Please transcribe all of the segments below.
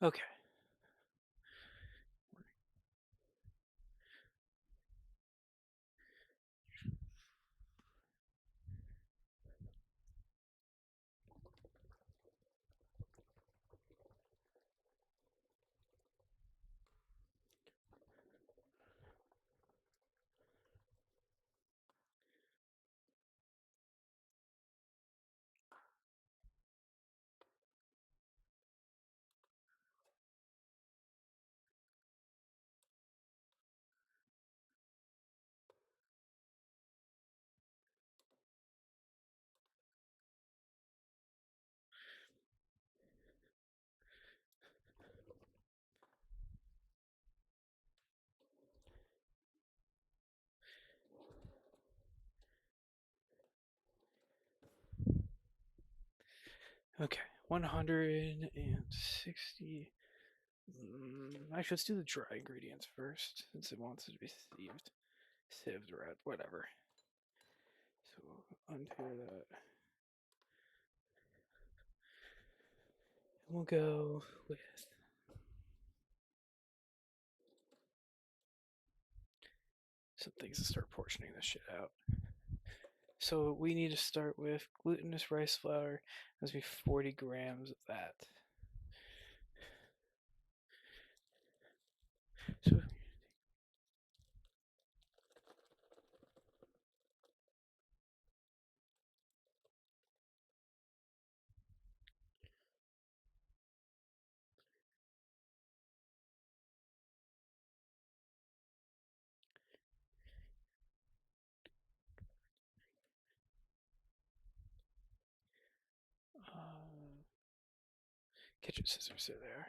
Okay. Okay. 160. Actually, let's do the dry ingredients first, since it wants it to be sieved. Sieved, or whatever. So undo that. We'll go with some things to start portioning this shit out. So we need to start with glutinous rice flour. Must be 40 grams of that. So uh, kitchen scissors are there.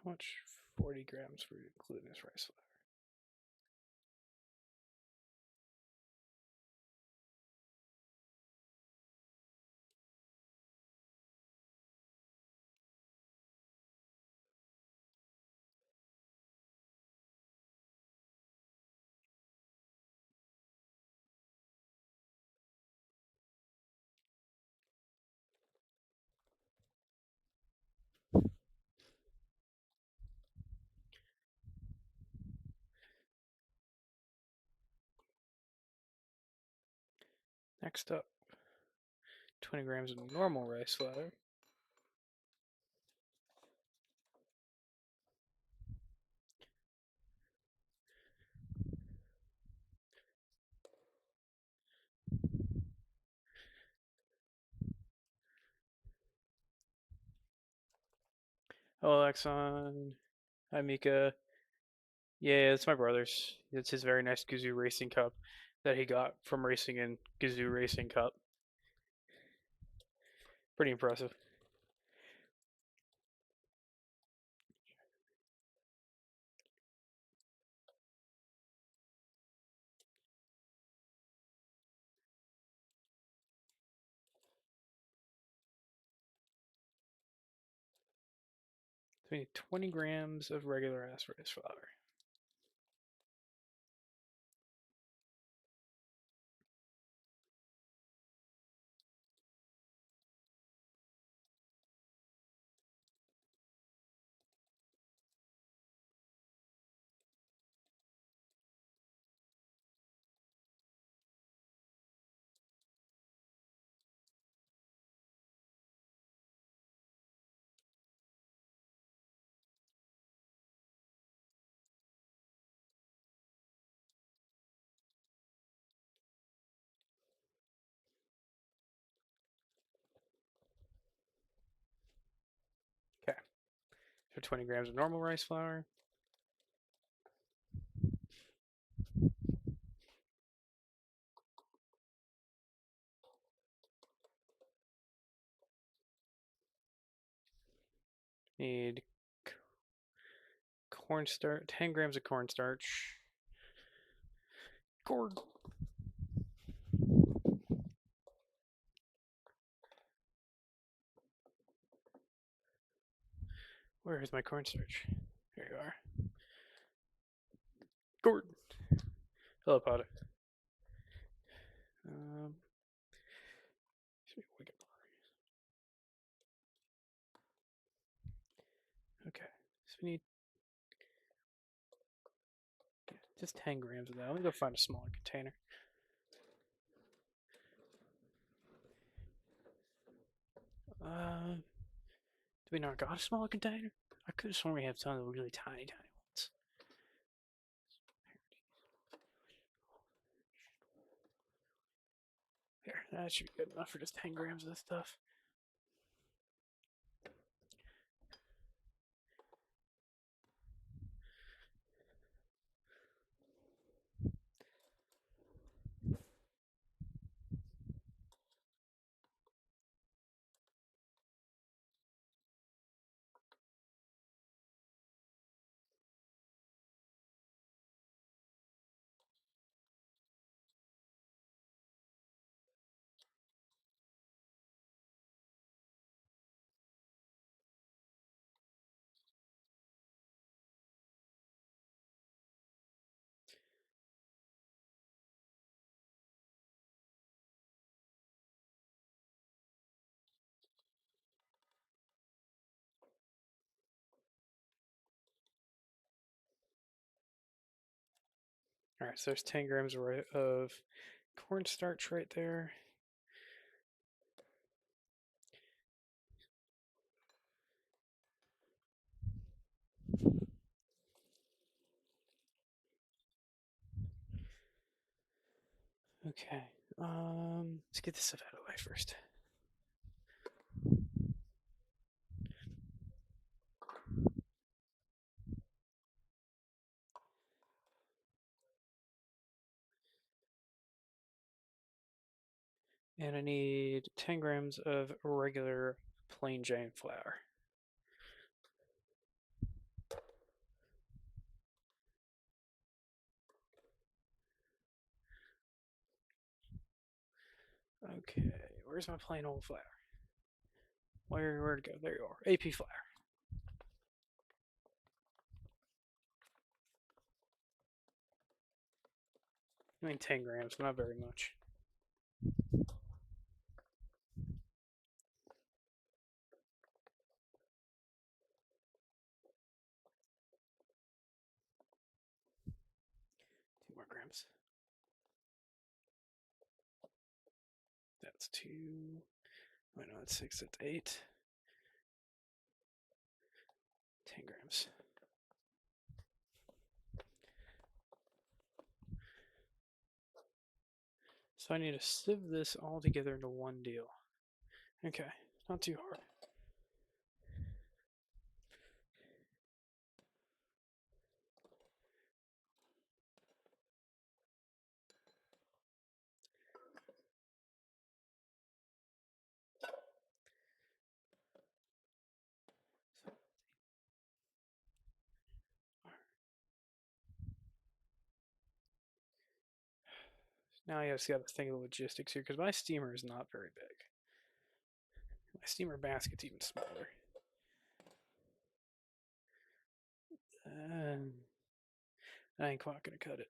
How much? 40 grams for glutinous rice flour. Next up, 20 grams of normal rice flour. Oh, Exxon. Hi, Mika. Yeah, it's my brother's. It's his very nice Gazoo Racing Cup that he got from racing in Gazoo Racing Cup. Pretty impressive. So we need 20 grams of regular ass rice flour. Okay. So 20 grams of normal rice flour. Need cornstarch, 10 grams of cornstarch. Corn. Where is my cornstarch? There you are. Gordon. Hello, Potter. Um, okay, so we need just 10 grams of that. Let me go find a smaller container. Do we not got a smaller container? I could have sworn we have tons of really tiny ones. Here, that should be good enough for just 10 grams of this stuff. Alright, so there's 10 grams of cornstarch right there. Okay, let's get this stuff out of the way first. And I need 10 grams of regular plain Jane flour. Okay, where's my plain old flour? Where'd it go? There you are. AP flour. I mean 10 grams, not very much. Two more grams. That's 2. Wait, no, that's 6. That's 8. 10 grams. So I need to sieve this all together into one deal. Okay, not too hard. Now I just got to think of the logistics here because my steamer is not very big. My steamer basket's even smaller. I ain't quite gonna cut it.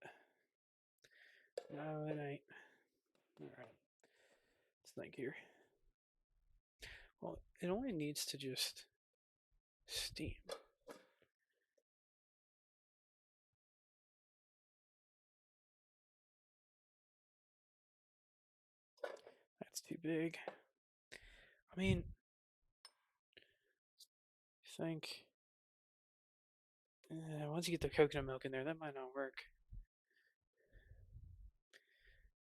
No, it ain't. Alright. Let's think here. Well, it only needs to just steam. That's too big. I mean, I think once you get the coconut milk in there, that might not work.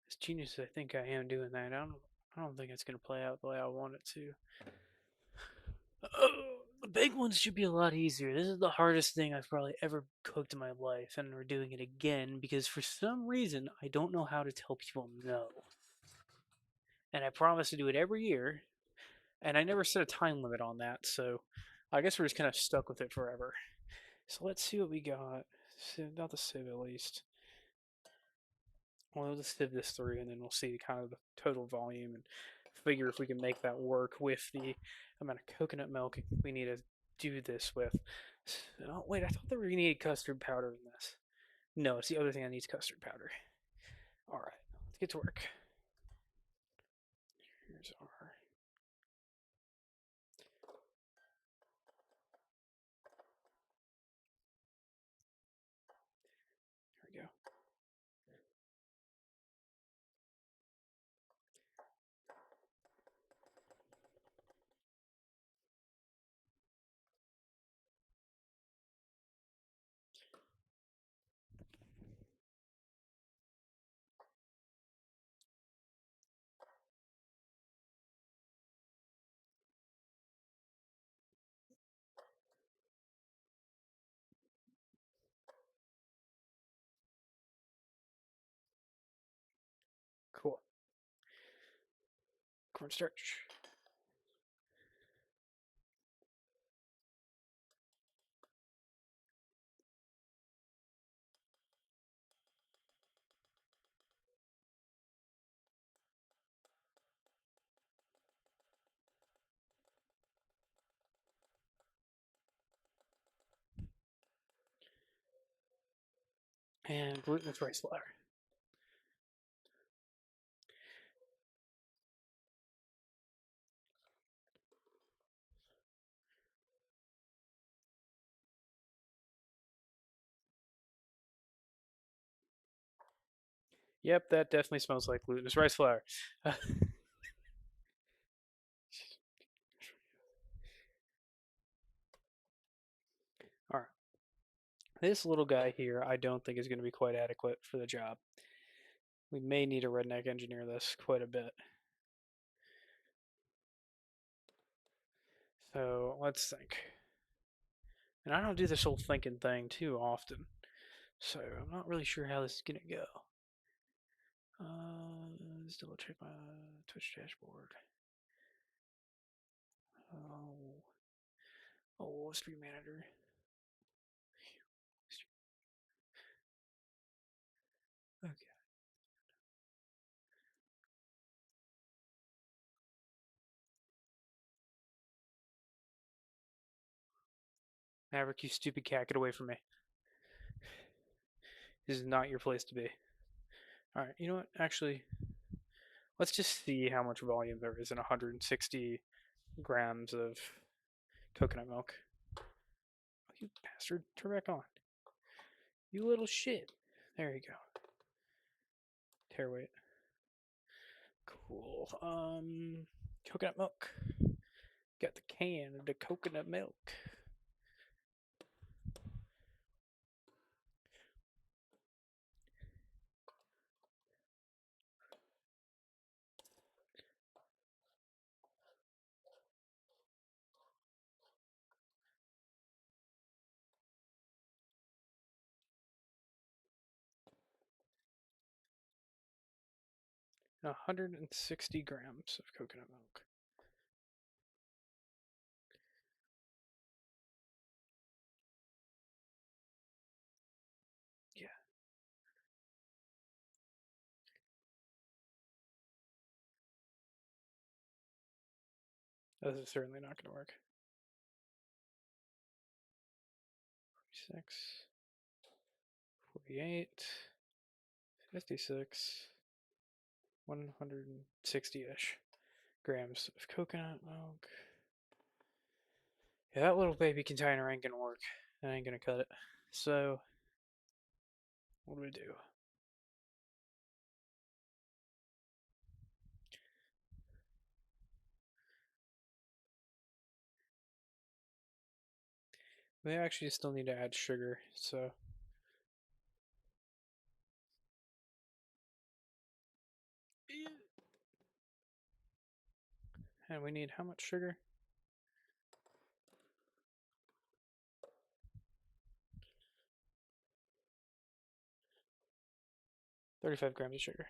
As genius as I think I am doing that, I don't think it's gonna play out the way I want it to. Oh, the big ones should be a lot easier. This is the hardest thing I've probably ever cooked in my life, and we're doing it again because for some reason I don't know how to tell people no. And I promise to do it every year, and I never set a time limit on that, so I guess we're just kind of stuck with it forever. So let's see what we got. Not the sieve at least. Well, let's sieve this through, and then we'll see kind of the total volume and figure if we can make that work with the amount of coconut milk we need to do this with. Oh, wait, I thought there were going to need custard powder in this. No, it's the other thing that needs custard powder. All right, let's get to work. Here's our. There we go. Cool. Cornstarch. And glutinous rice flour. Yep, that definitely smells like glutinous rice flour. All right. This little guy here, I don't think is going to be quite adequate for the job. We may need to redneck engineer this quite a bit. So let's think. And I don't do this whole thinking thing too often, so I'm not really sure how this is going to go. Let's double check my Twitch dashboard. Oh, stream manager. Okay. Maverick, you stupid cat, get away from me. This is not your place to be. Alright, you know what? Actually, let's just see how much volume there is in 160 grams of coconut milk. Oh, you bastard. Turn back on. You little shit. There you go. Tear weight. Cool. Coconut milk. Got the can of the coconut milk. And 160 grams of coconut milk. Yeah. This is certainly not going to work. 46, 48, 56, 160-ish grams of coconut milk. Yeah, that little baby container ain't gonna work. That ain't gonna cut it. So, what do we do? We actually still need to add sugar, so. And we need how much sugar? 35 grams of sugar.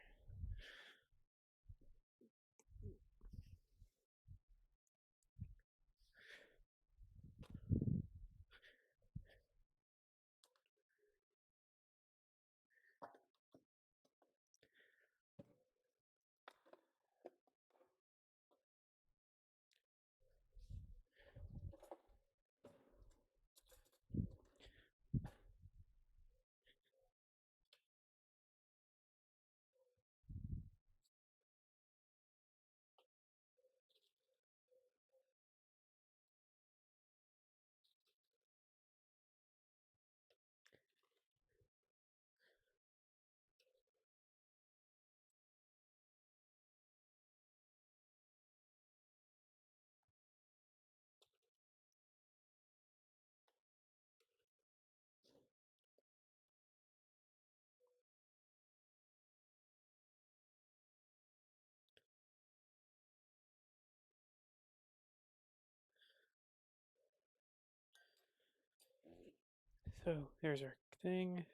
So there's our thing.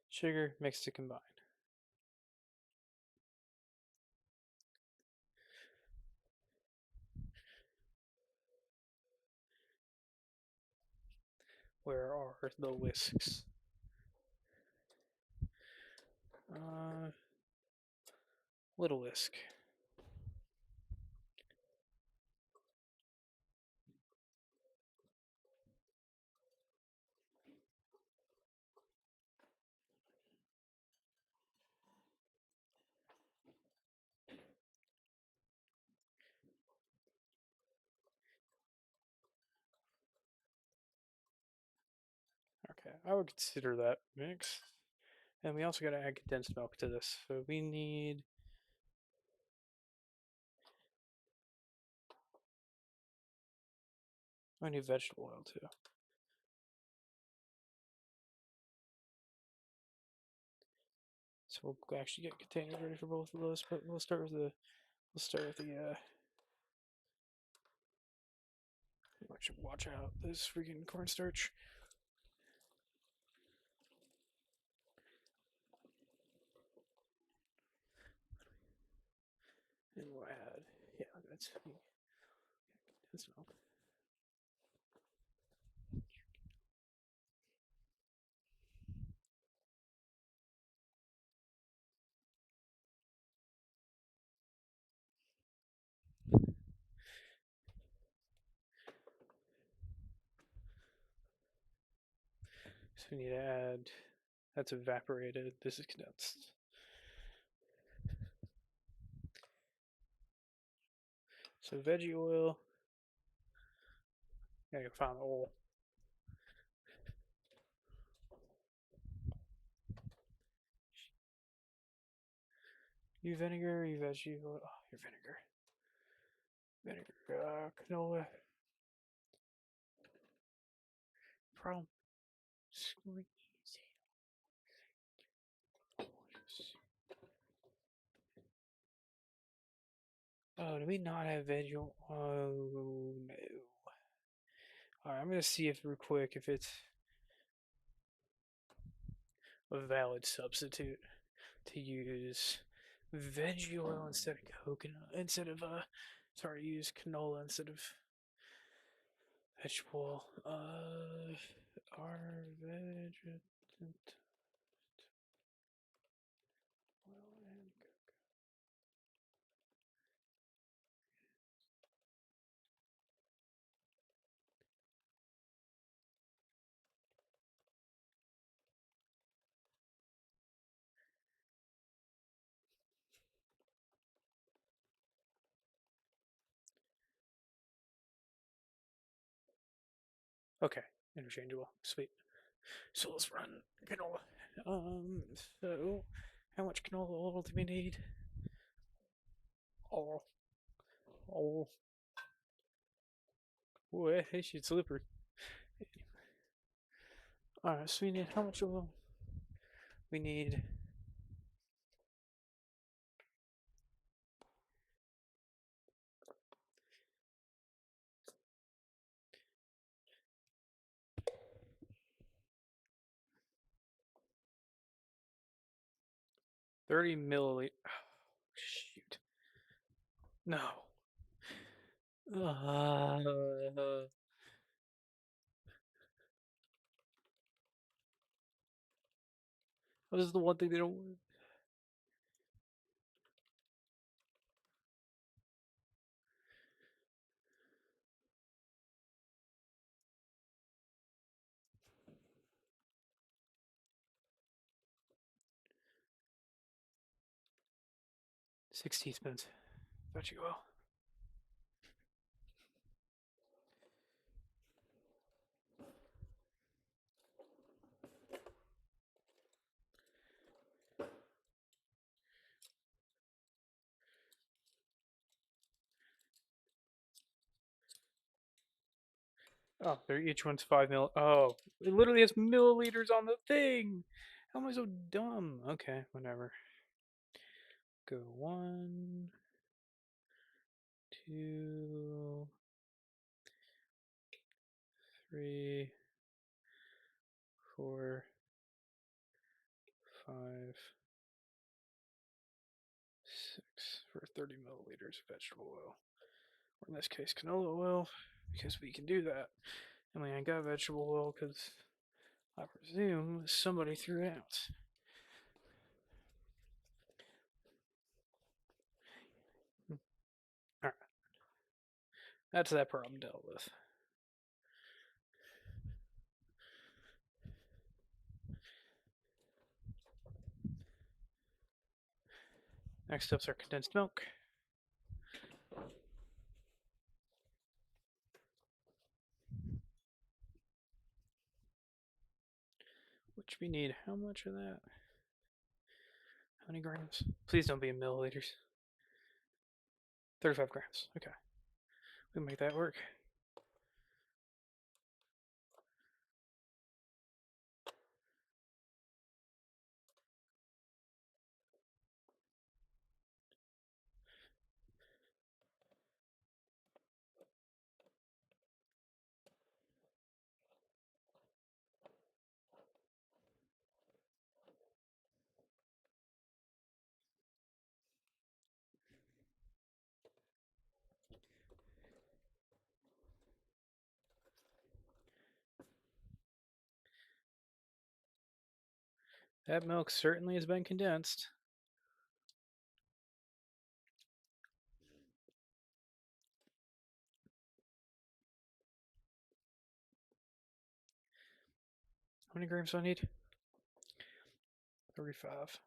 Sugar mixed to combine. Where are the whisks? Little whisk. Okay, I would consider that mix. And we also got to add condensed milk to this. So we need. I need vegetable oil too. So we'll actually get containers ready for both of those, but we'll start with the watch out this freaking cornstarch. And we'll add that's milk. So we need to add that's evaporated. This is condensed. So veggie oil. Gotta find the oil. You vinegar, you veggie oil. Oh, your vinegar. Vinegar, canola. Problem. Squeeze. Oh, do we not have veggie oil? Oh, no. Alright, I'm gonna see if real quick if it's a valid substitute to use veggie oil instead of use canola instead of vegetable oil. Our vegetable oil and okay, interchangeable. Sweet. So let's run canola. So how much canola oil do we need? All. All. Ooh, hey, she's slippery. Alright, so we need how much oil? We need 30 milliliters. Oh, shoot. No. This is the one thing they don't want. 6 teaspoons. Thought you will. Oh, they're each one's 5 mil. Oh, it literally has milliliters on the thing. How am I so dumb? Okay, whatever. Go 1, 2, 3, 4, 5, 6 for 30 milliliters of vegetable oil. Or in this case, canola oil, because we can do that. And we ain't got vegetable oil because I presume somebody threw it out. Alright. That's that problem dealt with. Next up's our condensed milk. Which we need how much of that? How many grams? Please don't be in milliliters. 35 grams. Okay. We can make that work. That milk certainly has been condensed. How many grams do I need? 35.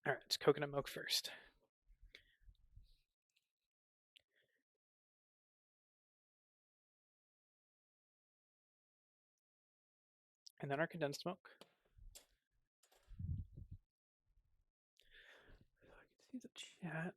Alright, it's coconut milk first. And then our condensed milk. I can see the chat.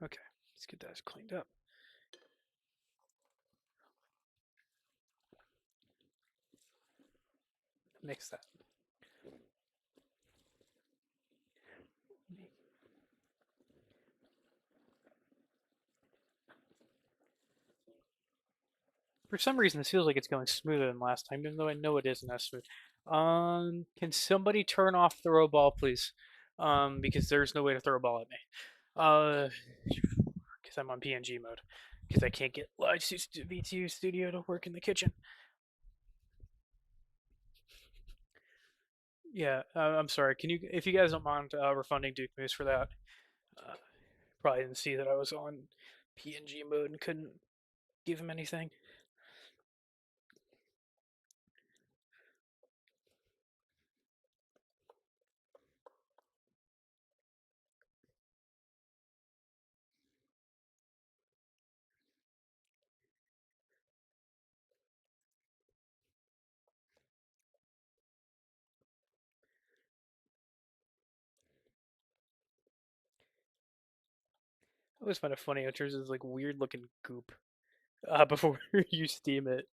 Okay, let's get that cleaned up. Mix that. For some reason, this feels like it's going smoother than last time, even though I know it isn't as smooth. Can somebody turn off throw ball, please? Because there's no way to throw a ball at me. Because I'm on PNG mode. Because I can't get Live VTU Studio to work in the kitchen. Yeah, I'm sorry. Can you, if you guys don't mind, refunding Duke Moose for that? Uh, Probably didn't see that I was on PNG mode and couldn't give him anything. I always find it funny how there's this like weird looking goop before you steam it.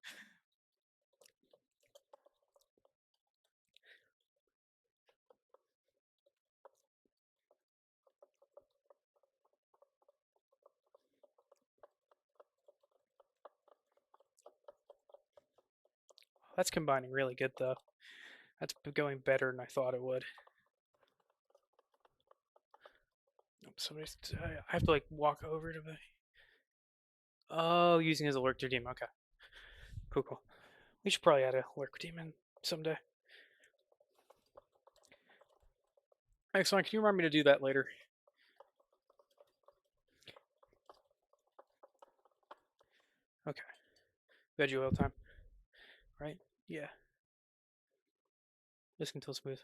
That's combining really good though. That's going better than I thought it would. Somebody's. I have to like walk over to the. Oh, using his alert redeem. Okay, cool, cool. We should probably add a alert redeem in someday. Excellent. Can you remind me to do that later? Okay. Veggie oil time. Right? Yeah. This until smooth.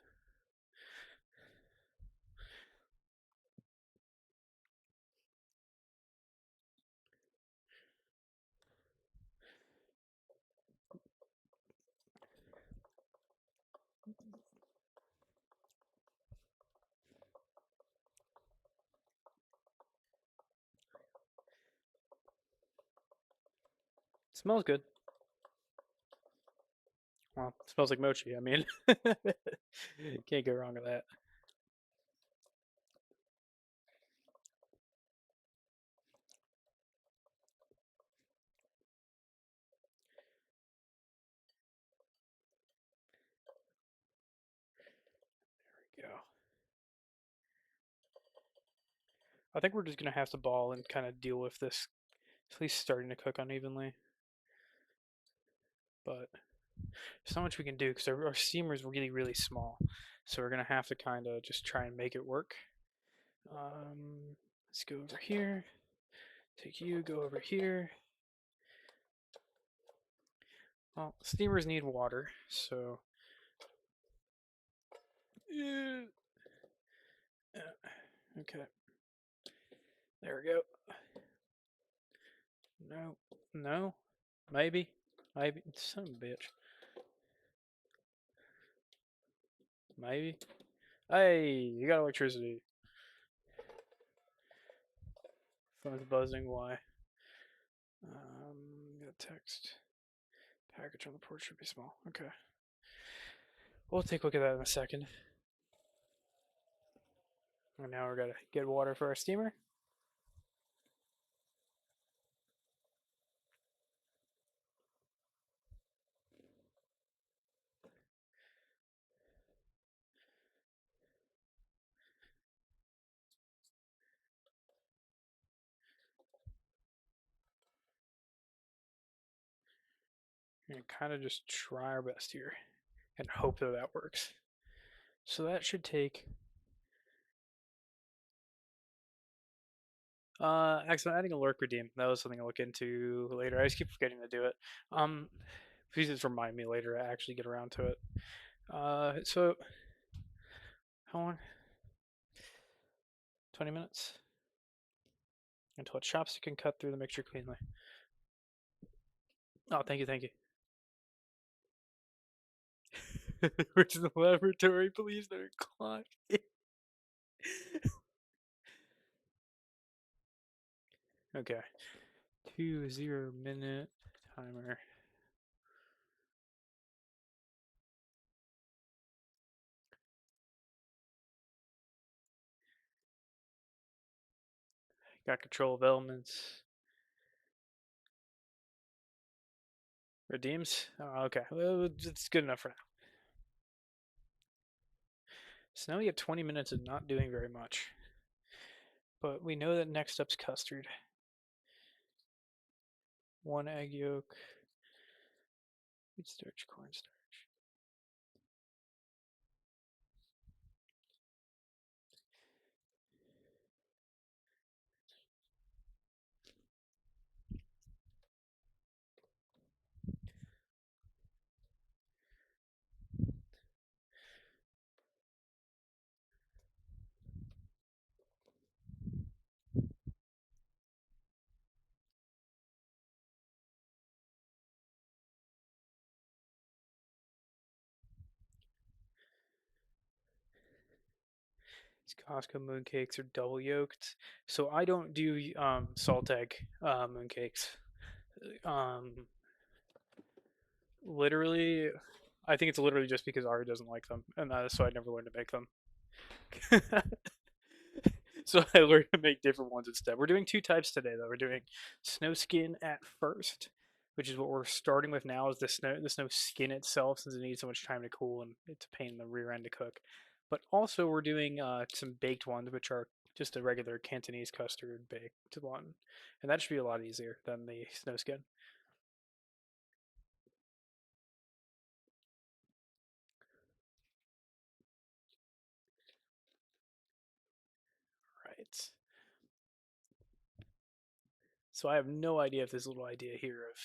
It smells good. Well, it smells like mochi. I mean, can't go wrong with that. There we go. I think we're just gonna have to ball and kind of deal with this. At least starting to cook unevenly, but there's not much we can do because our steamer is really, really small. So we're gonna have to kind of just try and make it work. Let's go over here. Take you, go over here. Well, steamers need water, so. Okay. There we go. No. No. Maybe. Maybe. Son of a bitch. Maybe. Hey, you got electricity. Phone's buzzing. Why? Got text. Package on the port should be small. Okay. We'll take a look at that in a second. And now we're gonna get water for our steamer. And kind of just try our best here and hope that that works. So that should take. Actually, adding a lurk redeem. That was something I'll look into later. I just keep forgetting to do it. Please just remind me later to actually get around to it. So how long? 20 minutes until a chopstick can cut through the mixture cleanly. Oh, thank you, thank you. Where's the laboratory? Please don't clock. Okay. 2 0 minute timer. Got control of elements. Redeems? Oh, okay. Well, it's good enough for now. So now we have 20 minutes of not doing very much. But we know that next up's custard. 1 egg yolk. Wheat starch, cornstarch. These Costco mooncakes are double yolked. So I don't do salt egg mooncakes. Um, literally, I think it's literally just because Ari doesn't like them, and so I never learned to make them. So I learned to make different ones instead. We're doing two types today, though. We're doing snow skin at first, which is what we're starting with now. Is the snow skin itself, since it needs so much time to cool and it's a pain in the rear end to cook. But also we're doing some baked ones, which are just a regular Cantonese custard baked one, and that should be a lot easier than the snow skin. Right. So I have no idea if this little idea here of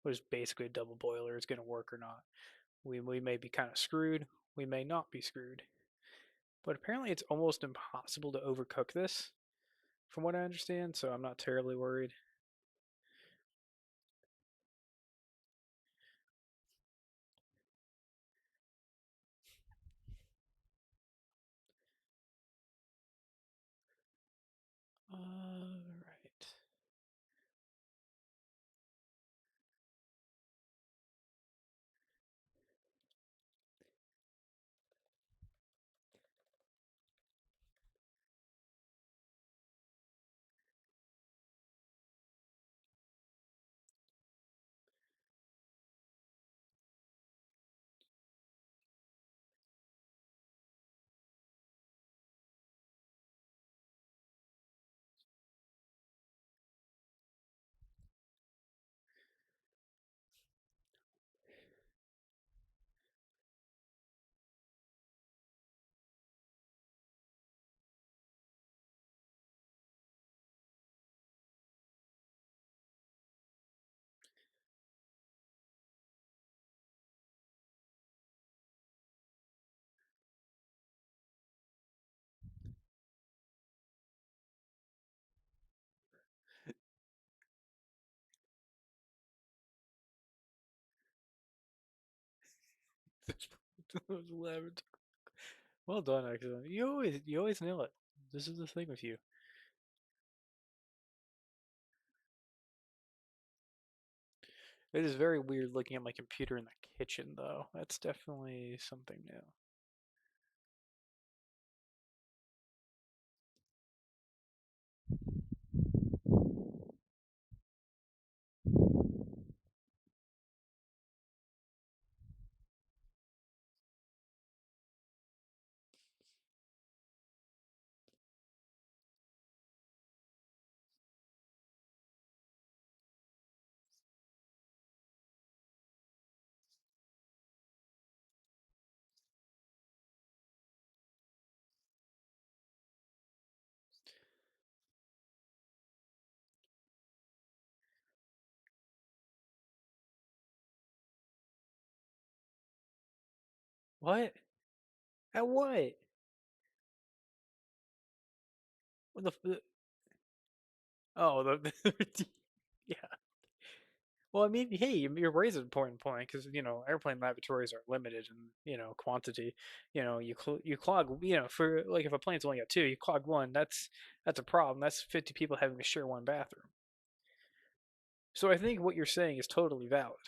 what is basically a double boiler is going to work or not. We may be kind of screwed. We may not be screwed. But apparently it's almost impossible to overcook this, from what I understand, so I'm not terribly worried. Right. That was 11. Well done, excellent. You always nail it. This is the thing with you. It is very weird looking at my computer in the kitchen, though. That's definitely something new. What? At what? What the? Oh, yeah. Well, I mean, hey, you raise an important point because airplane lavatories are limited in quantity. You clog for like if a plane's only got two, you clog one. That's a problem. That's 50 people having to share one bathroom. So I think what you're saying is totally valid.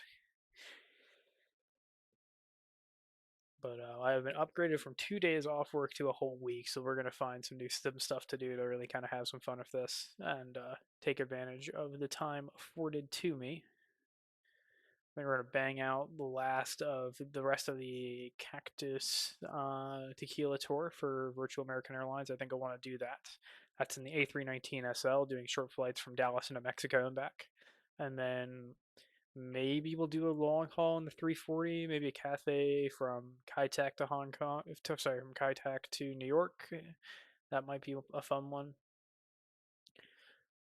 But I have been upgraded from 2 days off work to a whole week, so we're gonna find some stuff to do to really kind of have some fun with this and take advantage of the time afforded to me. Then we're gonna bang out the rest of the Cactus Tequila tour for Virtual American Airlines. I think I want to do that. That's in the A319 SL, doing short flights from Dallas into Mexico and back. And then maybe we'll do a long haul in the 340, maybe a Cathay from Kai Tak to Hong Kong. Sorry, from Kai Tak to New York. That might be a fun one.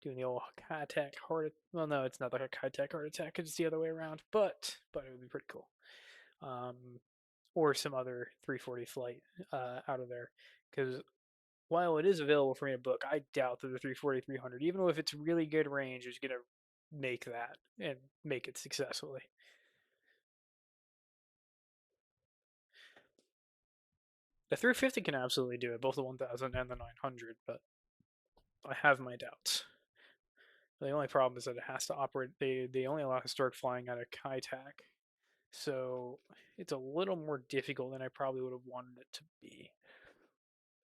Doing the old Kai Tak heart. Well, no, it's not like a Kai Tak heart attack. It's the other way around. But it would be pretty cool. um, or some other 340 flight out of there. Because while it is available for me to book, I doubt that the 340 300, even though if it's really good range, is going to make that and make it successfully. The 350 can absolutely do it, both the 1000 and the 900, but I have my doubts. The only problem is that it has to operate. They only allow historic flying out of Kaitac, so it's a little more difficult than I probably would have wanted it to be.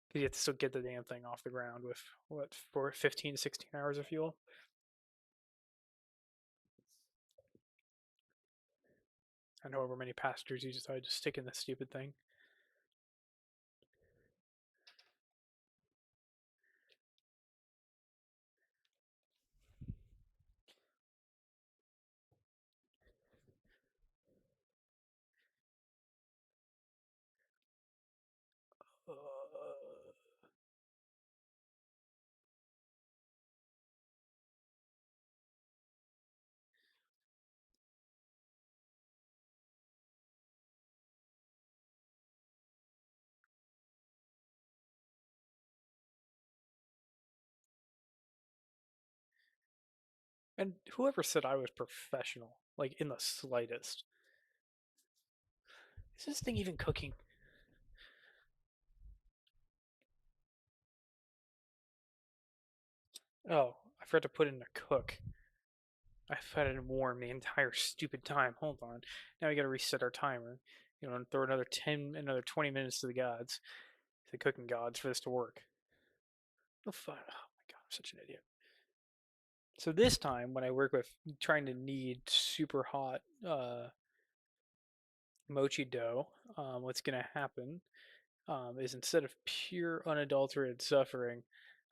Because you have to still get the damn thing off the ground with what for 15 to 16 hours of fuel. And however many passengers you decide to stick in this stupid thing. Uh, and whoever said I was professional, like in the slightest, is this thing even cooking? Oh, I forgot to put it in a cook. I've had it warm the entire stupid time. Hold on. Now we gotta reset our timer. And throw another 20 minutes to the gods, to the cooking gods, for this to work. Oh, fun. Oh my god, I'm such an idiot. So this time, when I work with trying to knead super hot mochi dough, what's gonna happen is instead of pure unadulterated suffering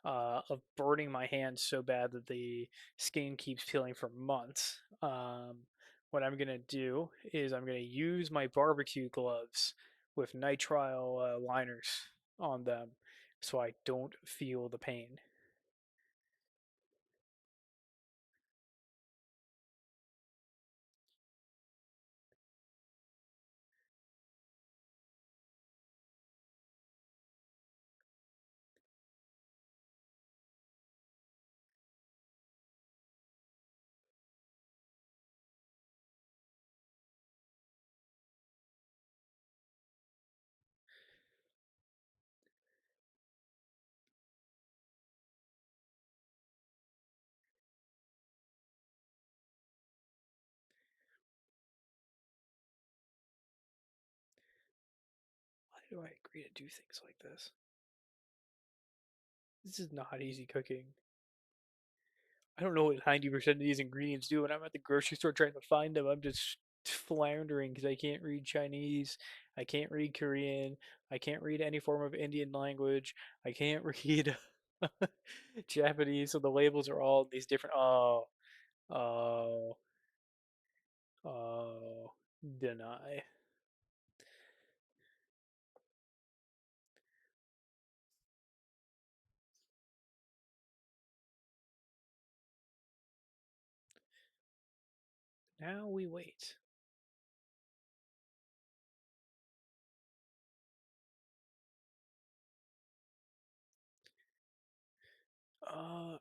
of burning my hands so bad that the skin keeps peeling for months, what I'm gonna do is I'm gonna use my barbecue gloves with nitrile liners on them, so I don't feel the pain. Why do I agree to do things like this? This is not easy cooking. I don't know what 90% of these ingredients do when I'm at the grocery store trying to find them. I'm just floundering because I can't read Chinese. I can't read Korean. I can't read any form of Indian language. I can't read Japanese. So the labels are all these different. Oh, oh, oh. Deny. Now we wait. Uh,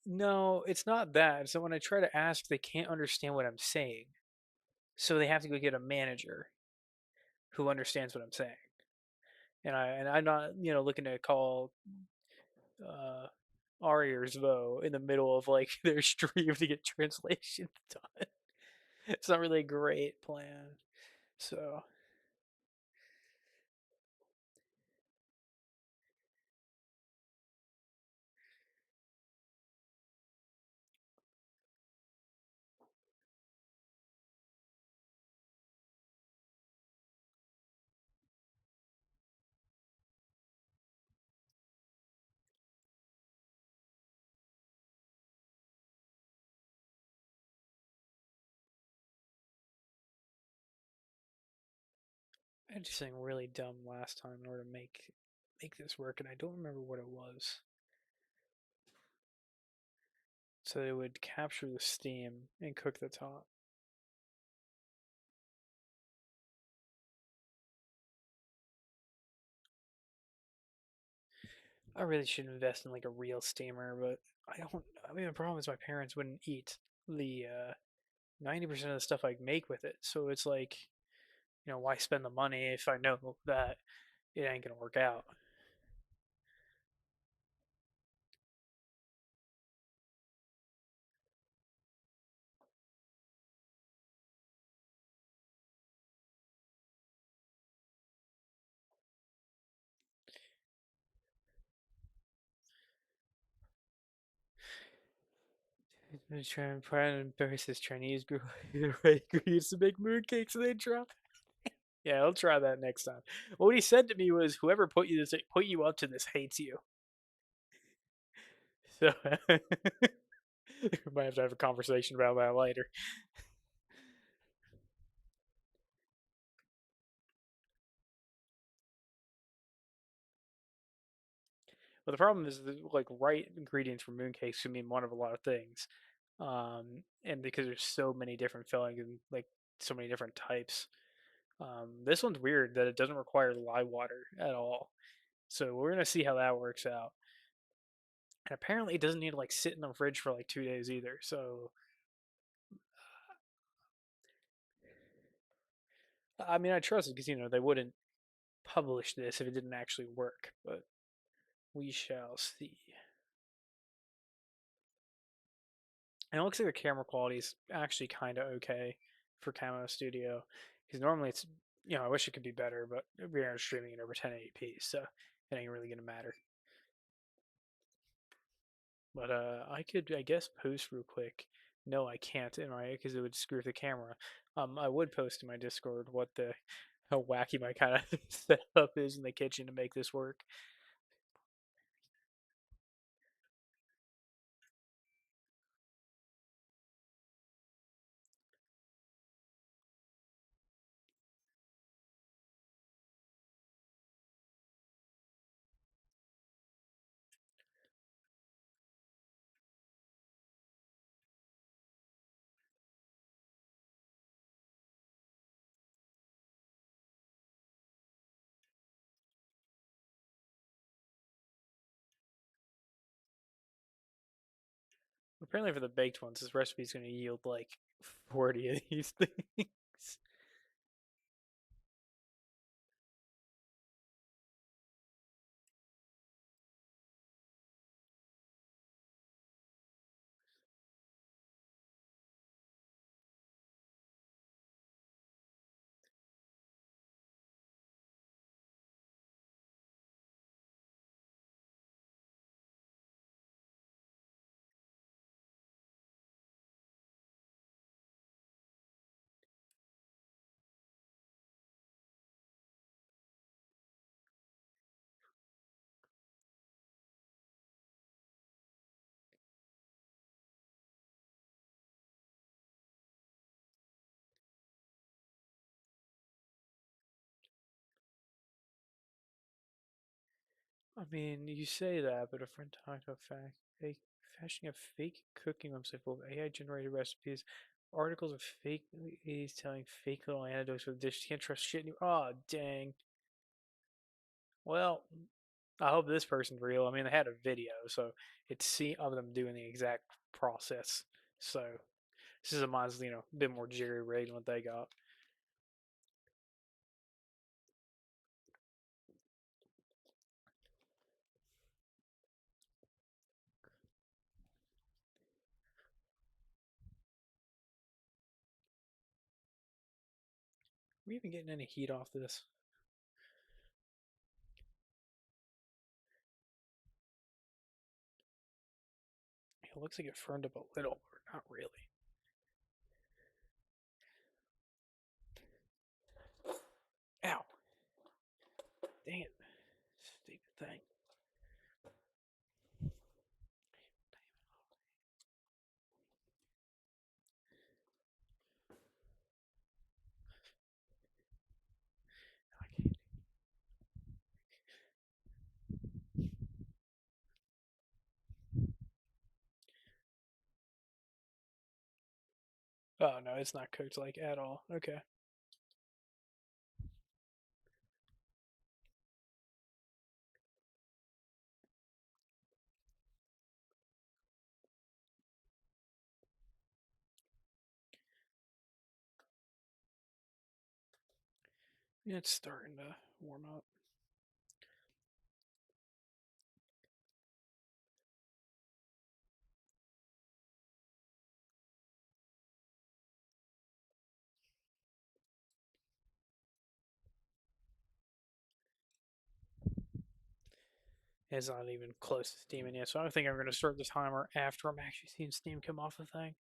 no, it's not that. So when I try to ask, they can't understand what I'm saying. So they have to go get a manager who understands what I'm saying. And I'm not looking to call uh Ariers though in the middle of like their stream to get translation done. It's not really a great plan. So I did something really dumb last time in order to make this work, and I don't remember what it was. So it would capture the steam and cook the top. I really should invest in like a real steamer, but I don't. I mean, the problem is my parents wouldn't eat the 90% of the stuff I make with it. So it's like, why spend the money if I know that it ain't gonna work out? I'm trying to embarrass this Chinese girl who used to make mooncakes and they drop. Yeah, I'll try that next time. What he said to me was, "Whoever put you up to this hates you." So we might have to have a conversation about that later. But the problem is, like, right ingredients for mooncakes can mean one of a lot of things, and because there's so many different fillings and like so many different types. This one's weird that it doesn't require lye water at all. So we're gonna see how that works out. And apparently, it doesn't need to like sit in the fridge for like 2 days either. So I mean, I trust it because they wouldn't publish this if it didn't actually work. But we shall see. And it looks like the camera quality is actually kind of okay for Camo Studio because normally it's I wish it could be better, but we are streaming it over 1080p, so it ain't really gonna matter. But I could, I guess, post real quick. No, I can't in my because it would screw with the camera. I would post in my Discord what the how wacky my kind of setup is in the kitchen to make this work. Apparently, for the baked ones, this recipe is going to yield like 40 of these things. I mean, you say that, but a friend talked about fake, fashioning a fake cooking website full of AI-generated recipes, articles of fake ladies telling fake little anecdotes for the dish. You can't trust shit. Oh, dang. Well, I hope this person's real. I mean, they had a video, so it's of them doing the exact process. So this is a mine's, a bit more jerry rigged than what they got. Are we even getting any heat off this? It looks like it burned up a little, but not really. Ow. Dang it. Stupid thing. Oh no, it's not cooked like at all. Okay. Yeah, it's starting to warm up. It's not even close to steaming yet, so I think I'm going to start the timer after I'm actually seeing steam come off the thing.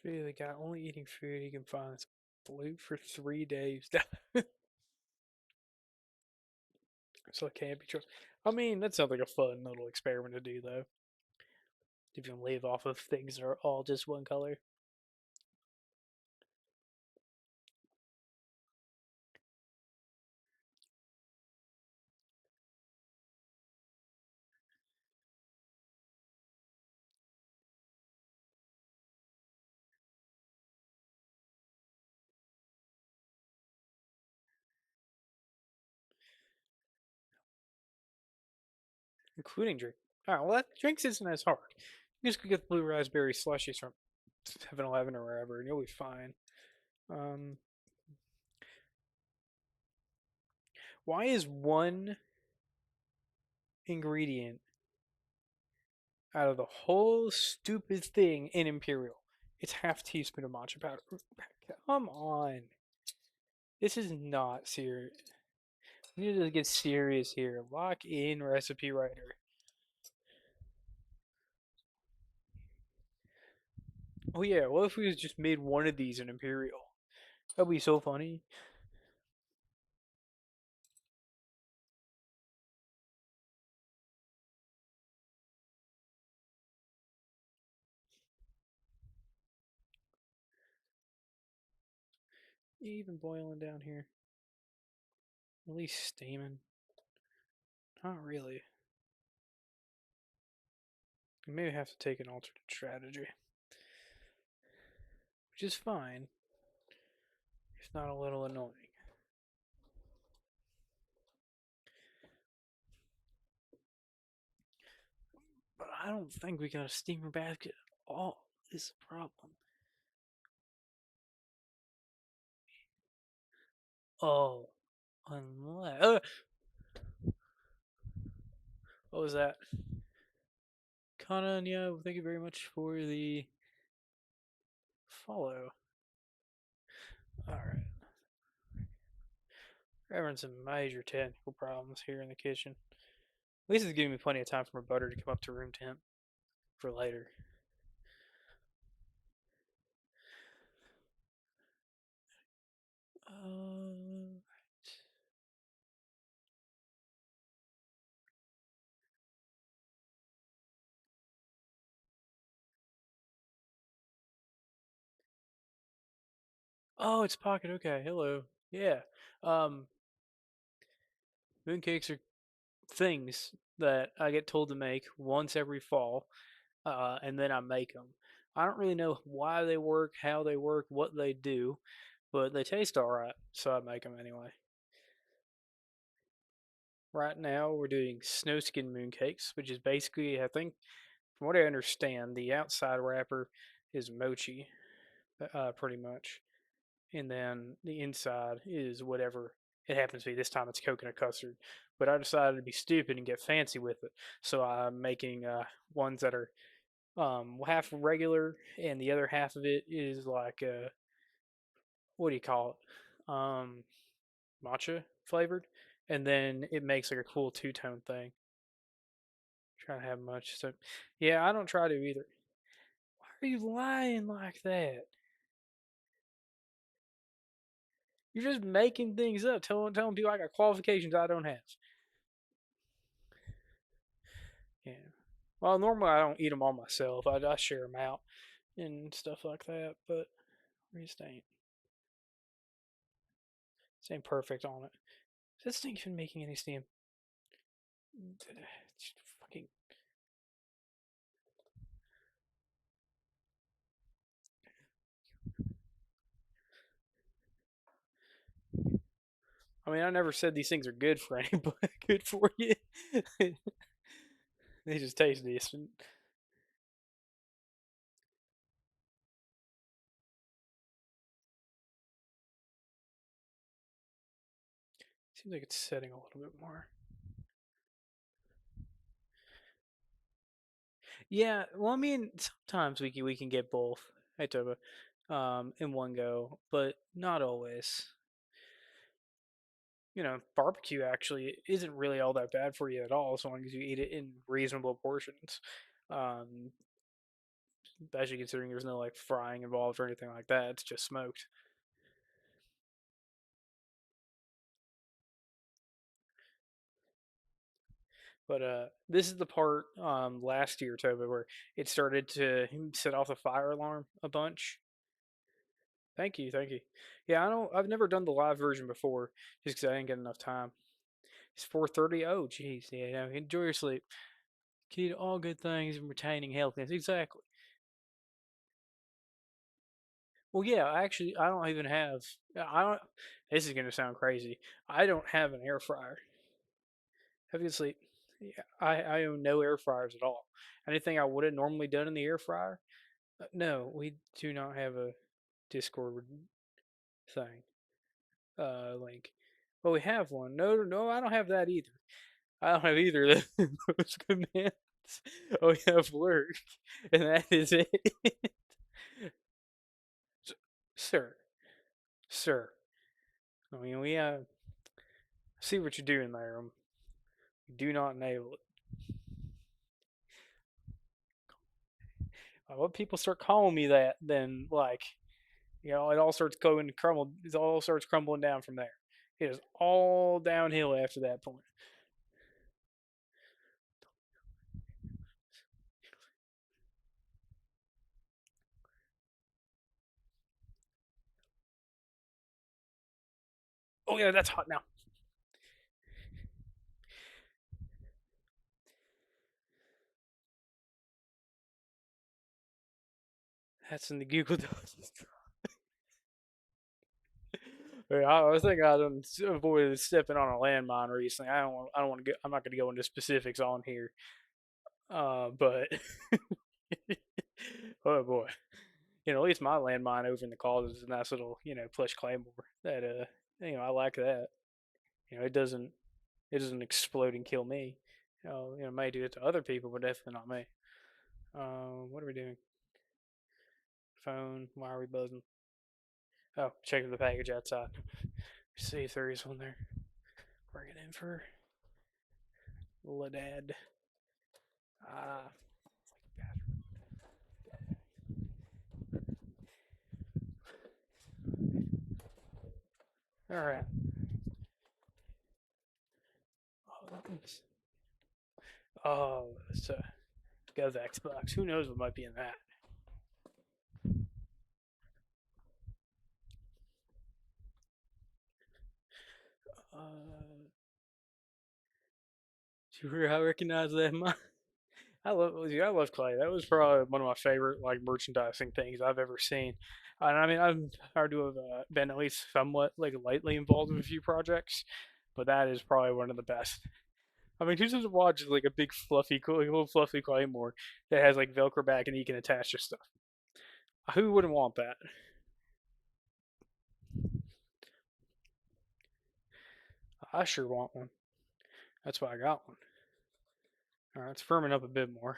The guy only eating food he can find that's blue for 3 days. So it can't be trusted. I mean, that sounds like a fun little experiment to do, though. If you can live off of things that are all just one color. Including drink. Alright, well, that drinks isn't as hard. You just go get the blue raspberry slushies from 7-Eleven or wherever, and you'll be fine. Um, why is one ingredient out of the whole stupid thing in Imperial? It's half teaspoon of matcha powder. Come on. This is not serious. We need to get serious here. Lock in recipe writer. Oh yeah, what if we just made one of these an Imperial? That'd be so funny. Even boiling down here. At least steaming. Not really. We may have to take an alternate strategy. Which is fine, if not a little annoying. But I don't think we got a steamer basket at all. This is a problem. Oh, unless. What was that? Kana, yeah, thank you very much for the follow. Alright. We're having some major technical problems here in the kitchen. At least it's giving me plenty of time for my butter to come up to room temp for later. Uh, oh, it's Pocket. Okay, hello. Yeah. Um, mooncakes are things that I get told to make once every fall, and then I make them. I don't really know why they work, how they work, what they do, but they taste alright, so I make them anyway. Right now, we're doing snowskin mooncakes, which is basically, I think, from what I understand, the outside wrapper is mochi, pretty much, and then the inside is whatever it happens to be. This time it's coconut custard, but I decided to be stupid and get fancy with it, so I'm making ones that are half regular, and the other half of it is like what do you call it? Matcha flavored, and then it makes like a cool two tone thing. try to have much. So, yeah, I don't try to either. Why are you lying like that? You're just making things up, telling people I got qualifications I don't have. Yeah. Well, normally I don't eat them all myself. I share them out and stuff like that. But we just ain't perfect on it. Is this thing even making any steam? Fucking. I mean, I never said these things are good for anybody. Good for you. They just taste decent. Seems like it's setting a little bit more. Yeah, well, I mean, sometimes we can get both. Hey, Toba, in one go, but not always. Barbecue actually isn't really all that bad for you at all, as long as you eat it in reasonable portions. Um, Especially considering there's no like frying involved or anything like that. It's just smoked. But this is the part last year, Toba, where it started to set off the fire alarm a bunch. Thank you, thank you. Yeah, I don't. I've never done the live version before, just because I didn't get enough time. It's 4:30. Oh, geez, yeah. Enjoy your sleep. Key to all good things and retaining healthiness. Exactly. Well, yeah. Actually, I don't even have. I don't. This is gonna sound crazy. I don't have an air fryer. Obviously, yeah, I own no air fryers at all. Anything I would have normally done in the air fryer, no, we do not have a Discord thing link. But we have one. No, no, I don't have that either. I don't have either of those commands. We have work, and that is it. Sir, sir. I mean, we see what you're doing there. Do not nail it. When people start calling me that, then like it all starts going to crumble. It all starts crumbling down from there. It is all downhill after that point. Oh yeah, that's hot now. That's in the Google Docs. I was thinking I avoided stepping on a landmine recently. I don't want to go. I'm not going to go into specifics on here. But oh boy, at least my landmine over in the closet is a nice little plush claymore. That I like that. It doesn't explode and kill me. It may do it to other people, but definitely not me. What are we doing? Phone. Why are we buzzing? Oh, checking the package outside. See if there is one there. Bring it in for Ladad. Ah, all right. Oh, it's go to Xbox. Who knows what might be in that? Do you hear how I recognize that? I love Clay. That was probably one of my favorite like merchandising things I've ever seen. And I mean, I'm hard to have been at least somewhat like lightly involved in a few projects, but that is probably one of the best. I mean, who doesn't watch like a big fluffy, little fluffy claymore that has like Velcro back and you can attach your stuff? Who wouldn't want that? I sure want one. That's why I got one. All right, it's firming up a bit more.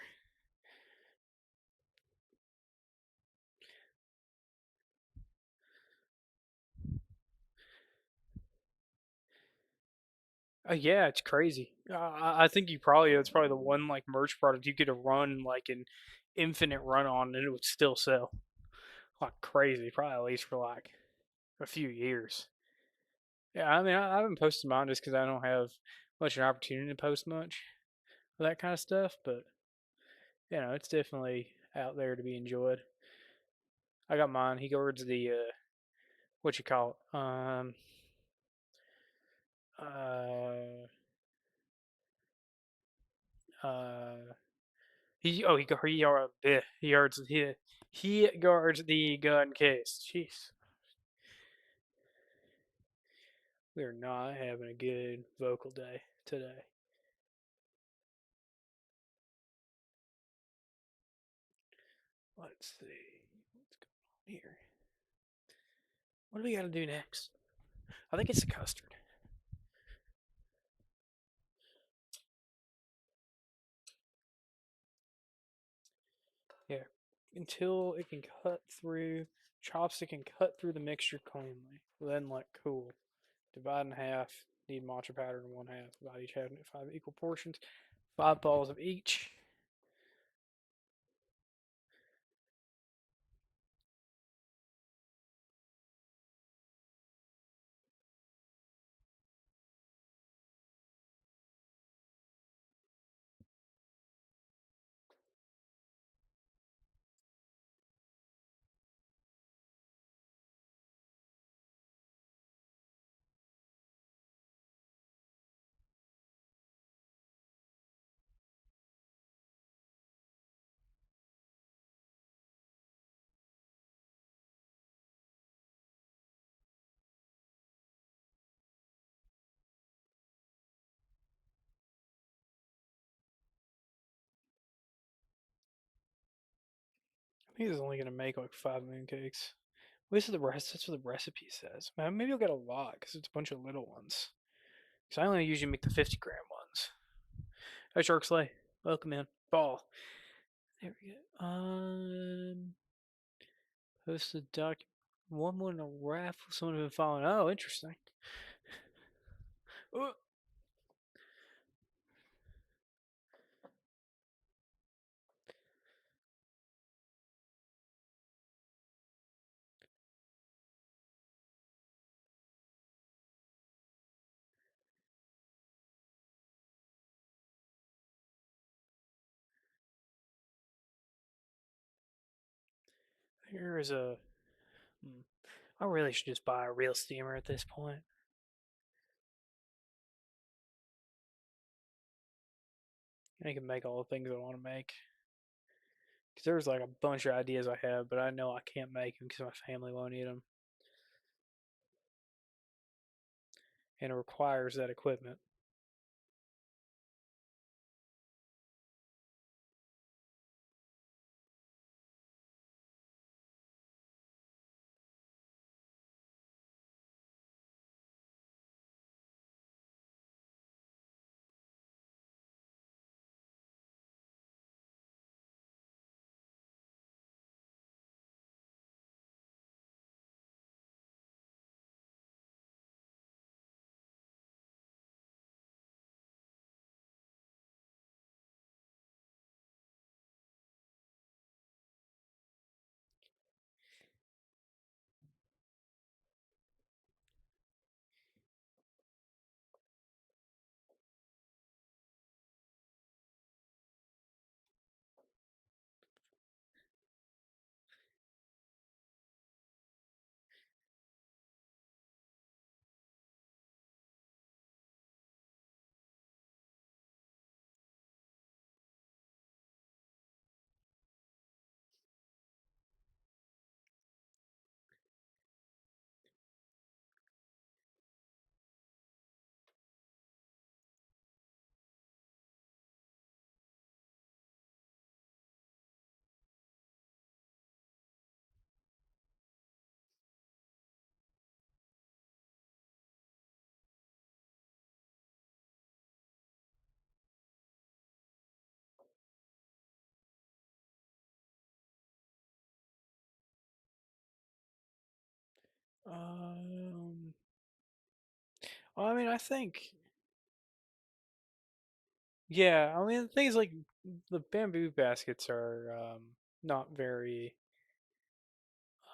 Yeah, it's crazy. I think you probably it's probably the one like merch product you could run like an infinite run on and it would still sell like crazy. Probably at least for like a few years. Yeah, I mean I haven't posted mine just because I don't have much an opportunity to post much of that kind of stuff. But it's definitely out there to be enjoyed. I got mine. He guards the what you call it uh uh he guards the gun case. Jeez, we are not having a good vocal day today. Let's see what's going on here. What do we got to do next? I think it's the custard. Yeah, until it can cut through chopstick can cut through the mixture cleanly. Then like cool. Divide in half. Need matcha powder in one half. Divide each half into 5 equal portions. 5 balls of each. I think it's only gonna make like 5 mooncakes. This is the rest. That's what the recipe says. Man, maybe I'll get a lot because it's a bunch of little ones. Because I only usually make the 50-gram ones. Hi, Shark Slay. Welcome in. Ball. There we go. Post the doc. One more in a raffle. Someone has been following. Oh, interesting. Oh, here is a. I really should just buy a real steamer at this point. I can make all the things I want to make. Because there's like a bunch of ideas I have, but I know I can't make them because my family won't eat them. And it requires that equipment. Um, well, I mean, I think. Yeah, I mean things like the bamboo baskets are not very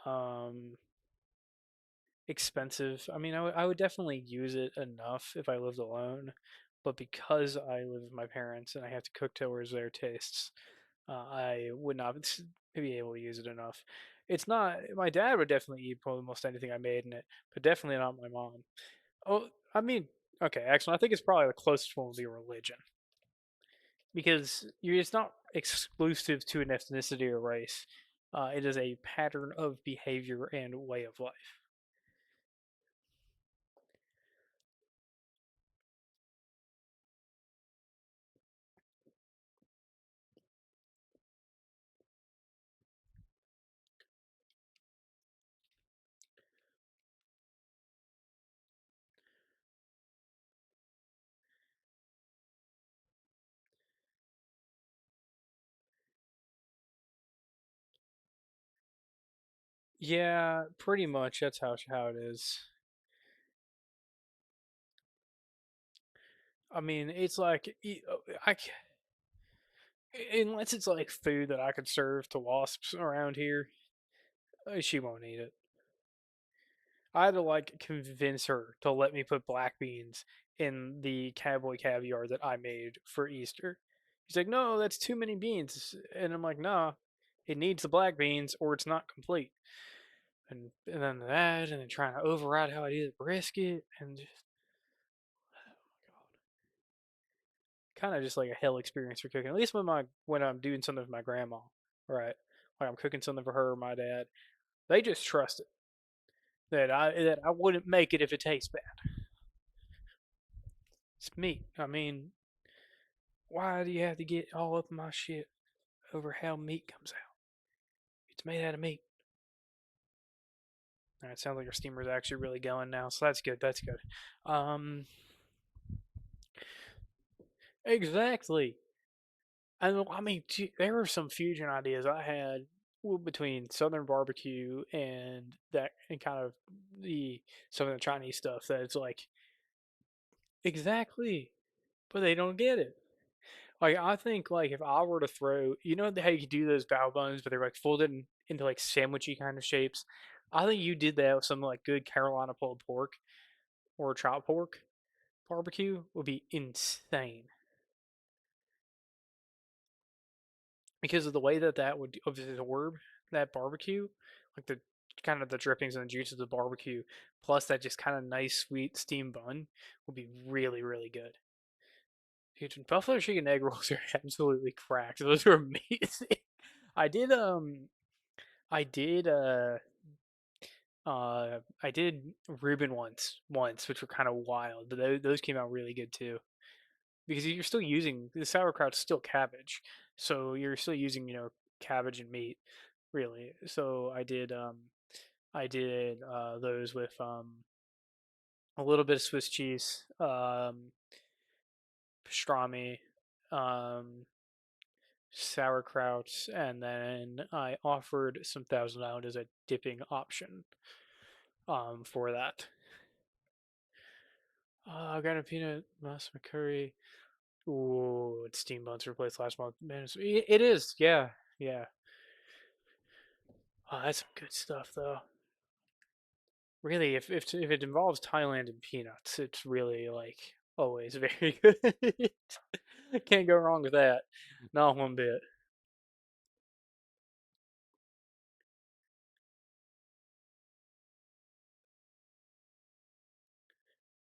um expensive. I mean, I would definitely use it enough if I lived alone, but because I live with my parents and I have to cook towards their tastes, I would not be able to use it enough. It's not. My dad would definitely eat almost anything I made in it, but definitely not my mom. Oh, I mean, okay, actually, I think it's probably the closest one would be religion because it's not exclusive to an ethnicity or race. It is a pattern of behavior and way of life. Yeah, pretty much. That's how it is. I mean, it's like unless it's like food that I could serve to wasps around here, she won't eat it. I had to like convince her to let me put black beans in the cowboy caviar that I made for Easter. She's like, "No, that's too many beans," and I'm like, "Nah, it needs the black beans or it's not complete." And then that, and then trying to override how I do the brisket, and just kind of just like a hell experience for cooking. At least when I'm doing something for my grandma, right? Like I'm cooking something for her or my dad, they just trust it that I wouldn't make it if it tastes bad. It's meat. I mean, why do you have to get all up in my shit over how meat comes out? It's made out of meat. All right, it sounds like our steamer's actually really going now, so that's good. That's good. Um, exactly. And I mean, there were some fusion ideas I had between Southern barbecue and that, and kind of the some of the Chinese stuff that it's like exactly, but they don't get it. Like I think like if I were to throw, you know how you could do those bao buns, but they're like folded into like sandwichy kind of shapes. I think you did that with some like good Carolina pulled pork or chopped pork barbecue would be insane because of the way that that would absorb that barbecue, like the kind of the drippings and the juice of the barbecue, plus that just kind of nice sweet steamed bun would be really really good. Dude, buffalo chicken egg rolls are absolutely cracked. Those are amazing. I did I did I did Reuben once, which were kind of wild, but those came out really good too. Because you're still using the sauerkraut's still cabbage, so you're still using cabbage and meat, really. So I did those with a little bit of Swiss cheese, pastrami, um, sauerkraut, and then I offered some Thousand Island as a dipping option for that. I got a peanut mushroom curry. Ooh, it's Steam Buns replaced last month. Man, it is. Yeah, yeah. Oh, that's some good stuff, though. Really, if it involves Thailand and peanuts, it's really like always very good. Can't go wrong with that. Not one bit.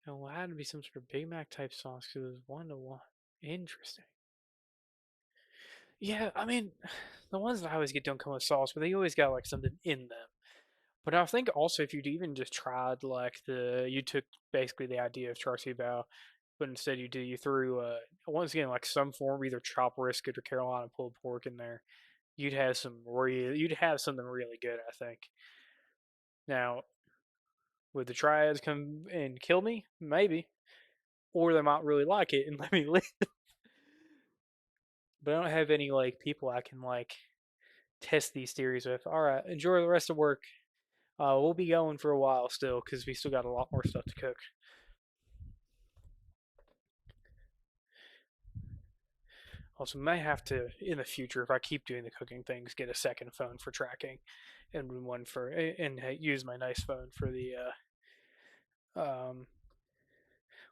And well, it had to be some sort of Big Mac type sauce because it was 1-to-1. Interesting. Yeah, I mean, the ones that I always get don't come with sauce, but they always got like something in them. But I think also if you'd even just tried like you took basically the idea of char siu bao, but instead you threw once again like some form of either chopped brisket or Carolina pulled pork in there, you'd have something really good. I think. Now would the triads come and kill me? Maybe, or they might really like it and let me live. But I don't have any like people I can like test these theories with. All right, enjoy the rest of work. We'll be going for a while still because we still got a lot more stuff to cook. Also, may have to in the future if I keep doing the cooking things, get a second phone for tracking, and one for and use my nice phone for the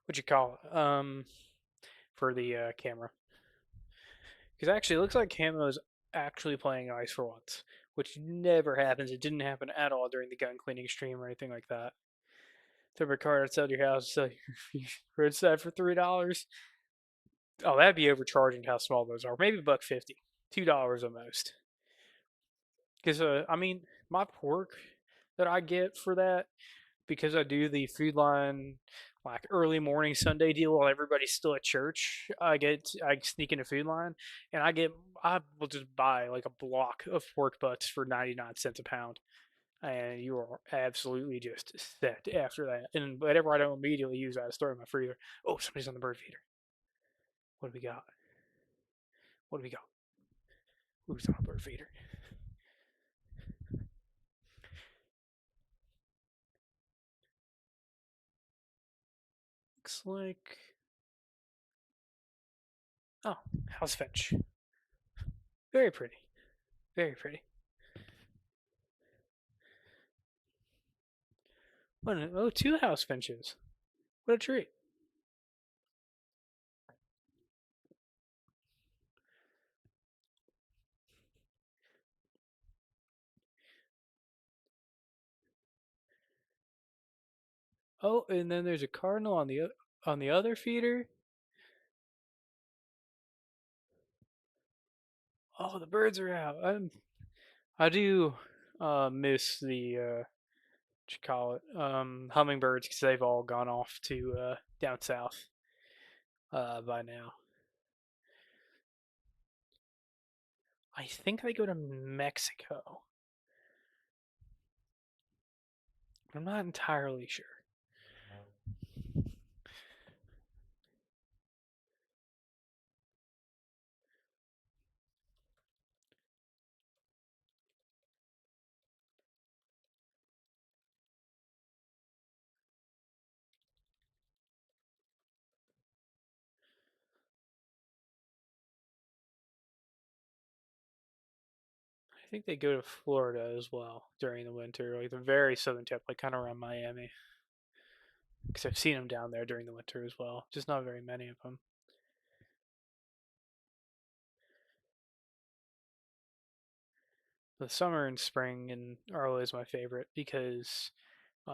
what you call it for the camera. Because actually, it looks like Camo is actually playing ice for once, which never happens. It didn't happen at all during the gun cleaning stream or anything like that. Throw a card outside your house, sell your roadside for $3. Oh, that'd be overcharging how small those are. Maybe $1.50, $2 almost. Because I mean, my pork that I get for that, because I do the Food Line like early morning Sunday deal while everybody's still at church. I sneak into Food Line and I will just buy like a block of pork butts for 99 cents a pound, and you are absolutely just set after that. And whatever I don't immediately use, I just throw in my freezer. Oh, somebody's on the bird feeder. What do we got? What do we got? Who's on a bird feeder? Looks like oh, house finch. Very pretty. Very pretty. Oh, two house finches. What a treat. Oh, and then there's a cardinal on the other feeder. Oh, the birds are out. I do miss the what you call it hummingbirds because they've all gone off to down south by now. I think they go to Mexico. I'm not entirely sure. I think they go to Florida as well during the winter, like the very southern tip, like kind of around Miami. Because I've seen them down there during the winter as well, just not very many of them. The summer and spring are always my favorite because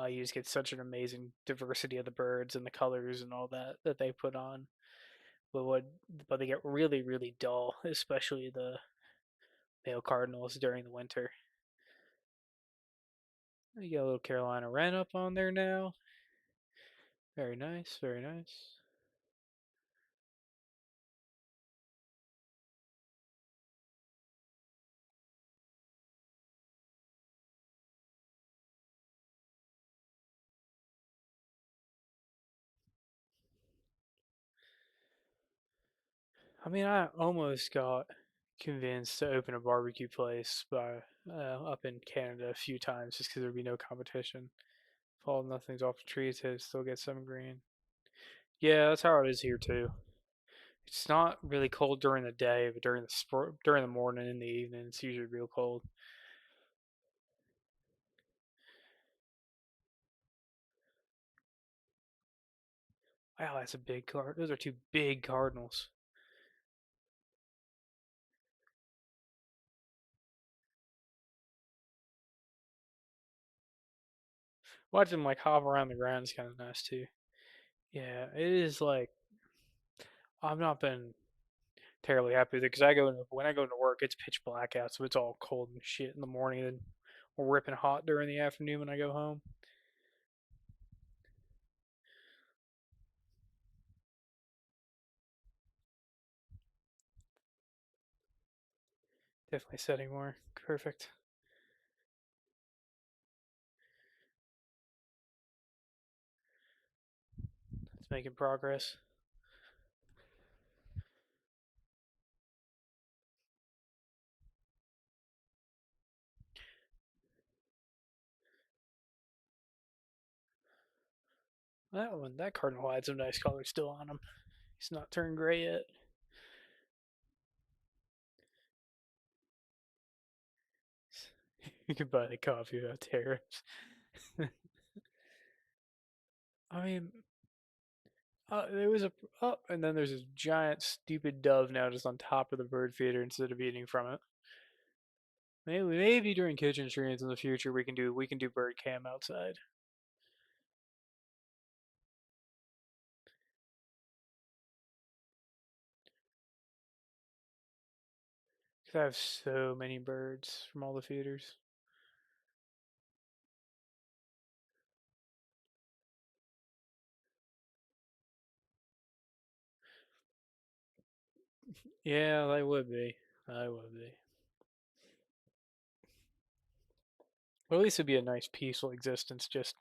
you just get such an amazing diversity of the birds and the colors and all that that they put on. But what but they get really really dull, especially the male cardinals during the winter. You got a little Carolina wren up on there now. Very nice, very nice. I mean, I almost got convinced to open a barbecue place by up in Canada a few times just because there'd be no competition. Fall nothing's off the trees, it still get some green. Yeah, that's how it is here too. It's not really cold during the day, but during the morning and the evening, it's usually real cold. Wow, that's a big card. Those are two big cardinals. Watching them like hop around the ground is kind of nice too. Yeah, it is like I've not been terribly happy with it because when I go into work, it's pitch black out, so it's all cold and shit in the morning, and ripping hot during the afternoon when I go home. Definitely setting more. Perfect. It's making progress. That cardinal had some nice colors still on him. He's not turned gray yet. You could buy the coffee without tariffs. I mean, there was a and then there's this giant stupid dove now just on top of the bird feeder instead of eating from it. Maybe during kitchen streams in the future we can do bird cam outside. 'Cause I have so many birds from all the feeders. Yeah, I would be. I would be. Well, at least it'd be a nice peaceful existence just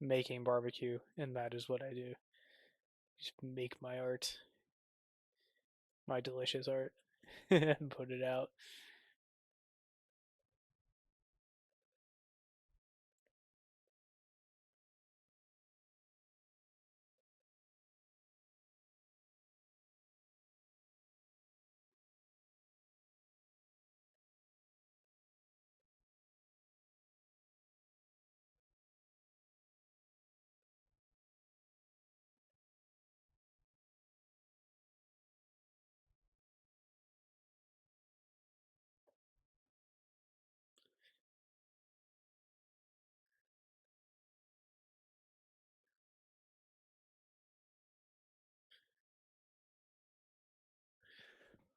making barbecue, and that is what I do. Just make my art, my delicious art, and put it out.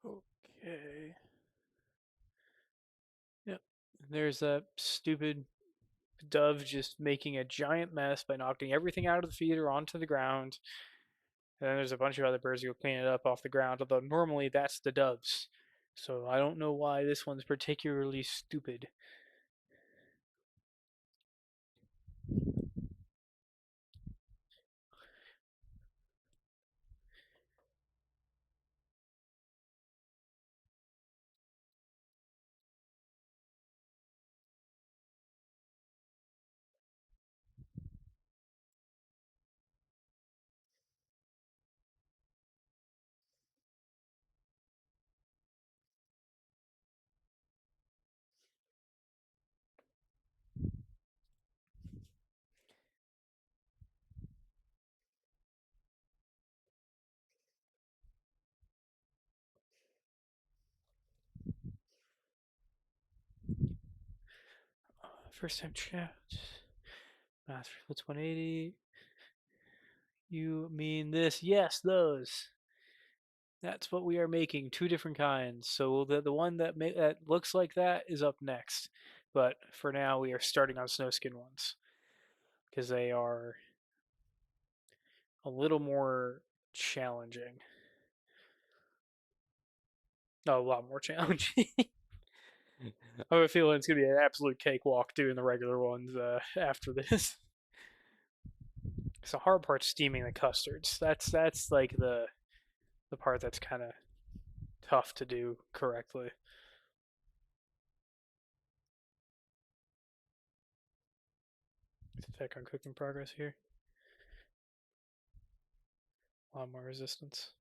Okay. Yep. There's that stupid dove just making a giant mess by knocking everything out of the feeder onto the ground. And then there's a bunch of other birds who go clean it up off the ground, although normally that's the doves. So I don't know why this one's particularly stupid. First time chat. Master Flips 180. You mean this? Yes, those. That's what we are making. Two different kinds. So the one that looks like that is up next. But for now, we are starting on snowskin ones because they are a little more challenging. No, a lot more challenging. I have a feeling it's gonna be an absolute cakewalk doing the regular ones after this. So the hard part's steaming the custards. That's like the part that's kind of tough to do correctly. Check on cooking progress here. A lot more resistance.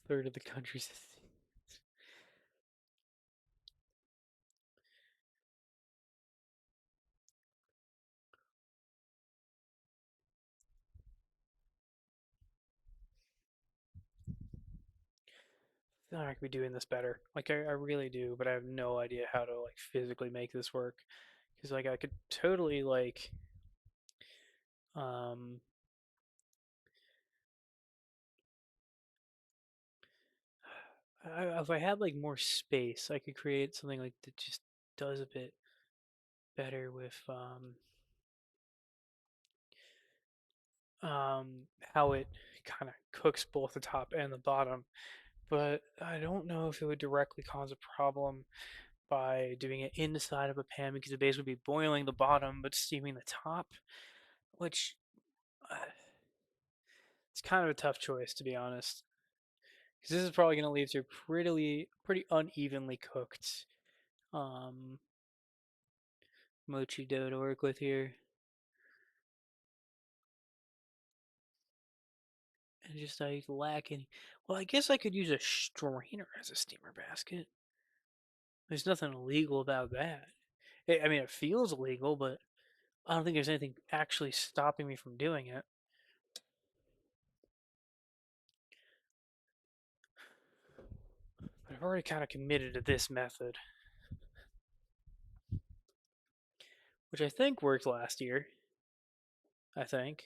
Third of the country's. I feel like I could be doing this better. Like I really do, but I have no idea how to like physically make this work. Because like I could totally like um if I had like more space, I could create something like that just does a bit better with how it kind of cooks both the top and the bottom. But I don't know if it would directly cause a problem by doing it inside of a pan because it basically would be boiling the bottom but steaming the top, which uh, it's kind of a tough choice to be honest. Because this is probably going to leave to pretty unevenly cooked um, mochi dough to work with here. And just like lacking. Well, I guess I could use a strainer as a steamer basket. There's nothing illegal about that. I mean, it feels illegal, but I don't think there's anything actually stopping me from doing it. But I've already kind of committed to this method, which I think worked last year. I think.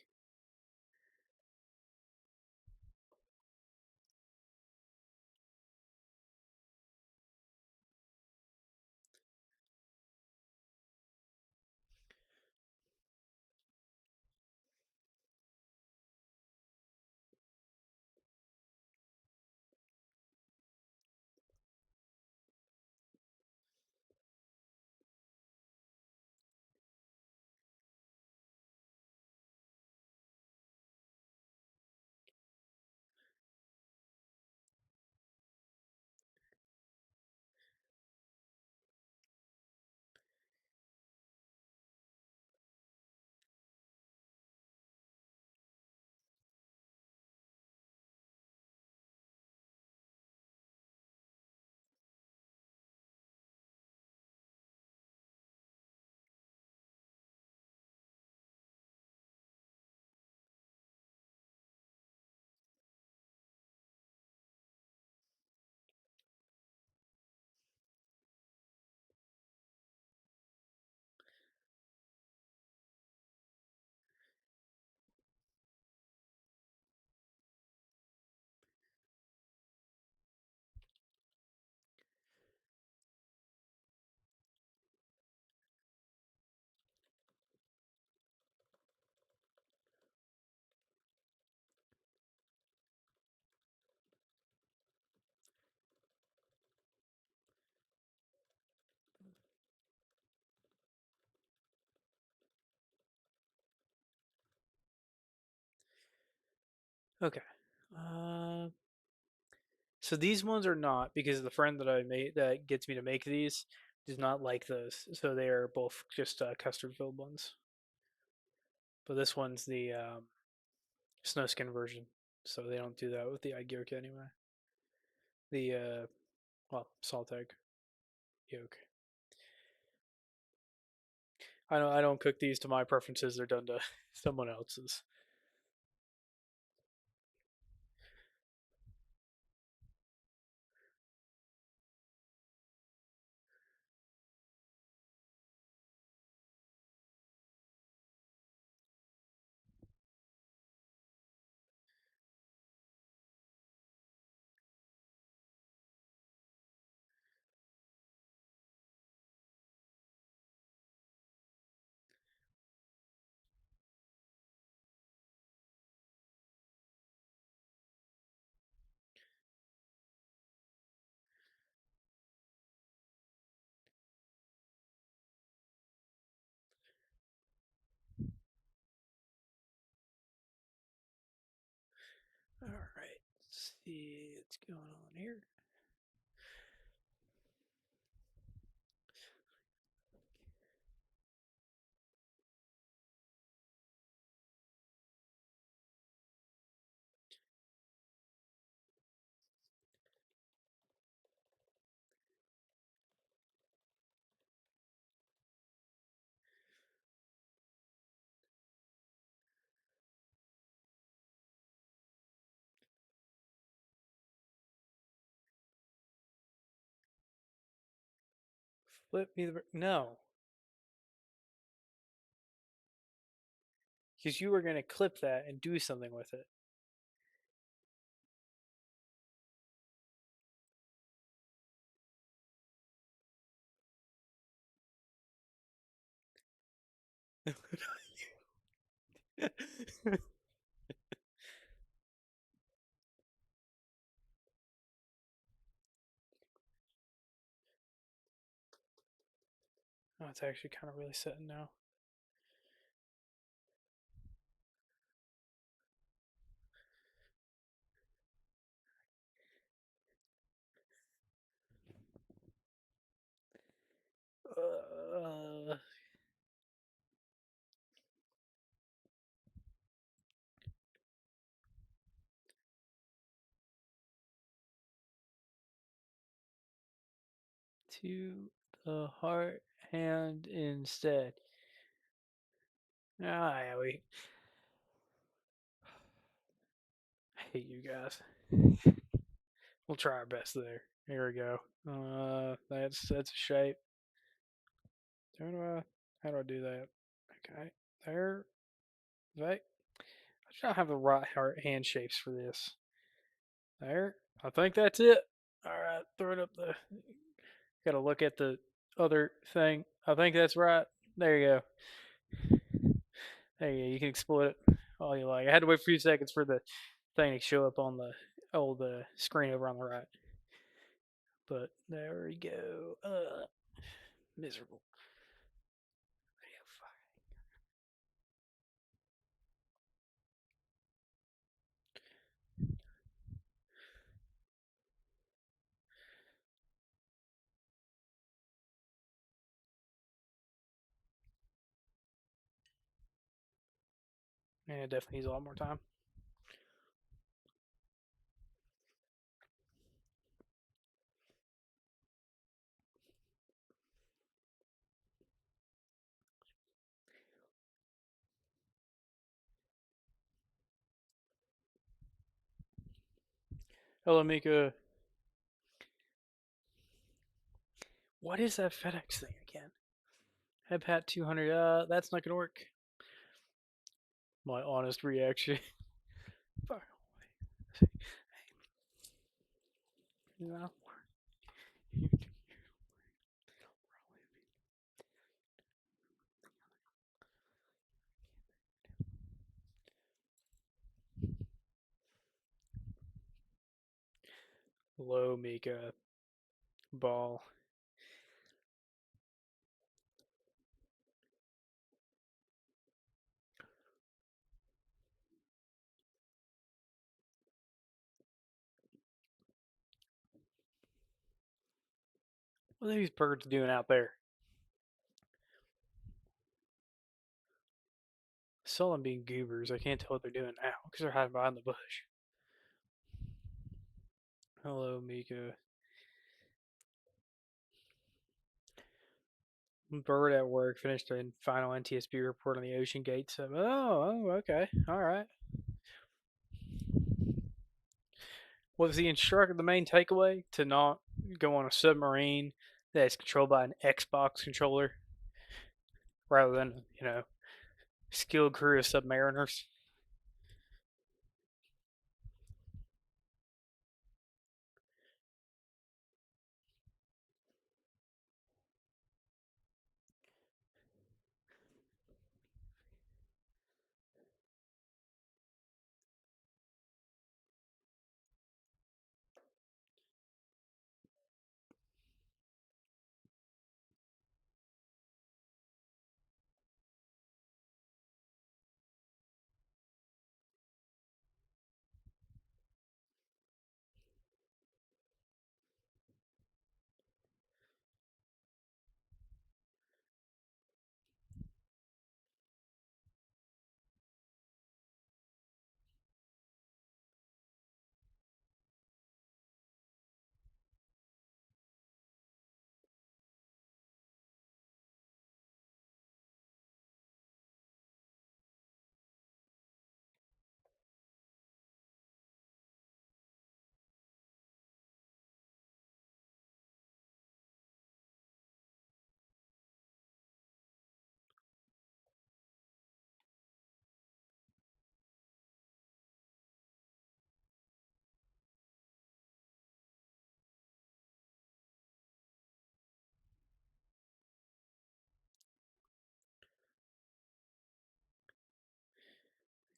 Okay. Uh, so these ones are not because the friend that I made that gets me to make these does not like those. So they are both just custard filled ones. But this one's the snow skin version, so they don't do that with the egg yolk anyway. The salt egg yolk. I don't cook these to my preferences. They're done to someone else's. All right, let's see what's going on here. Flip me the no, because you were gonna clip that and do something with it. Oh, it's actually kind of really setting now. Uh, to the heart hand instead. Ah, yeah, I hate you guys. We'll try our best there. Here we go. That's a shape. How do I do that? Okay, there. Right. I should not have the right heart hand shapes for this. There. I think that's it. All right, throw it up the. Got to look at the other thing. I think that's right. There you go. There you go. You can exploit it all you like. I had to wait a few seconds for the thing to show up on the old screen over on the right. But there we go. Miserable. Yeah, it definitely needs a lot more time. Hello, Mika. What is that FedEx thing again? Headpat 200. That's not gonna work. My honest reaction. No. Hello, Mika. Ball. What are these birds doing out there? Saw them being goobers. I can't tell what they're doing now because they're hiding behind the bush. Hello, Mika. Bird at work finished a final NTSB report on the Ocean Gate. So, okay, all right. Was the main takeaway to not go on a submarine that is controlled by an Xbox controller rather than skilled crew of submariners?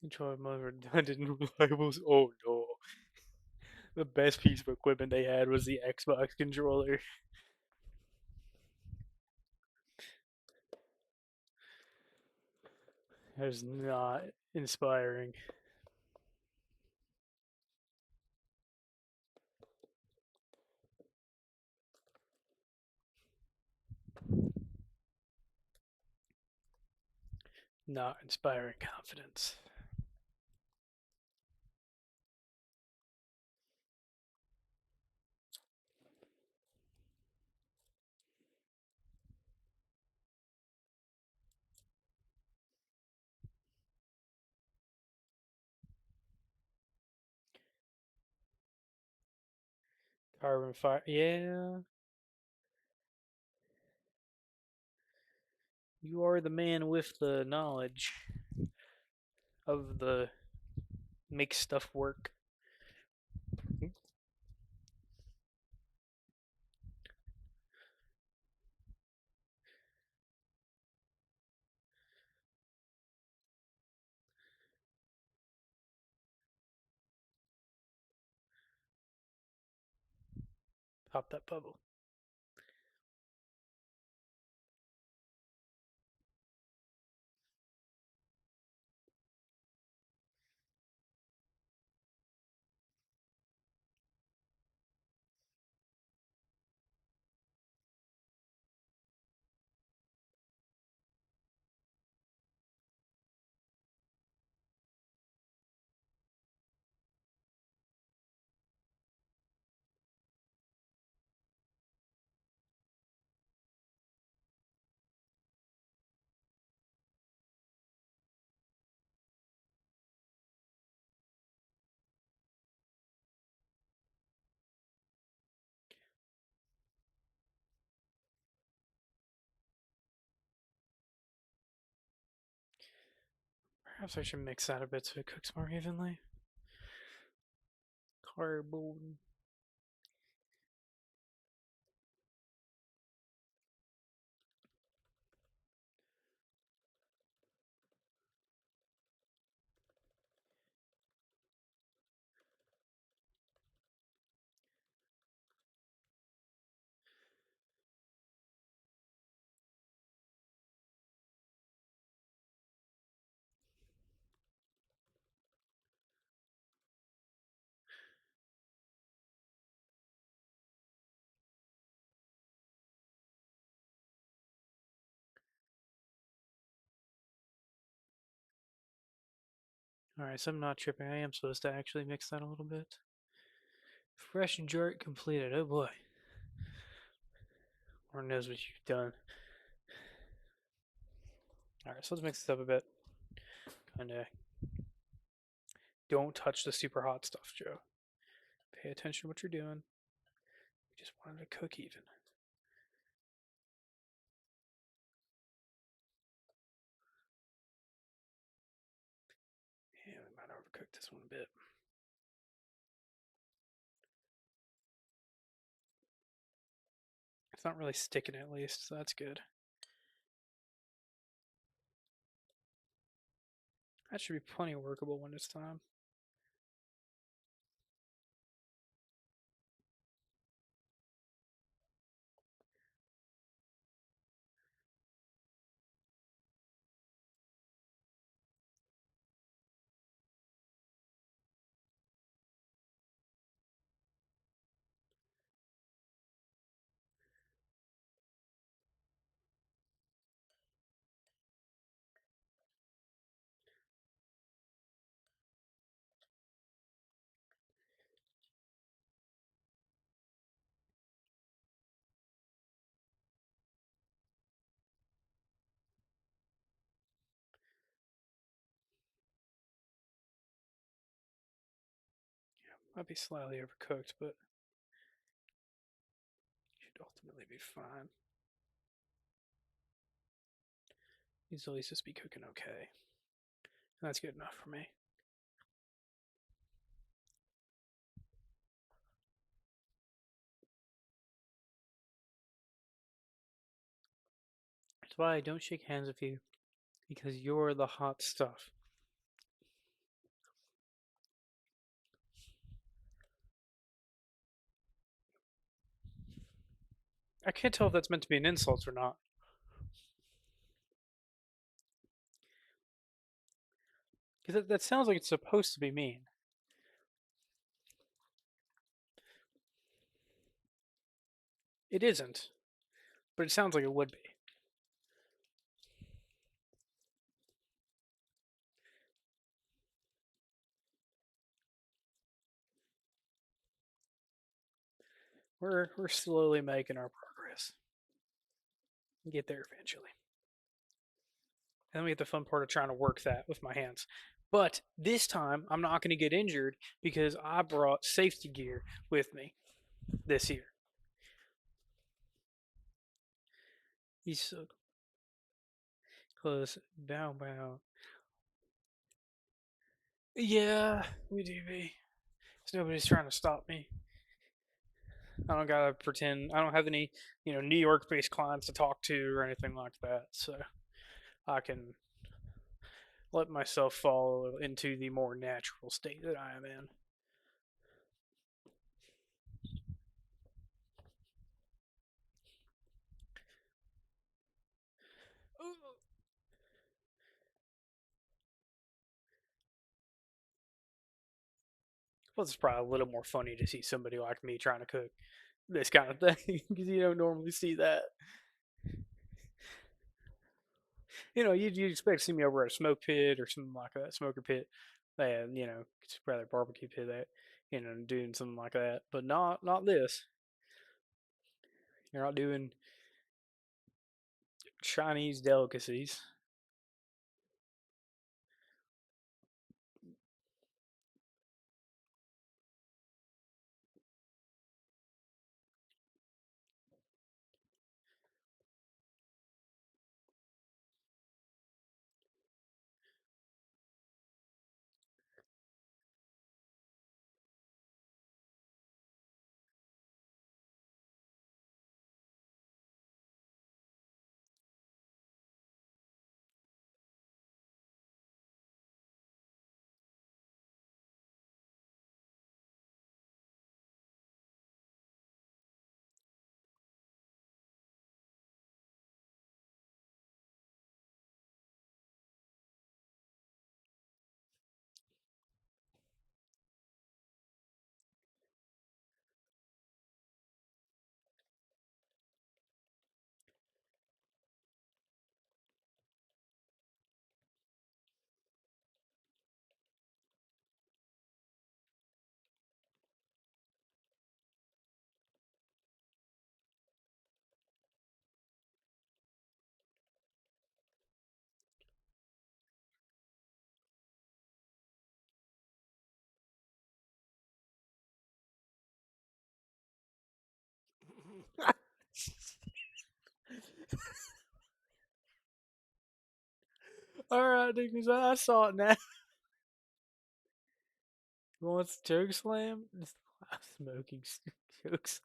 Controller mode redundant reliables. Oh no. The best piece of equipment they had was the Xbox controller. That is not inspiring. Not inspiring confidence. Carbon fire. Yeah, you are the man with the knowledge of the make stuff work. Pop that bubble. Perhaps I should mix that a bit so it cooks more evenly. Carbon. Alright, so I'm not tripping. I am supposed to actually mix that a little bit. Fresh jart completed. Oh boy. Lord knows what you've done. Alright, so let's mix this up a bit. Kinda. Don't touch the super hot stuff, Joe. Pay attention to what you're doing. We just wanted to cook even. Yeah, we might overcook this one a bit. It's not really sticking at least, so that's good. That should be plenty workable when it's time. Might be slightly overcooked, but should ultimately be fine. These will at least just be cooking okay. And that's good enough for me. That's why I don't shake hands with you, because you're the hot stuff. I can't tell if that's meant to be an insult or not. Because that sounds like it's supposed to be mean. It isn't, but it sounds like it would be. We're slowly making our progress. Get there eventually. And then we get the fun part of trying to work that with my hands. But this time, I'm not going to get injured because I brought safety gear with me this year. He's so close. Down, bow. Yeah, we do be. Nobody's trying to stop me. I don't gotta pretend. I don't have any, New York-based clients to talk to or anything like that. So I can let myself fall into the more natural state that I am in. Well, it's probably a little more funny to see somebody like me trying to cook this kind of thing because you don't normally see that. You'd expect to see me over at a smoke pit or something like that, smoker pit, and it's rather barbecue pit that, doing something like that. But not this. You're not doing Chinese delicacies. All right, because I saw it now. Who wants choke slam? Smoking jokes.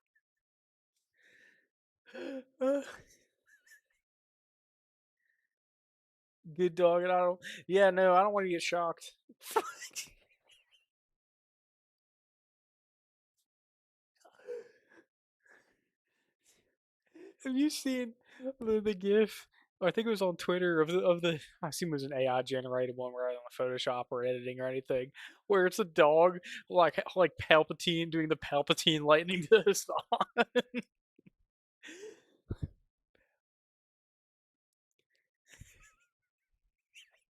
Good dog, and I don't. Yeah, no, I don't want to get shocked. Have you seen the GIF? I think it was on Twitter of the. I assume it was an AI generated one where I on Photoshop or editing or anything, where it's a dog like Palpatine doing the Palpatine lightning to Hassan.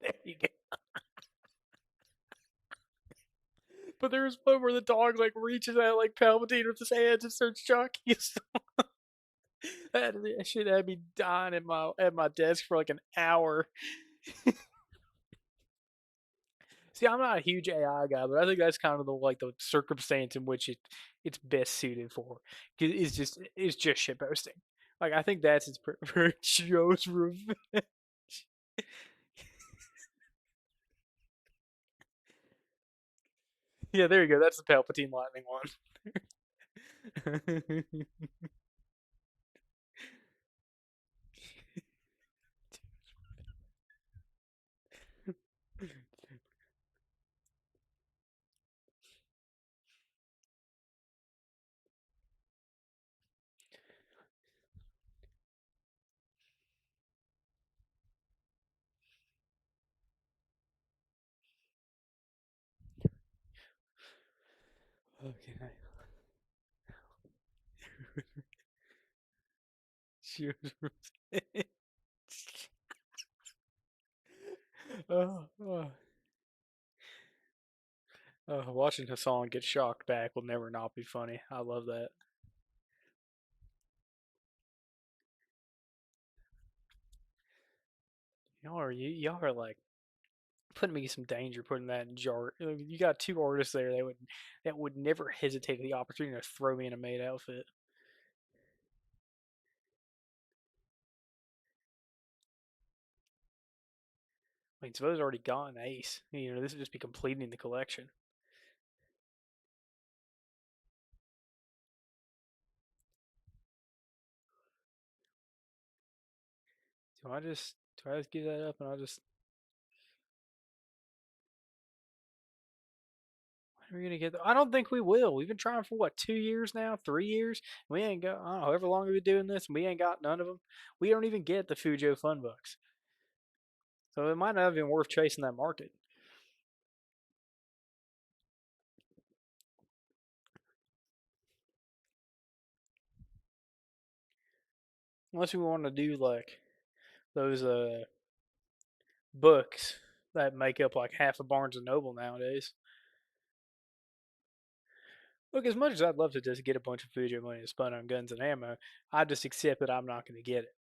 There you go. But there was one where the dog like reaches out like Palpatine with his hands and starts shocking his. That shit had me dying at my desk for like an hour. See, I'm not a huge AI guy, but I think that's kind of the circumstance in which it's best suited for. 'Cause it's just shit posting. Like I think that's its for Joe's revenge. Yeah, there you go. That's the Palpatine Lightning one. Okay. She was. Oh, watching Hassan get shocked back will never not be funny. I love that. Y'all are like putting me in some danger putting that in jar. You got two artists there that would never hesitate at the opportunity to throw me in a maid outfit. I mean, Svo's already got an ace. This would just be completing the collection. Do I just give that up and I'll just when are we gonna get? I don't think we will. We've been trying for what 2 years now, 3 years. We ain't got. I don't know, however long we've been doing this, and we ain't got none of them. We don't even get the Fujo Fun Bucks, so it might not have been worth chasing that market unless we want to do like those books that make up like half of Barnes and Noble nowadays. Look, as much as I'd love to just get a bunch of Fujo money to spend on guns and ammo, I just accept that I'm not going to get it.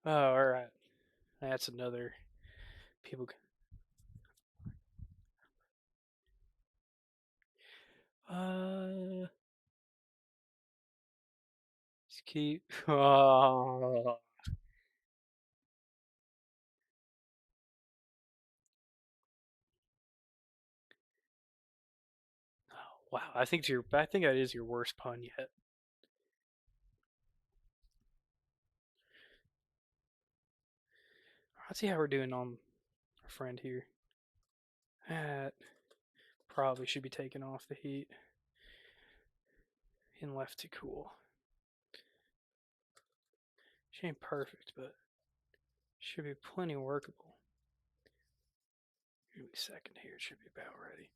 Oh, all right. That's another people. Uh, just keep. Oh, wow. I think that is your worst pun yet. Let's see how we're doing on our friend here. That probably should be taken off the heat and left to cool. She ain't perfect, but should be plenty workable. Give me a second here. It should be about ready.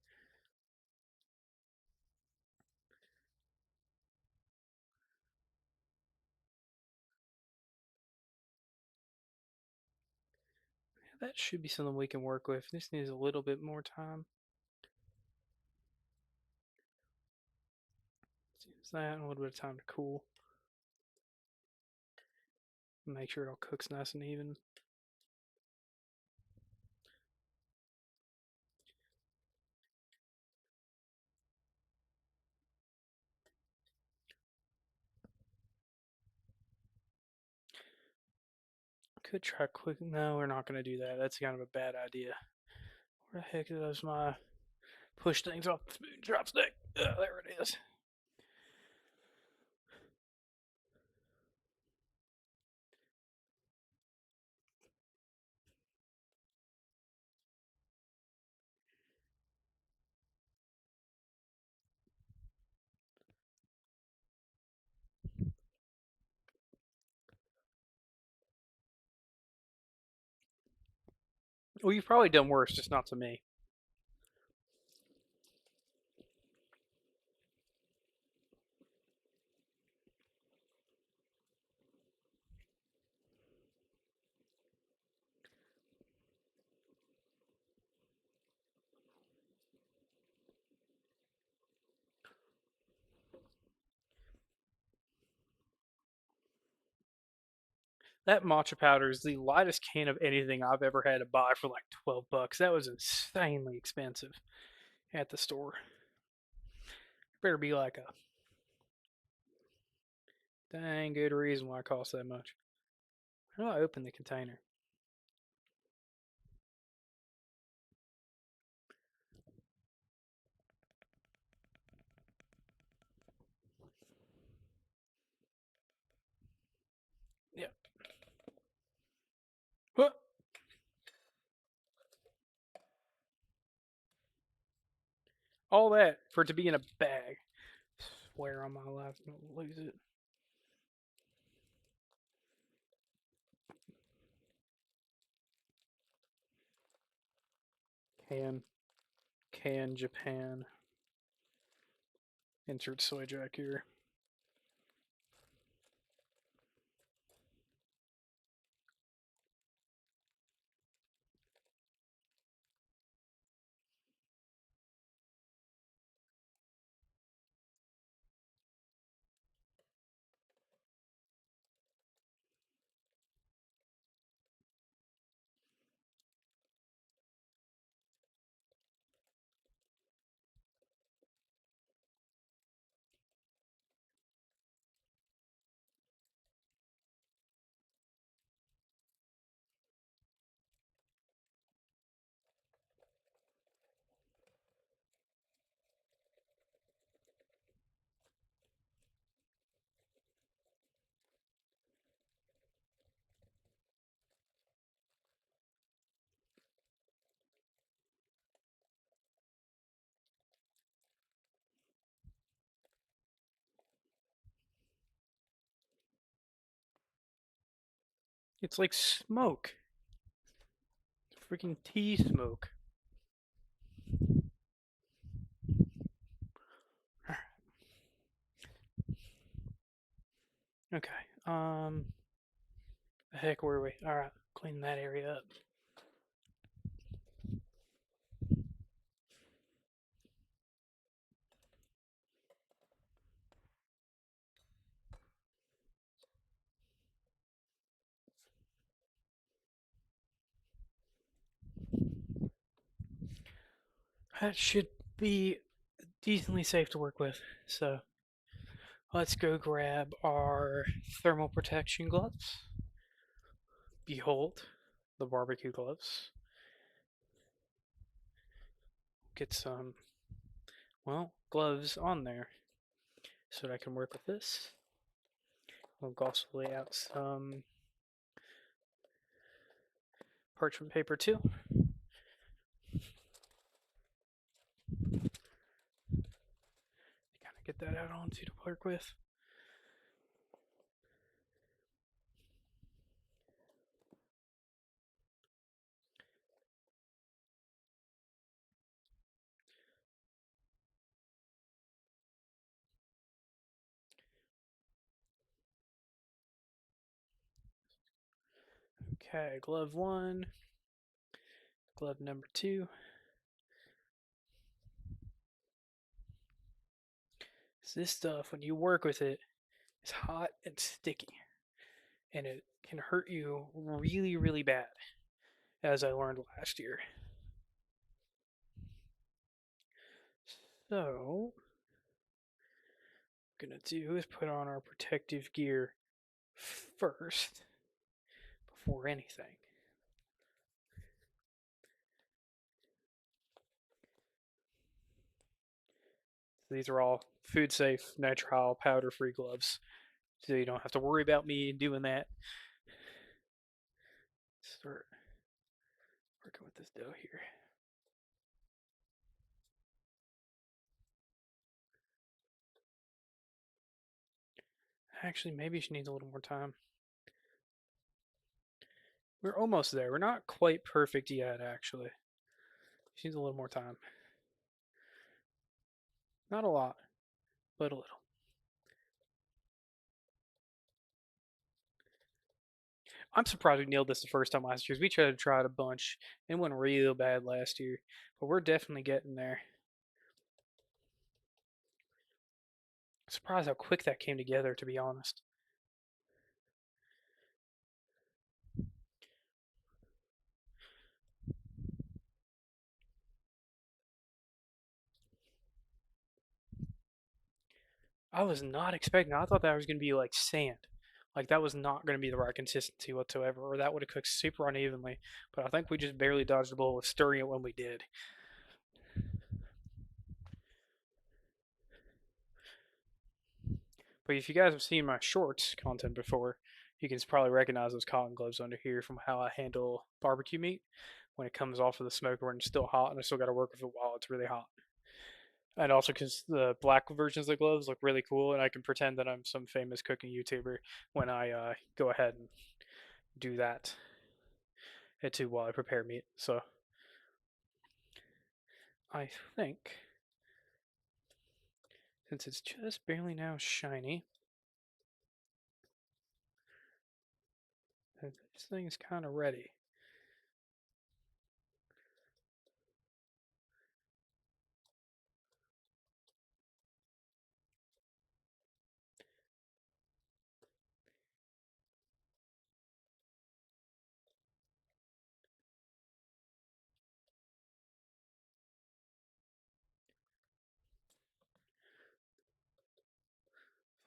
That should be something we can work with. This needs a little bit more time. Use that and a little bit of time to cool. Make sure it all cooks nice and even. Could try quick. No, we're not going to do that. That's kind of a bad idea. Where the heck is my push things off the spoon chopstick? There it is. Well, you've probably done worse, just not to me. That matcha powder is the lightest can of anything I've ever had to buy for like $12. That was insanely expensive at the store. Better be like a dang good reason why it costs that much. How do I open the container? Yeah. What? All that for it to be in a bag. Swear on my life, I'm gonna lose it. Can can Japan insert soy jack here? It's like smoke. Freaking tea smoke. Okay. The heck were we? Alright, clean that area up. That should be decently safe to work with. So let's go grab our thermal protection gloves. Behold, the barbecue gloves. Get some, well, gloves on there so that I can work with this. We'll also lay out some parchment paper too. Kind of get that out onto to work with. Okay, glove one, glove number two. So this stuff, when you work with it, is hot and sticky, and it can hurt you really, really bad, as I learned last year. So, what I'm gonna do is put on our protective gear first before anything. So these are all food safe, nitrile, powder free gloves. So you don't have to worry about me doing that. Start working with this dough here. Actually, maybe she needs a little more time. We're almost there. We're not quite perfect yet, actually. She needs a little more time. Not a lot, but a little. I'm surprised we nailed this the first time last year. We tried to try it a bunch and went real bad last year, but we're definitely getting there. Surprised how quick that came together, to be honest. I was not expecting. I thought that was going to be like sand. Like that was not going to be the right consistency whatsoever, or that would have cooked super unevenly. But I think we just barely dodged the bullet with stirring it when we did. But if you guys have seen my shorts content before, you can probably recognize those cotton gloves under here from how I handle barbecue meat when it comes off of the smoker when it's still hot, and I still got to work with it while it's really hot. And also because the black versions of the gloves look really cool, and I can pretend that I'm some famous cooking YouTuber when I go ahead and do that too while I prepare meat. So I think since it's just barely now shiny, this thing is kind of ready.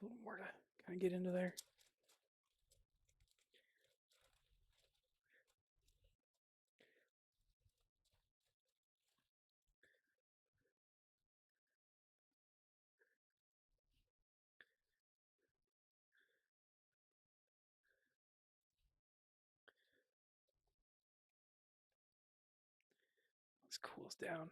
A little more to kind of get into there. This cools down.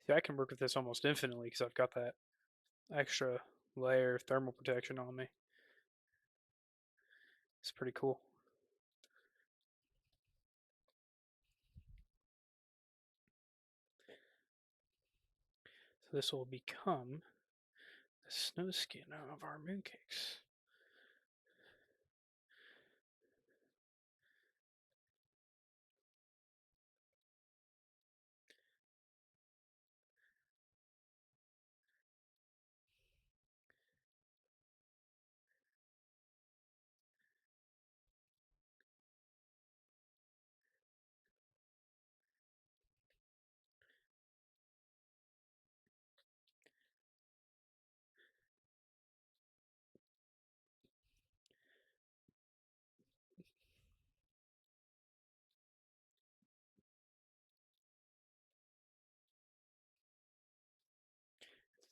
See, I can work with this almost infinitely because I've got that extra layer of thermal protection on me. It's pretty cool. So this will become the snow skin of our mooncakes.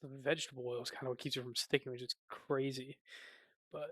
The vegetable oil is kind of what keeps it from sticking, which is crazy. But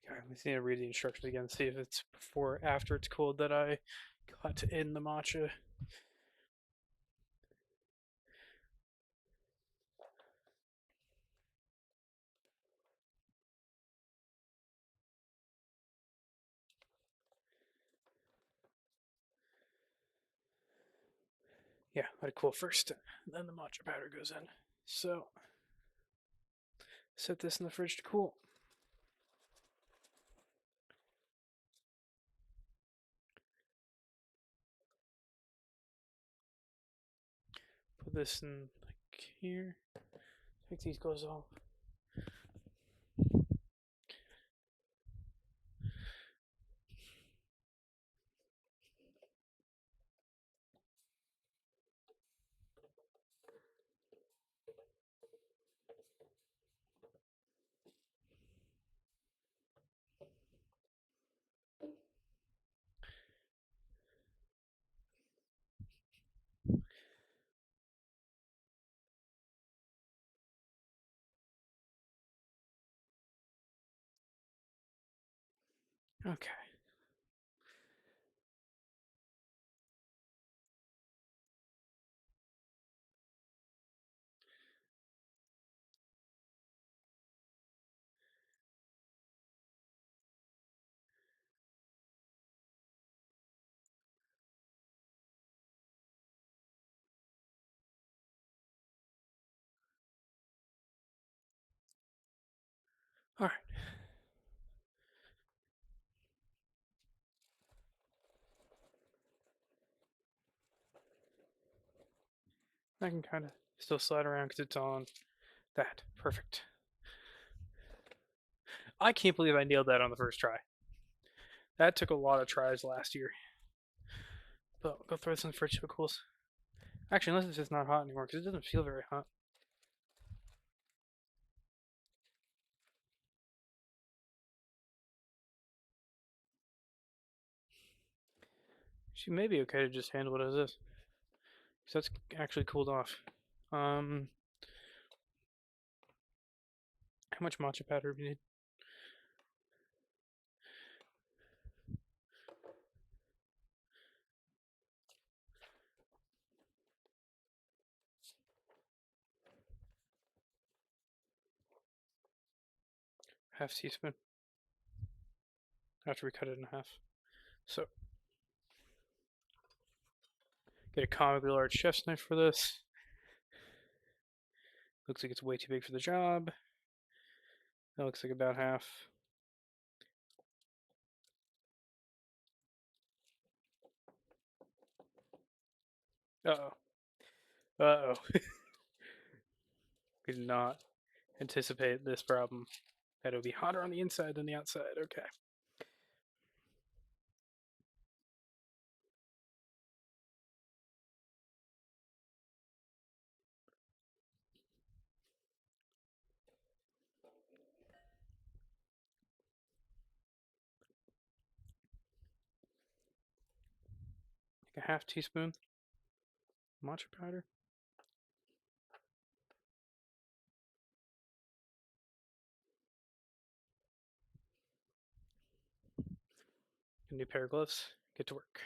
God, I need to read the instructions again, see if it's before or after it's cooled that I cut in the matcha. Yeah, let it cool first, then the matcha powder goes in. So set this in the fridge to cool. put this in like here. Take these gloves off. Okay. All right. I can kind of still slide around because it's on that. Perfect. I can't believe I nailed that on the first try. That took a lot of tries last year. But I'll go throw this in the fridge so it cools. Actually, unless it's just not hot anymore because it doesn't feel very hot. She may be okay to just handle it as is. So that's actually cooled off. How much matcha powder do you need? Half teaspoon. After we cut it in half. So get a comically large chef's knife for this. Looks like it's way too big for the job. That looks like about half. Uh oh. Uh oh. Did not anticipate this problem. That it would be hotter on the inside than the outside. Okay. Like a half teaspoon matcha powder. A new pair of gloves. Get to work.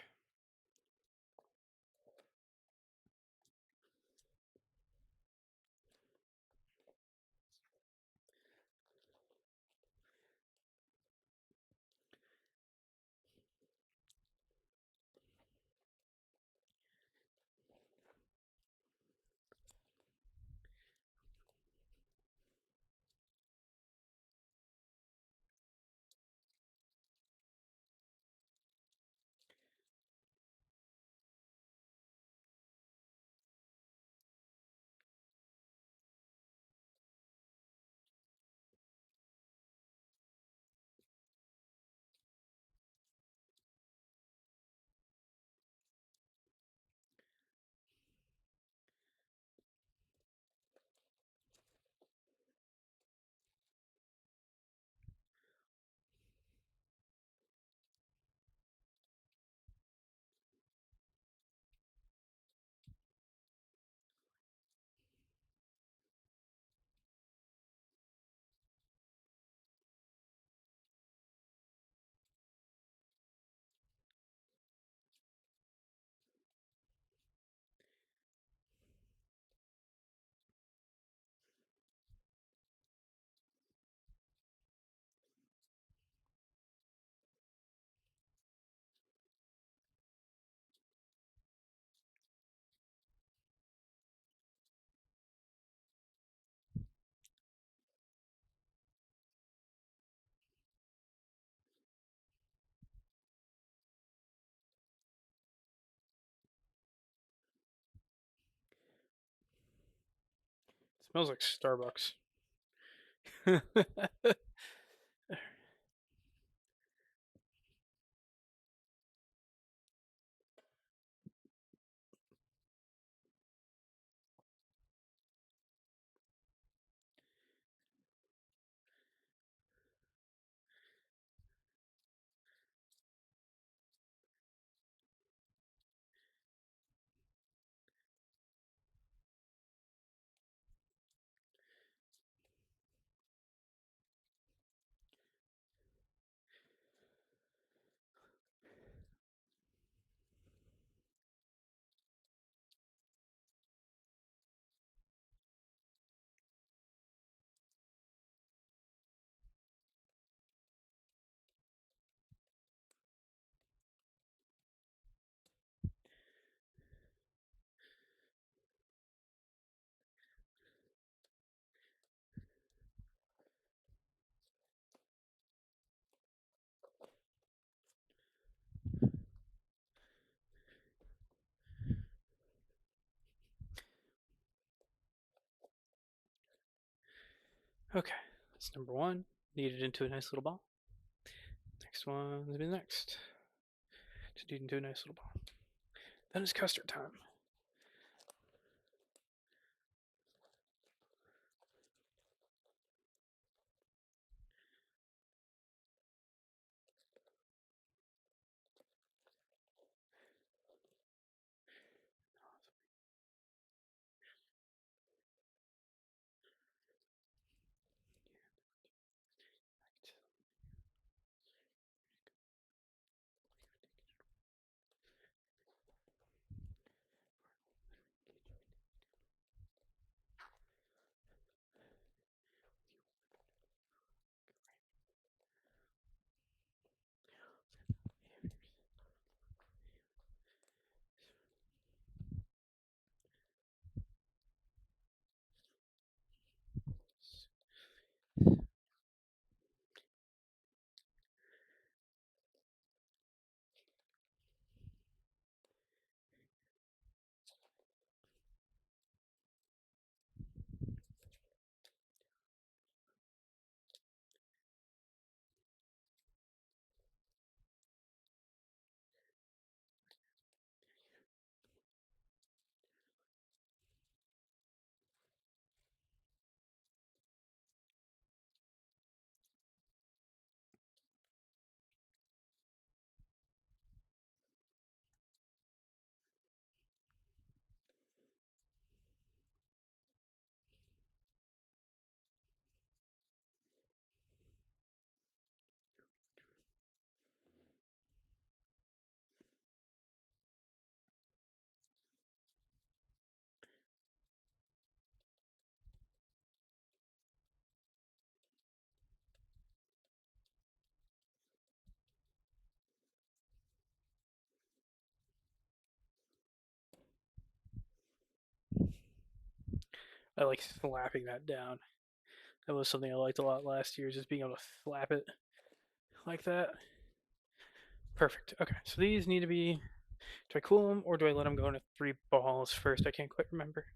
Smells like Starbucks. Okay, that's number one. Knead it into a nice little ball. Next one will be next. To knead into a nice little ball. Then it's custard time. I like slapping that down. That was something I liked a lot last year, just being able to slap it like that. Perfect. Okay, so these need to be. Do I cool them or do I let them go into 3 balls first? I can't quite remember.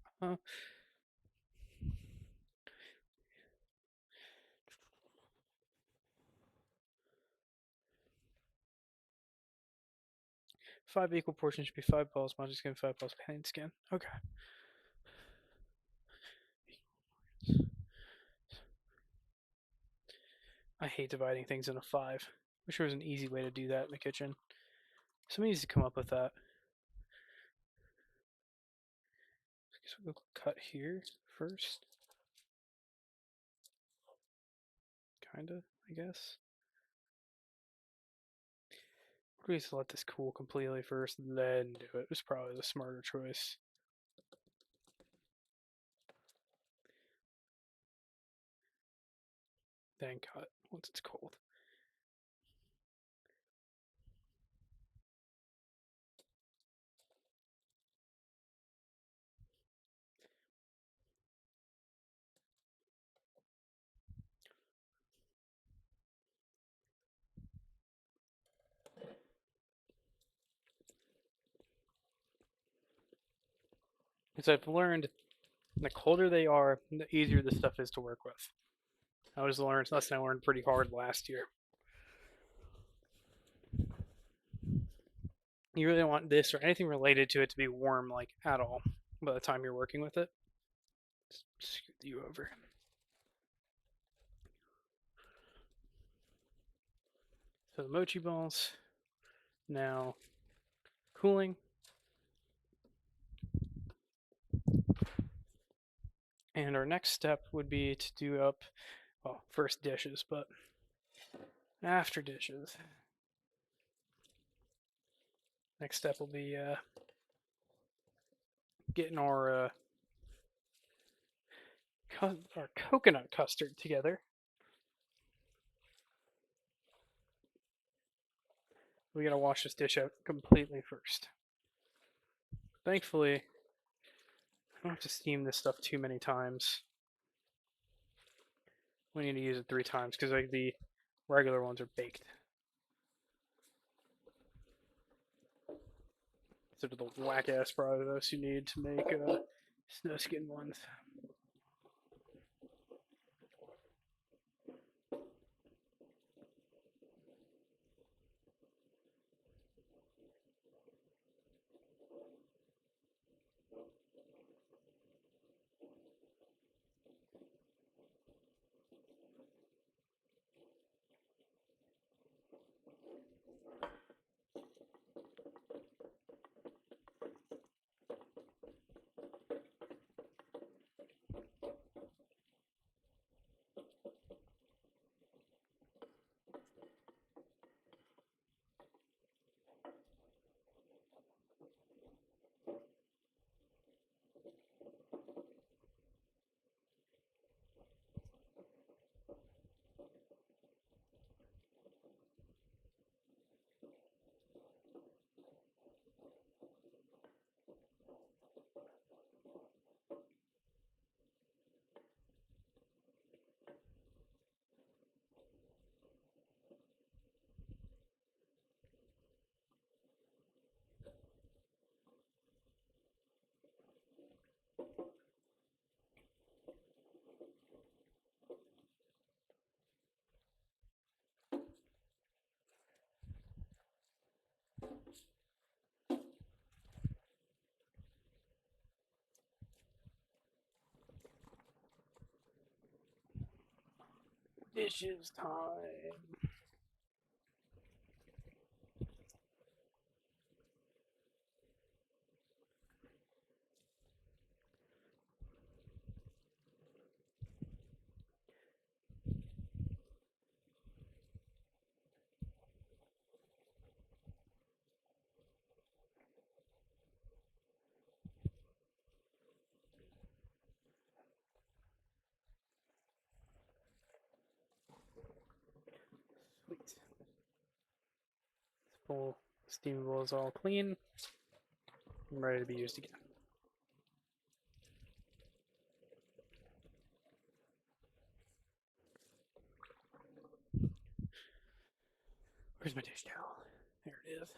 5 equal portions should be 5 balls Magic Skin, 5 balls Pain Skin. Okay. I hate dividing things into 5. Wish there was an easy way to do that in the kitchen. Somebody needs to come up with that. I guess we'll go cut here first. Kinda, I guess. We need to let this cool completely first, then do it. It was probably the smarter choice. Then cut once it's cold. Because I've learned And the colder they are, the easier the stuff is to work with. I was learned lesson I learned pretty hard last year. You really want this or anything related to it to be warm, like at all, by the time you're working with it. Just scoot you over. So the mochi balls now cooling. And our next step would be to do up, well, first dishes, but after dishes. Next step will be getting our coconut custard together. We gotta wash this dish out completely first. Thankfully, I don't have to steam this stuff too many times. We need to use it 3 times because like the regular ones are baked. Instead of the whack ass process you need to make snow skin ones. Dishes time. Sweet. This bowl, steam bowl is all clean and ready to be used again. Where's my dish towel? There it is.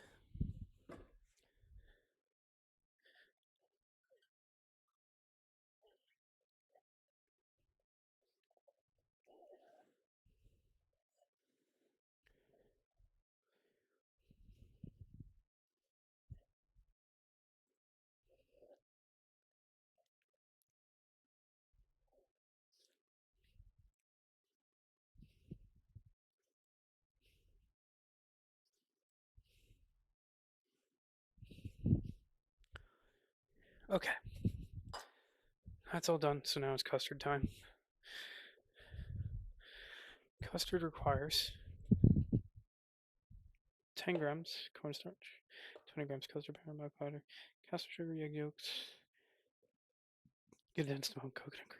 Okay, that's all done. So now it's custard time. Custard requires 10 grams cornstarch, 20 grams custard powder, milk powder, caster sugar, egg yolks, condensed milk, coconut cream.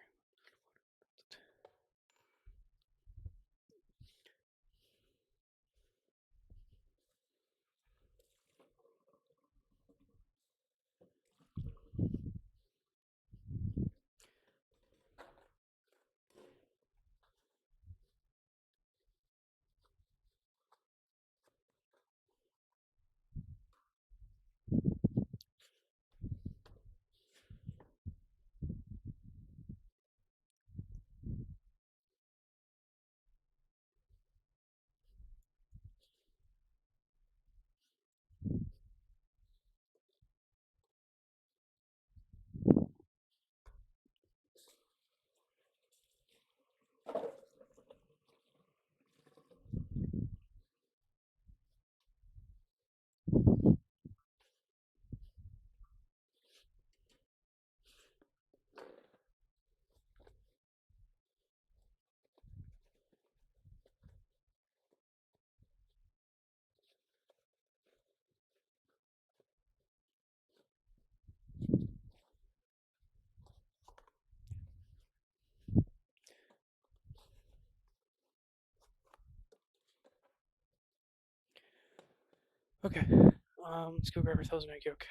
Okay. Let's go grab our thousand egg yolk.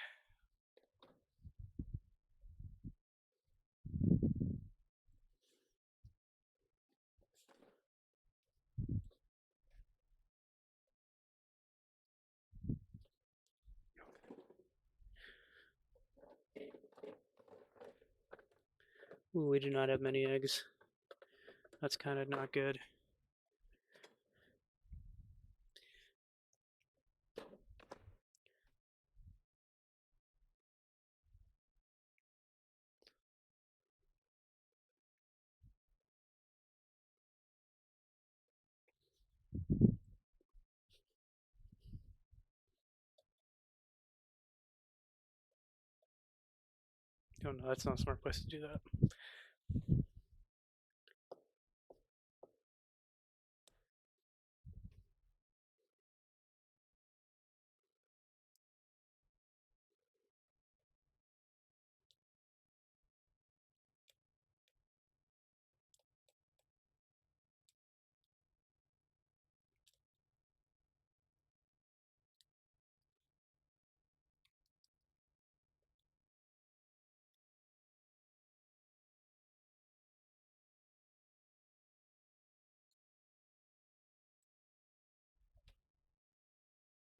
Ooh, we do not have many eggs. That's kind of not good. Oh no, that's not a smart place to do that.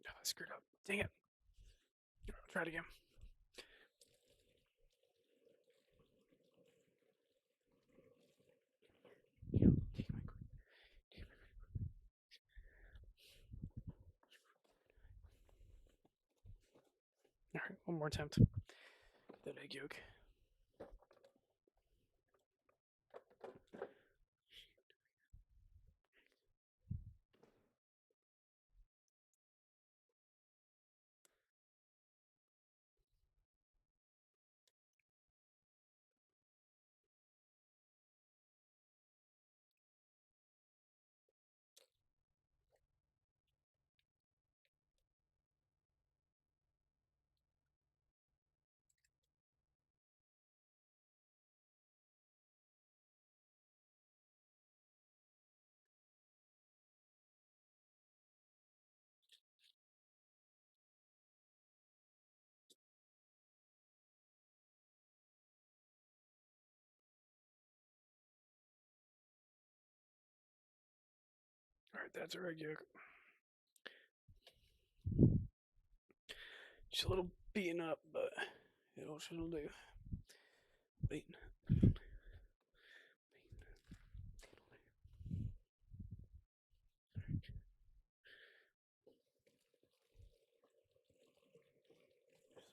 Oh, I screwed up. Dang it. I'll try it again. Alright, one more attempt. That egg yolk. Alright, that's our egg yolk. Just a little beaten up, but it'll do. Beaten.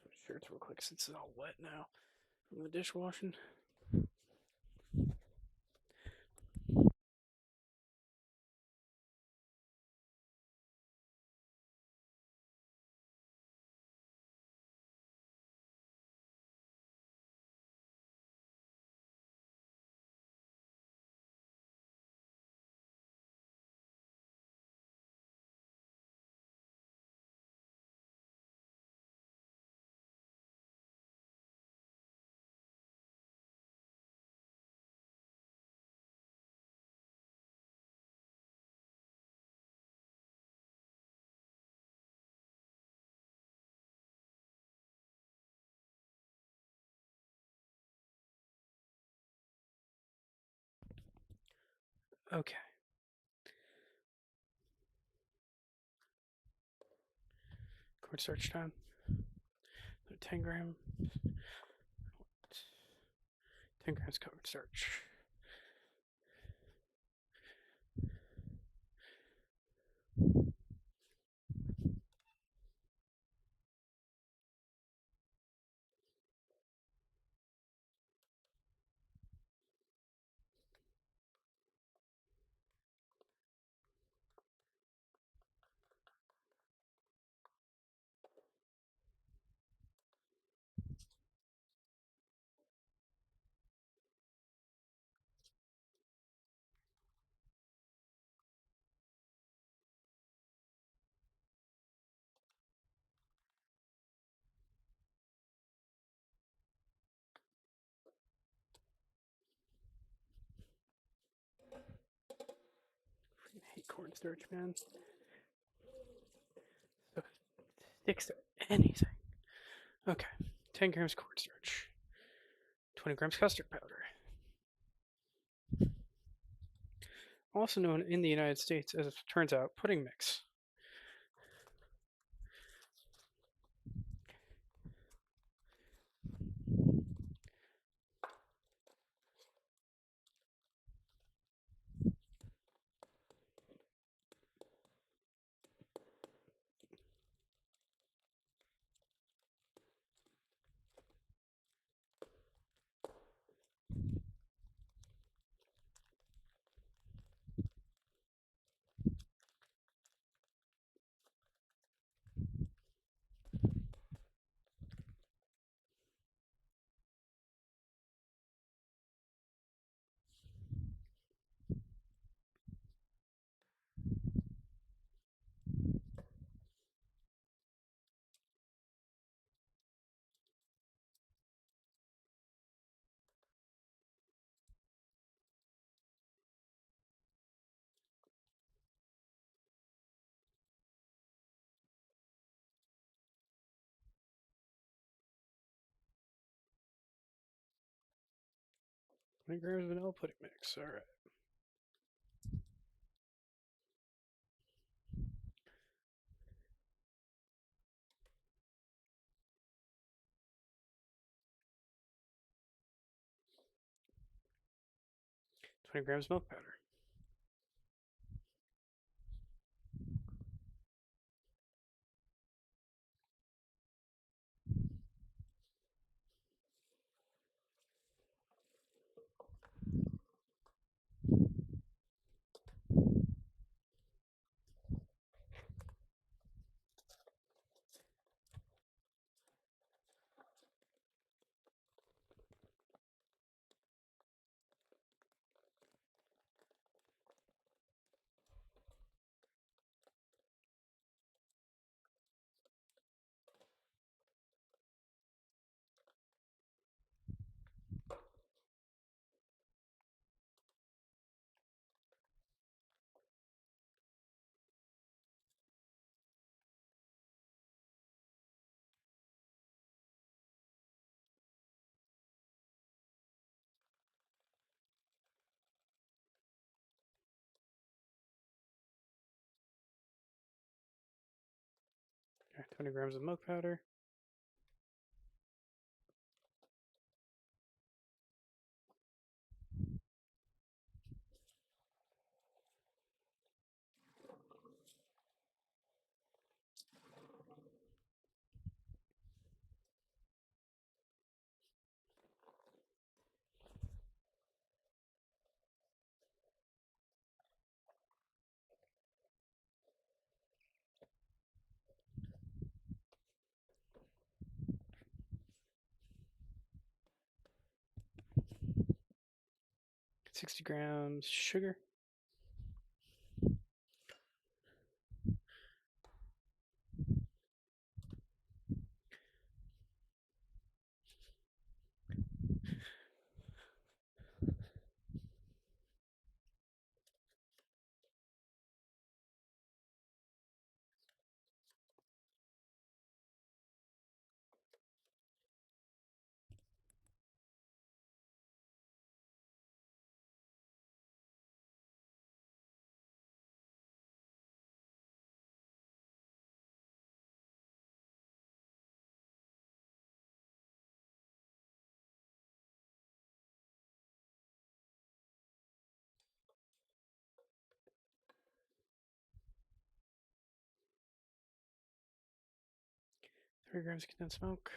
Switch shirts real quick since it's all wet now from the dishwashing. Okay. Cornstarch time. 10 grams. 10 grams cornstarch. Freaking hate cornstarch, man. So sticks to anything. Okay. 10 grams cornstarch. 20 grams custard powder. Also known in the United States as, it turns out, pudding mix. Twenty grams of vanilla pudding mix. All right. 20 grams milk powder. 20 grams of milk powder. 60 grams sugar. 3 grams condensed milk.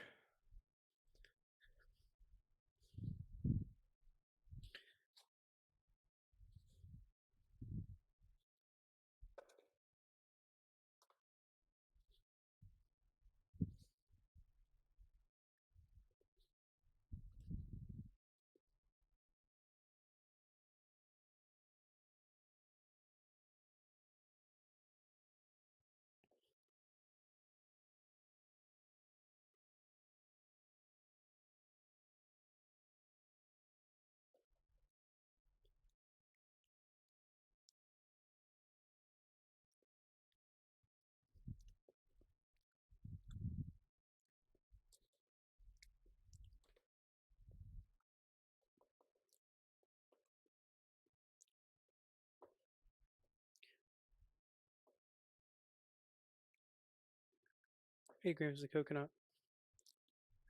8 grams of coconut,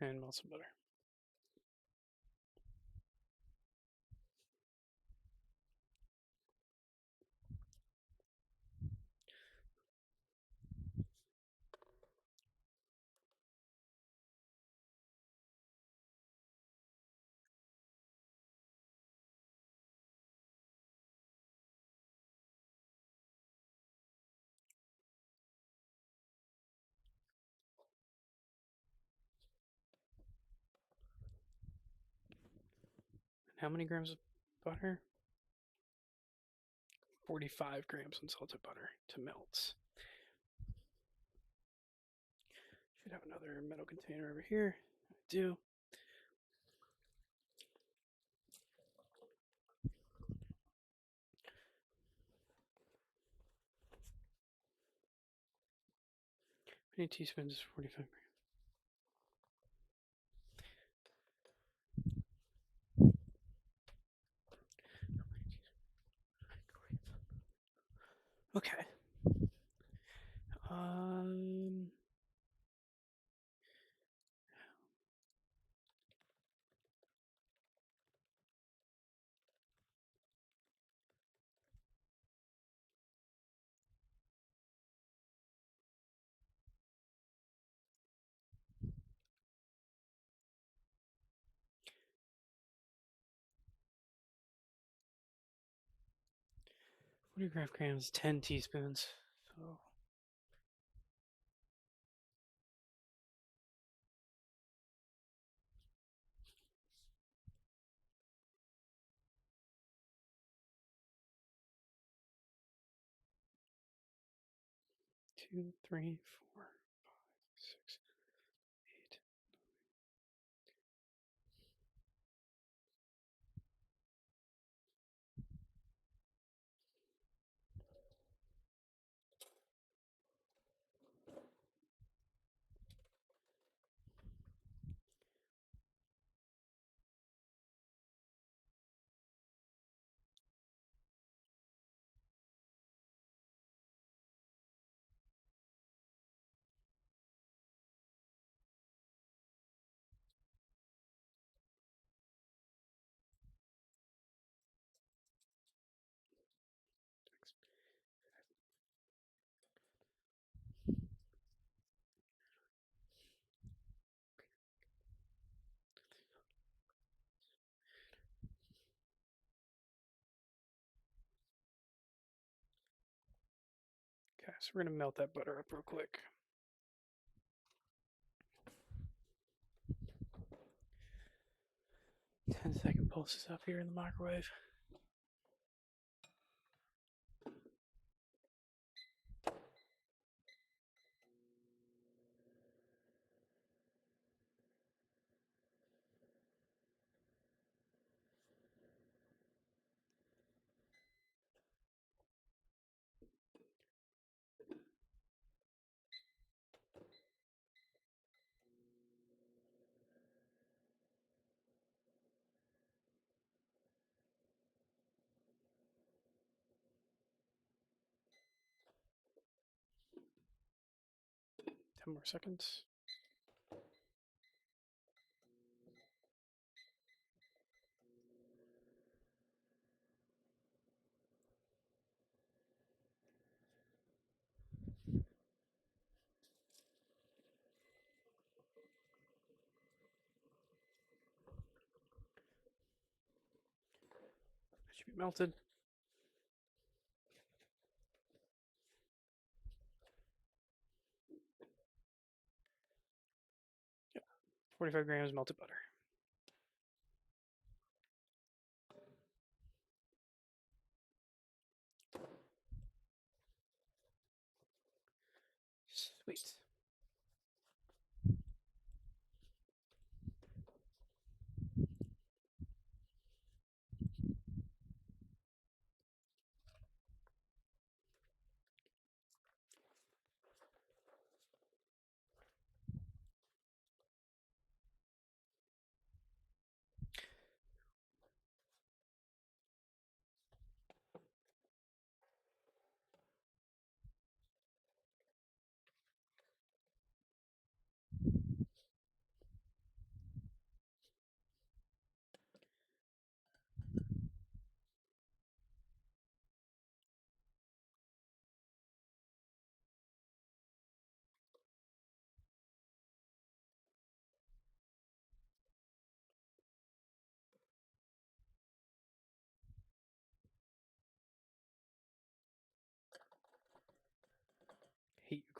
and melt some butter. And how many grams of butter? 45 grams unsalted butter to melt. Should have another metal container over here. I do. How many teaspoons is 45 grams? Okay. Um, 45 grams, 10 teaspoons. So 2, 3, 4, 5, 6, 8. Okay, so we're gonna melt that butter up real quick. 10-second pulses up here in the microwave. Ten more seconds. It should be melted. Yeah, 45 grams melted butter. Sweet.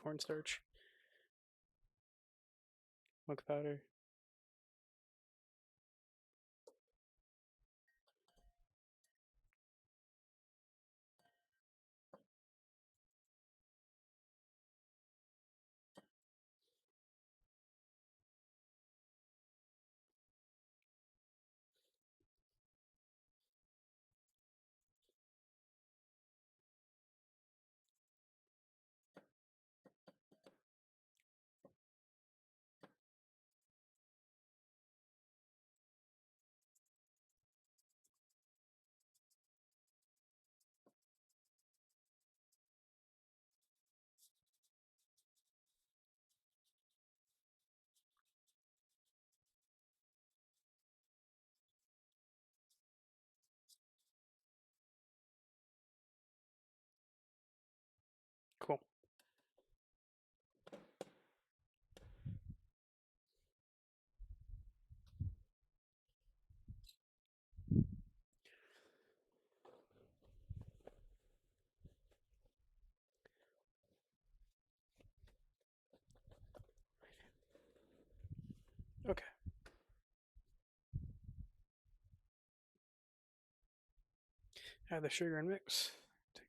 cornstarch, milk powder. Cool. Okay. Add the sugar and mix. Take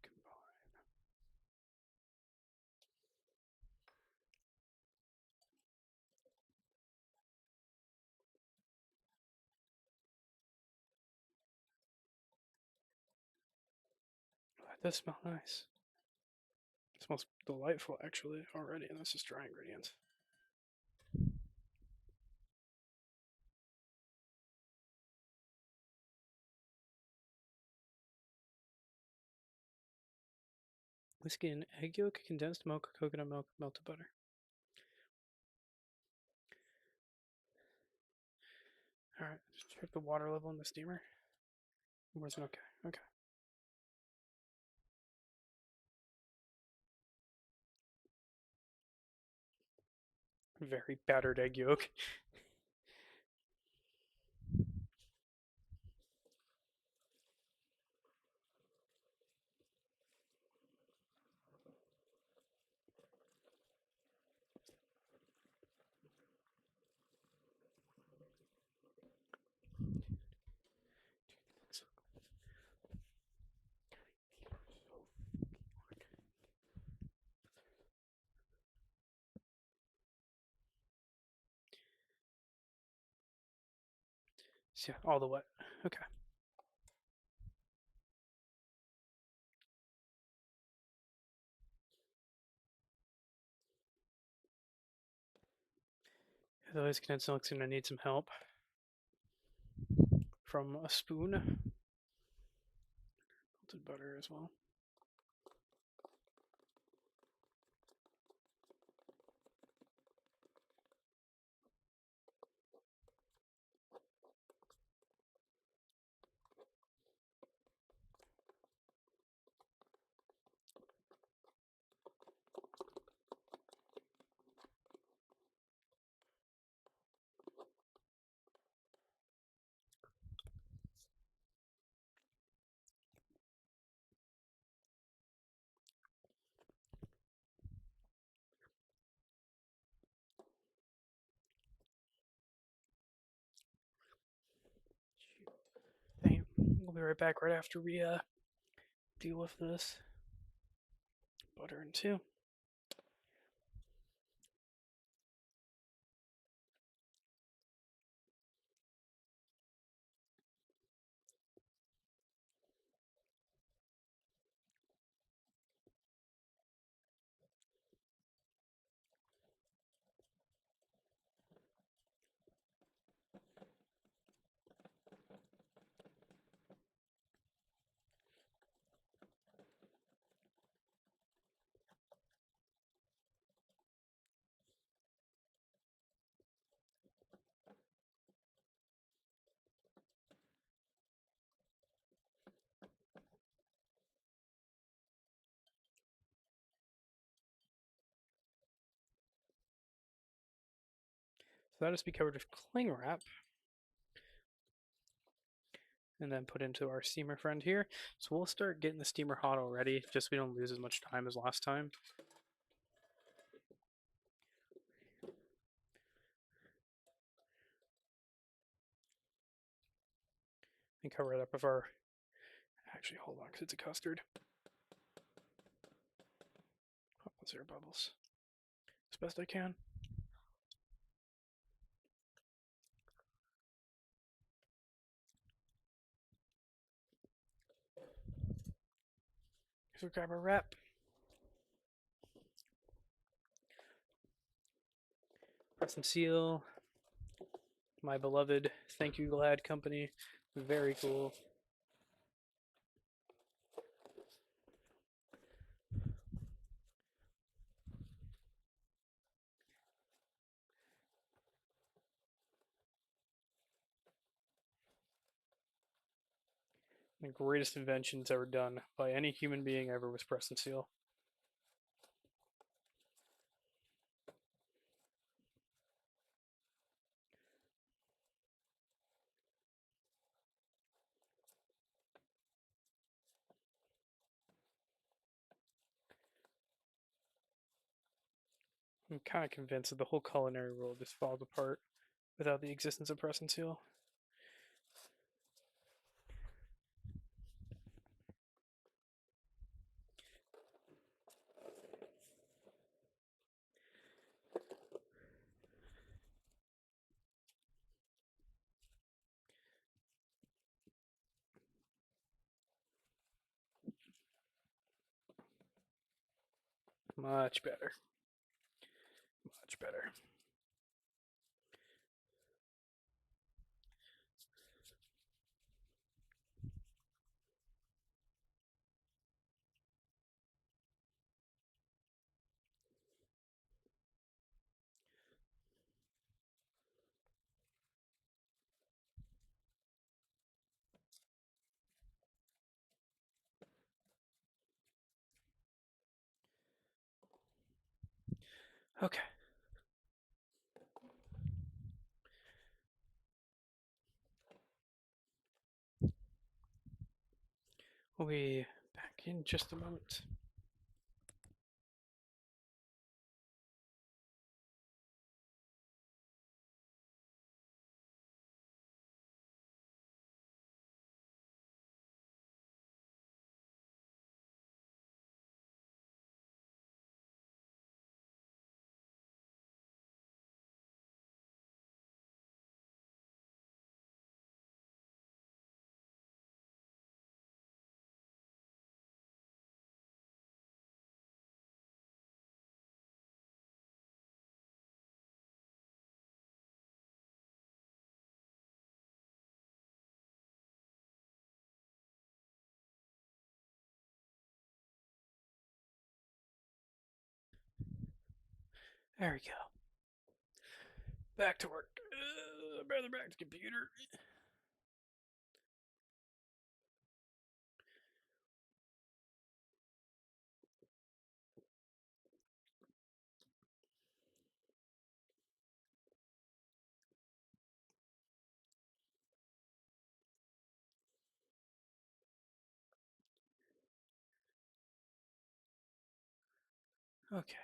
that does smell nice. It smells delightful actually already, and this is dry ingredients. Whiskey and egg yolk, condensed milk, coconut milk, melted butter. Alright, check the water level in the steamer. Where's it okay? Okay. Very battered egg yolk. So yeah, all the wet. Okay. Otherwise, condensed milk's gonna need some help from a spoon. Melted butter as well. Dang, we'll be right back right after we deal with this. Butter in two. So that has to be covered with cling wrap and then put into our steamer friend here. So we'll start getting the steamer hot already, just so we don't lose as much time as last time. and cover it up with our. Actually, hold on, because it's a custard. Pop those air bubbles as best I can. So grab our wrap. Press and seal. My beloved Thank You Glad company. Very cool. The greatest inventions ever done by any human being ever was press and seal. I'm kind of convinced that the whole culinary world just falls apart without the existence of press and seal. Much better. Much better. Okay. We'll be back in just a moment. There we go. Back to work. Rather back to the computer. Okay.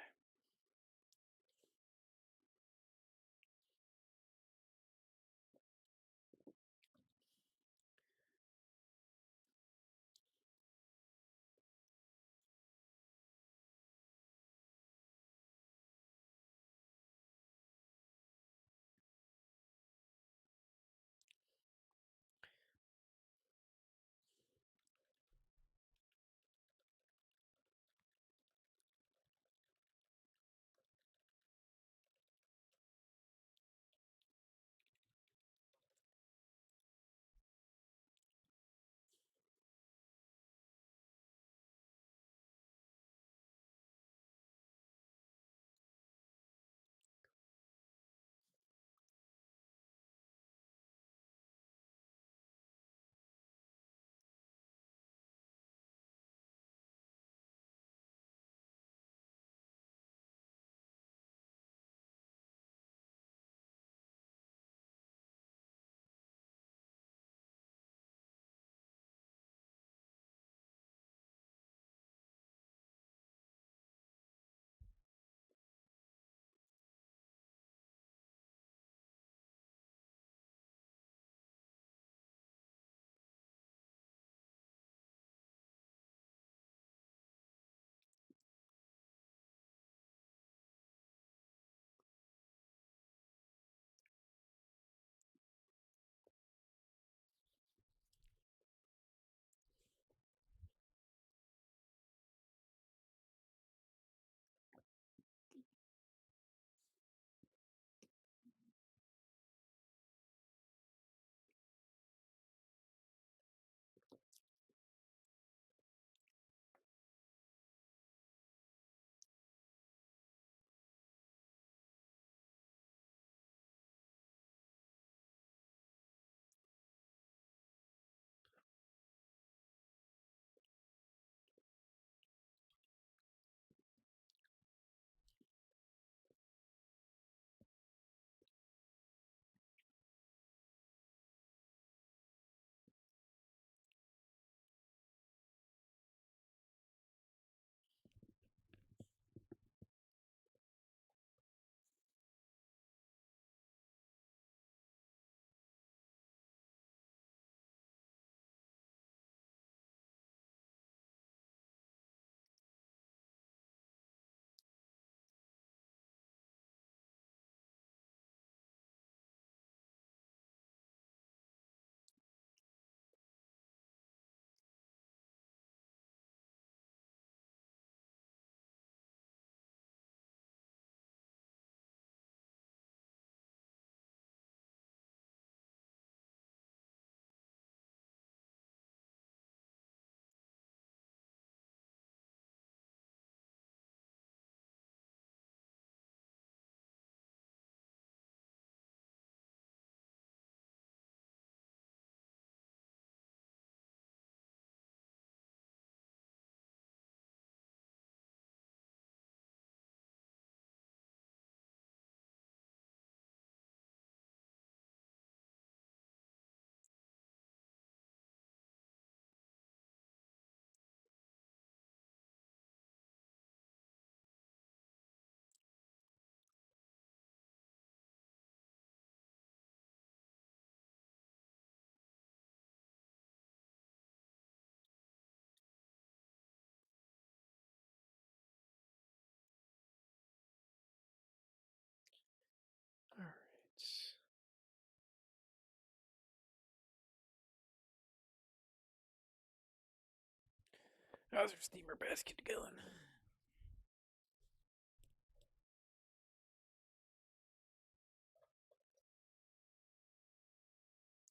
How's our steamer basket going?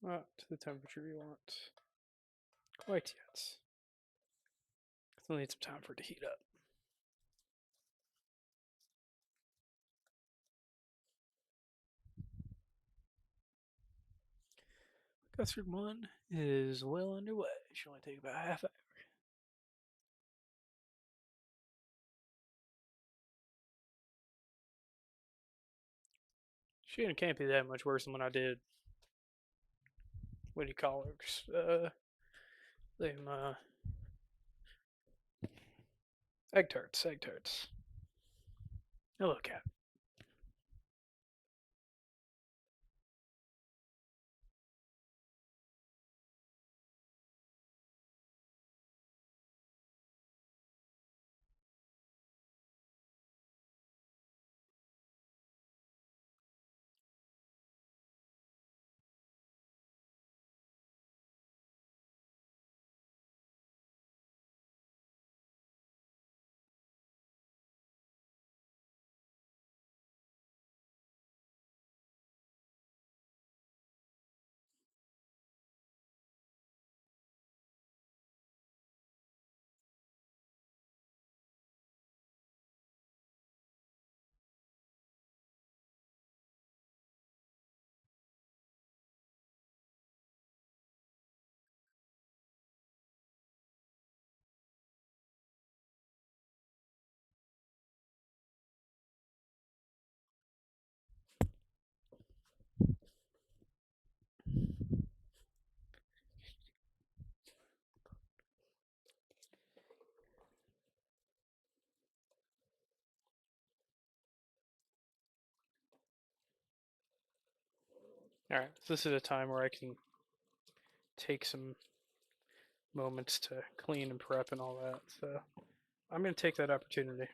Not to the temperature you want. Quite yet. Still need some time for it to heat up. Custard 1 is well underway. Should only take about half hour. Shit, it can't be that much worse than when I did. What do you call it? Them egg tarts. Egg tarts. Hello, cat. Alright, so this is a time where I can take some moments to clean and prep and all that. So I'm going to take that opportunity.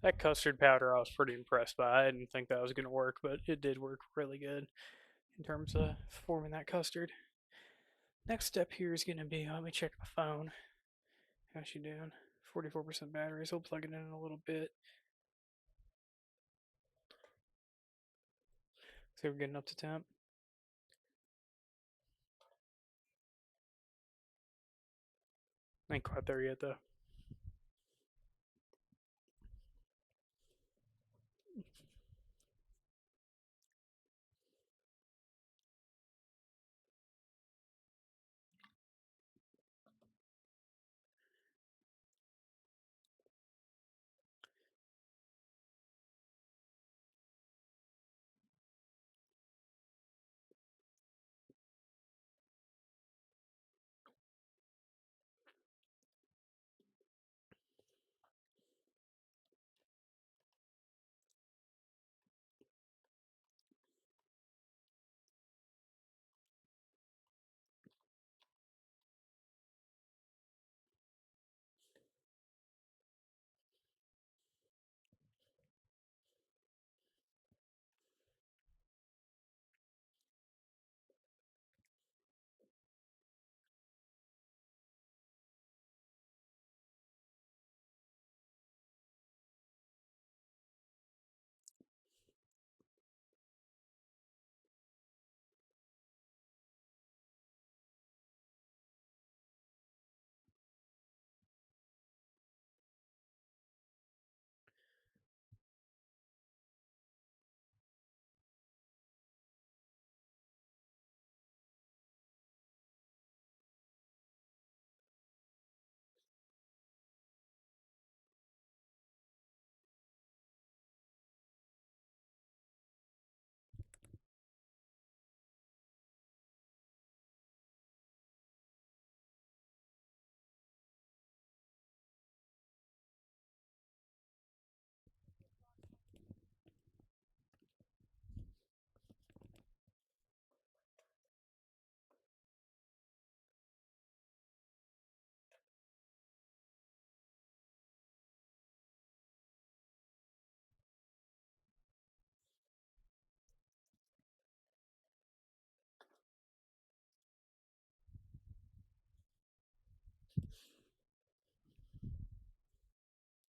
That custard powder I was pretty impressed by. I didn't think that was going to work, but it did work really good in terms of forming that custard. Next step here is going to be, let me check my phone. How's she doing? 44% battery, so we'll plug it in a little bit. So we're getting up to temp. Ain't quite there yet though.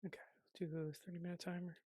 Okay, do the 30-minute timer.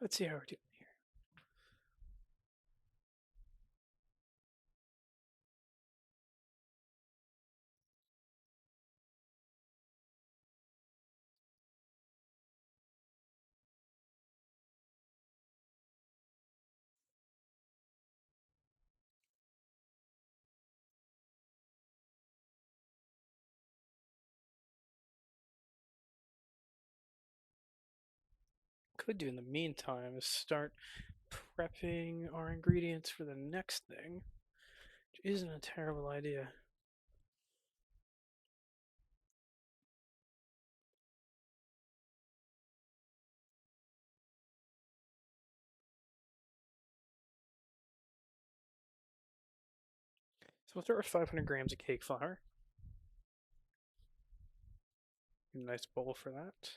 Let's see how we're doing here. Could do in the meantime is start prepping our ingredients for the next thing, which isn't a terrible idea. So we'll start with 500 grams of cake flour. A nice bowl for that.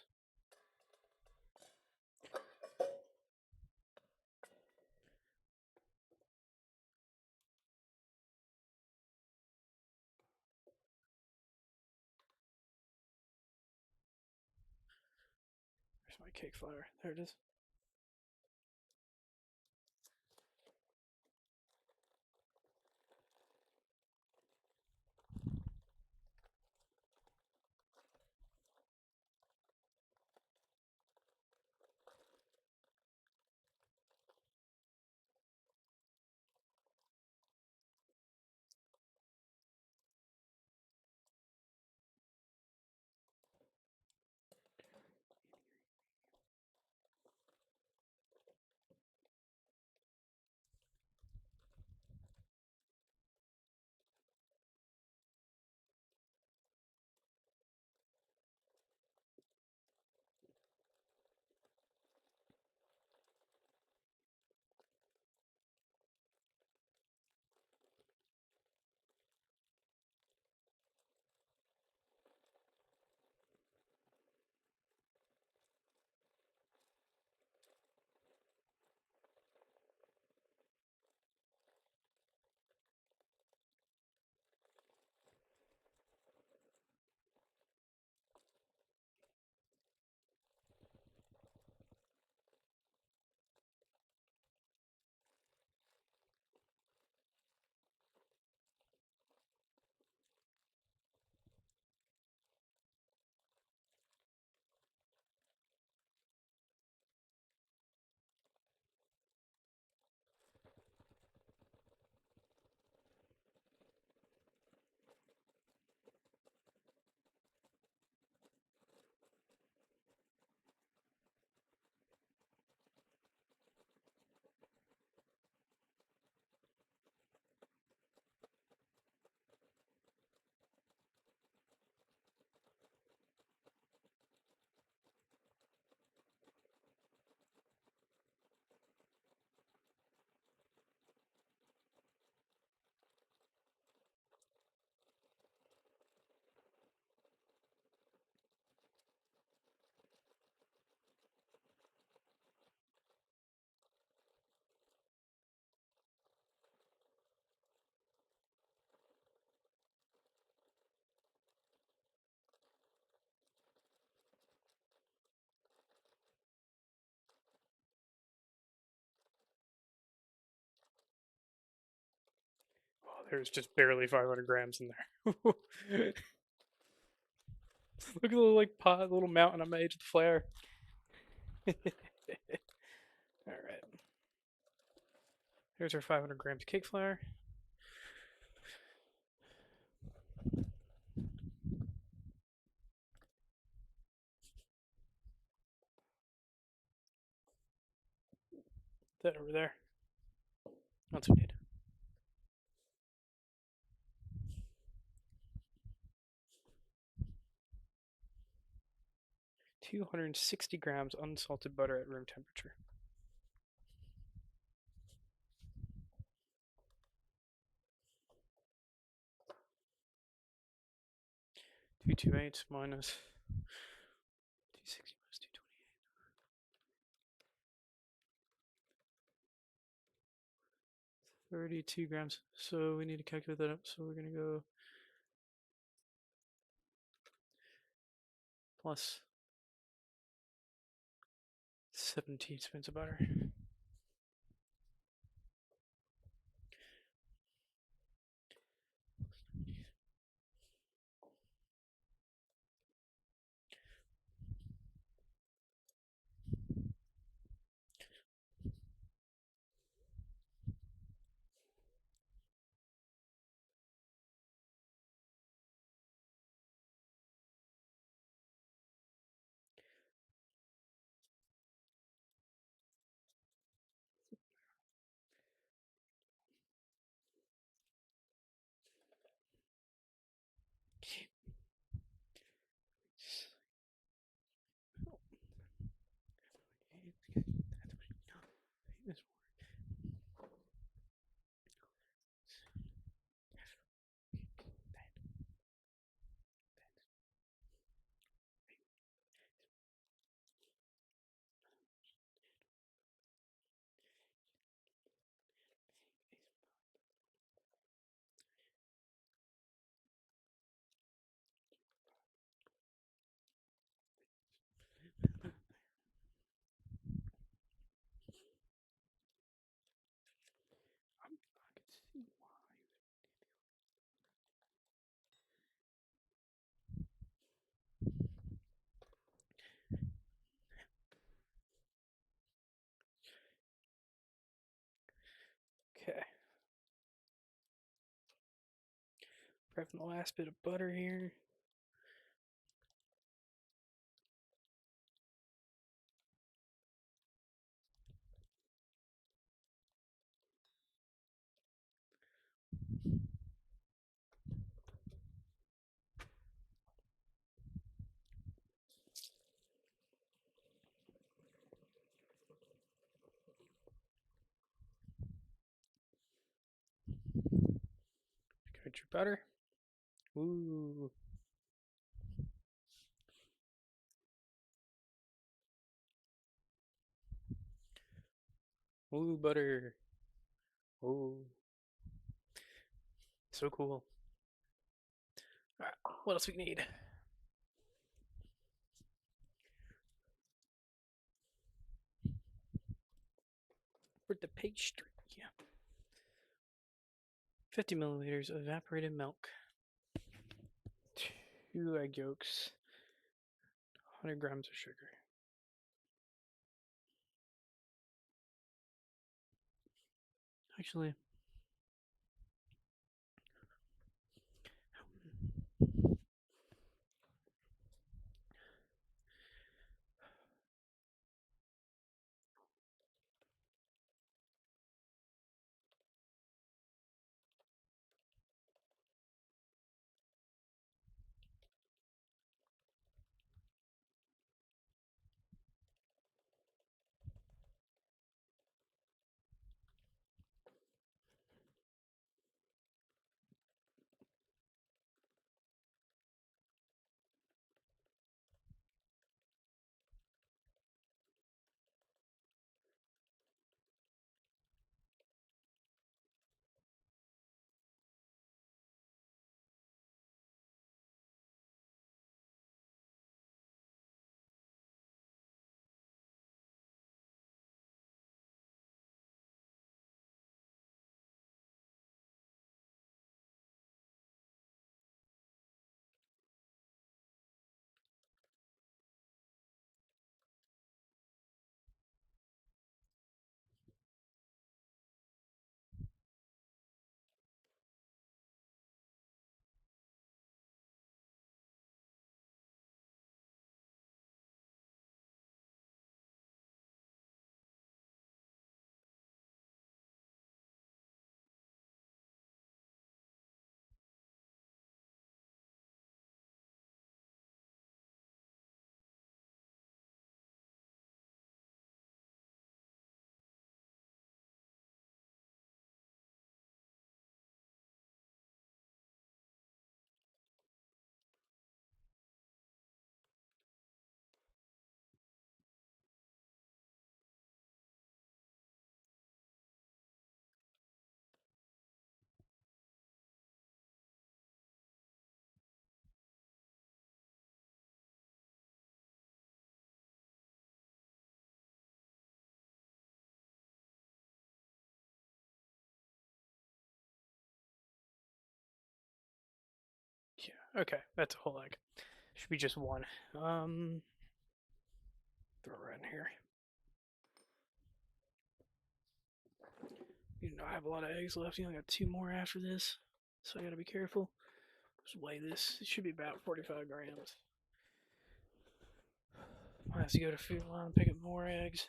Where's my cake flour? There it is. Oh, there's just barely 500 grams in there. Look at the little like pot, little mountain I made with the flare. All right. Here's our 500 grams of cake flour. That over there. That's what we need. 260 grams unsalted butter at room temperature. 228 minus 260 minus 228. 32 grams. So we need to calculate that up. So we're going to go plus 17 spoons of butter. Okay. Prepping the last bit of butter here. Got your butter. Ooh. Ooh, butter. Ooh. So cool. Alright, what else we need? For the pastry. 50 milliliters of evaporated milk. 2 egg yolks. 100 grams of sugar. Actually, Okay, that's a whole egg. Should be just one. Um, throw it right in here. You know, I have a lot of eggs left. You only got two more after this, so I gotta be careful. Just weigh this. It should be about 45 grams. Might have to go to food line and pick up more eggs.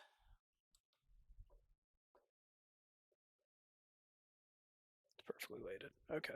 It's perfectly weighted. Okay.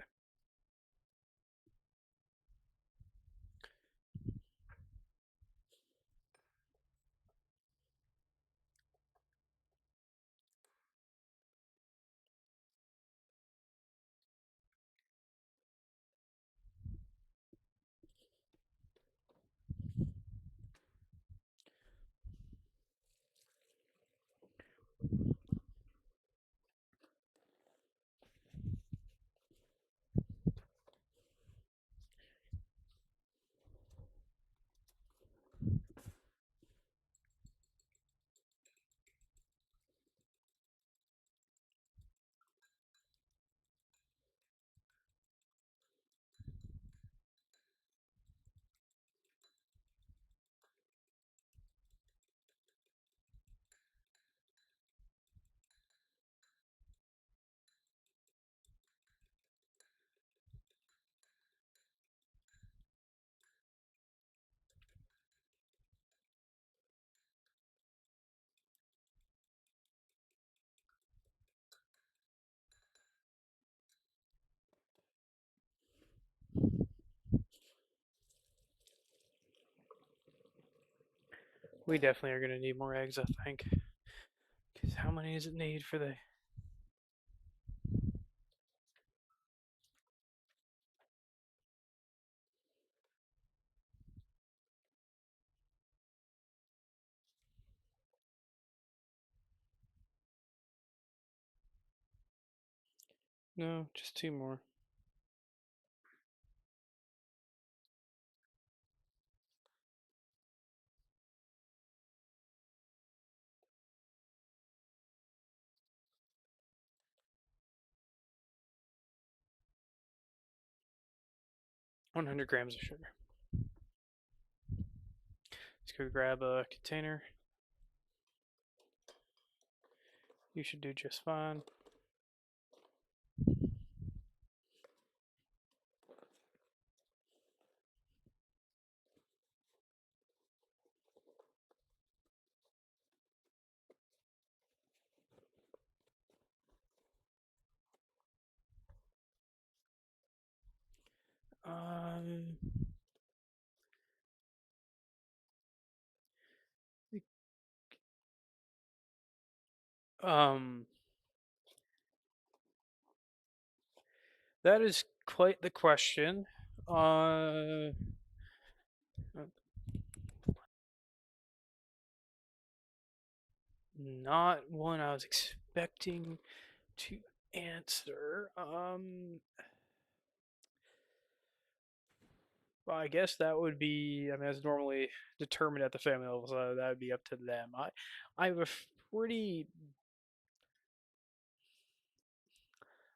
We definitely are gonna need more eggs, I think. Because how many does it need for the? No, just two more. One hundred grams of sugar. Let's go grab a container. You should do just fine. Um, um, that is quite the question. Uh, Not one I was expecting to answer. Well, I guess that would be. I mean, that's normally determined at the family level, so that would be up to them. I have a pretty.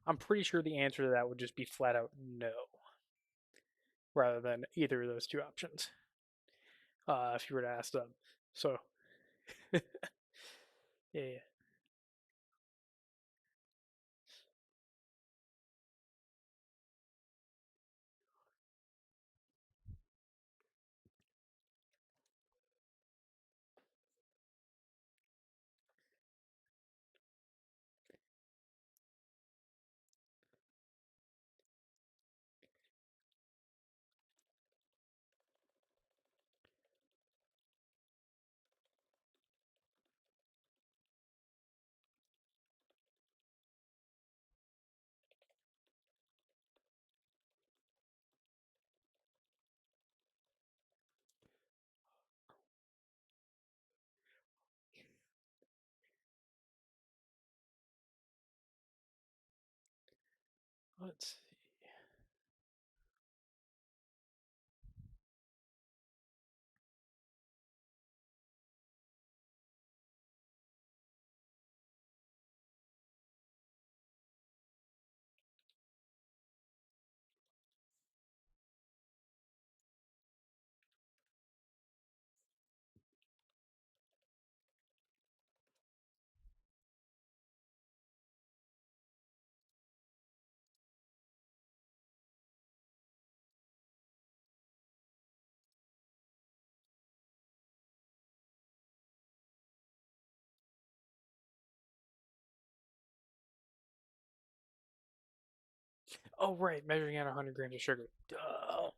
I'm pretty sure the answer to that would just be flat out no, rather than either of those two options. If you were to ask them. So, yeah. Let's see. Oh, right, measuring out 100 grams of sugar. Duh.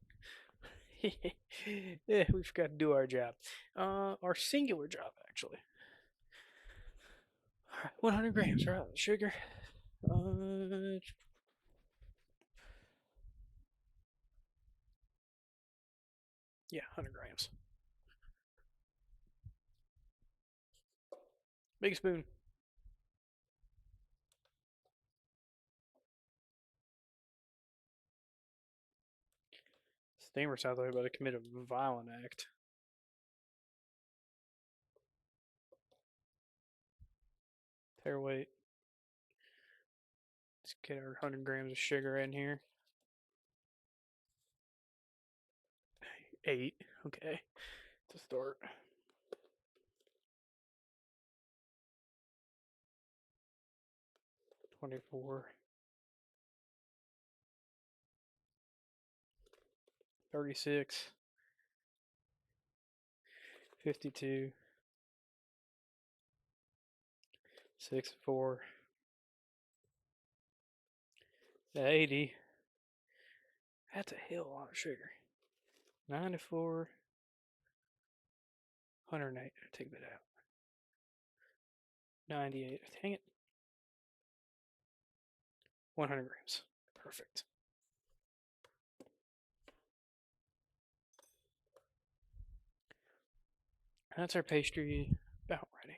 Yeah, we forgot to do our job. Our singular job, actually. 100 grams, right? Sugar. Yeah, 100 grams. Big spoon. Steamer sounds like about to commit a violent act. Tell weight. Let's get our 100 grams of sugar in here. 8. Okay. To start. 24. 36. 52. 64. 80. That's a hell of a lot of sugar. 94. 108. Take that out. 98. Dang it. 100 grams. Perfect. That's our pastry about ready.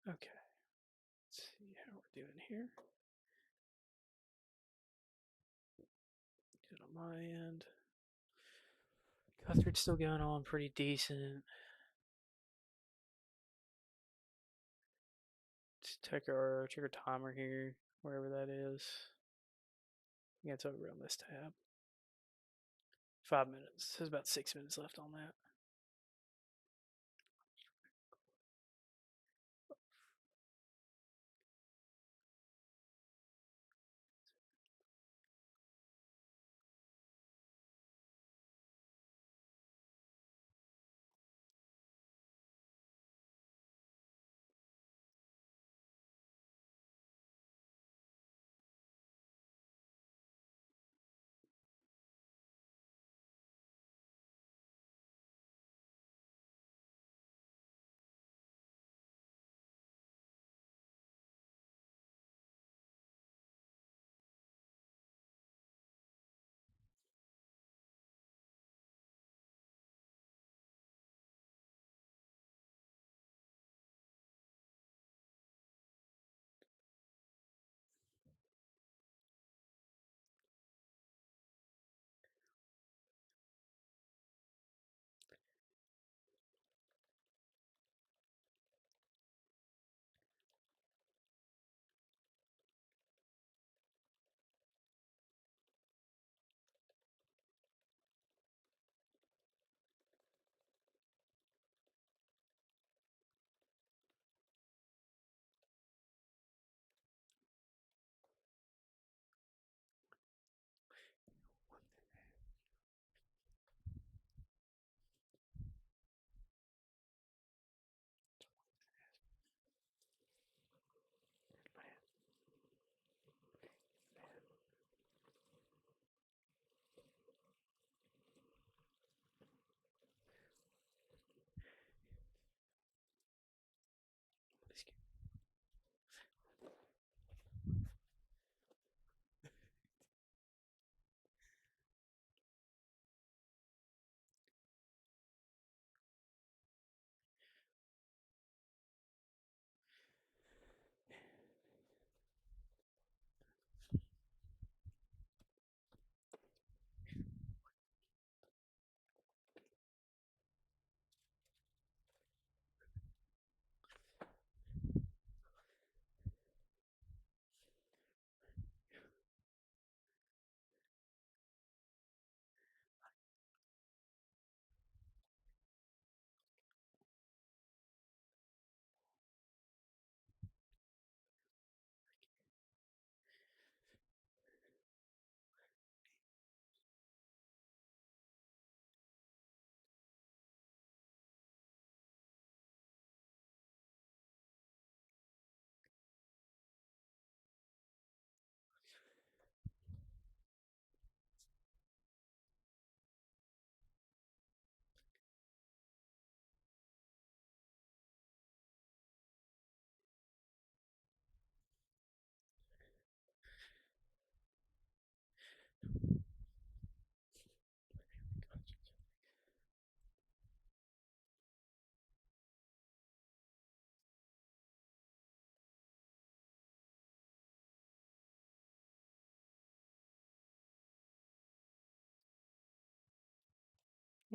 Okay. Let's see how we're doing here. Good on my end. Custard's still going on pretty decent. Let's check our timer here, wherever that is. Yeah, it's over on this tab. 5 minutes. There's about 6 minutes left on that.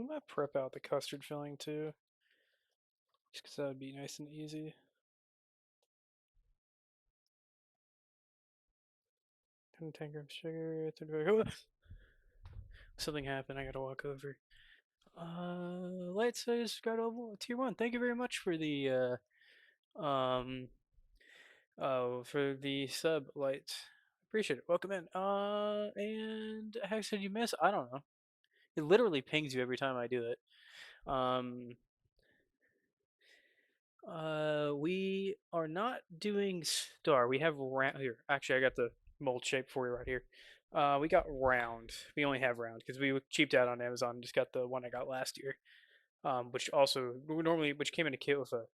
I might prep out the custard filling too, just because that would be nice and easy. 10 grams sugar. 35. Something happened. I gotta walk over. Light size got over tier 1. Thank you very much for the for the sub lights. Appreciate it. Welcome in. And how did you miss? I don't know. It literally pings you every time I do it. Um, we are not doing star. We have round here. Actually, I got the mold shape for you right here. We got round. We only have round because we cheaped out on Amazon and just got the one I got last year. Which also normally which came in a kit with a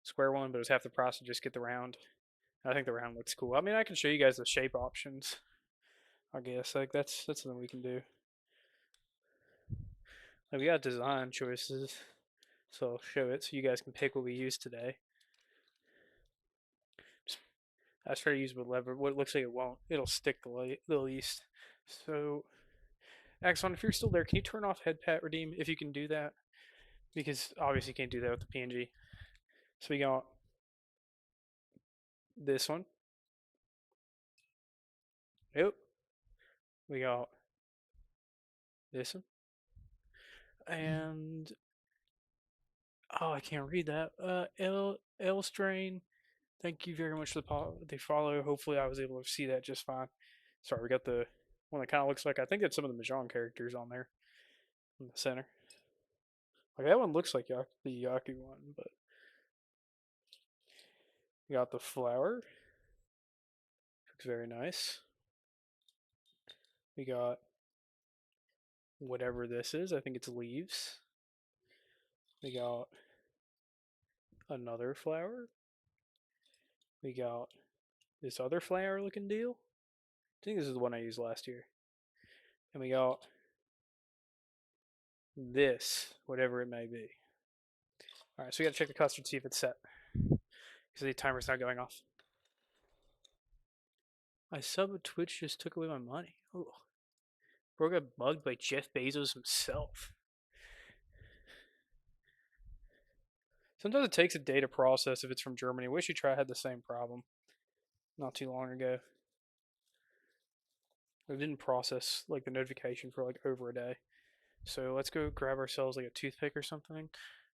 square one, but it was half the price to just get the round. I think the round looks cool. I mean, I can show you guys the shape options. I guess like that's something we can do. Like we got design choices, so I'll show it so you guys can pick what we use today. I try to use with lever. What looks like it won't. It'll stick the least. So, Axon, if you're still there, can you turn off head pat redeem if you can do that? Because obviously you can't do that with the PNG. So we got this one. Yep. We got this one. And oh, I can't read that. L strain. Thank you very much for the follow. Hopefully, I was able to see that just fine. Sorry, we got the one that kind of looks like I think it's some of the Mahjong characters on there in the center. Like that one looks like the Yaku one, but we got the flower. Looks very nice. We got whatever this is. I think it's leaves. We got another flower. We got this other flower looking deal. I think this is the one I used last year. And we got this, whatever it may be. Alright, so we gotta check the custard, see if it's set. Because the timer's not going off. My sub at Twitch just took away my money. Oh. Bro got bugged by Jeff Bezos himself. Sometimes it takes a day to process if it's from Germany. Wish you try had the same problem not too long ago. It didn't process like the notification for like over a day. So let's go grab ourselves like a toothpick or something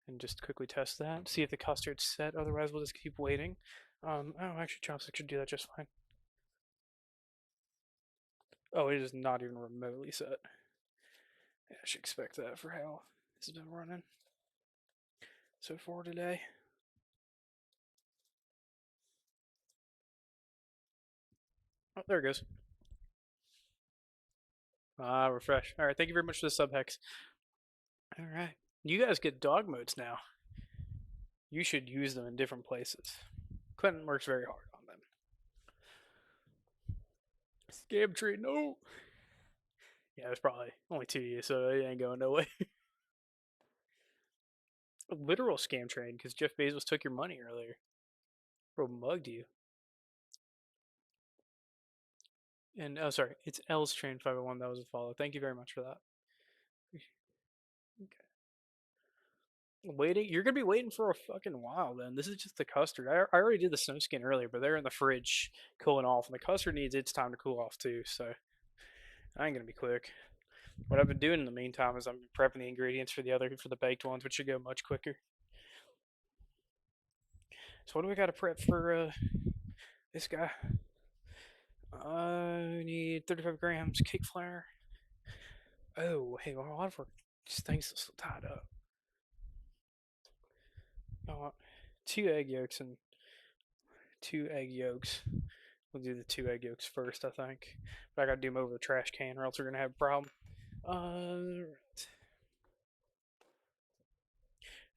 and just quickly test that. See if the custard's set. Otherwise, we'll just keep waiting. Oh, actually, chopsticks should do that just fine. Oh, it is not even remotely set. Yeah, I should expect that for how this has been running so far today. Oh, there it goes. Ah, refresh. All right, thank you very much for the sub hex. All right, you guys get dog modes now. You should use them in different places. Clinton works very hard on them. Scam tree, no. Yeah, there's probably only 2 years, so it ain't going no way. A literal scam train because Jeff Bezos took your money earlier. Bro mugged you. And oh, sorry, it's L's train 501. That was a follow. Thank you very much for that. Okay. Waiting, you're gonna be waiting for a fucking while. Then this is just the custard. I already did the snow skin earlier, but they're in the fridge cooling off, and the custard needs its time to cool off too. So I ain't gonna be quick. What I've been doing in the meantime is I'm prepping the ingredients for the baked ones, which should go much quicker. So what do we got to prep for this guy? We need 35 grams cake flour. Oh, hey, well, a lot of our things are still tied up. I want 2 egg yolks. We'll do the 2 egg yolks first, I think. But I gotta do them over the trash can, or else we're gonna have a problem. Right.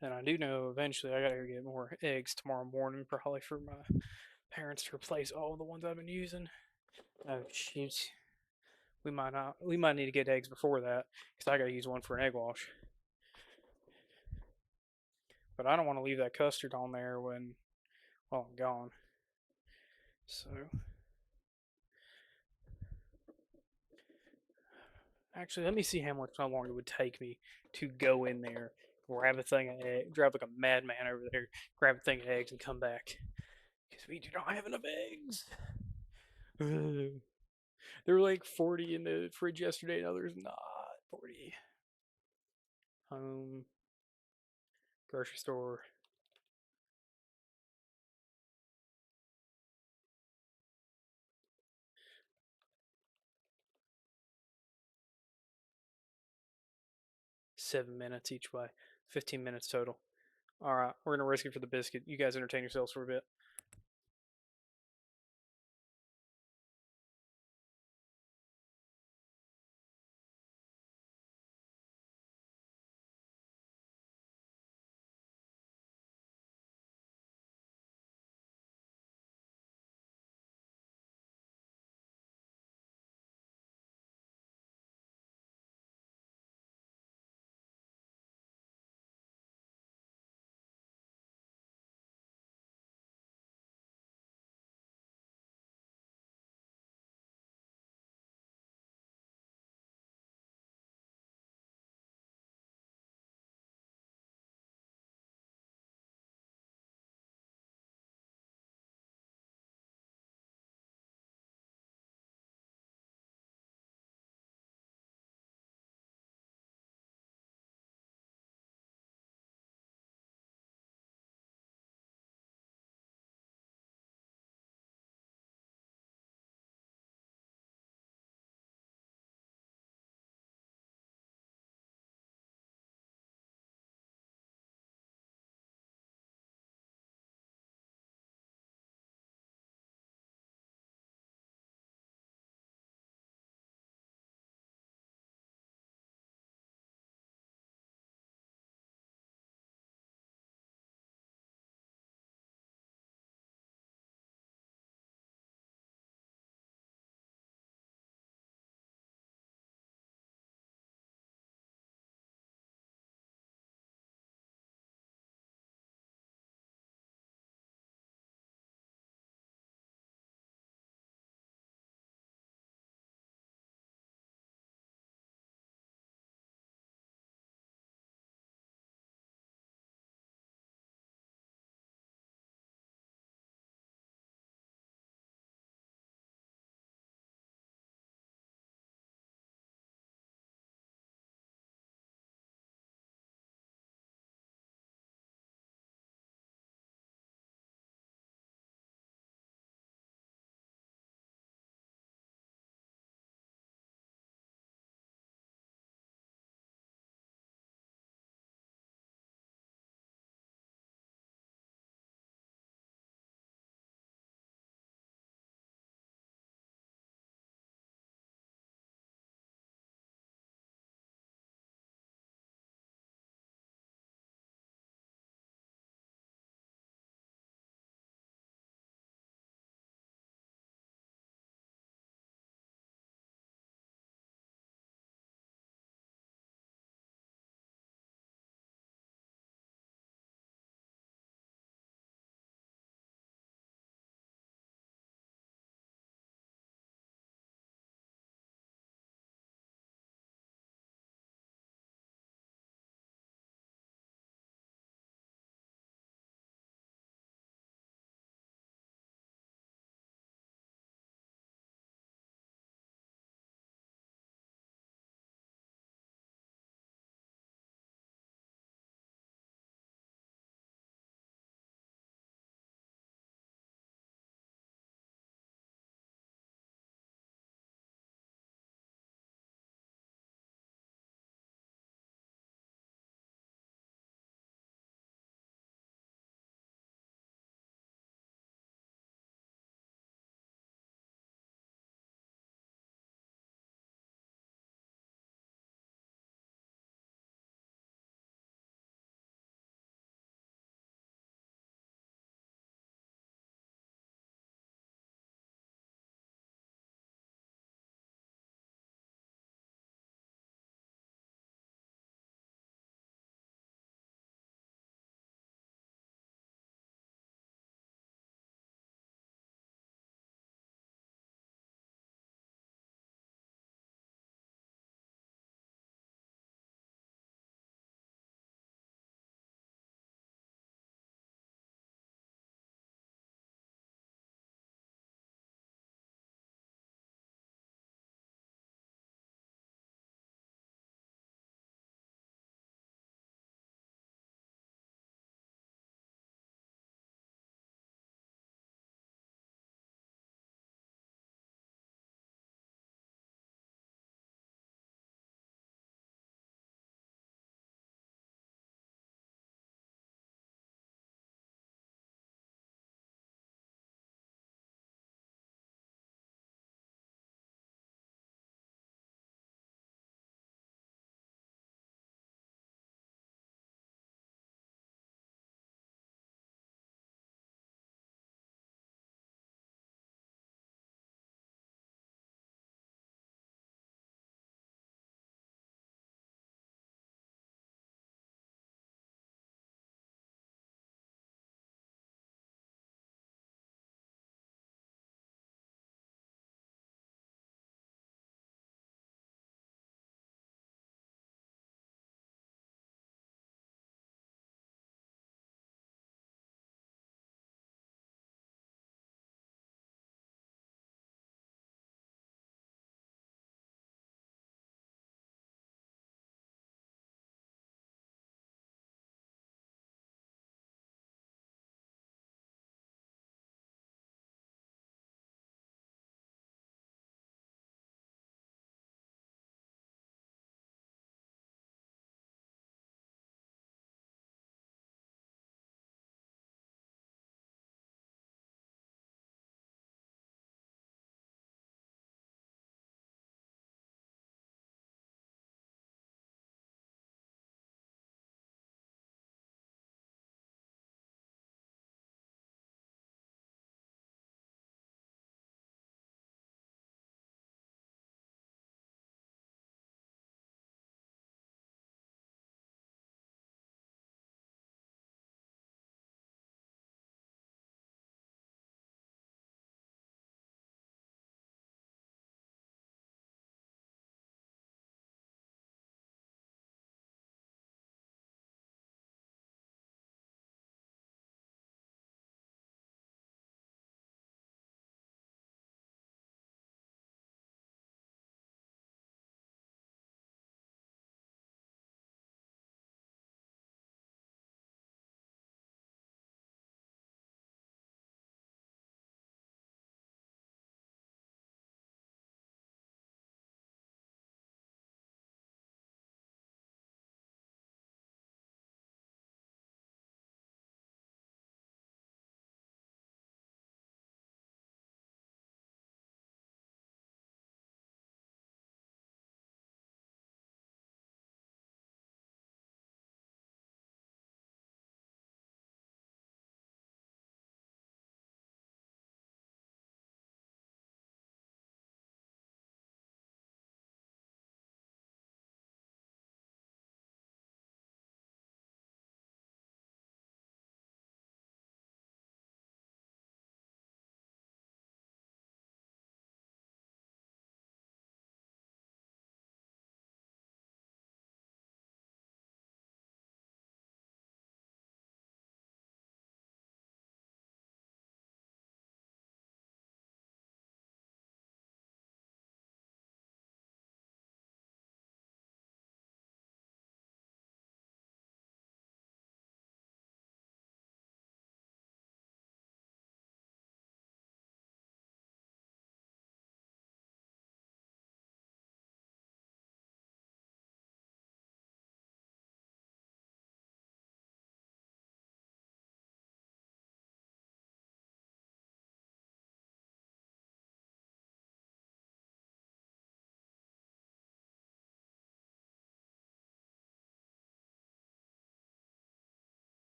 And I do know eventually I gotta go get more eggs tomorrow morning, probably for my parents to replace all the ones I've been using. Oh shoot. We might not. We might need to get eggs before that because I gotta use one for an egg wash. But I don't want to leave that custard on there while I'm gone. So Actually, let me see how long it would take me to go in there, grab a thing of eggs, drive like a madman over there, grab a thing of eggs, and come back. Because we do not have enough eggs. There were like 40 in the fridge yesterday. Now there's not 40. Home, grocery store. $7 minutes each way. 15 minutes total. All right, we're gonna risk it for the biscuit. You guys entertain yourselves for a bit.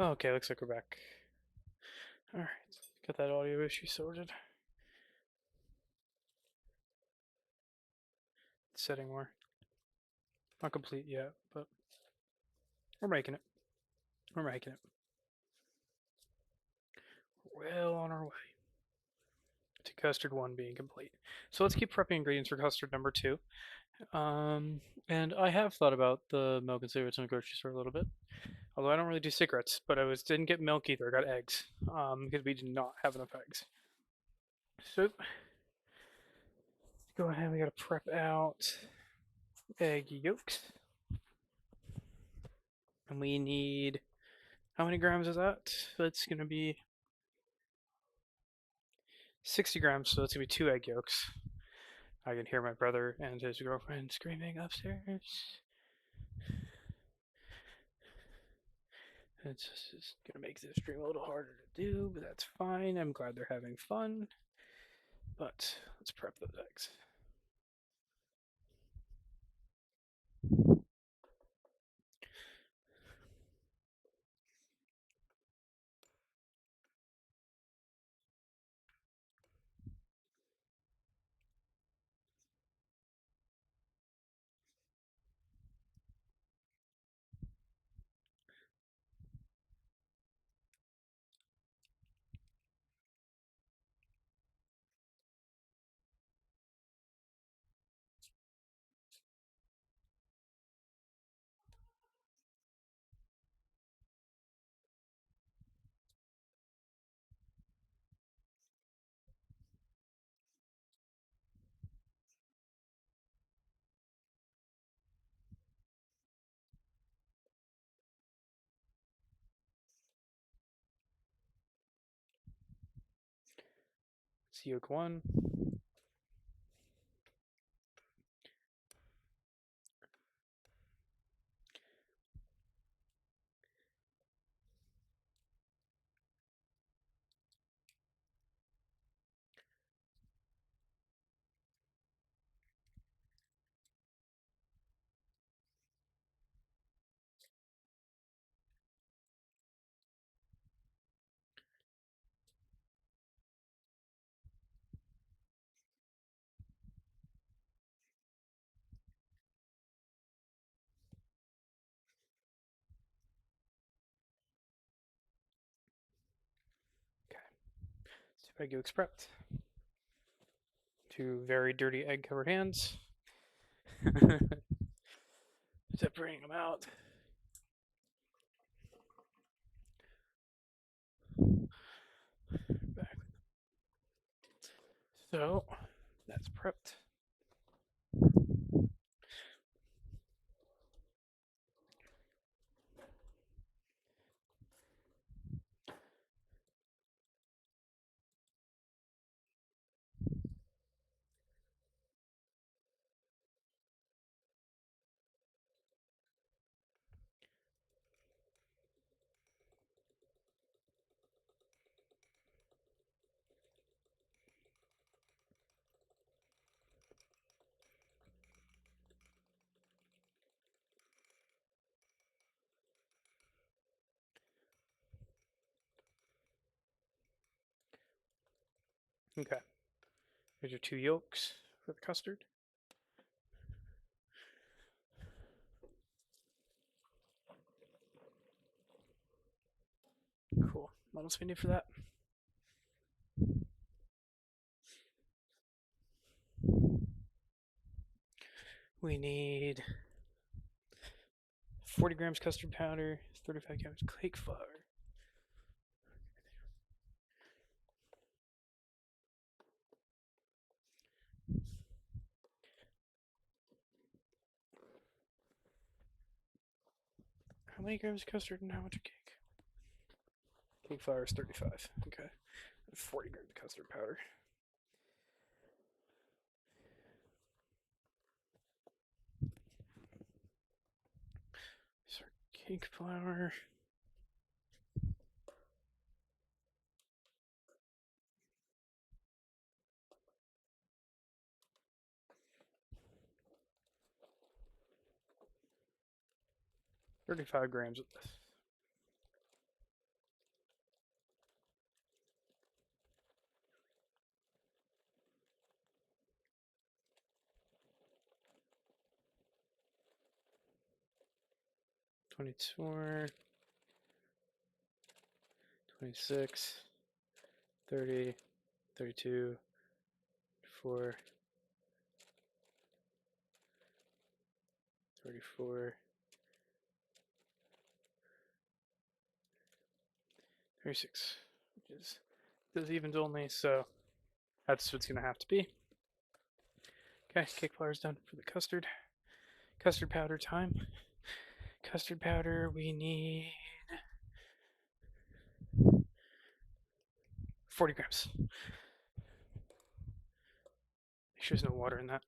Oh, okay, looks like we're back. Alright, got that audio issue sorted. Setting more. Not complete yet, but we're making it. We're making it. Well on our way to custard 1 being complete. So let's keep prepping ingredients for custard number 2. And I have thought about the milk and cigarettes in the grocery store a little bit. Although I don't really do cigarettes, but didn't get milk either. I got eggs, because we did not have enough eggs. So go ahead. We gotta prep out egg yolks, and we need how many grams is that? That's gonna be 60 grams. So that's gonna be 2 egg yolks. I can hear my brother and his girlfriend screaming upstairs. It's just gonna make this stream a little harder to do, but that's fine. I'm glad they're having fun. But let's prep those eggs. It's yolk 1. Okay. 2 egg yolks prepped. 2 very dirty egg covered hands. Separating them out. Back. So that's prepped. Okay. Here's your 2 yolks for the custard. Cool. What else we need for that? We need 40 grams custard powder, 35 grams cake flour. How many grams of custard and how much of cake? Cake flour is 35. Okay. 40 grams of custard powder. So cake flour. $35 grams of this. 24, 26, 30, 32, 4, 34, 36, which is those evens only, so that's what's gonna have to be. Okay, cake flour's done for the custard. Custard powder time. Custard powder, we need 40 grams. Make sure there's no water in that.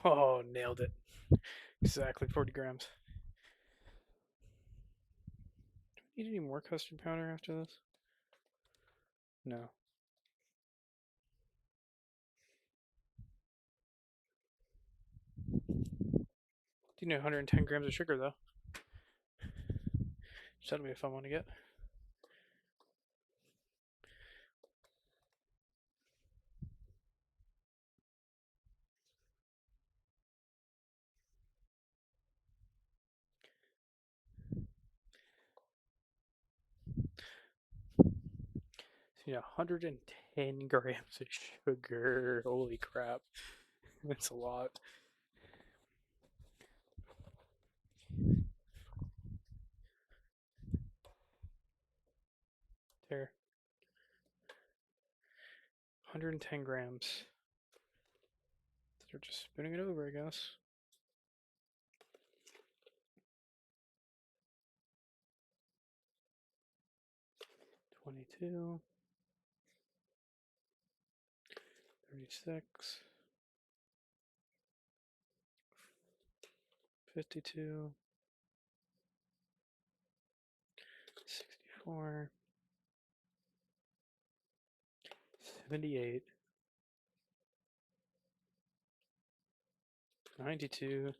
Oh, nailed it. Exactly 40 grams. Do we need any more custard powder after this? No. Do you know 110 grams of sugar though? So that'll be a fun one to get. So, yeah, 110 grams of sugar. Holy crap. That's a lot. There. 110 grams. Start just spinning it over, I guess. $22, 36, 52, 64, 78, 92,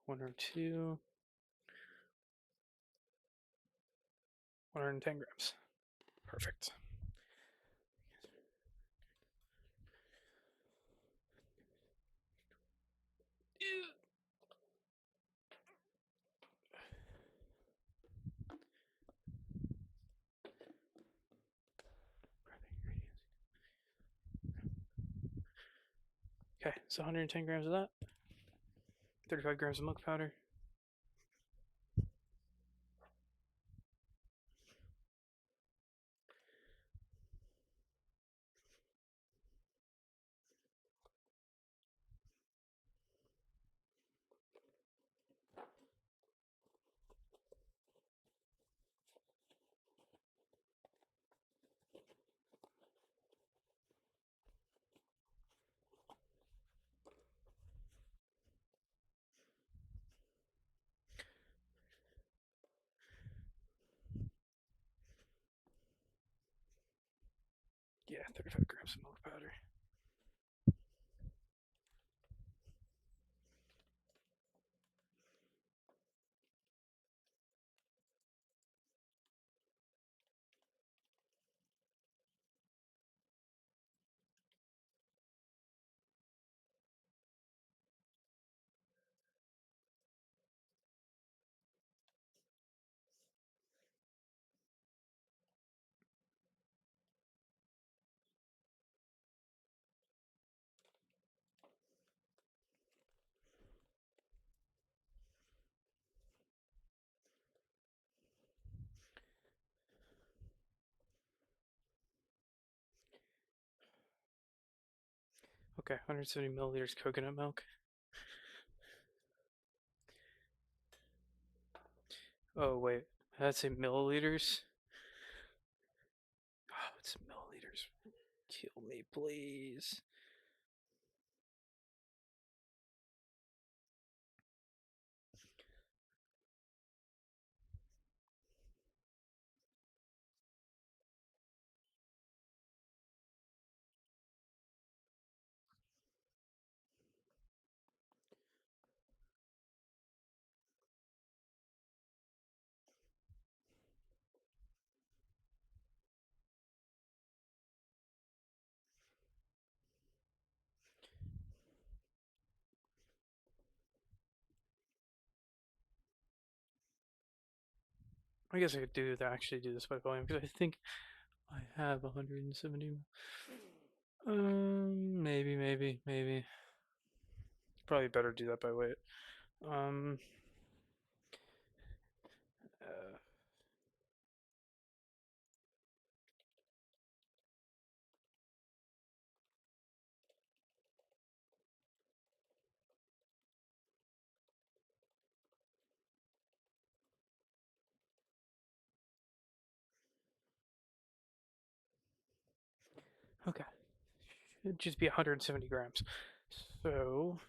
102, 110 grams. Perfect. Okay, so 110 grams of that. 35 grams of milk powder. Yeah, 35 grams of milk powder. Okay, 170 milliliters coconut milk. Oh wait, that's in milliliters. Oh, it's milliliters. Kill me, please. I guess I could actually do this by volume because I think I have 170. Maybe. Probably better do that by weight. Um, uh, okay, should just be 170 grams. So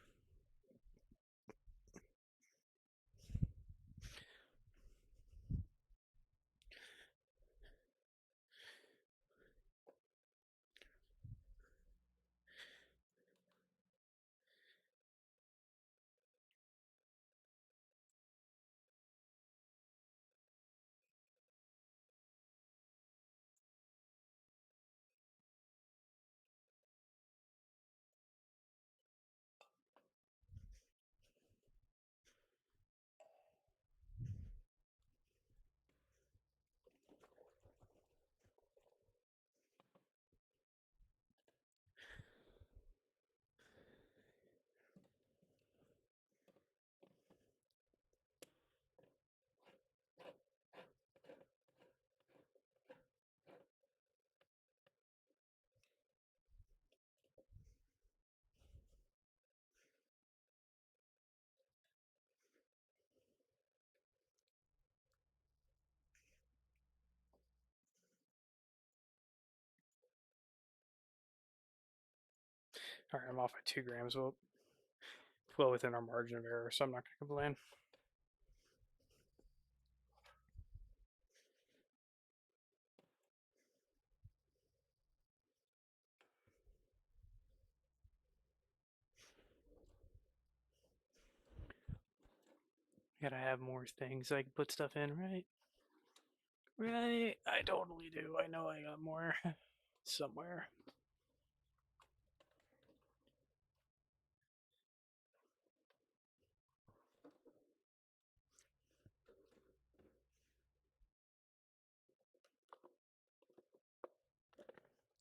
all right, I'm off by 2 grams. Well, it's well within our margin of error, so I'm not gonna complain. Gotta have more things I can put stuff in, right? Right, I totally do. I know I got more somewhere.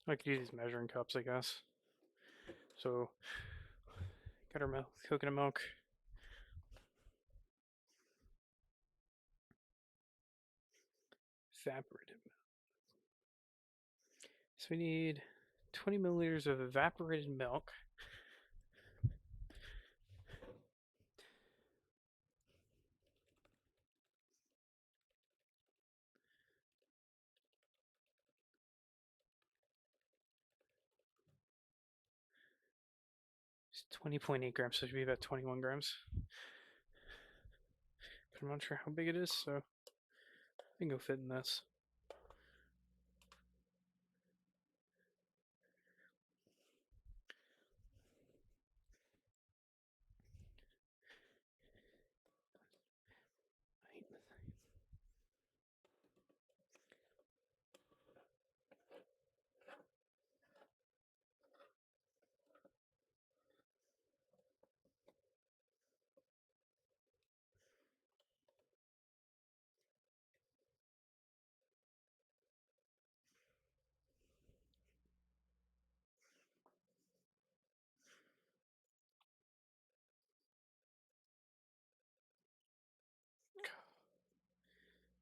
I could use these measuring cups, I guess. So, got our milk, coconut milk. Evaporated milk. So we need 20 milliliters of evaporated milk. It's 20.8 grams, so it should be about 21 grams. But I'm not sure how big it is, so I can go fit in this.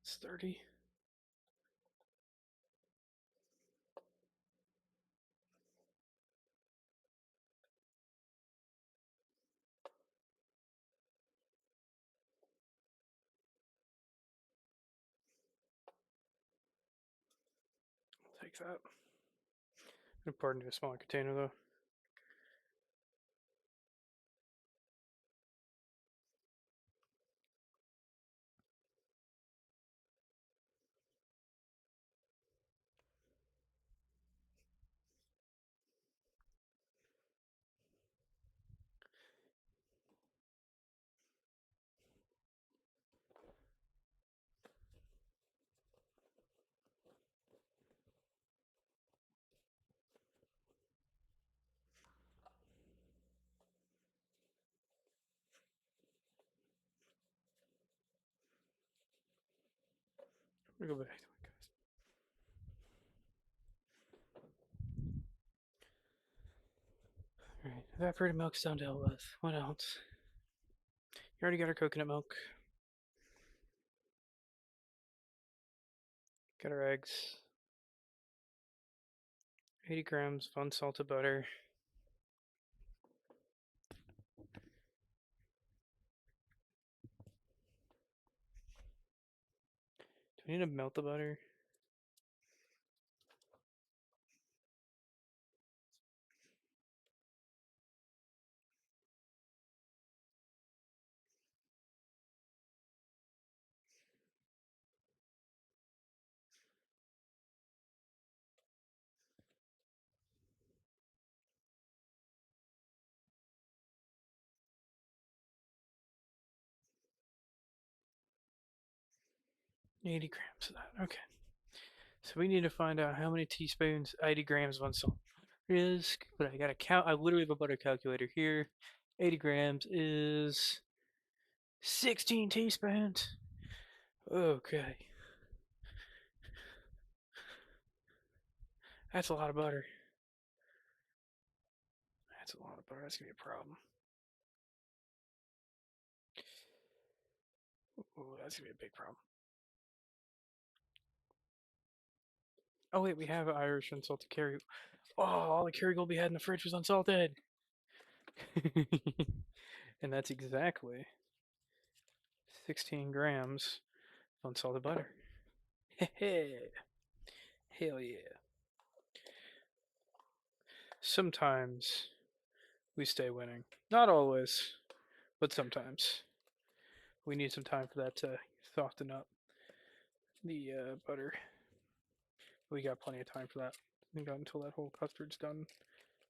It's 30. like that. I'm pour it into a smaller container though. I'm gonna go back to it, guys. Alright, evaporated milk's done dealt with. What else? You already got our coconut milk. Got our eggs. 80 grams of unsalted butter. Do we need to melt the butter? $80 grams of that. Okay. So we need to find out how many teaspoons 80 grams of unsalt is. But I gotta count. I literally have a butter calculator here. 80 grams is 16 teaspoons. Okay. That's a lot of butter. That's a lot of butter. That's gonna be a problem. Ooh, that's gonna be a big problem. Oh wait, we have Irish unsalted Kerrygold. Oh, all the Kerrygold we had in the fridge was unsalted. And that's exactly 16 grams of unsalted butter. Hell yeah. Sometimes we stay winning. Not always, but sometimes. We need some time for that to soften up the butter. We got plenty of time for that. We got until that whole custard's done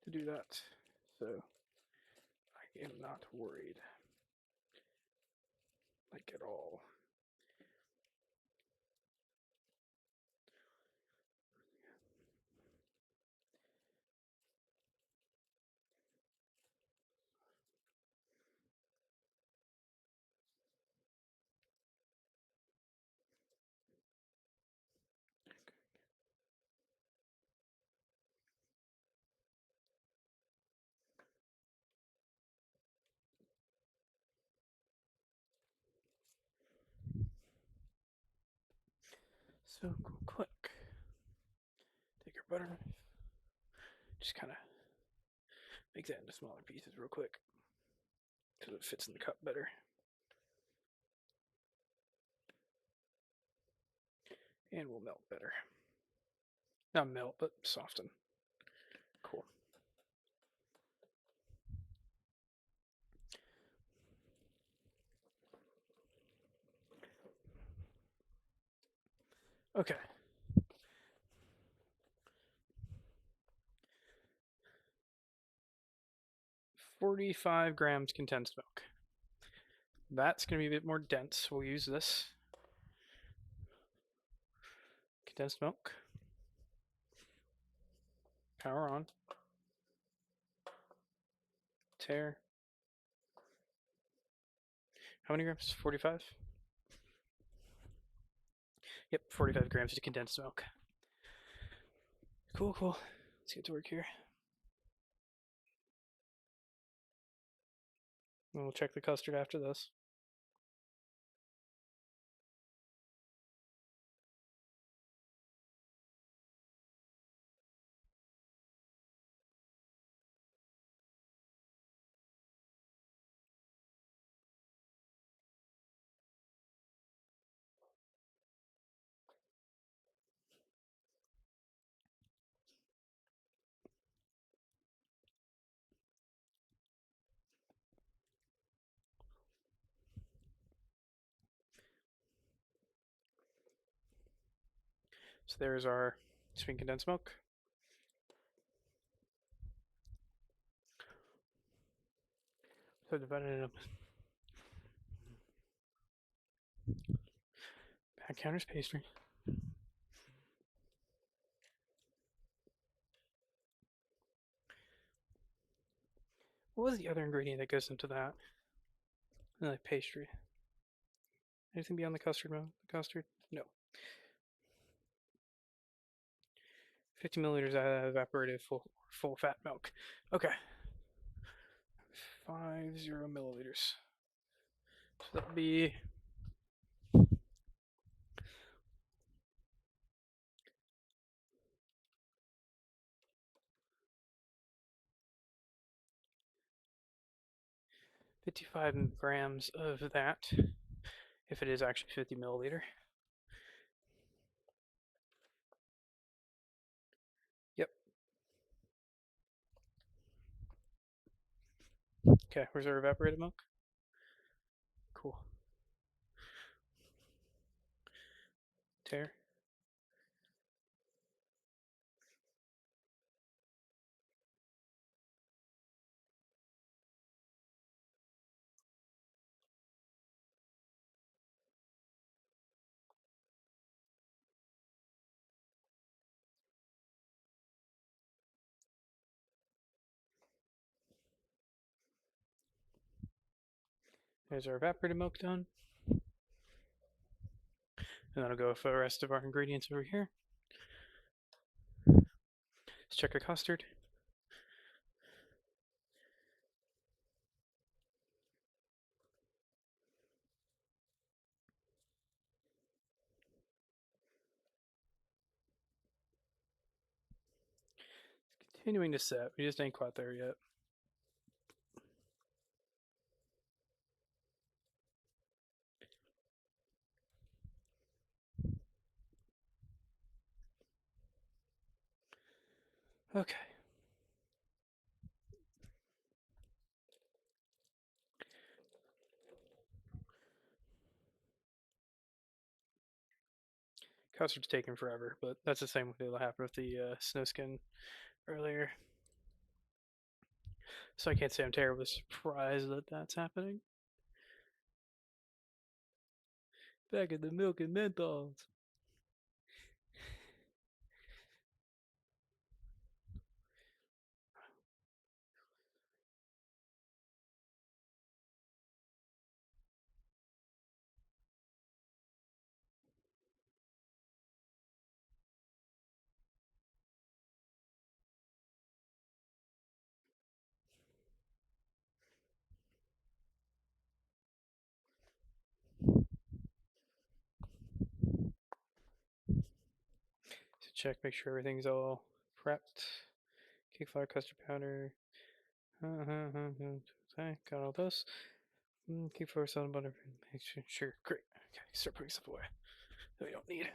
to do that. So I am not worried. Like at all. So quick. Take your butter knife. Just kind of make that into smaller pieces real quick so it fits in the cup better. And will melt better. Not melt, but soften. Cool. Okay. 45 grams condensed milk. That's going to be a bit more dense. We'll use this. Condensed milk. Power on. Tare. How many grams? 45? Yep, 45 grams of condensed milk. Cool, cool. Let's get to work here. And we'll check the custard after this. So there's our sweet condensed milk. So divided it up. Back counters pastry. What was the other ingredient that goes into that? Like pastry. Anything beyond the custard milk? Custard? No. 50 milliliters evaporated full fat milk. Okay. 50 milliliters. So that'd be 55 grams of that, if it is actually 50 milliliter. Yep. Okay, where's our evaporated milk? Cool. Tear. There's our evaporated milk done. And then I'll go for the rest of our ingredients over here. Let's check our custard. Continuing to set. We just ain't quite there yet. Okay. Custard's taking forever, but that's the same thing that happened with the snow skin earlier. So I can't say I'm terribly surprised that that's happening. Back in the milk and menthols. So check, make sure everything's all prepped. Cake flour, custard powder. Okay, got all this. Cake flour, salt, and butter. Sure, great. Okay, start putting stuff away that we don't need.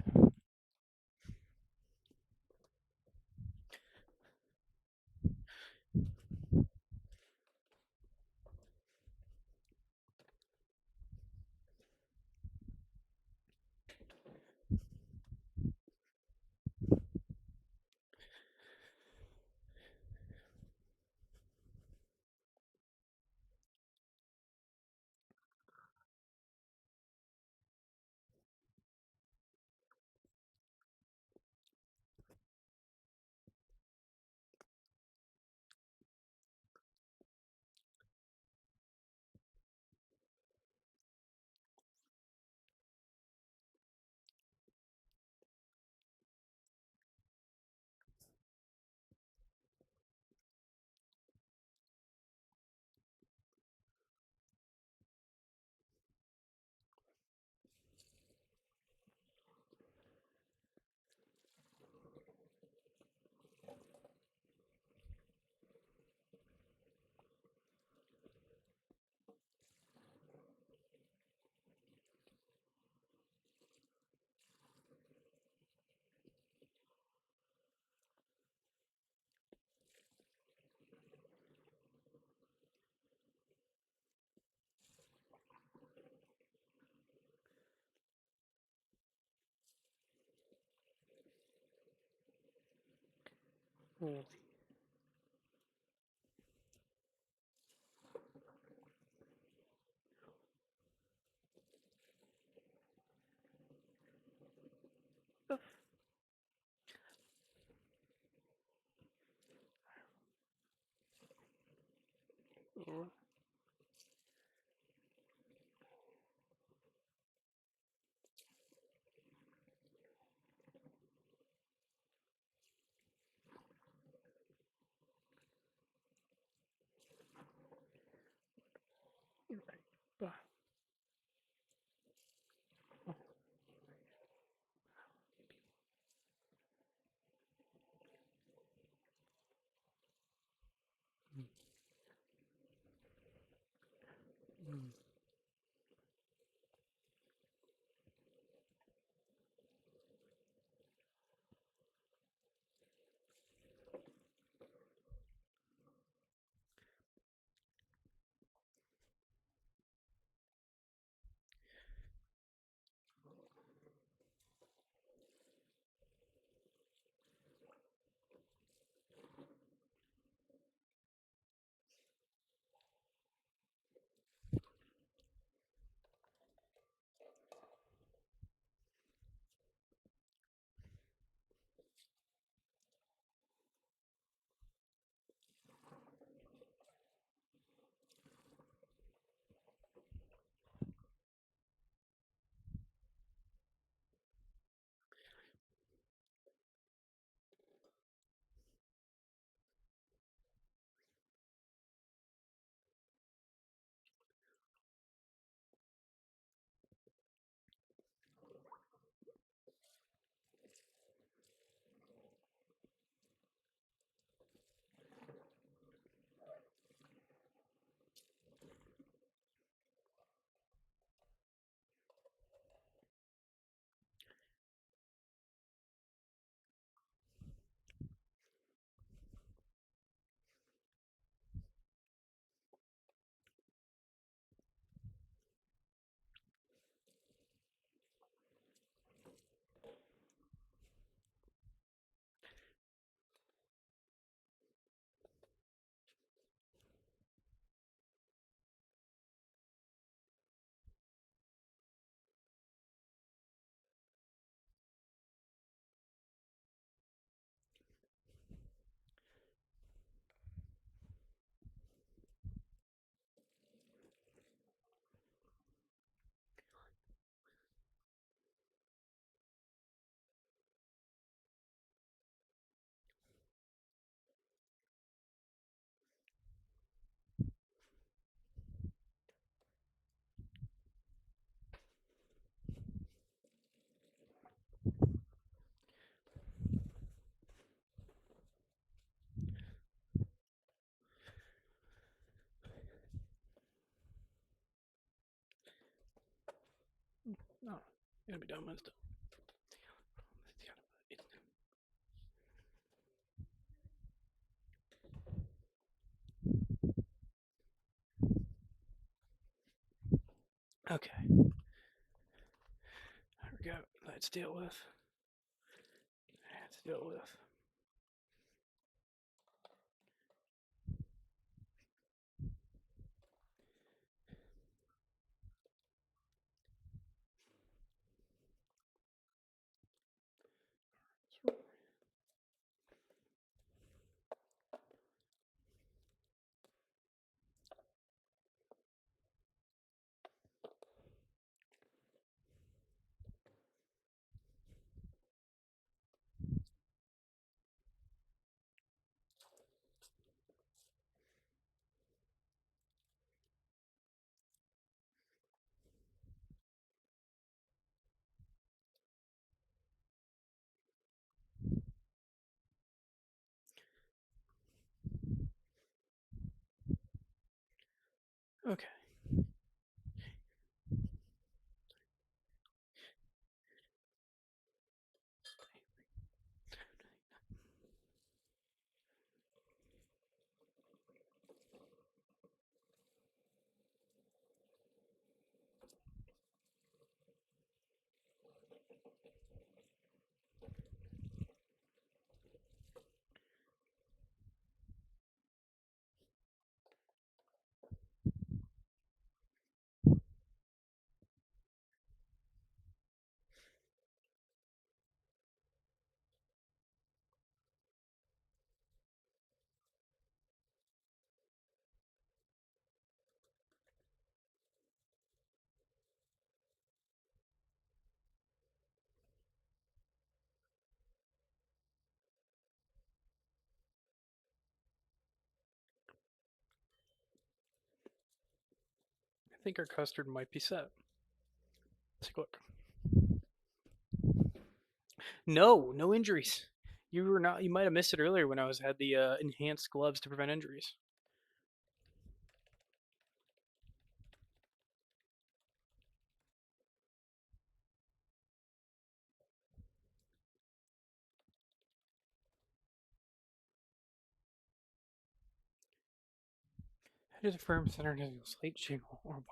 Hmm. Yeah. Right. Mm. No, gotta be done with stuff. Okay, there we go. Let's deal with. Let's deal with. Okay. I think our custard might be set. Let's take a look. No, no injuries. You were not. You might have missed it earlier when I had the enhanced gloves to prevent injuries. How does a firm center have a slight jiggle or wobble?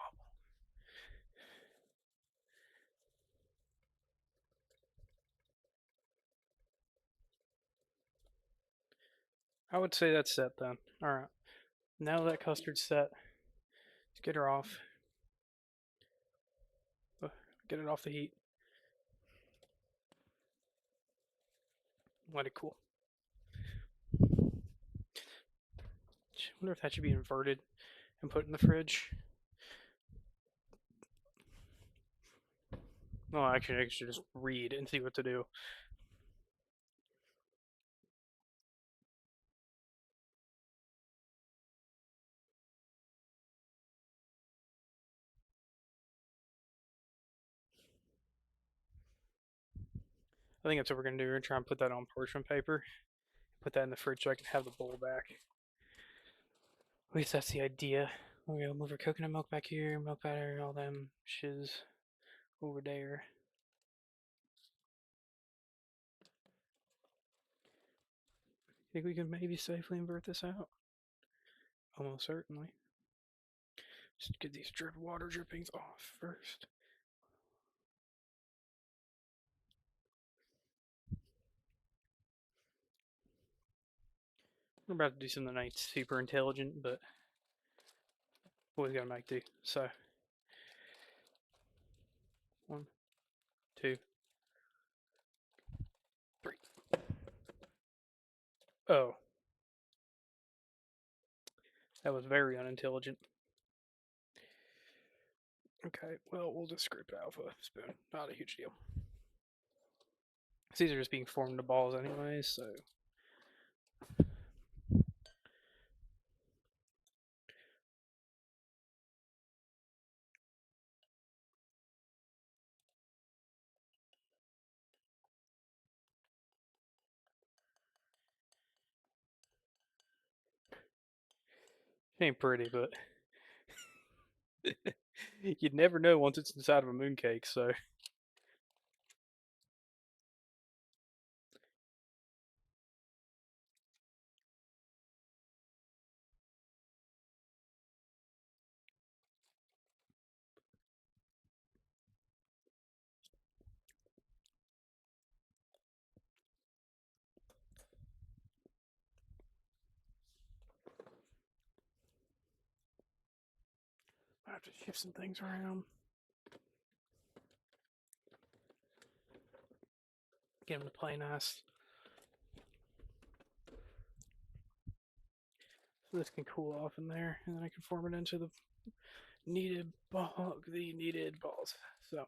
I would say that's set then. All right. Now that custard's set, let's get her off. Get it off the heat. Let it cool. I wonder if that should be inverted and put in the fridge. No, actually, I should just read and see what to do. I think that's what we're gonna do. We're gonna try and put that on parchment paper. Put that in the fridge so I can have the bowl back. At least that's the idea. We're gonna move our coconut milk back here, milk powder, all them shiz over there. Think we can maybe safely invert this out? Almost certainly. Just get these water drippings off first. We're about to do something that's super intelligent, but always gotta make do. So, 1, 2, 3. Oh, that was very unintelligent. Okay, well, we'll just scrape it out with a spoon. Not a huge deal. These are just being formed into balls anyway, so. It ain't pretty, but you'd never know once it's inside of a mooncake, so. I have to shift some things around. Get them to play nice. So this can cool off in there, and then I can form it into the needed balls. So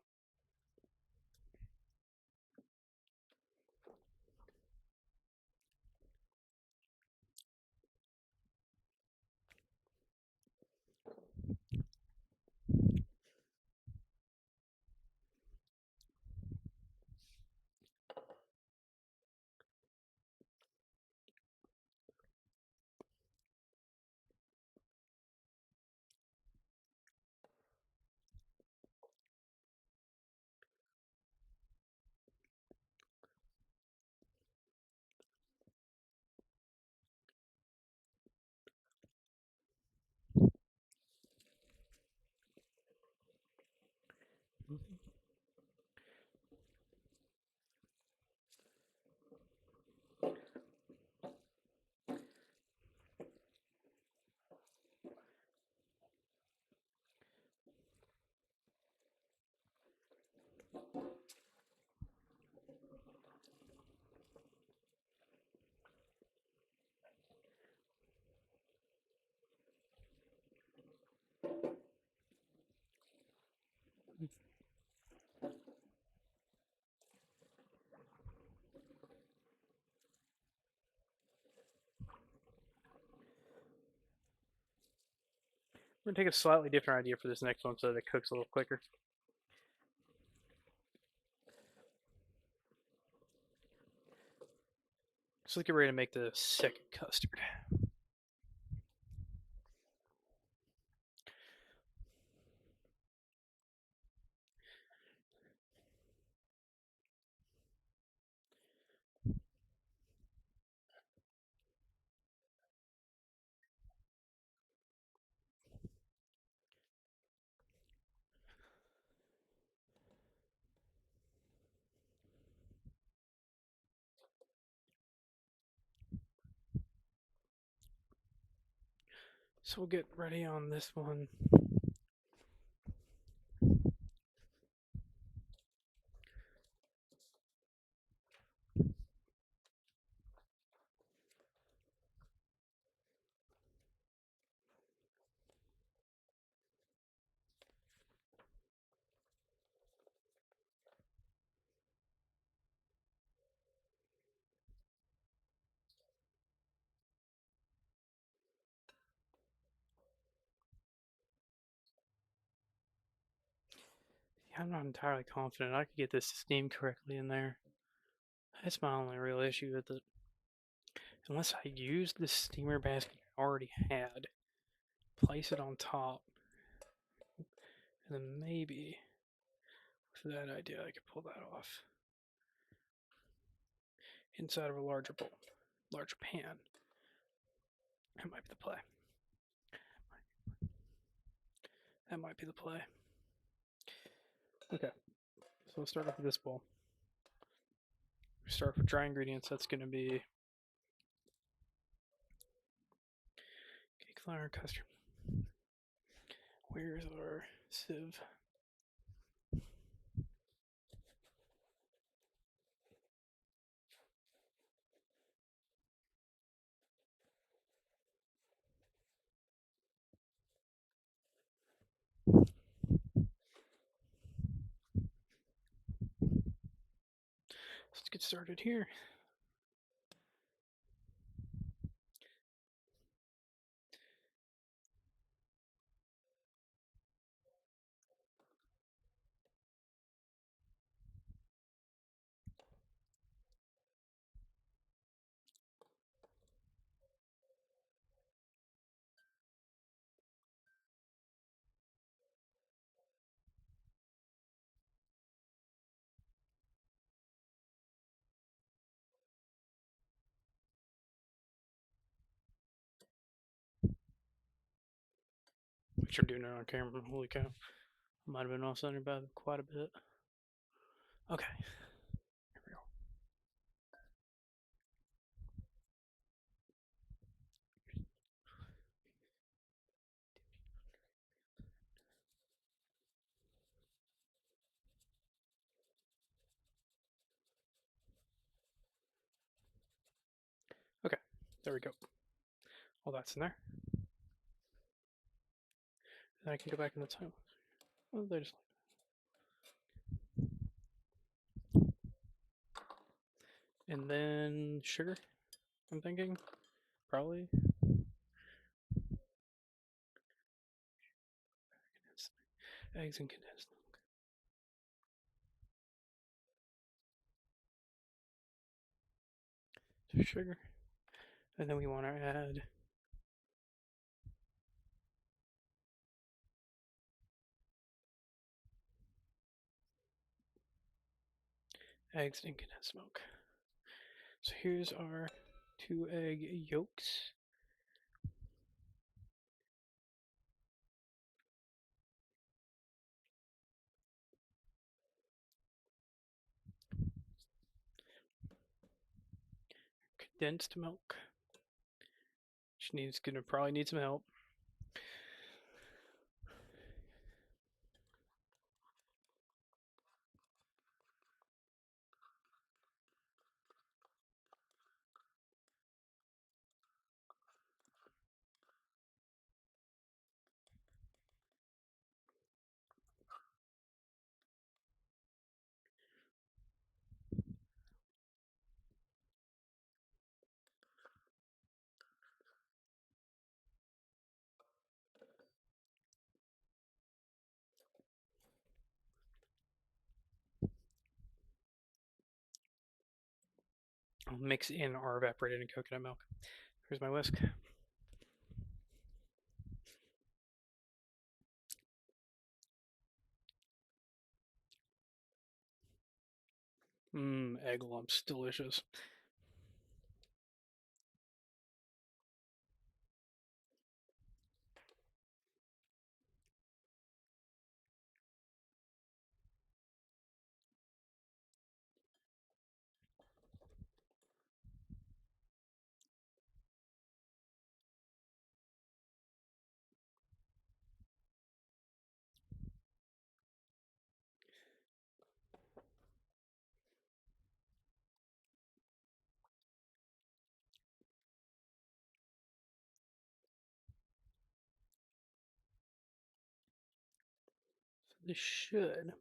I'm gonna take a slightly different idea for this next one so that it cooks a little quicker. So let's get ready to make the second custard. So we'll get ready on this one. Yeah, I'm not entirely confident I could get this steamed correctly in there. That's my only real issue with it. Unless I use the steamer basket I already had, place it on top, and then maybe with that idea I could pull that off inside of a larger bowl, larger pan. That might be the play. That might be the play. Okay, so we'll start off with this bowl. We start with dry ingredients. That's going to be cake flour, custard. Where's our sieve? Let's get started here. Make sure doing it on camera. Holy cow. Might have been off center by quite a bit. Okay. Here we go. Okay. There we go. All that's in there. Then I can go back in the time. Oh, they just. And then sugar, I'm thinking. Probably. Eggs and condensed milk. Sugar. And then we want to add eggs and condensed milk. So here's our 2 egg yolks. Condensed milk. Which gonna probably need some help. I'll mix in our evaporated and coconut milk. Here's my whisk. Egg lumps, delicious. So this should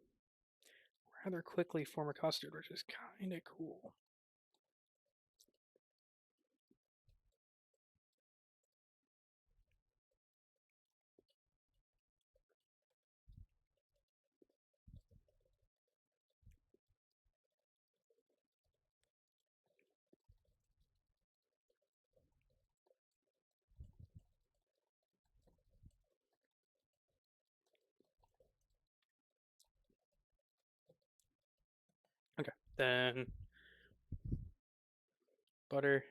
rather quickly form a custard, which is kind of cool. Okay, then butter.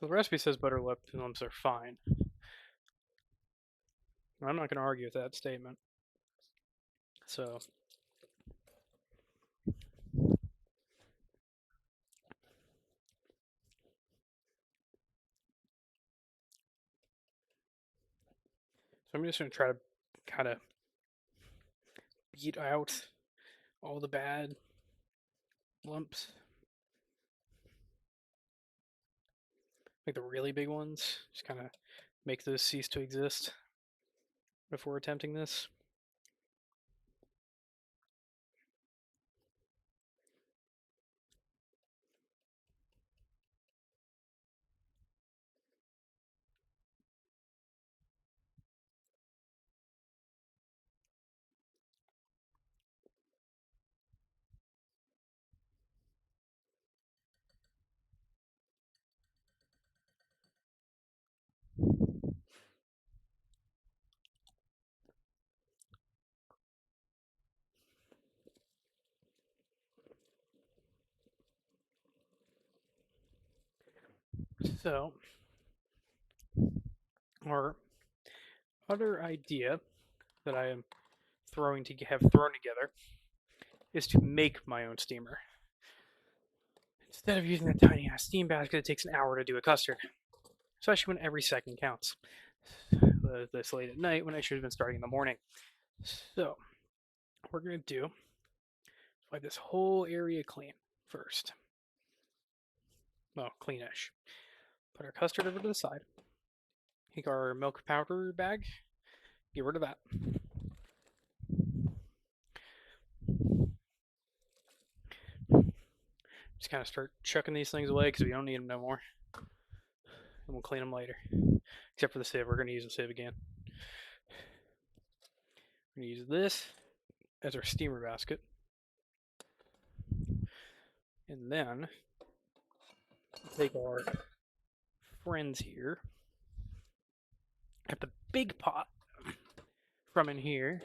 So the recipe says butter lumps are fine. I'm not going to argue with that statement. So I'm just going to try to kind of beat out all the bad lumps, like the really big ones. Just kind of make those cease to exist before attempting this. So our other idea that I am have thrown together is to make my own steamer. Instead of using a tiny ass steam basket, it takes an hour to do a custard, especially when every second counts. This late at night when I should have been starting in the morning. So, what we're going to do is wipe this whole area clean first. Well, cleanish. Put our custard over to the side. Take our milk powder bag, get rid of that. Just kind of start chucking these things away because we don't need them no more. And we'll clean them later. Except for the sieve, we're going to use the sieve again. We're going to use this as our steamer basket. And then take our friends here. Got the big pot from in here.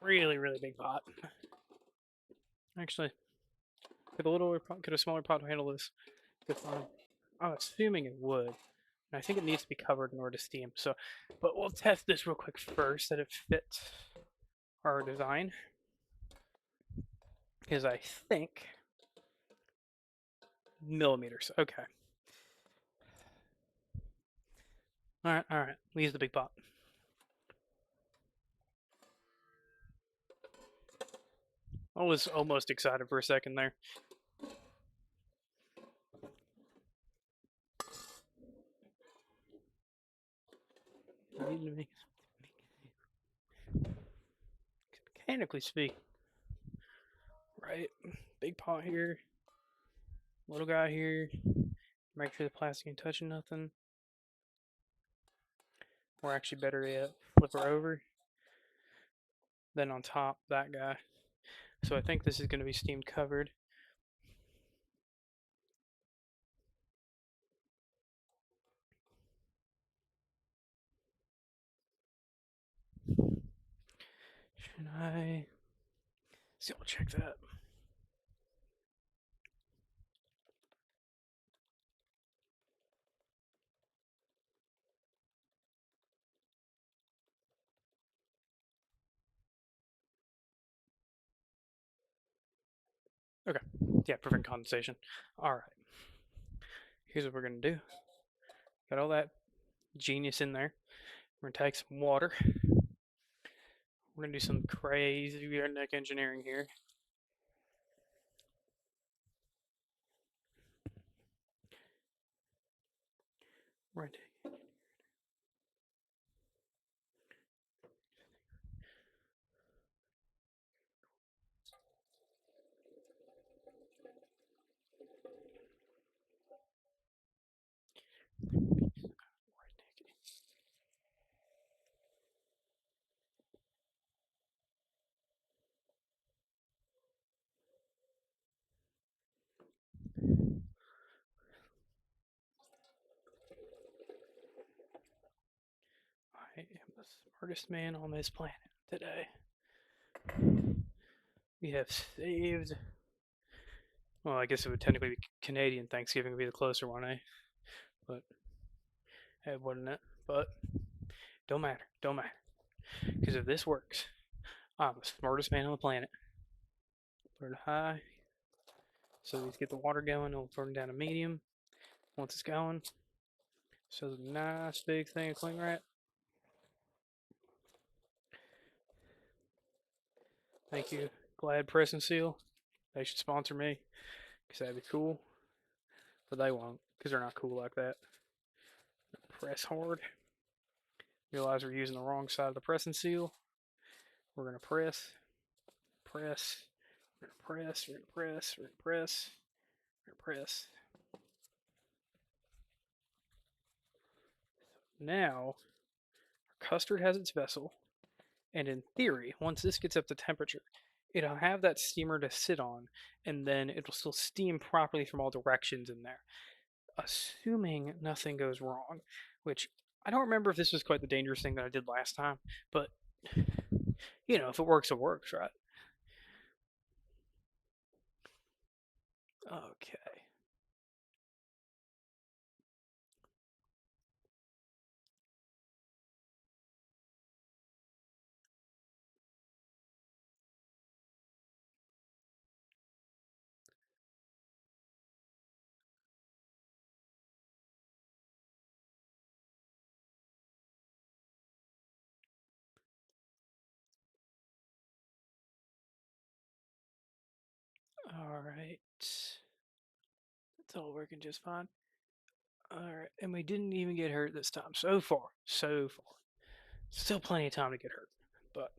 Really, really big pot. Actually, could a smaller pot handle this? Good fine. I'm assuming it would. And I think it needs to be covered in order to steam. So, but we'll test this real quick first that it fits our design. Because I think millimeters. Okay. All right. We use the big pot. I was almost excited for a second there. Mechanically speaking, right? Big pot here, little guy here. Make sure the plastic ain't touching nothing. Or actually, better yet, flip her over. Then on top, that guy. So I think this is going to be steam covered. Should I? See, I'll check that. Okay. Yeah, prevent condensation. All right. Here's what we're going to do. Got all that genius in there. We're going to take some water. We're going to do some crazy redneck engineering here. We're going to I am the smartest man on this planet today. We have saved. Well, I guess it would technically be Canadian Thanksgiving would be the closer one, eh? But it wouldn't it? But don't matter. Don't matter. Because if this works, I'm the smartest man on the planet. Put it high. So let's get the water going. We'll turn it down to medium. Once it's going, so it's a nice big thing of cling wrap. Thank you, Glad Press and Seal. They should sponsor me because that'd be cool. But they won't because they're not cool like that. Press hard. Realize we're using the wrong side of the press and seal. We're gonna press, press, we're gonna press, we're gonna press, we're gonna press, we're gonna press. Now, our custard has its vessel, and in theory, once this gets up to temperature, it'll have that steamer to sit on, and then it'll still steam properly from all directions in there. Assuming nothing goes wrong, which I don't remember if this was quite the dangerous thing that I did last time, but you know, if it works, it works, right? Okay. Alright. It's all working just fine. Alright, and we didn't even get hurt this time. So far. So far. Still plenty of time to get hurt. But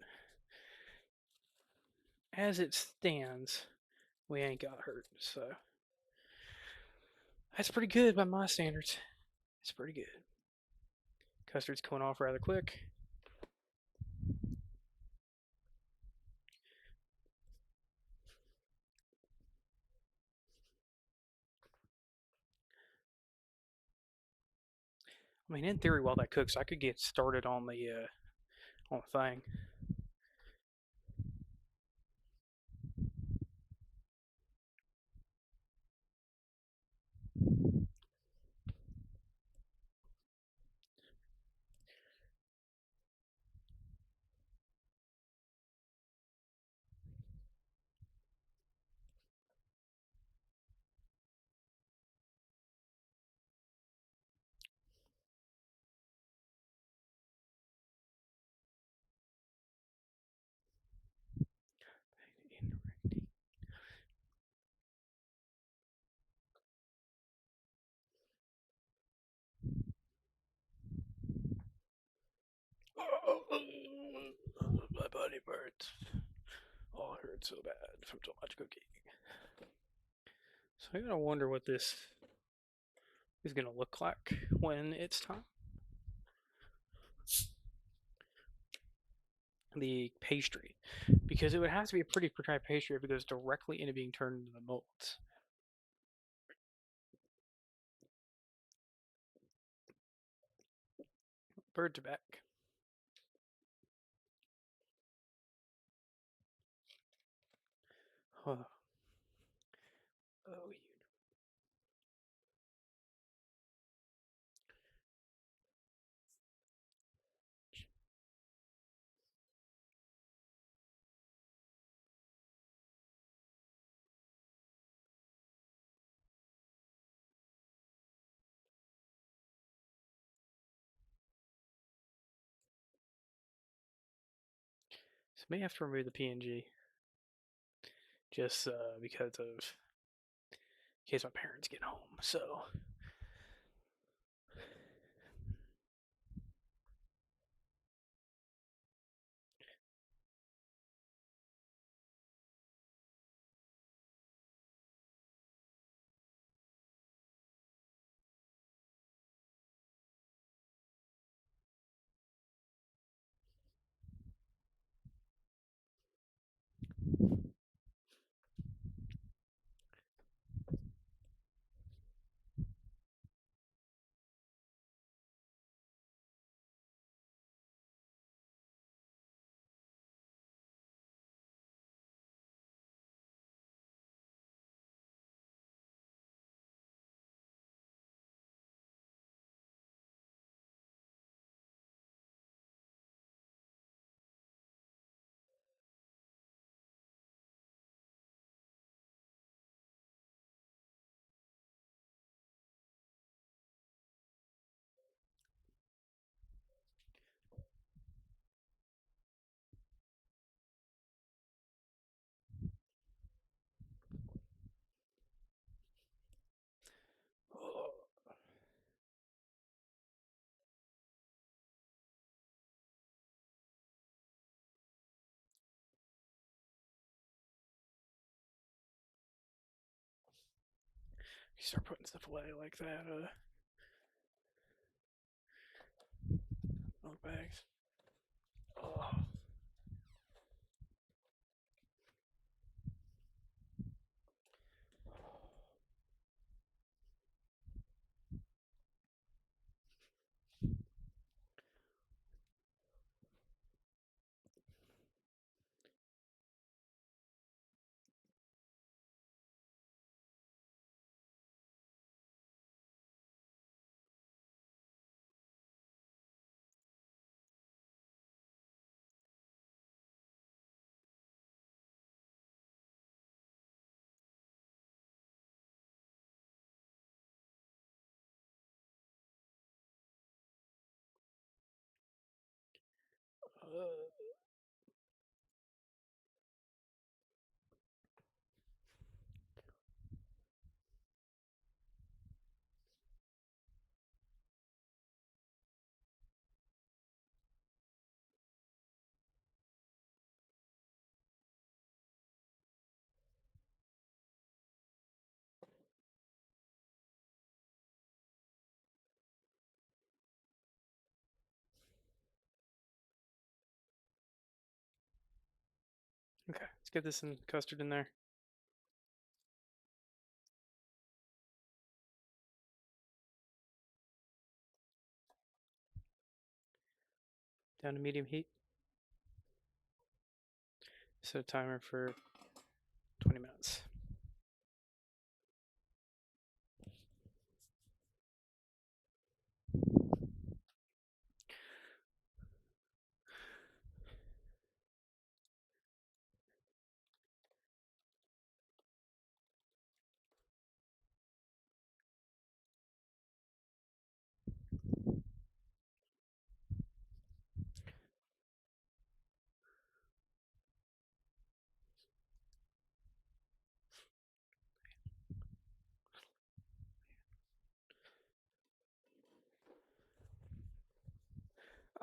as it stands, we ain't got hurt. So that's pretty good by my standards. It's pretty good. Custard's coming off rather quick. I mean, in theory, while that cooks, I could get started on the thing. My body hurts. Oh, it hurts so bad from so much cooking. So I gotta wonder what this is gonna look like when it's time. The pastry, because it would have to be a pretty dry pastry if it goes directly into being turned into the molds. Birds are back. Oh, oh, so may have to remove the PNG just because of in case my parents get home. So oh, you start putting stuff away like that. Milk bags. Oh. Okay, let's get this in custard in there. Down to medium heat. Set a timer for 20 minutes.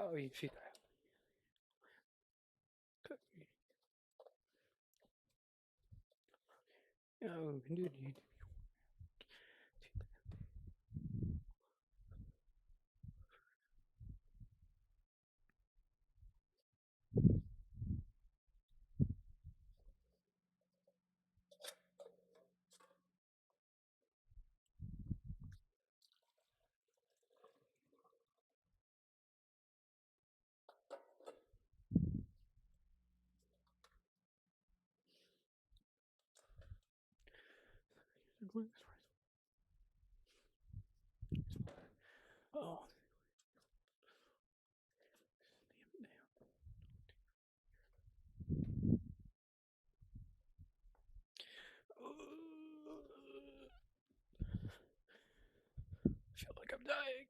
Oh, you feed that. Oh, dude. Oh. I feel like I'm dying.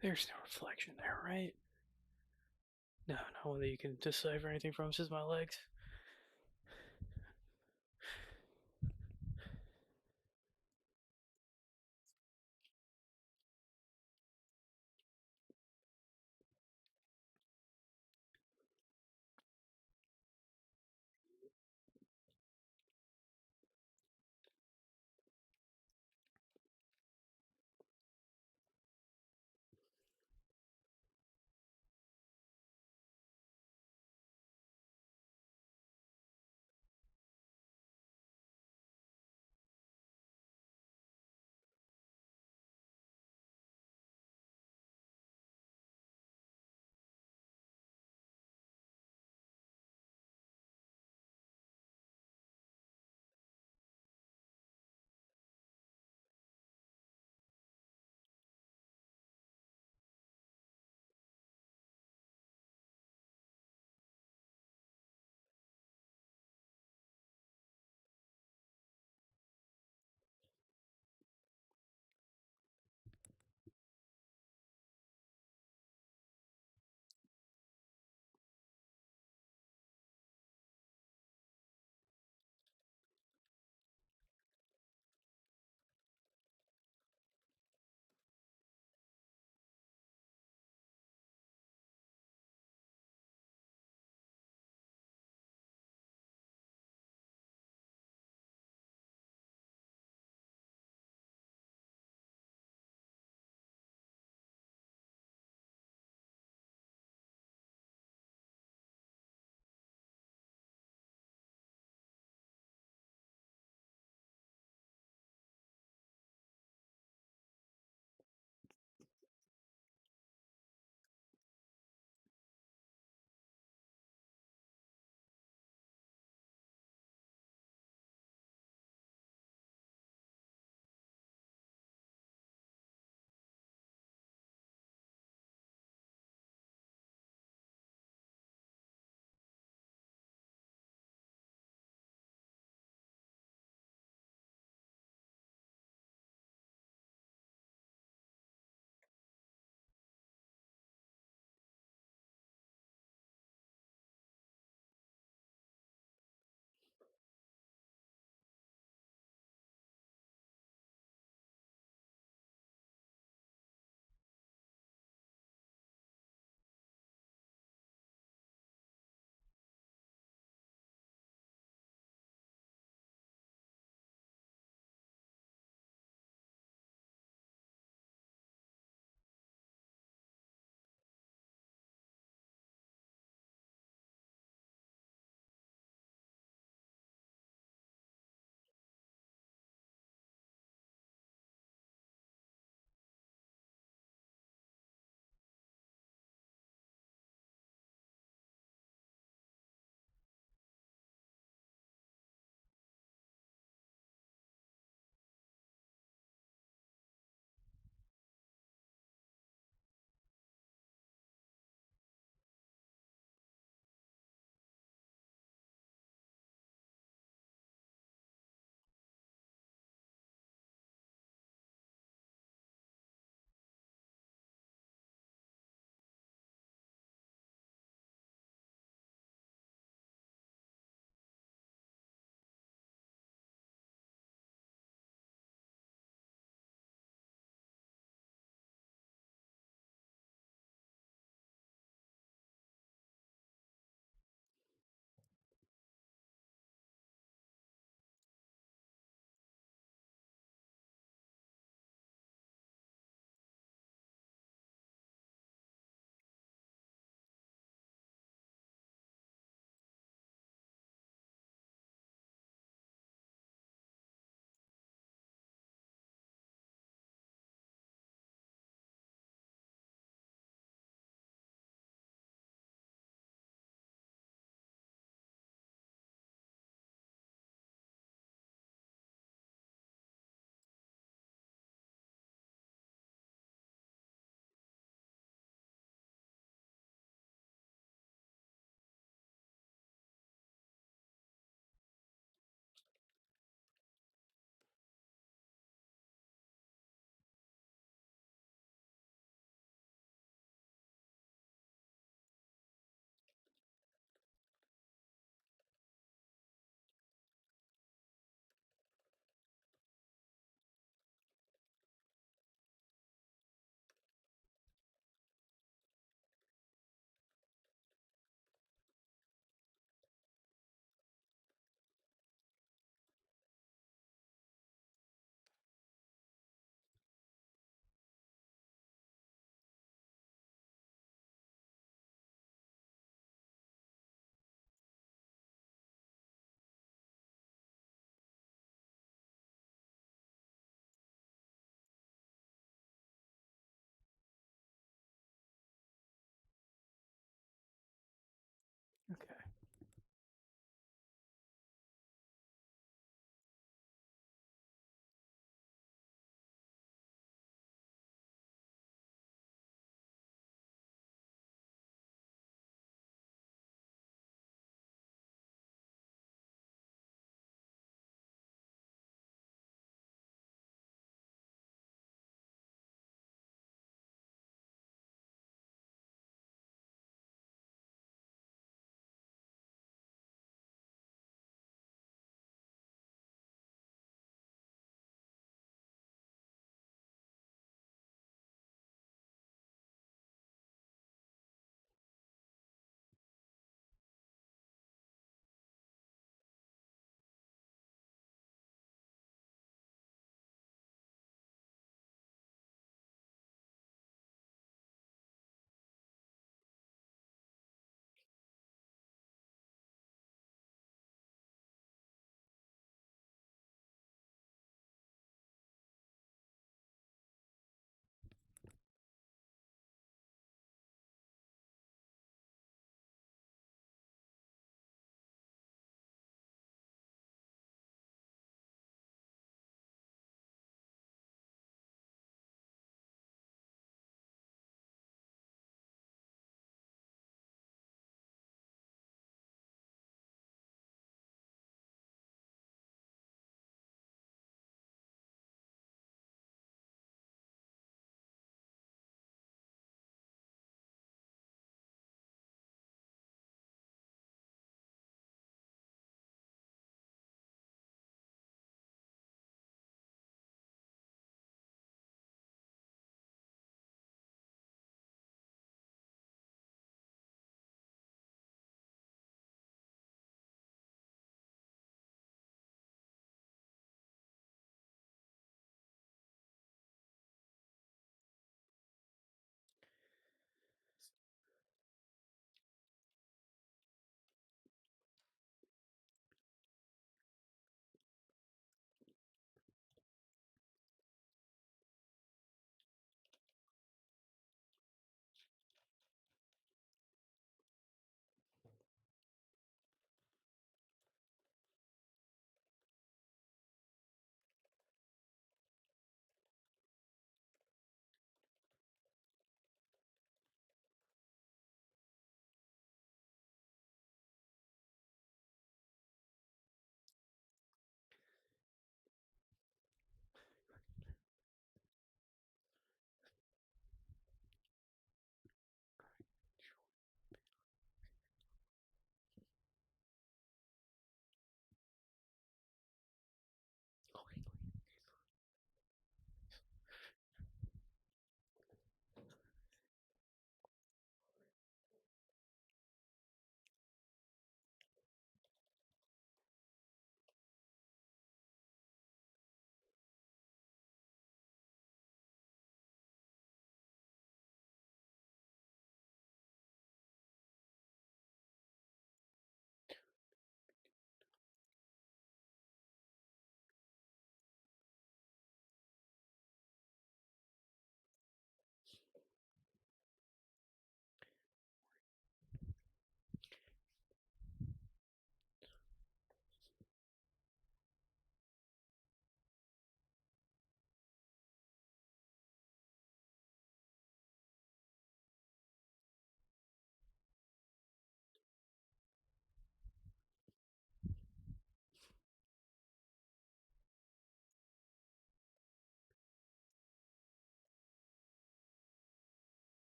There's no reflection there, right? No, not one that you can decipher anything from. It's just my legs.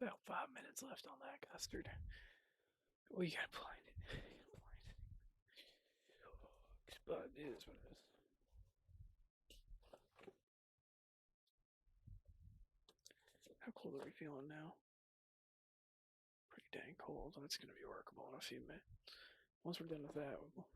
About 5 minutes left on that custard. Oh, you gotta blind it. But it is what it is. How cold are we feeling now? Pretty dang cold. That's gonna be workable in a few minutes. Once we're done with that, we'll...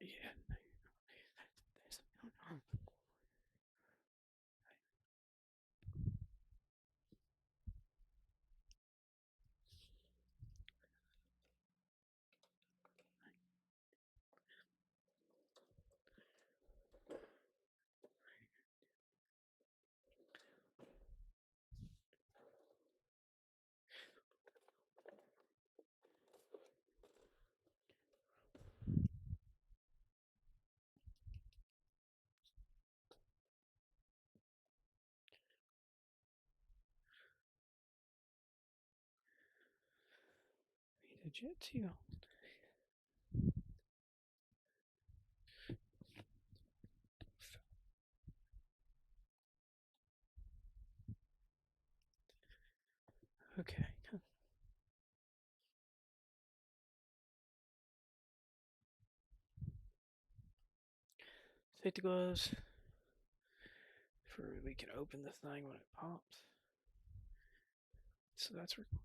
Yeah. 你的 jet too. Okay. Take the gloves. For we can open the thing when it pops. So that's Michael.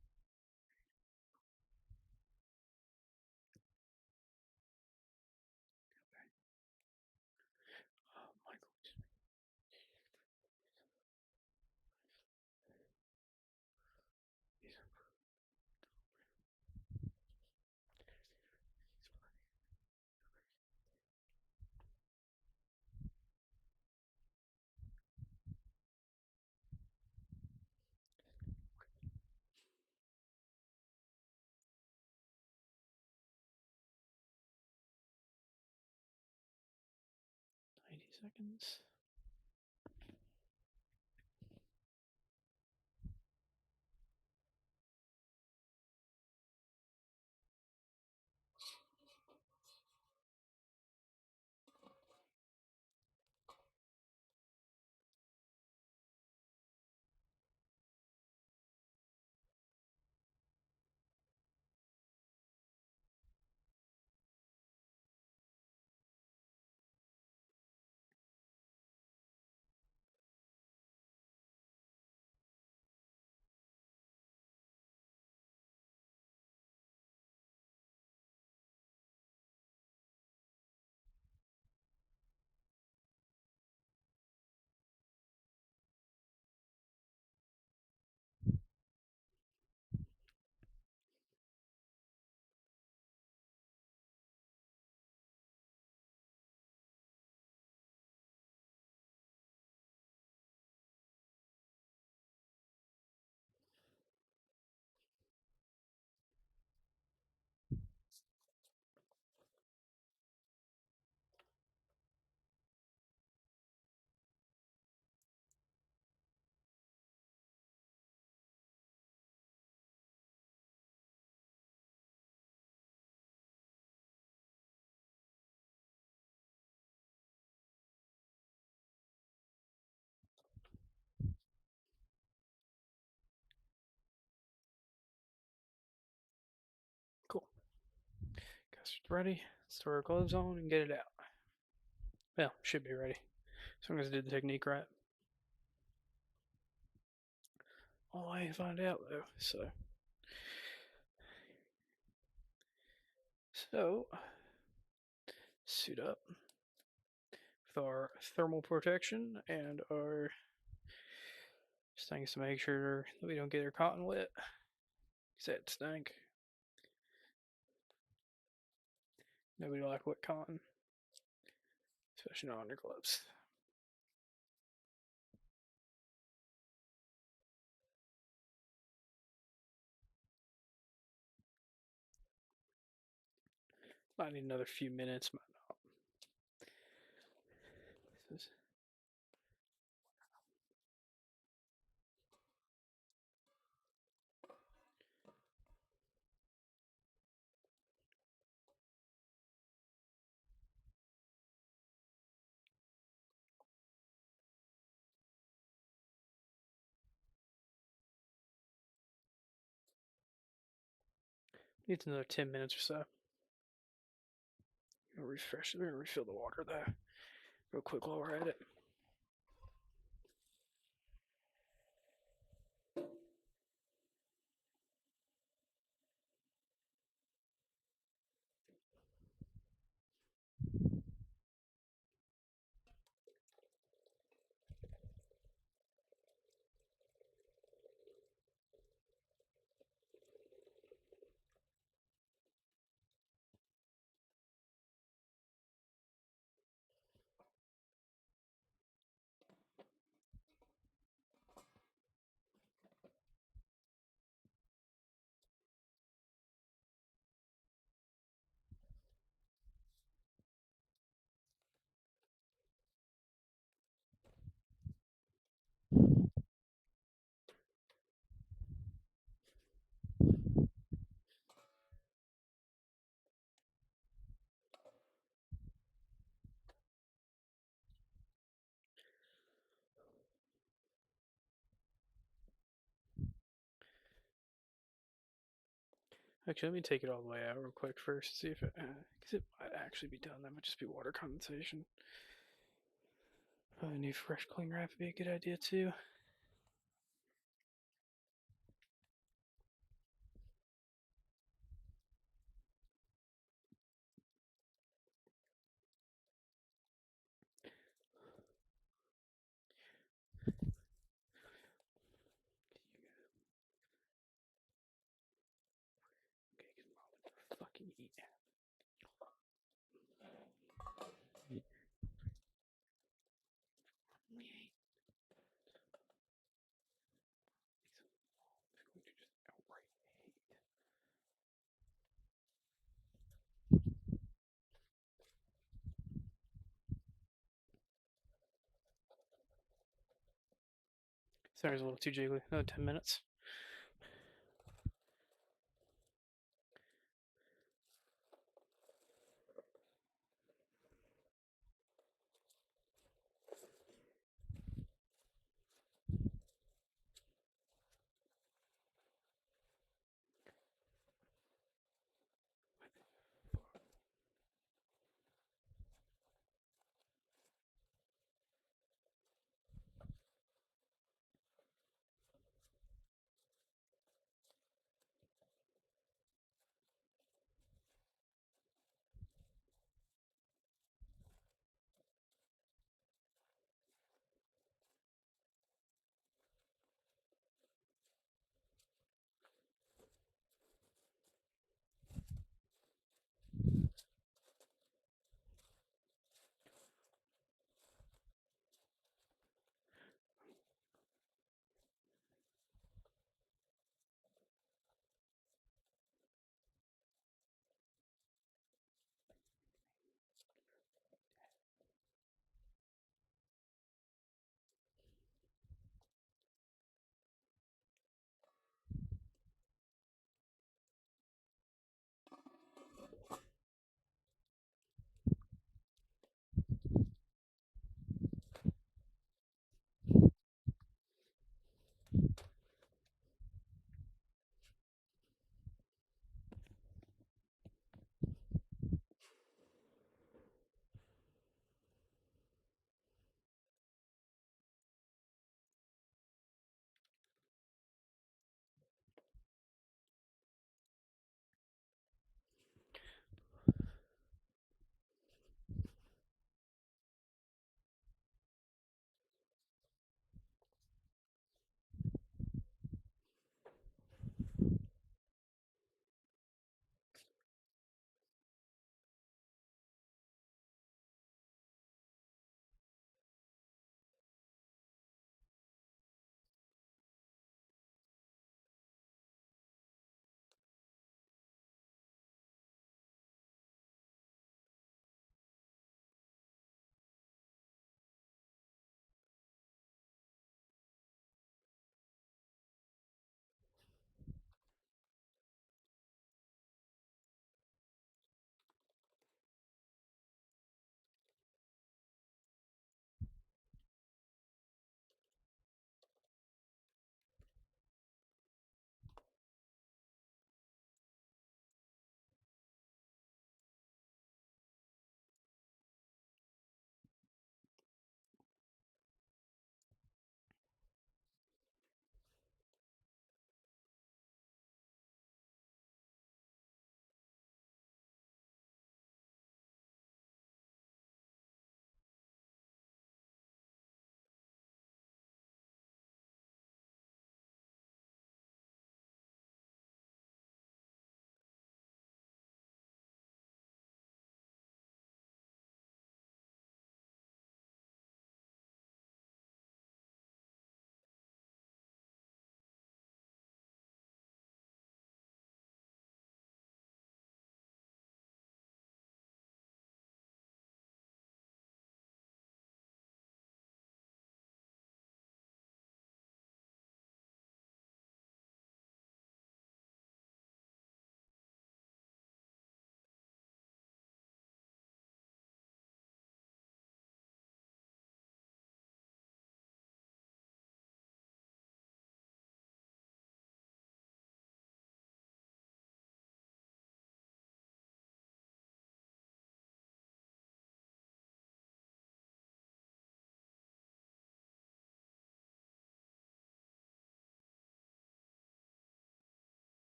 90 seconds. Bastards ready. Let's throw our gloves on and get it out. Well, should be ready. As long as I did the technique right. All I find out though. So suit up with our thermal protection and our things to make sure that we don't get our cotton wet. Because that stink. Nobody like wet cotton, especially not on your gloves. Might need another few minutes, might not. This is needs another 10 minutes or so. Refresh. We're gonna refill the water though, real quick while we're at it. Actually, let me take it all the way out real quick first, see if it, because it might actually be done. That might just be water condensation. Probably new fresh cling wrap would be a good idea too. Okay, fucking eat. Sorry, it's a little too jiggly. Another 10 minutes.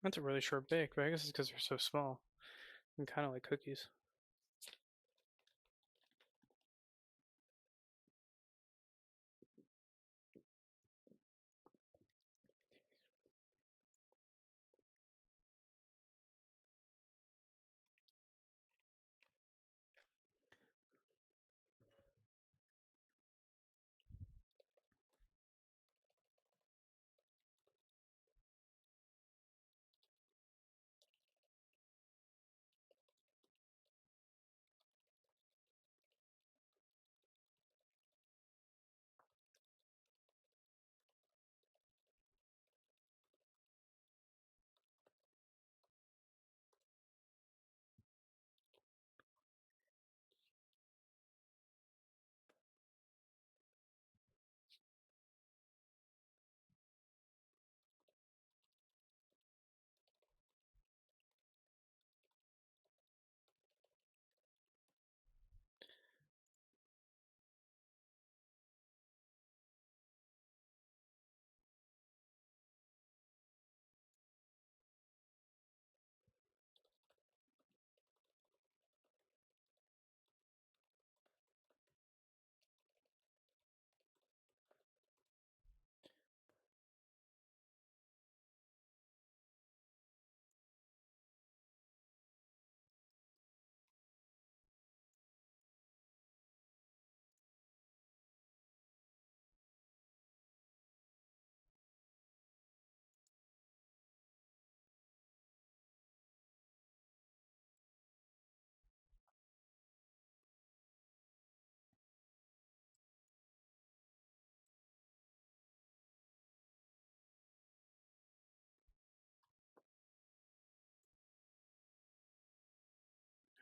That's a really short bake, but I guess it's because they're so small and kind of like cookies.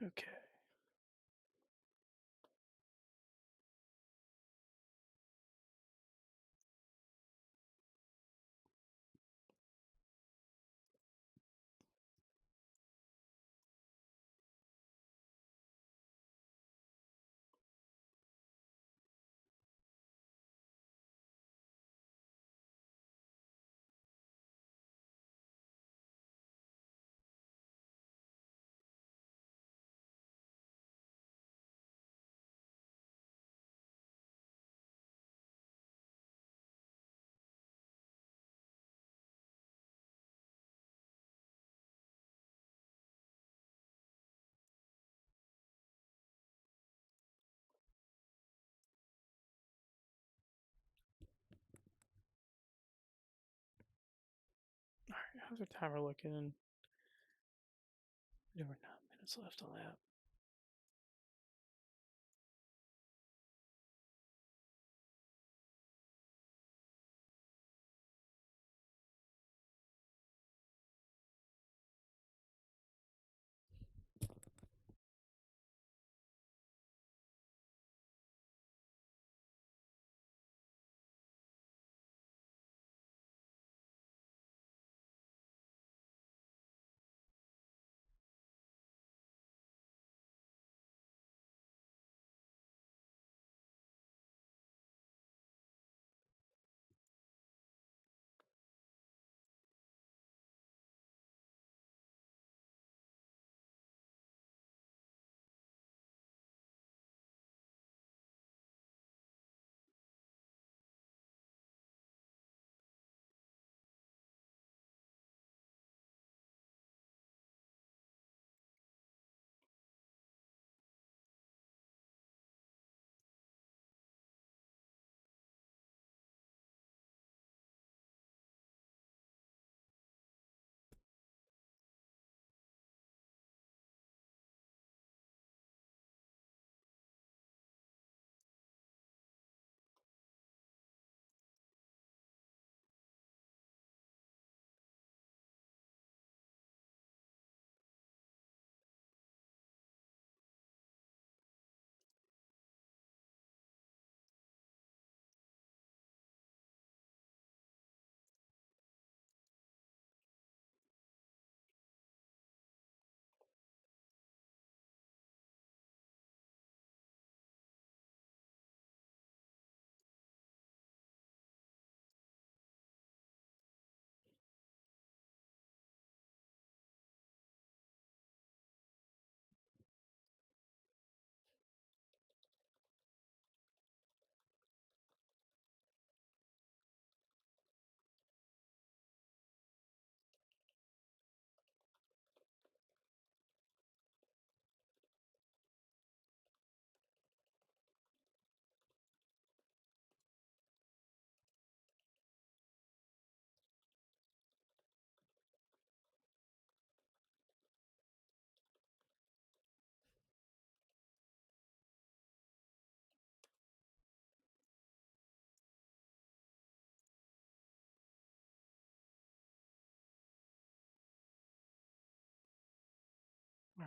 Okay. All right. How's our timer looking? There were 9 minutes left on that.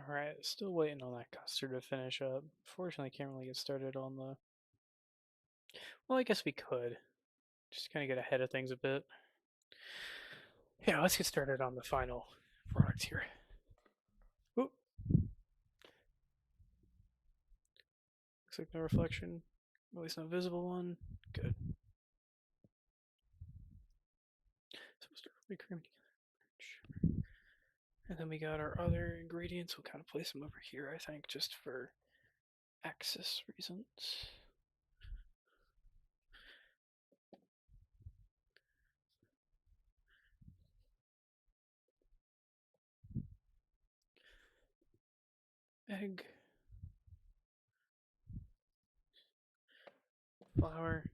Alright, still waiting on that custard to finish up. Fortunately, can't really get started on the. Well, I guess we could. Just kind of get ahead of things a bit. Yeah, let's get started on the final product here. Oop. Looks like no reflection. At least no visible one. Good. So we'll start with cream together. And then we got our other ingredients. We'll kind of place them over here, I think, just for axis reasons. Egg. Flour.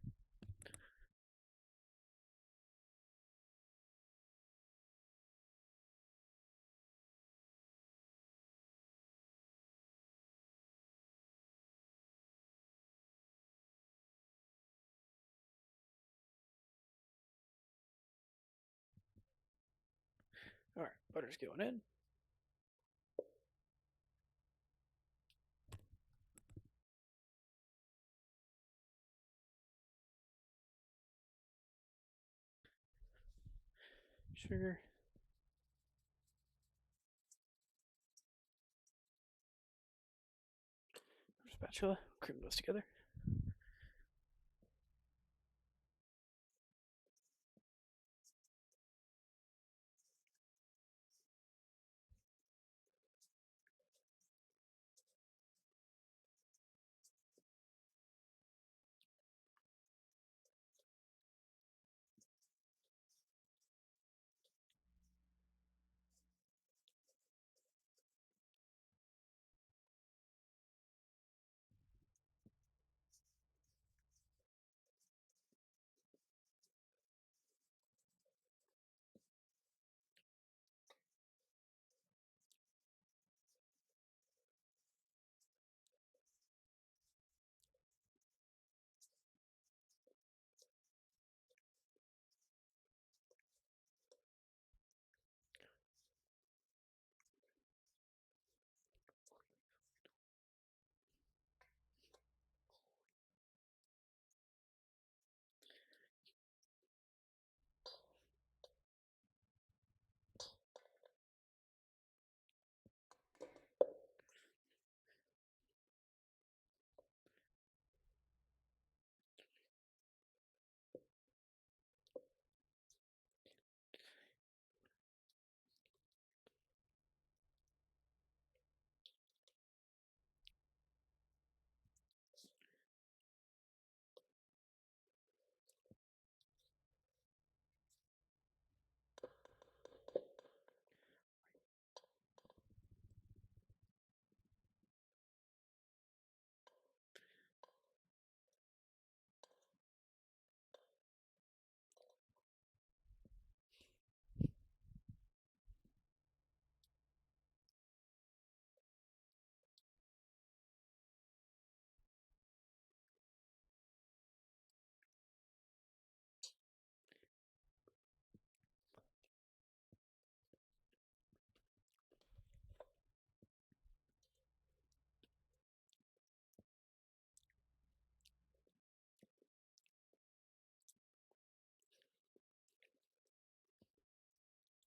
Alright, butter's going in. Sugar. Spatula. Cream those together.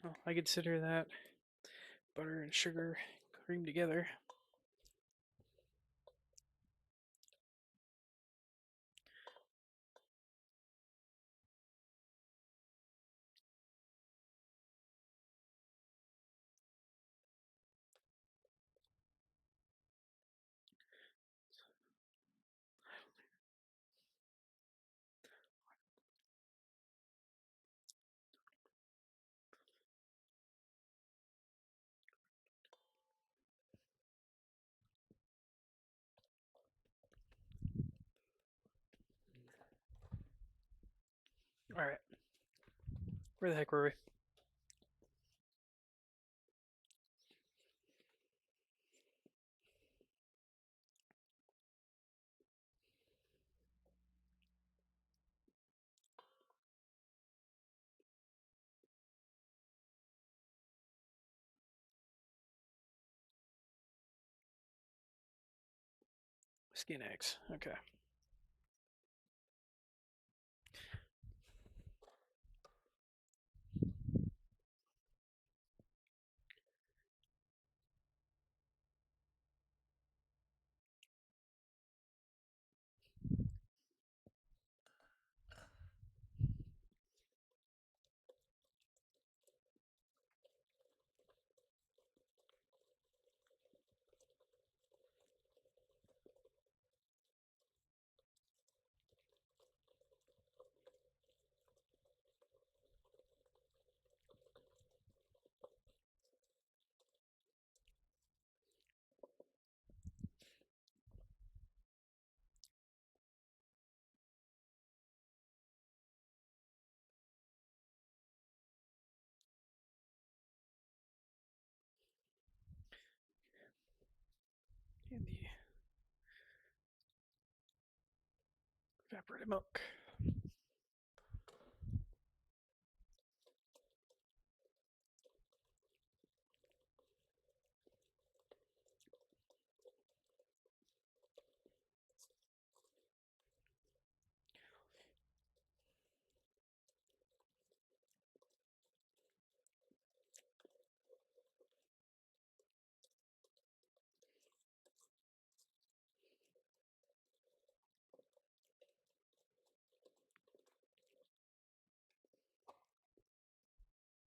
Well, I consider that butter and sugar creamed together. Alright. Where the heck were we? Whiskey and eggs. Okay. And the evaporated milk.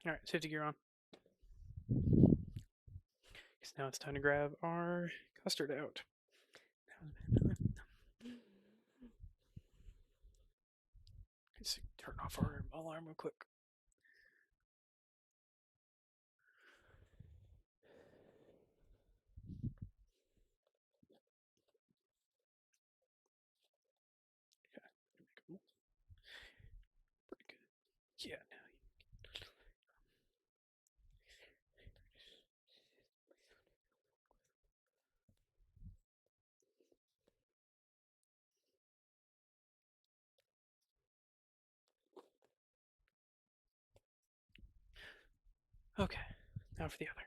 All right, safety gear on. So now it's time to grab our custard out. Let's turn off our alarm real quick. Okay. Pretty good. Yeah. Okay. Now for the other.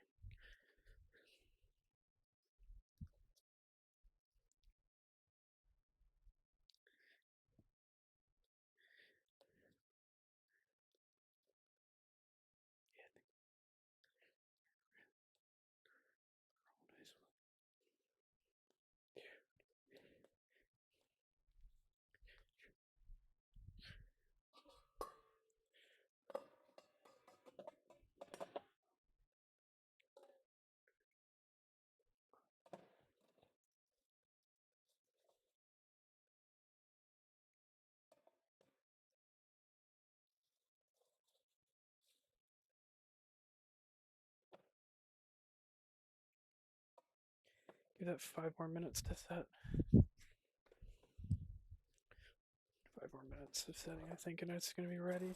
Give that 5 more minutes to set. 5 more minutes of setting, I think, and it's going to be ready.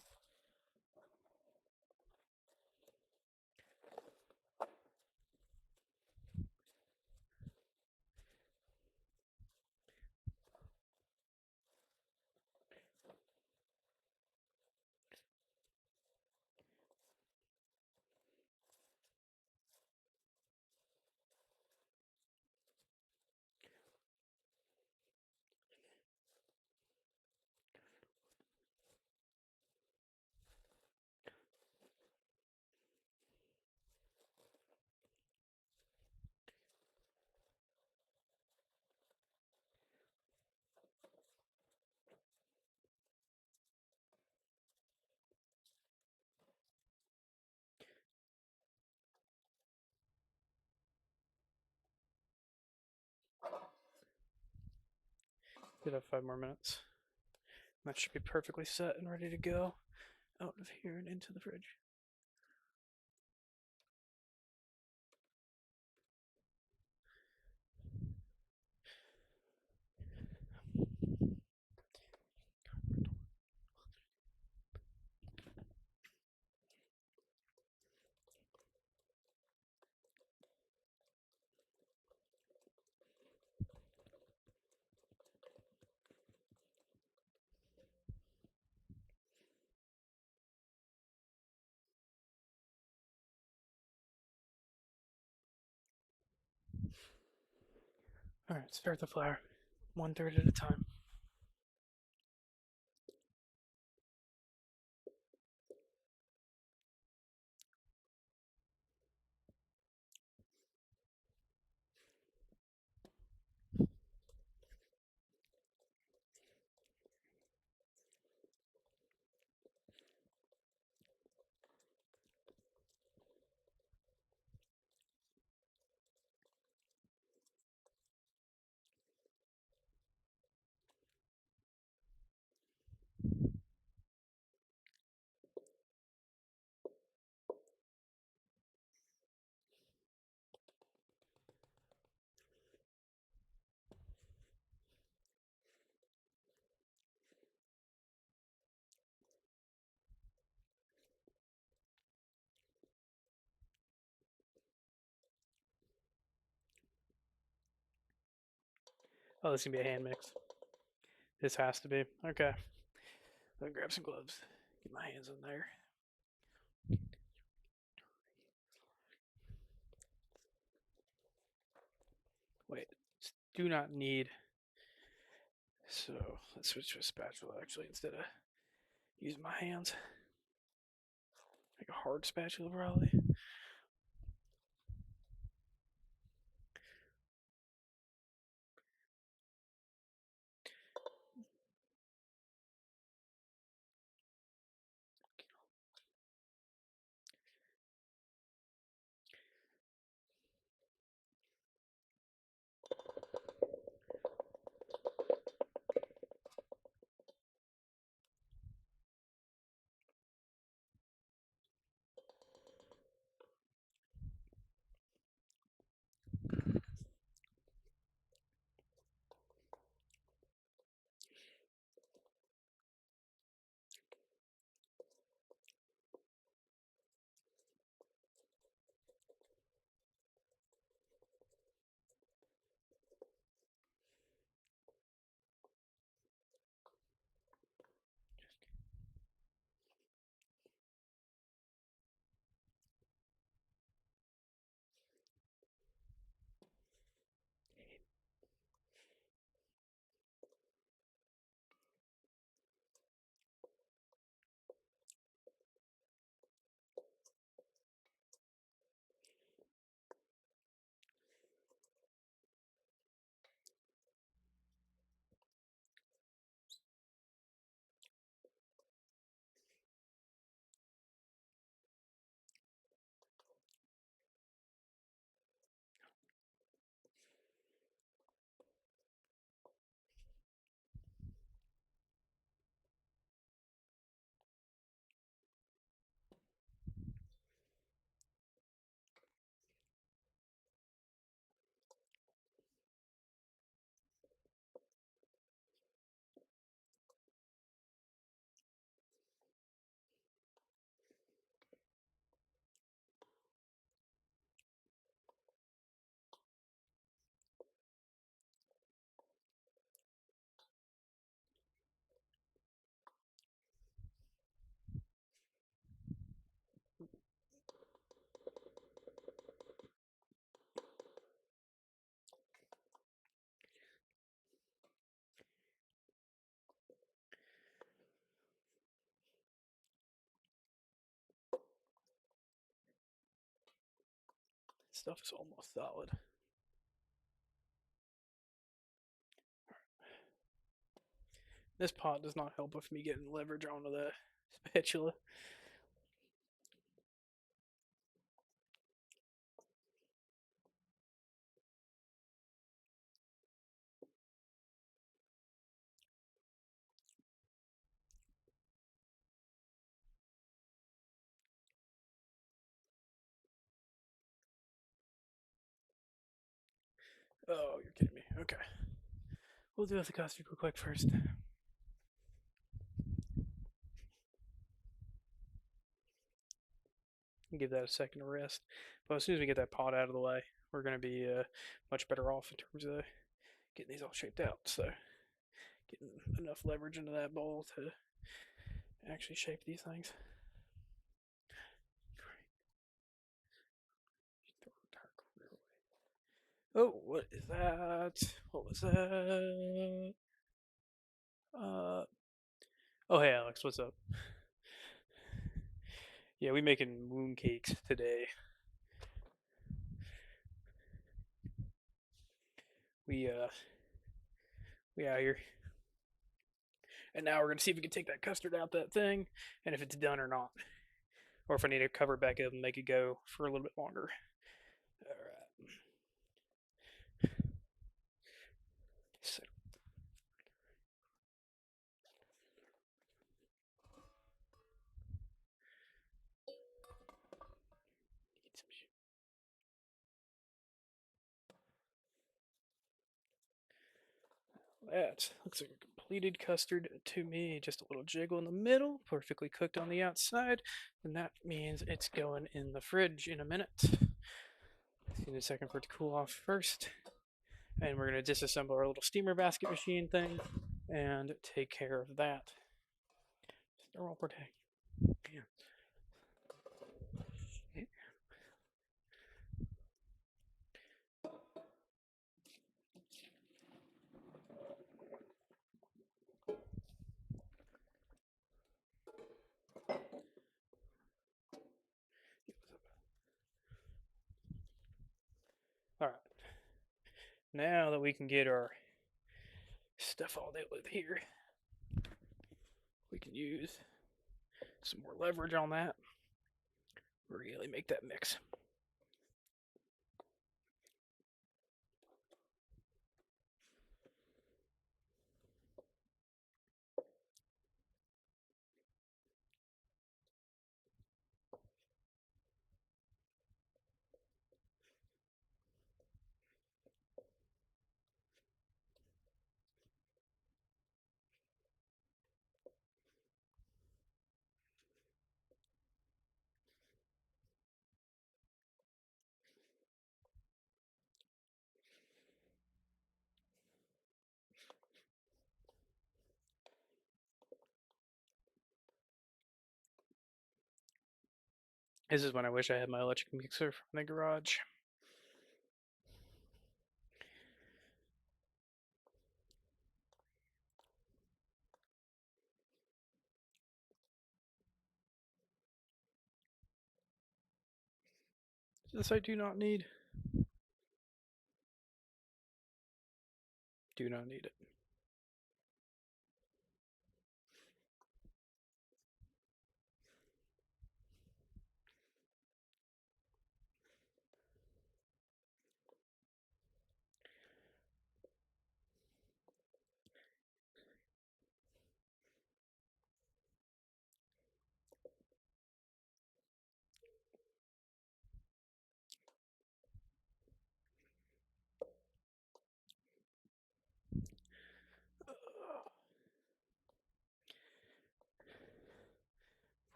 Did have 5 more minutes. That should be perfectly set and ready to go out of here and into the fridge. All right, start the flour. 1/3 at a time. Oh, this is gonna be a hand mix. This has to be. Okay. Let me grab some gloves. Get my hands in there. Wait. Do not need. So let's switch to a spatula actually instead of using my hands. Like a hard spatula, probably. Stuff is almost solid. This pot does not help with me getting leverage onto the spatula. Oh, you're kidding me. Okay. We'll do the costume real quick first. Give that a second to rest. But as soon as we get that pot out of the way, we're going to be much better off in terms of getting these all shaped out. So, getting enough leverage into that bowl to actually shape these things. Oh, what is that? What was that? Uh. Oh, hey, Alex. What's up? Yeah, we making mooncakes today. We uh, we out here, and now we're gonna see if we can take that custard out that thing, and if it's done or not, or if I need to cover it back up and make it go for a little bit longer. All right. So that looks like a completed custard to me. Just a little jiggle in the middle, perfectly cooked on the outside, and that means it's going in the fridge in a minute. Need a second for it to cool off first. And we're going to disassemble our little steamer basket machine thing and take care of that. Thermal protect. Yeah. All right. Now that we can get our stuff all dealt with here, we can use some more leverage on that. Really make that mix. This is when I wish I had my electric mixer from the garage. This I do not need. Do not need it.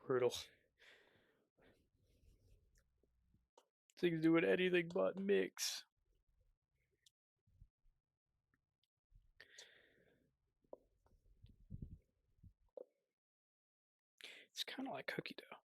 Brutal. Thing's doing anything but mix. It's kind of like cookie dough.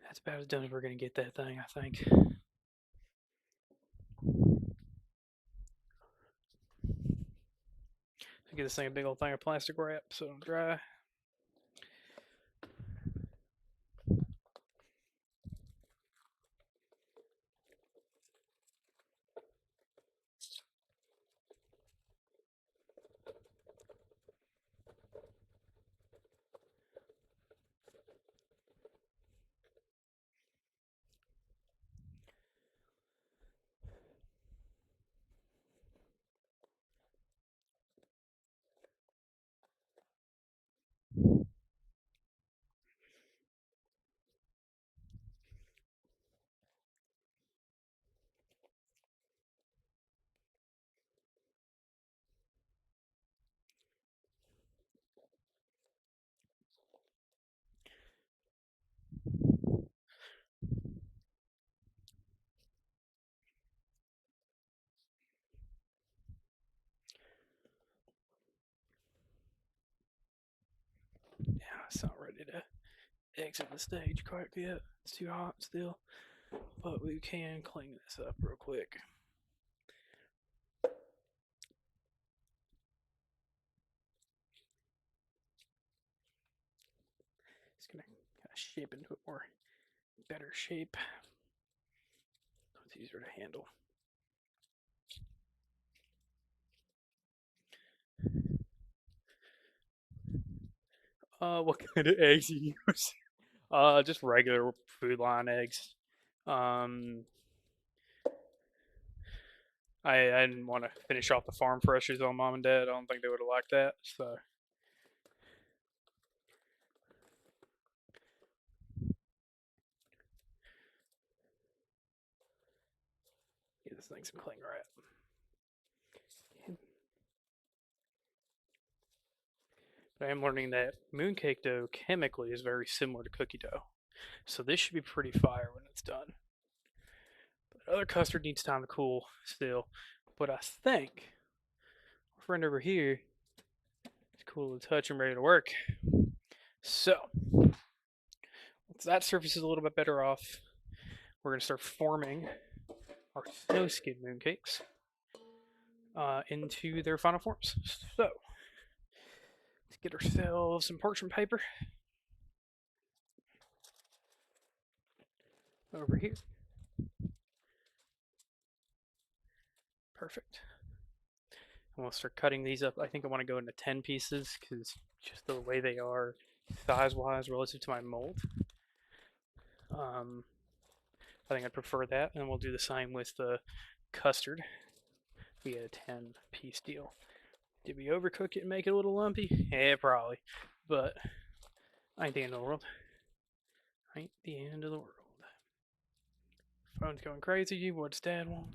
That's about as done as we're gonna get that thing, I think. Get this thing a big old thing of plastic wrap so it'll dry. Yeah, it's not ready to exit the stage quite yet. It's too hot still. But we can clean this up real quick. It's gonna kind of shape into a more better shape. It's easier to handle. What kind of eggs do you use? Just regular food line eggs. Um, I didn't want to finish off the farm freshers on mom and dad. I don't think they would have liked that. So get this thing some cling wrap. But I am learning that mooncake dough chemically is very similar to cookie dough. So this should be pretty fire when it's done. But other custard needs time to cool still. But I think our friend over here is cool to touch and ready to work. So once that surface is a little bit better off, we're going to start forming our snow skin mooncakes into their final forms. So let's get ourselves some parchment paper over here. Perfect. And we'll start cutting these up. I think I want to go into 10 pieces because just the way they are size wise relative to my mold. I think I'd prefer that. And we'll do the same with the custard. We get a 10-piece deal. Did we overcook it and make it a little lumpy? Yeah, probably. But ain't the end of the world. Ain't the end of the world. Phone's going crazy. What's dad want?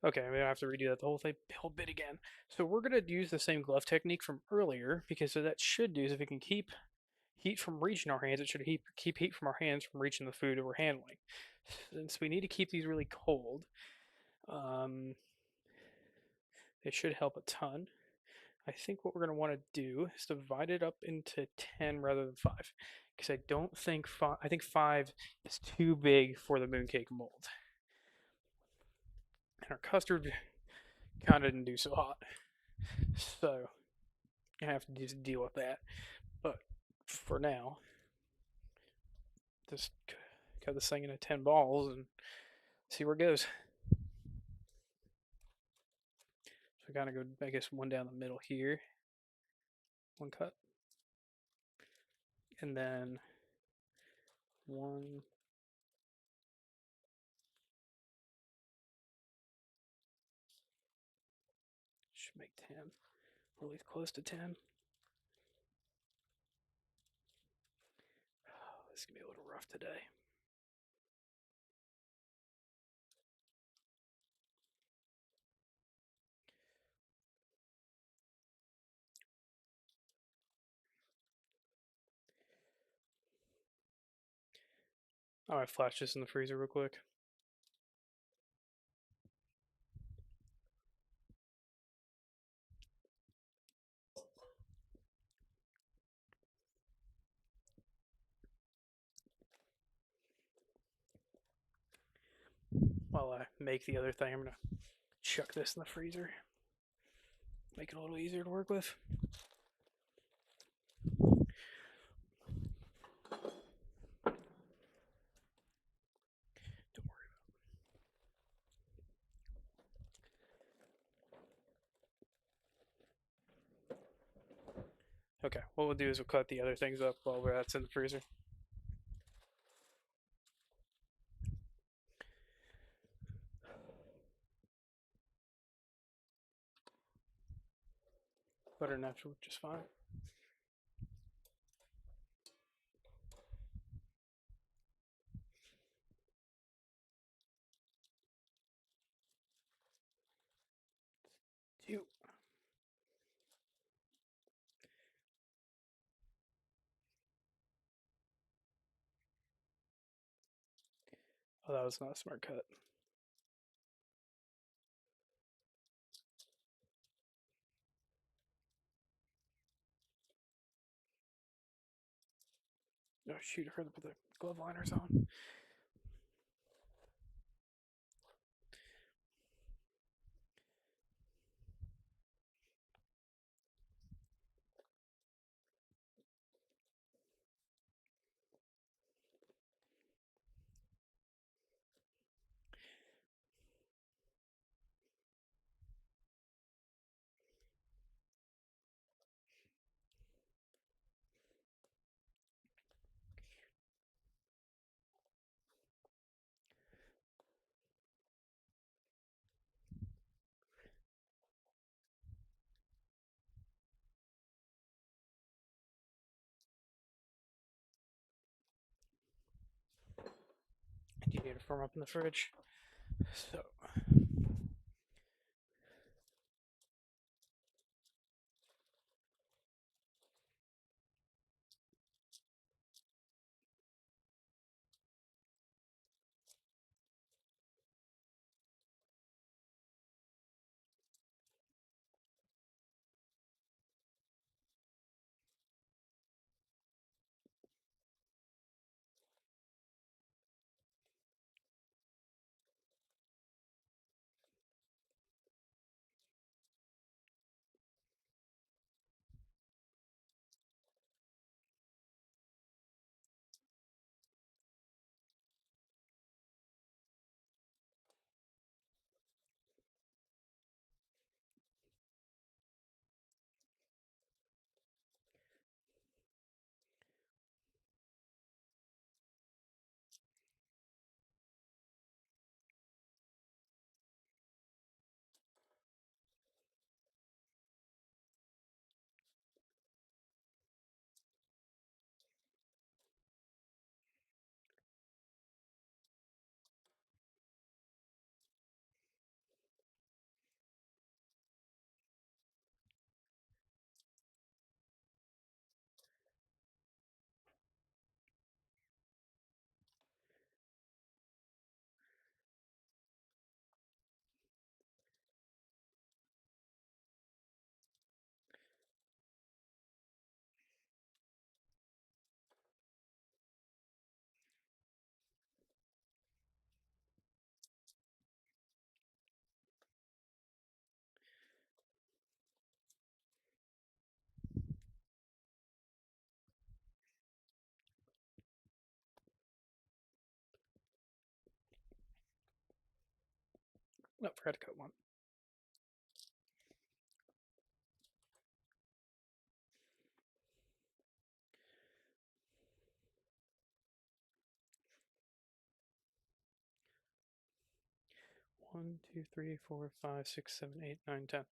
Okay, I'm gonna have to redo that whole bit again. So we're gonna use the same glove technique from earlier because what that should do is if it can keep heat from reaching our hands, it should keep heat from our hands from reaching the food that we're handling. Since we need to keep these really cold, um, it should help a ton. I think what we're going to want to do is divide it up into 10 rather than 5. Because I don't think 5, I think 5 is too big for the mooncake mold. And our custard kind of didn't do so hot. So I have to just deal with that. But for now, just cut this thing into 10 balls and see where it goes. So kind of go, I guess, one down the middle here. One cut. And then one. Should make 10. Or at least close to 10. Oh, this is going to be a little rough today. I might flash this in the freezer real quick. While I make the other thing, I'm gonna chuck this in the freezer. Make it a little easier to work with. Don't worry. Okay, what we'll do is we'll cut the other things up while that's in the freezer. Butter knife should work just fine. Two. Oh, that was not a smart cut. Oh shoot, I forgot to put the glove liners on. You need to firm up in the fridge. So No, forgot to cut one. One, two, three, four, five, six, seven, eight, nine, 10.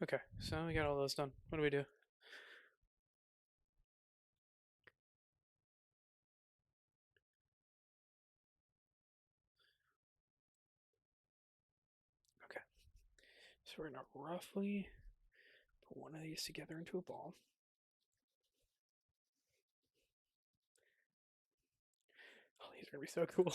Okay, so we got all those done. What do we do? Okay, so we're gonna roughly put one of these together into a ball. Oh, these are gonna be so cool.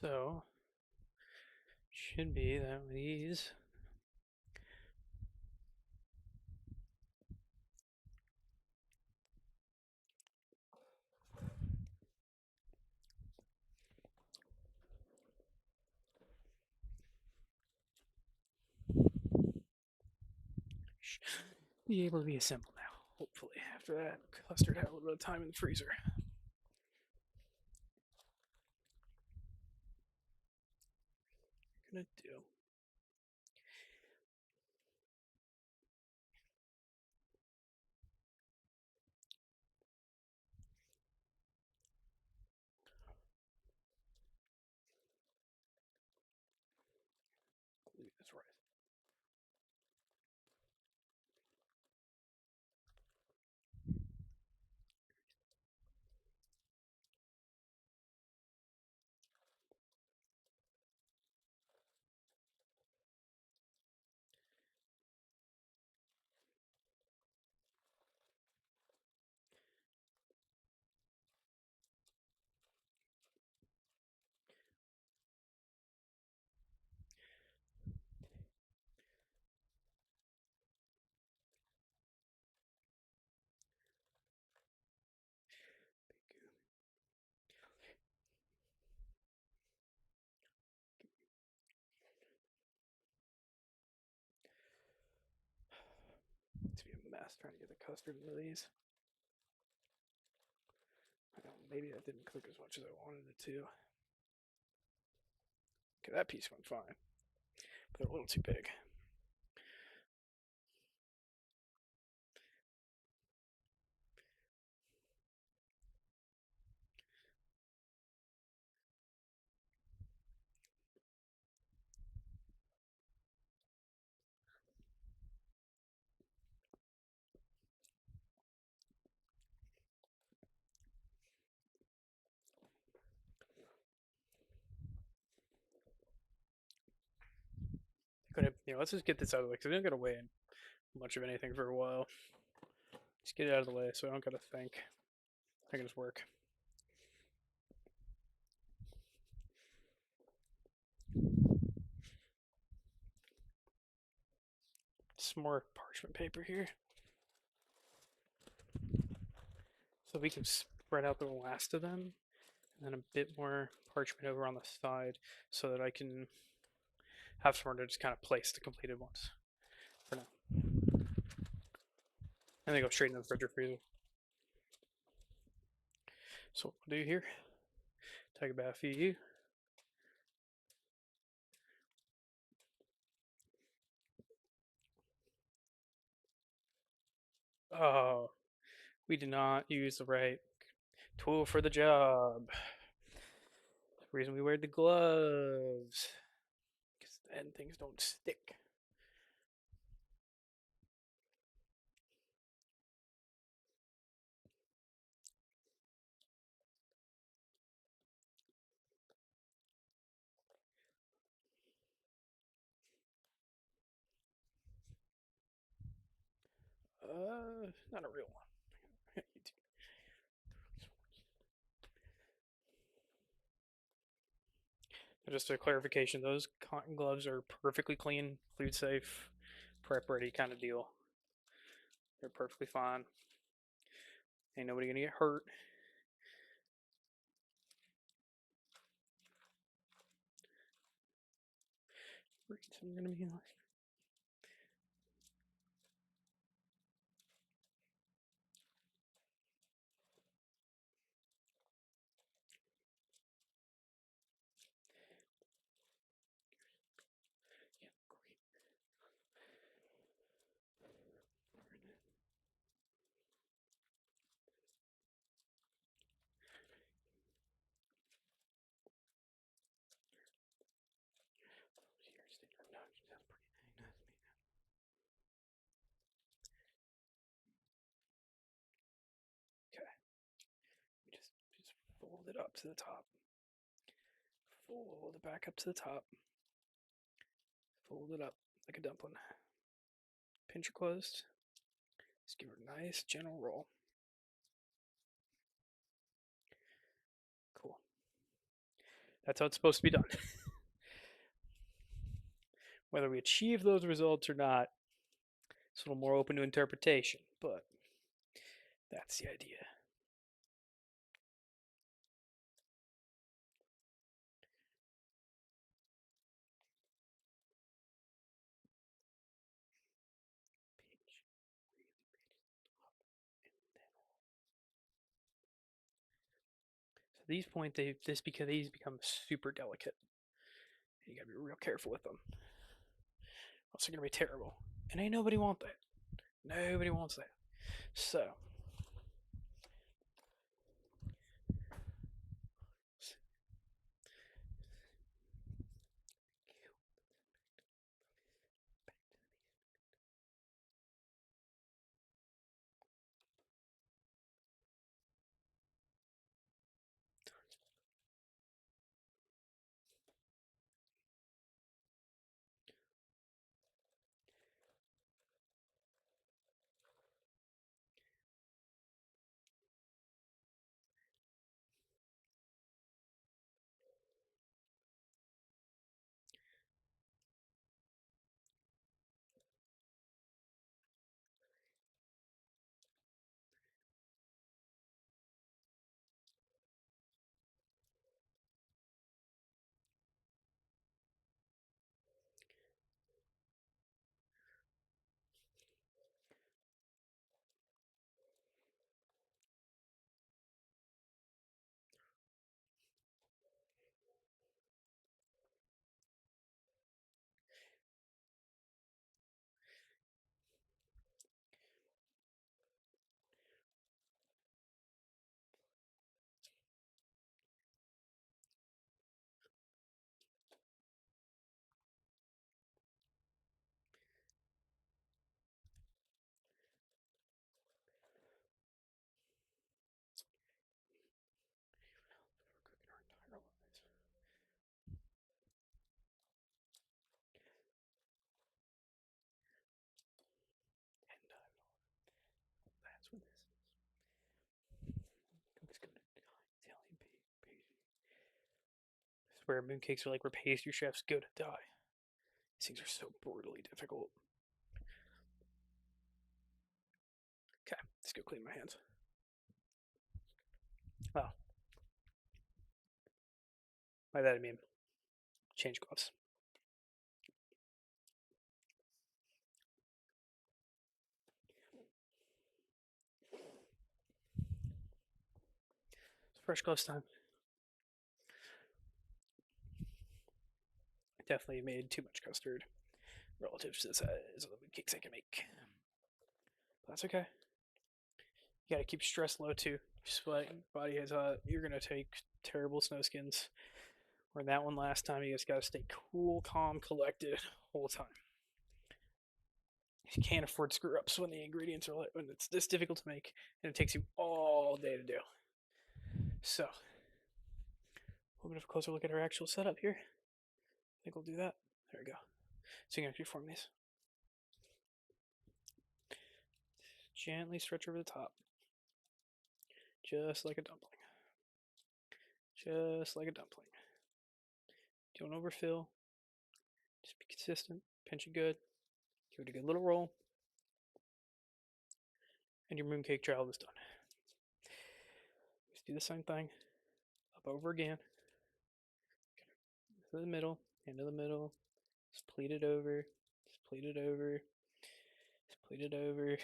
So, should be that these should be able to be assembled now. Hopefully, after that, custard had a little bit of time in the freezer. Gonna do. Glue this rice. It's gonna be a mess trying to get the custard into these. Maybe that didn't cook as much as I wanted it to. Okay, that piece went fine, but they're a little too big. Let's just get this out of the way because I don't gotta weigh in much of anything for a while. Just get it out of the way so I don't gotta think. I can just work. Some more parchment paper here. So we can spread out the last of them, and then a bit more parchment over on the side so that I can have somewhere to just kind of place the completed ones for now. And then go straight into the fridge or freezer. So what we'll do here, take a bath for you. Oh, we did not use the right tool for the job. The reason we wear the gloves. Because then things don't stick. Not a real one. Just a clarification, those cotton gloves are perfectly clean, food safe, prep ready kind of deal. They're perfectly fine. Ain't nobody gonna get hurt. I'm gonna be like, yeah, great. Okay, just fold it up to the top. Fold it back up to the top. Fold it up like a dumpling. Pinch it closed. Just give it a nice gentle roll. Cool. That's how it's supposed to be done. Whether we achieve those results or not, it's a little more open to interpretation, but that's the idea. At these point, these become super delicate. You gotta be real careful with them, or else they're gonna be terrible. And ain't nobody want that. Nobody wants that. So that's what this is. Italian pastry. This is where mooncakes are like where pastry chefs go to die. These things are so brutally difficult. Okay, let's go clean my hands. Oh, by that I mean change gloves. It's fresh gloves time. Definitely made too much custard relative to the size of the mooncakes I can make. But that's okay. You gotta keep stress low too. Just like body has you're gonna take terrible snow skins. Or that one last time, you just gotta stay cool, calm, collected all the time. You can't afford screw ups when the ingredients are when it's this difficult to make and it takes you all day to do. So we'll get a closer look at our actual setup here. I think we'll do that. There we go. So you're gonna have to form these. Gently stretch over the top. Just like a dumpling. Just like a dumpling. Don't overfill. Just be consistent. Pinch it good. Give it a good little roll. And your mooncake job is done. Just do the same thing up over again. To the middle, into the middle. Just pleat it over. Just pleat it over. Just pleat it over.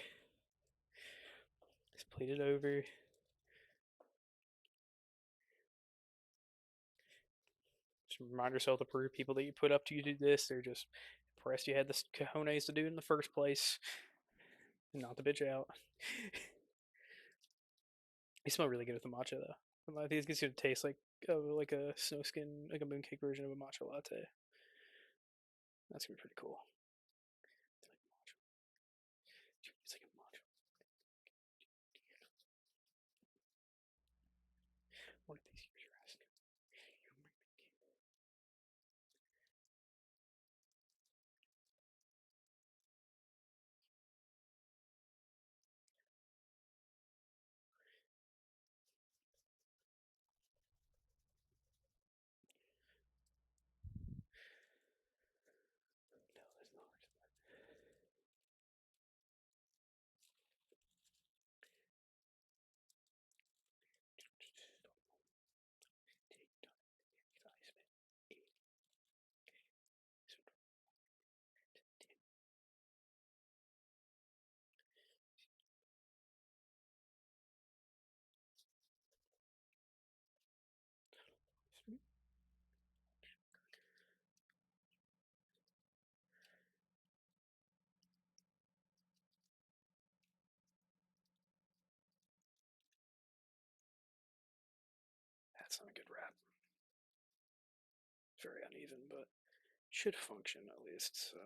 Just pleat it over. Just remind yourself to prove people that you put up to you do this. They're just impressed you had the cojones to do it in the first place. And not to bitch out. They smell really good with the matcha though. I think it's gonna taste like a snow skin, like a mooncake version of a matcha latte. That's gonna be pretty cool. It's like a matcha. What are these you're asking? No, that's not. That's not a good wrap. It's very uneven, but should function at least. So.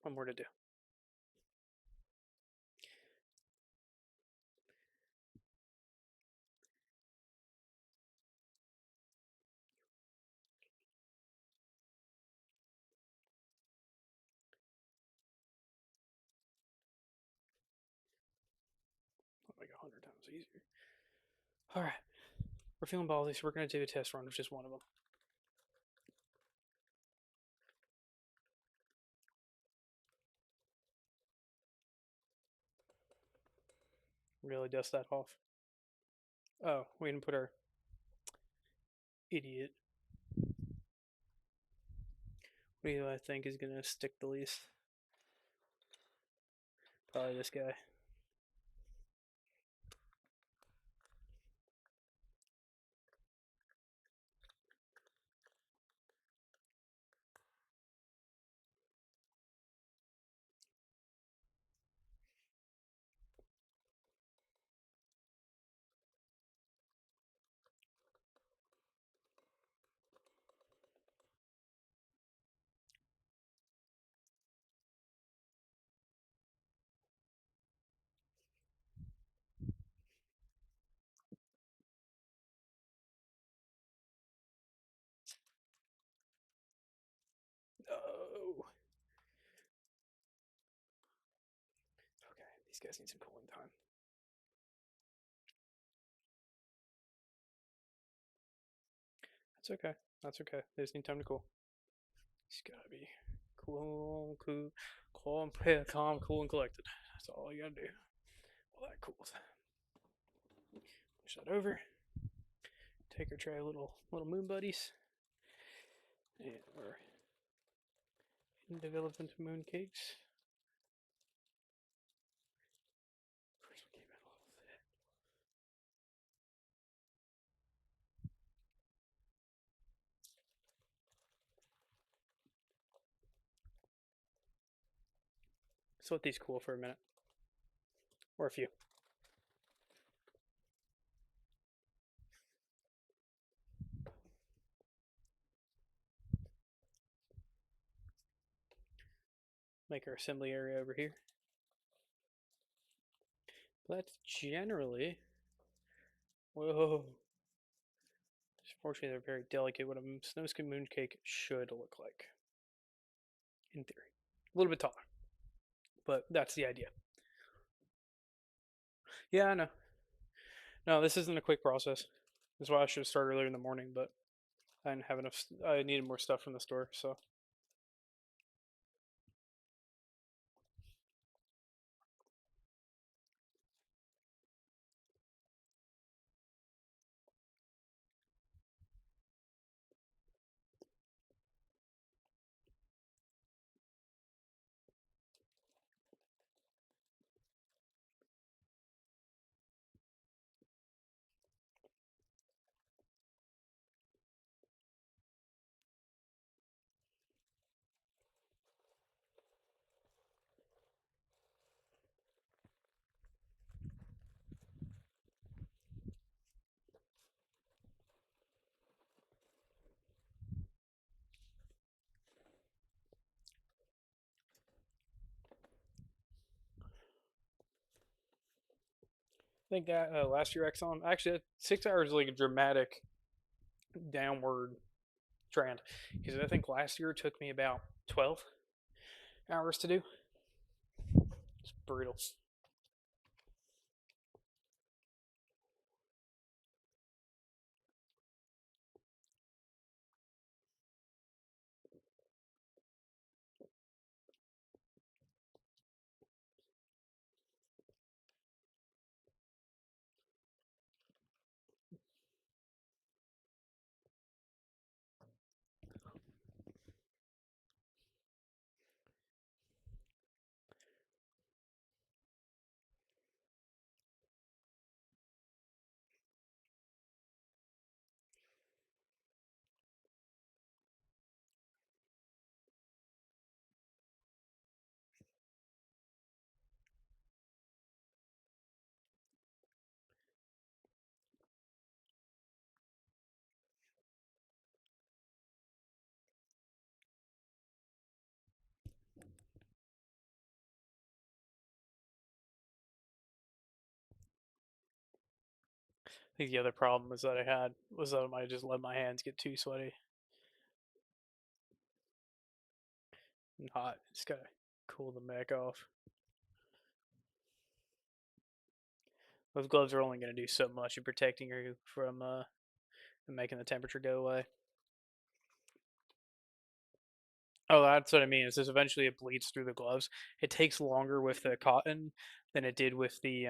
One more to do. Like 100 times easier. All right, we're feeling ballsy, so we're gonna do a test run of just one of them. Really dust that off. Oh, we didn't put our idiot. What do I think is gonna stick the least? Probably this guy. Oh. Okay, these guys need some cooling time. That's okay. That's okay. They just need time to cool. It's gotta be calm, cool, and collected. That's all you gotta do. Well, that cools. Push that over. Take our tray of little moon buddies. And we're develop into mooncakes. First one came out a little thick. So let these cool for a minute. Or a few. Make our assembly area over here. That's generally. Whoa. Fortunately, they're very delicate. What a snow skin mooncake should look like, in theory. A little bit taller, but that's the idea. Yeah, I know. No, this isn't a quick process. That's why I should have started earlier in the morning, but I didn't have enough. I needed more stuff from the store, so. I think last year Exxon actually 6 hours is like a dramatic downward trend because I think last year it took me about 12 hours to do. It's brutal. think the other problem was that I had was that I might just let my hands get too sweaty and hot. Just gotta cool them back off. Those gloves are only gonna do so much in protecting you from making the temperature go away. Oh, that's what I mean. Is this eventually it bleeds through the gloves? It takes longer with the cotton than it did with the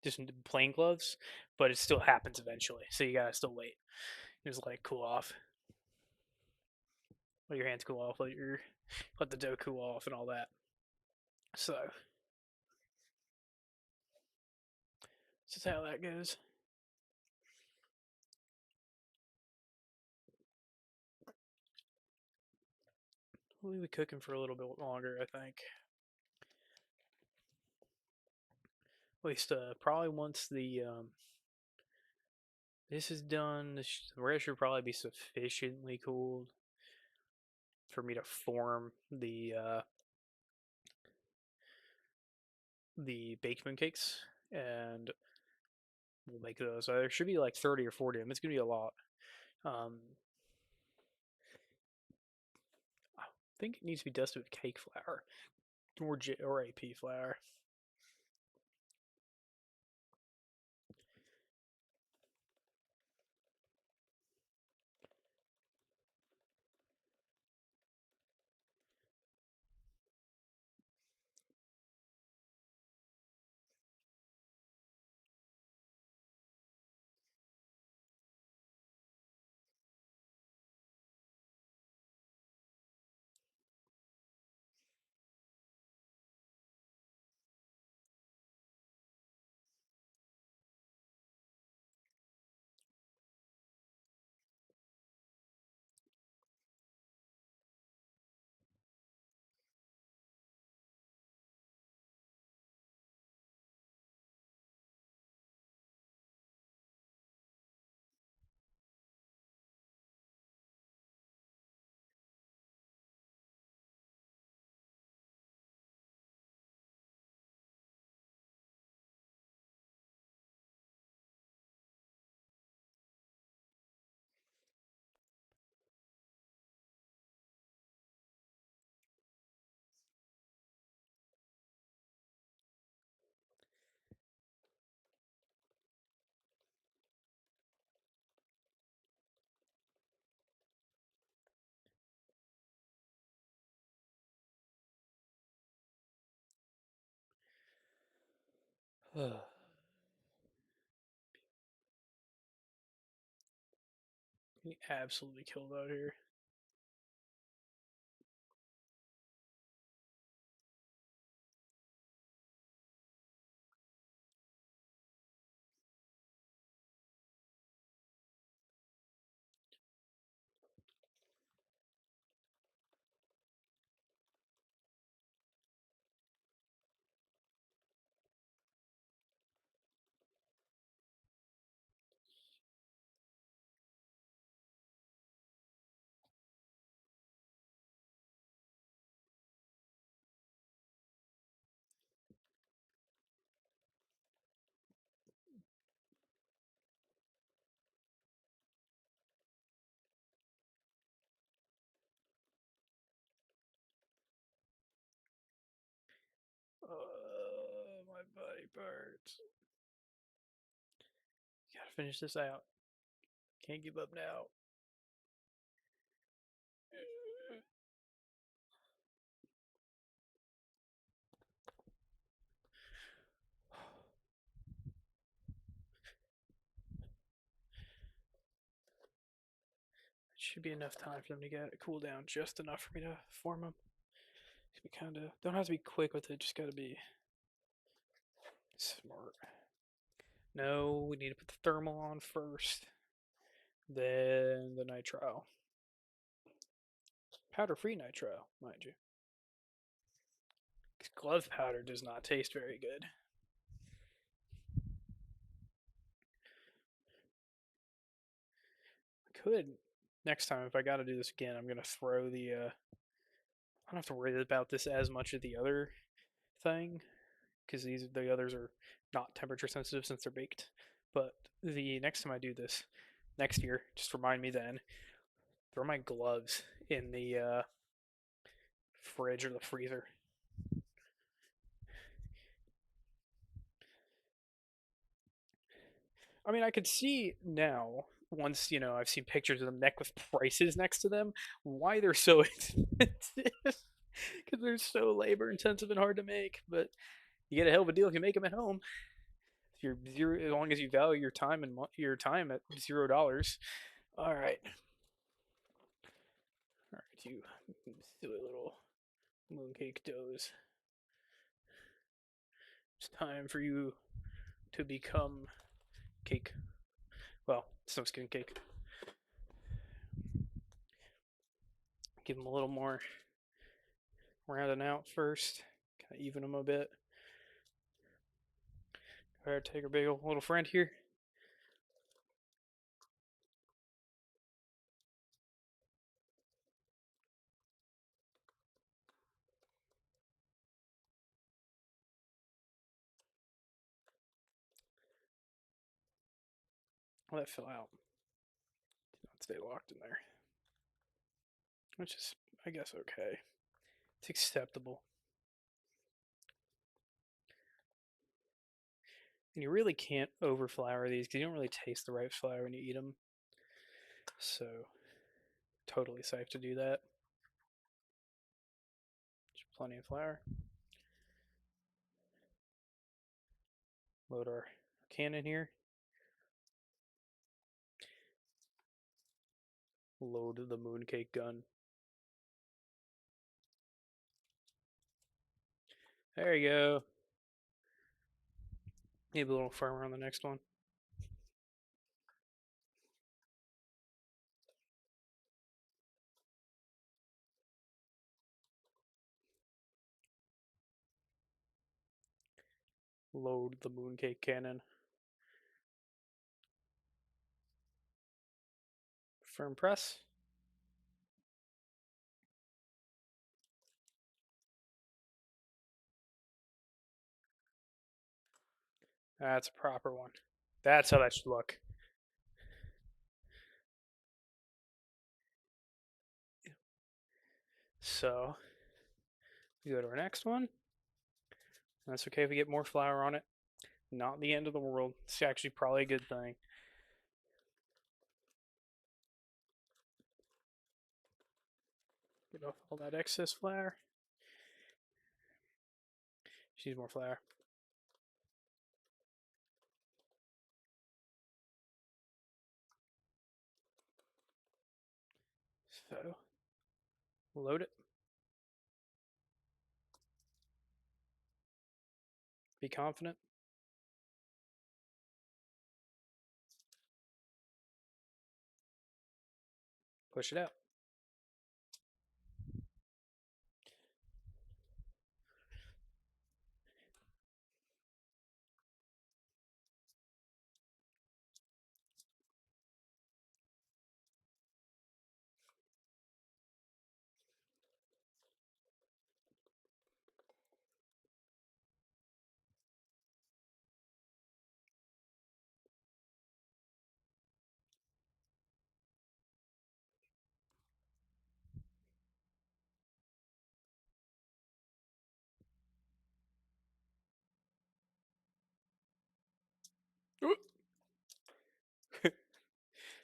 just plain gloves, but it still happens eventually. So you gotta still wait. Just let it cool off. Let your hands cool off. Let the dough cool off and all that. So this is how that goes. We'll be cooking for a little bit longer, I think. At least probably once the this is done, the rest should probably be sufficiently cooled for me to form the baked mooncakes, and we'll make those. So there should be like 30 or 40 of them. It's gonna be a lot. Um, I think it needs to be dusted with cake flour or AP flour. Getting absolutely killed out here. My body parts. Gotta finish this out. Can't give up now. Should be enough time for them to get it cool down, just enough for me to form them. Be kind of don't have to be quick with it. Just gotta be smart. No, we need to put the thermal on first, then the nitrile. Powder-free nitrile, mind you. Glove powder does not taste very good. I could next time if I got to do this again. I'm gonna throw the. I don't have to worry about this as much as the other thing because the others are not temperature sensitive since they're baked. But the next time I do this, next year, just remind me then. Throw my gloves in the fridge or the freezer. I mean, I could see now, once, I've seen pictures of them neck with prices next to them, why they're so expensive. Because they're so labor intensive and hard to make. But you get a hell of a deal if you make them at home. If you're zero, as long as you value your time and your time at $0. All right, all right, you silly little mooncake doughs. It's time for you to become cake. Well, snow skin cake. Give them a little more rounding out first. Kind of even them a bit. All right, take our big old little friend here. Let it fill out. Do not stay locked in there. Which is, I guess, okay. It's acceptable. And you really can't over flour these because you don't really taste the right flour when you eat them. So, totally safe to do that. Just plenty of flour. Load our cannon here. Load the mooncake gun. There you go. Maybe a little firmer on the next one. Load the mooncake cannon. Firm press. That's a proper one. That's how that should look. So, we go to our next one. That's okay if we get more flour on it. Not the end of the world. It's actually probably a good thing. Get off all that excess flour. She needs more flour. So, load it. Be confident. Push it out.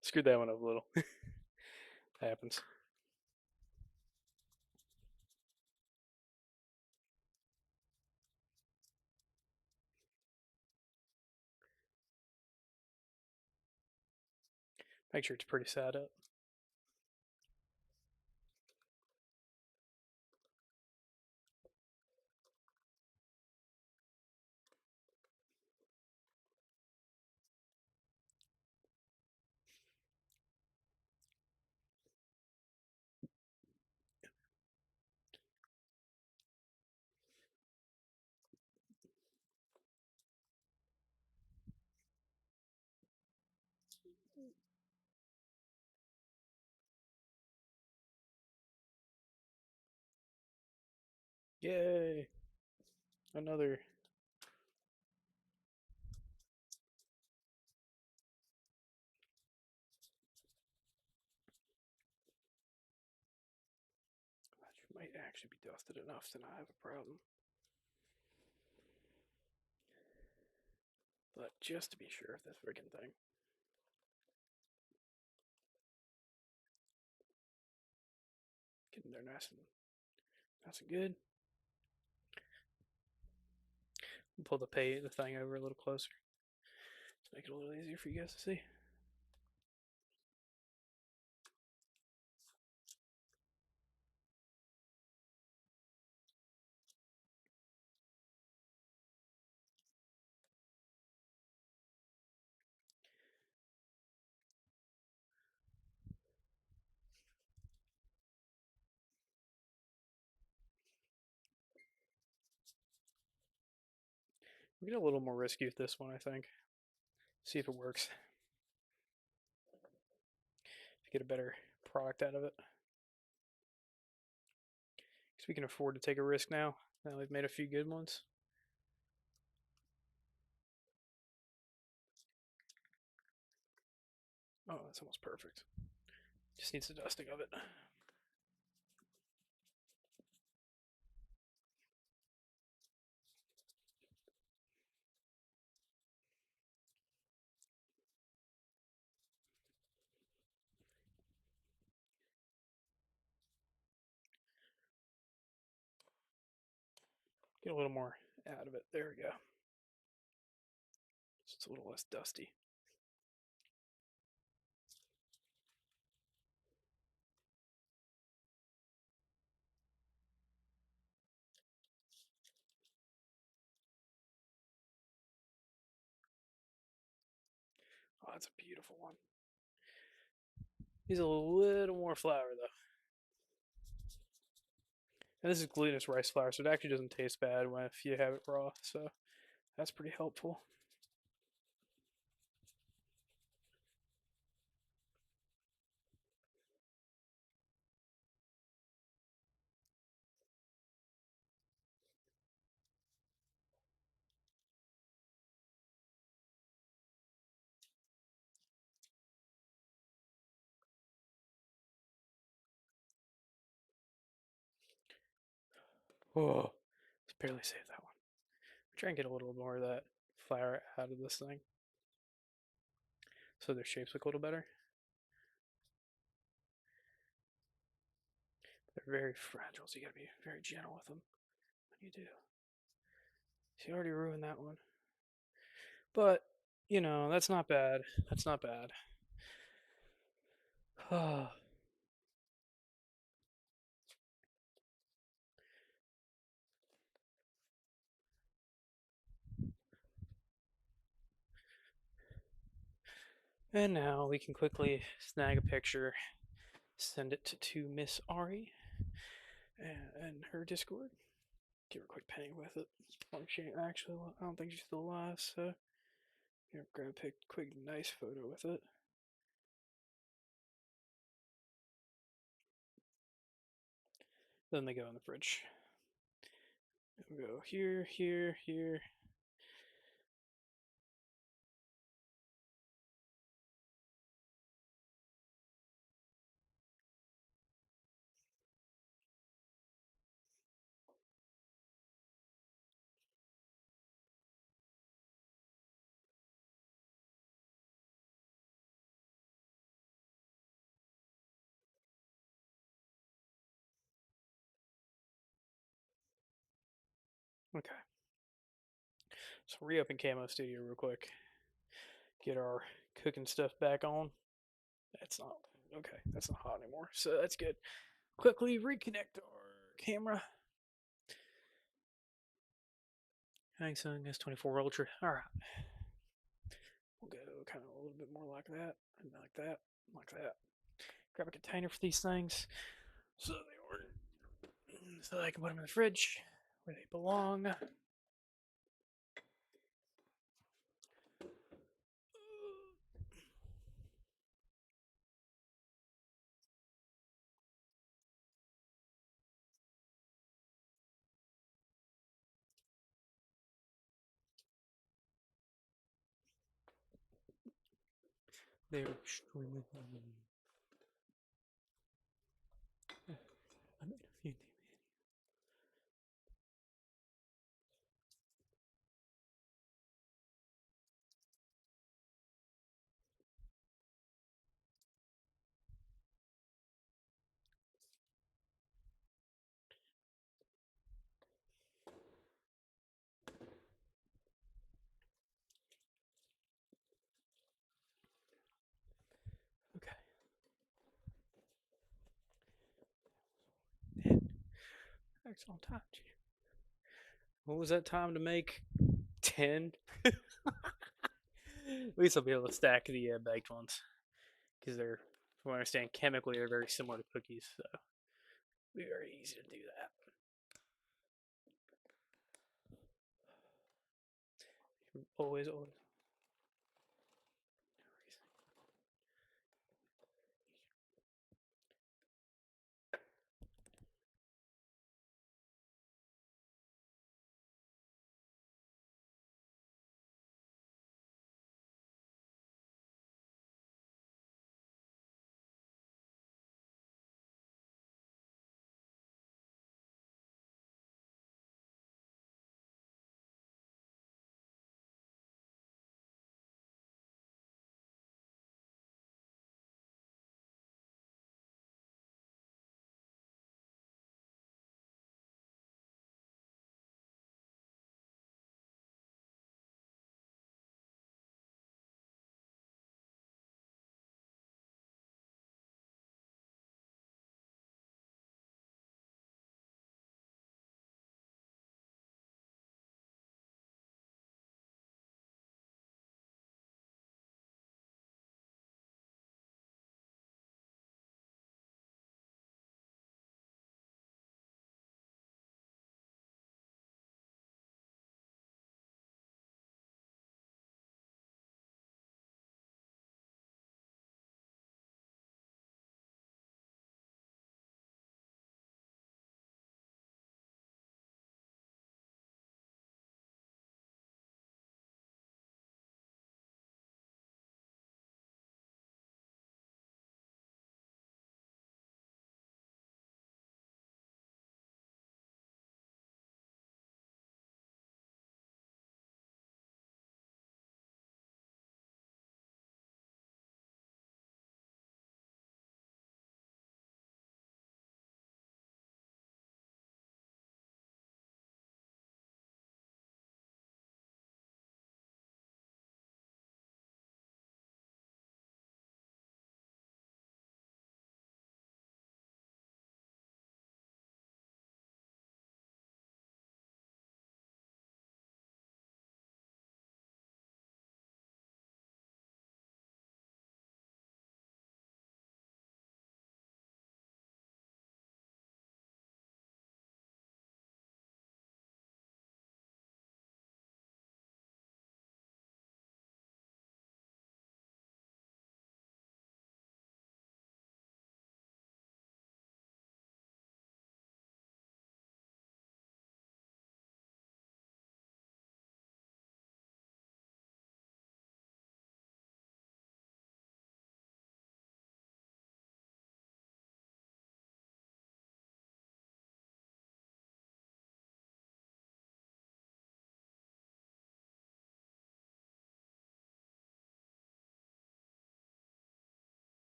Screwed that one up a little. Happens. Make sure it's pretty side up. Yay! Another. should be dusted enough to not have a problem. But just to be sure of this friggin' thing. Getting there nice and good. Pull the thing over a little closer to make it a little easier for you guys to see. We get a little more risky with this one, I think. See if it works. Get a better product out of it. Because we can afford to take a risk now. Now we've made a few good ones. Oh, that's almost perfect. Just needs the dusting of it. Get a little more out of it. There we go. So it's a little less dusty. Oh, that's a beautiful one. Needs a little more flour though. And this is glutinous rice flour, so it actually doesn't taste bad if you have it raw. So that's pretty helpful. Oh, just barely saved that one. Try and get a little more of that flour out of this thing so their shapes look a little better. They're very fragile, so you gotta be very gentle with them when you do. She already ruined that one. But, you know, that's not bad. That's not bad. And now we can quickly snag a picture, send it to Miss Ari and her Discord. Give her a quick ping with it. She ain't actually, I don't think she's still alive, so here, grab a quick nice photo with it. Then they go in the fridge. We go here, here, here. Okay. So reopen Camo Studio real quick. Get our cooking stuff back on. That's not okay. That's not hot anymore, so that's good. Quickly reconnect our camera. Samsung S24 Ultra. All right. We'll go kind of a little bit more like that, and like that, like that. Grab a container for these things, so I can put them in the fridge where they belong. They're extremely. I made a few It's on time. What was that time to make? 10? At least I'll be able to stack the baked ones because they're, from what I understand, chemically they're very similar to cookies, so it'll be very easy to do that. Always, always.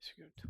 Ist gut.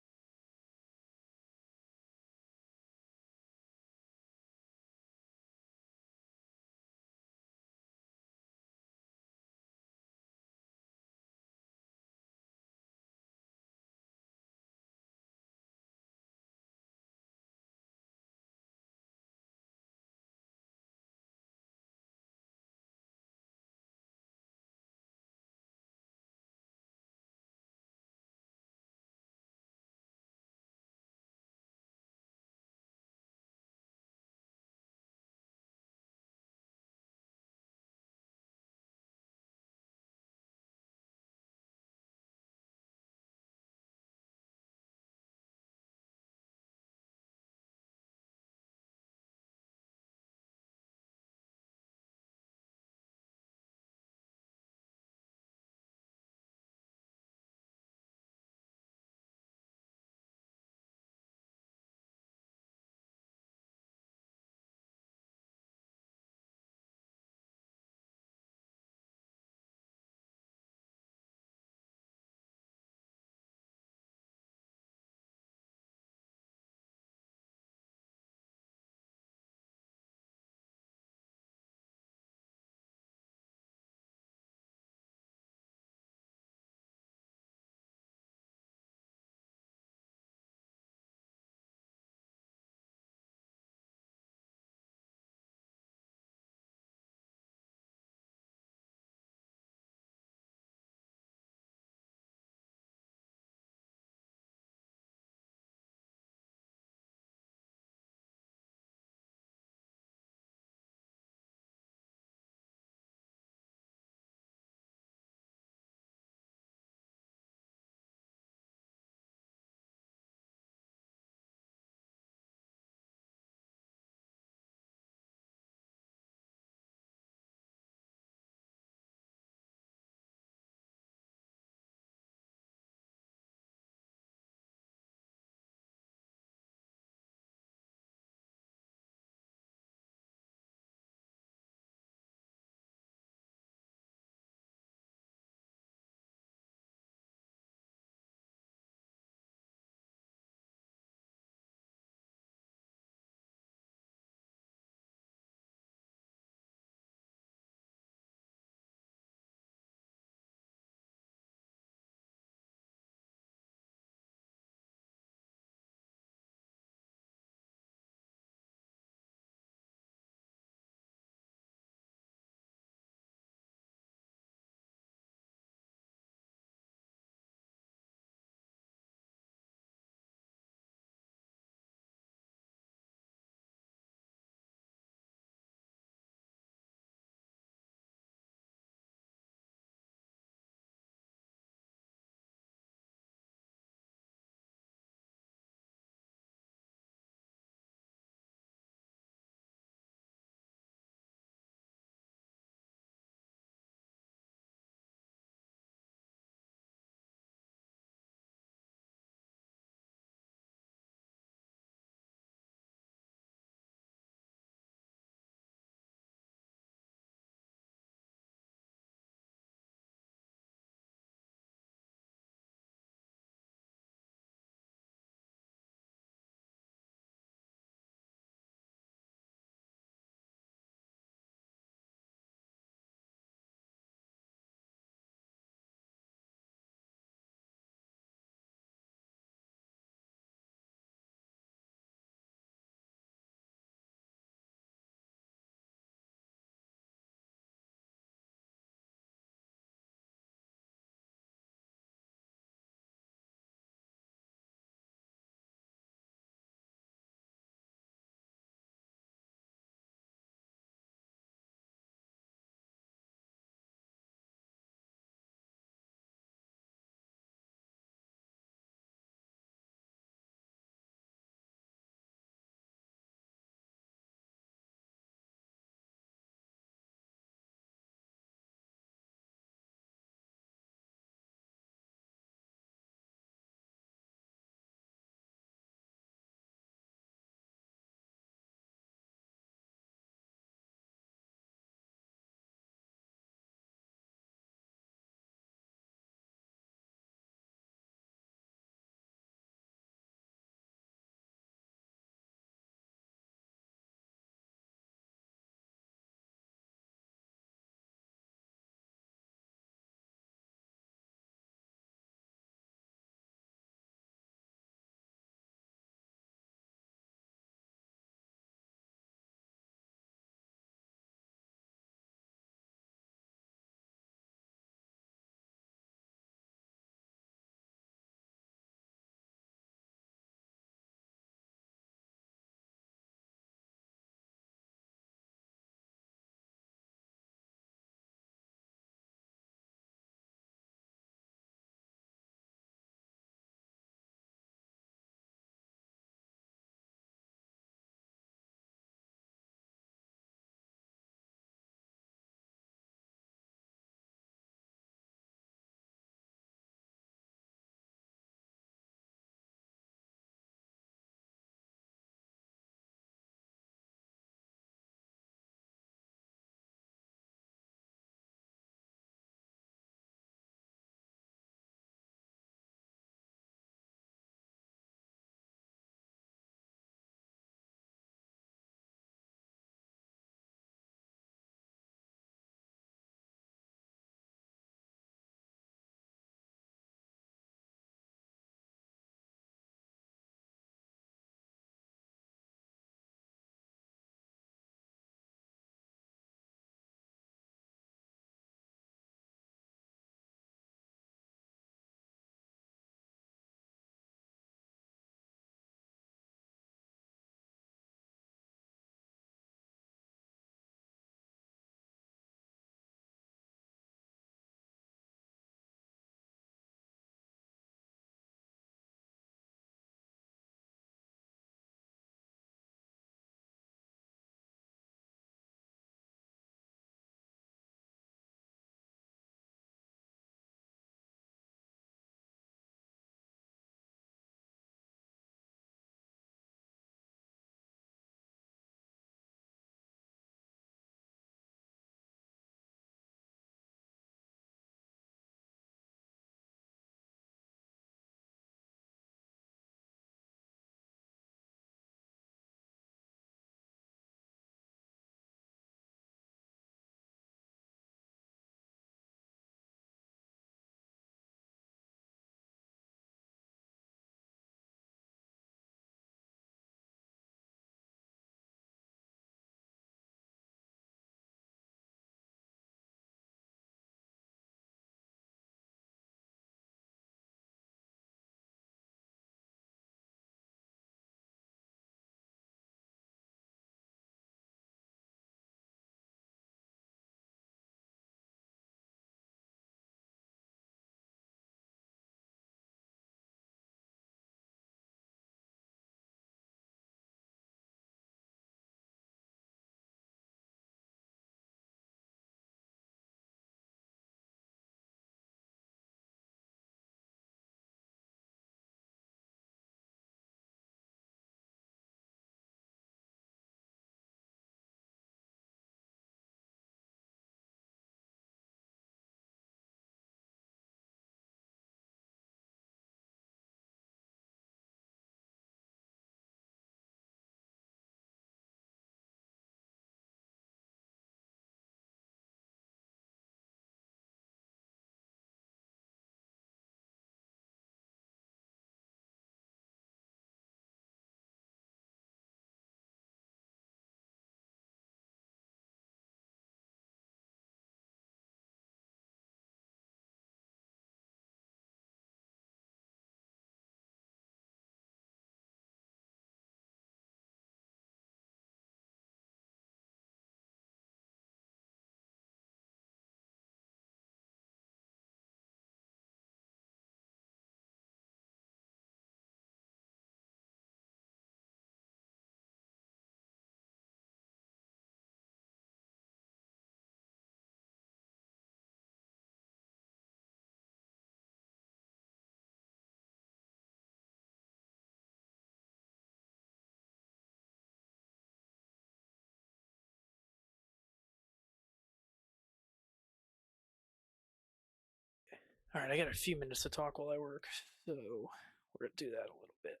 All right, I got a few minutes to talk while I work, so we're gonna do that a little bit.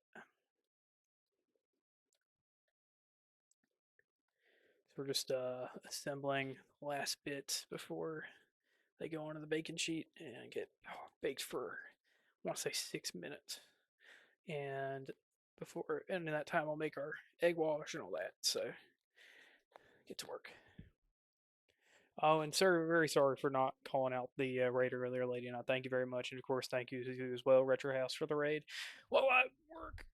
So we're just assembling the last bits before they go onto the baking sheet and get baked for, I want to say 6 minutes. And in that time, I'll make our egg wash and all that. So get to work. Oh, and sir, very sorry for not calling out the raid earlier, lady. And I thank you very much, and of course, thank you to you as well, Retro House, for the raid. While I work,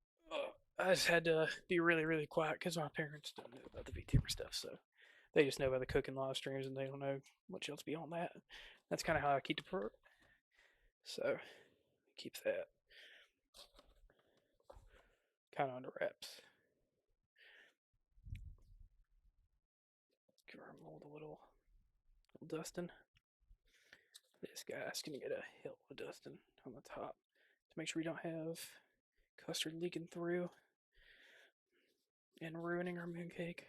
I just had to be really, really quiet because my parents don't know about the VTuber stuff, so they just know about the cooking live streams, and they don't know much else beyond that. That's kind of how I keep so keep that kind of under wraps. Give our mold a little dusting. This guy's gonna get a hell of a dusting on the top to make sure we don't have custard leaking through and ruining our mooncake.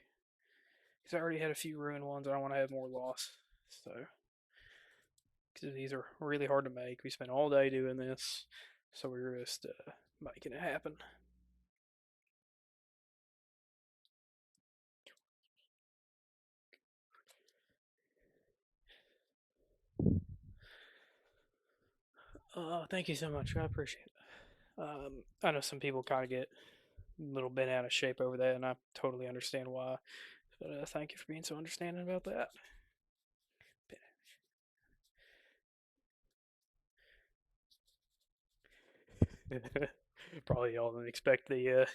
Because I already had a few ruined ones, I don't want to have more loss. So, because these are really hard to make, we spent all day doing this, so we were just making it happen. Thank you so much. I appreciate it. I know some people kind of get a little bent out of shape over that, and I totally understand why. But thank you for being so understanding about that. Probably y'all didn't expect the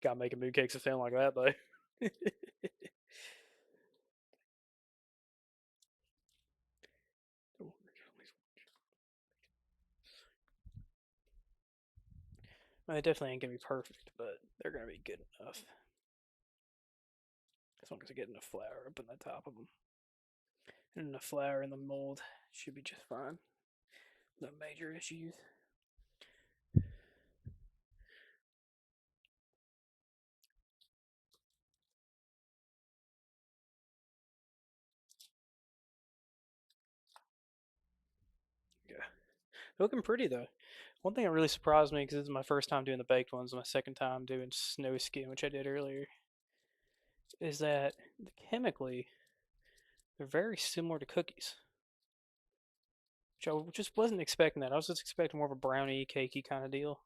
guy making mooncakes to sound like that, though. Well, they definitely ain't gonna be perfect, but they're gonna be good enough. As long as I get enough flour up in the top of them. And enough flour in the mold, should be just fine. No major issues. Yeah. They're looking pretty, though. One thing that really surprised me, because this is my first time doing the baked ones, my second time doing snow skin, which I did earlier, is that chemically, they're very similar to cookies. Which I just wasn't expecting that. I was just expecting more of a brownie, cakey kind of deal.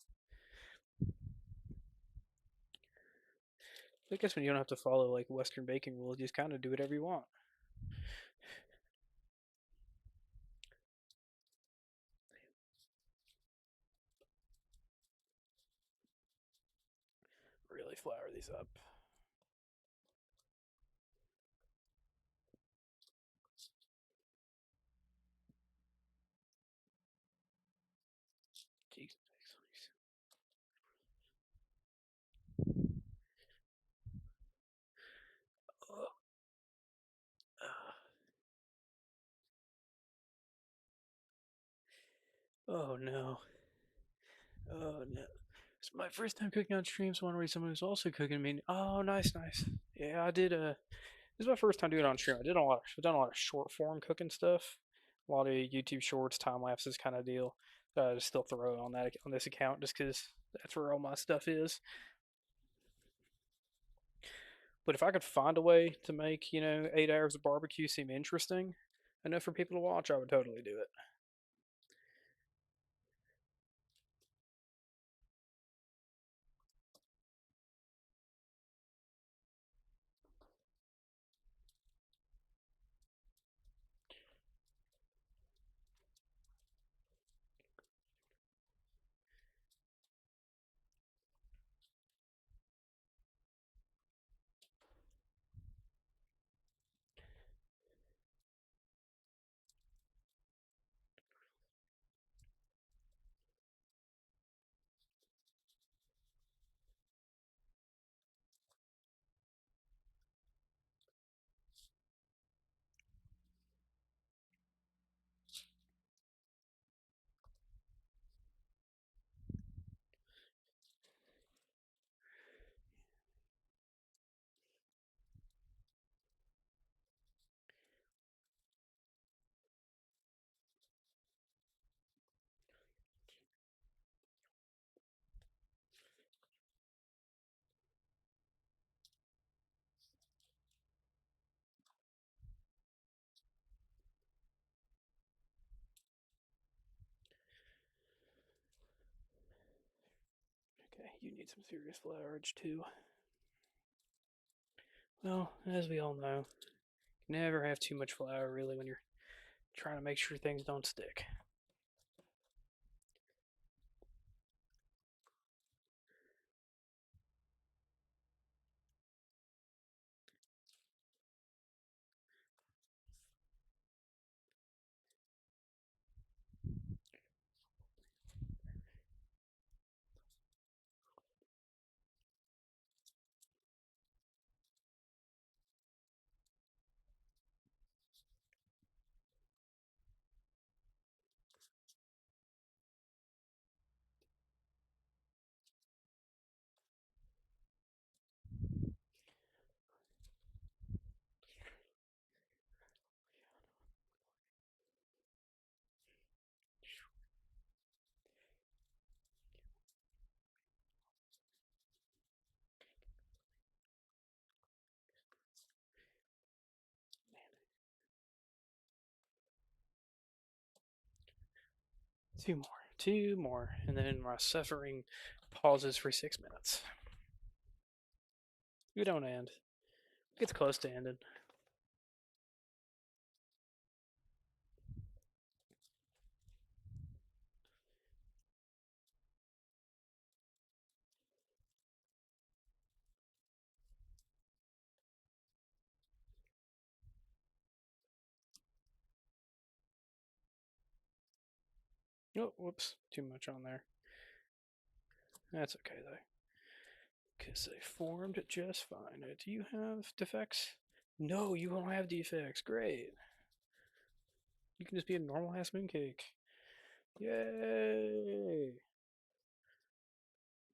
I guess when you don't have to follow like Western baking rules, you just kind of do whatever you want. Really flour these up. Jeez. Oh no. Oh no. It's my first time cooking on stream, so I want to read someone who's also cooking. I mean, oh, nice, nice. Yeah, I did. This is my first time doing it on stream. I've done a lot of short form cooking stuff, a lot of YouTube shorts, time lapses, kind of deal. I just still throw it on this account just because that's where all my stuff is. But if I could find a way to make 8 hours of barbecue seem interesting enough for people to watch, I would totally do it. You need some serious flourage too. Well, as we all know, you never have too much flour really when you're trying to make sure things don't stick. Two more, and then my suffering pauses for 6 minutes. We don't end. It gets close to ending. Oh, whoops, too much on there. That's okay though, because they formed just fine. Do you have defects? No, you don't have defects. Great. You can just be a normal ass mooncake. Yay!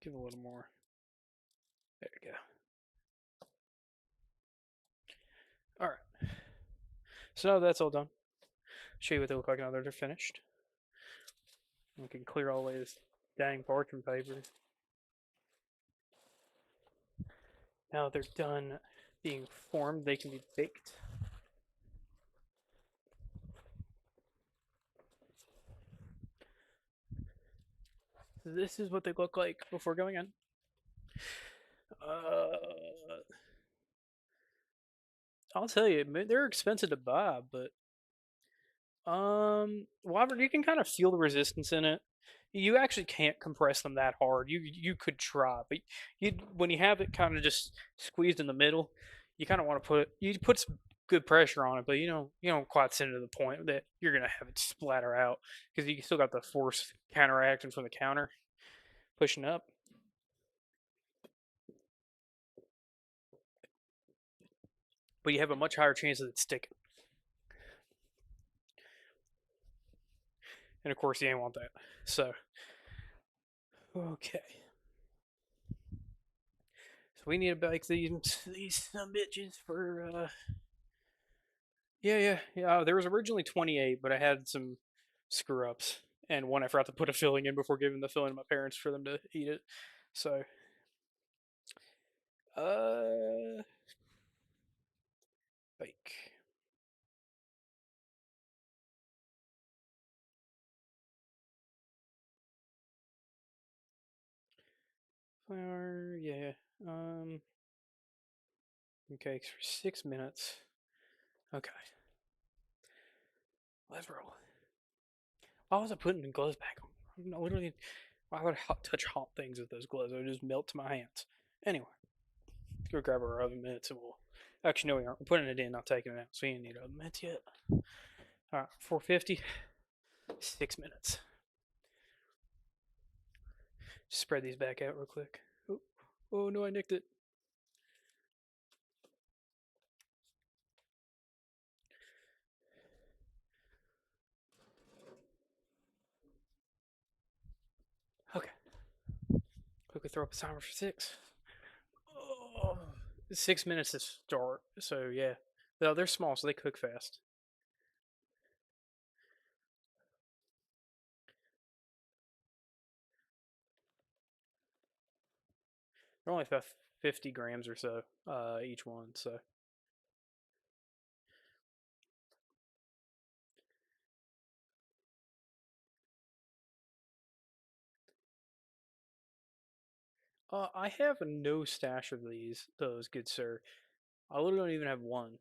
Give a little more. There you go. Alright. So now that's all done. Show you what they look like now that they're finished. We can clear all away this dang parchment paper. Now that they're done being formed, they can be baked. This is what they look like before going in. I'll tell you, they're expensive to buy, but Robert, you can kind of feel the resistance in it. You actually can't compress them that hard. You could try, but you when you have it kind of just squeezed in the middle, you kind of want to put some good pressure on it, but you don't quite send it to the point that you're gonna have it splatter out because you still got the force counteracting from the counter pushing up. But you have a much higher chance of it sticking. And of course, you ain't want that. So, okay. So we need to bake these some bitches for yeah. There was originally 28, but I had some screw ups, and one I forgot to put a filling in before giving the filling to my parents for them to eat it. So, uh, bake. Flour, yeah. Um, cakes for 6 minutes. Okay, let's roll. Why was I putting the gloves back on? I literally, why would I touch hot things with those gloves? They would just melt to my hands. Anyway, let's go grab our oven mitts and we'll. Actually, no, we aren't. We're putting it in, not taking it out. So you don't need oven mitts yet. All right, 450, 6 minutes. Just spread these back out real quick. Oh, oh no, I nicked it. Okay. Quickly throw up a timer for 6. Oh, 6 minutes to start. So yeah, no, they're small, so they cook fast. They're only about 50 grams or so each one. So I have no stash of those, good sir. I literally don't even have one.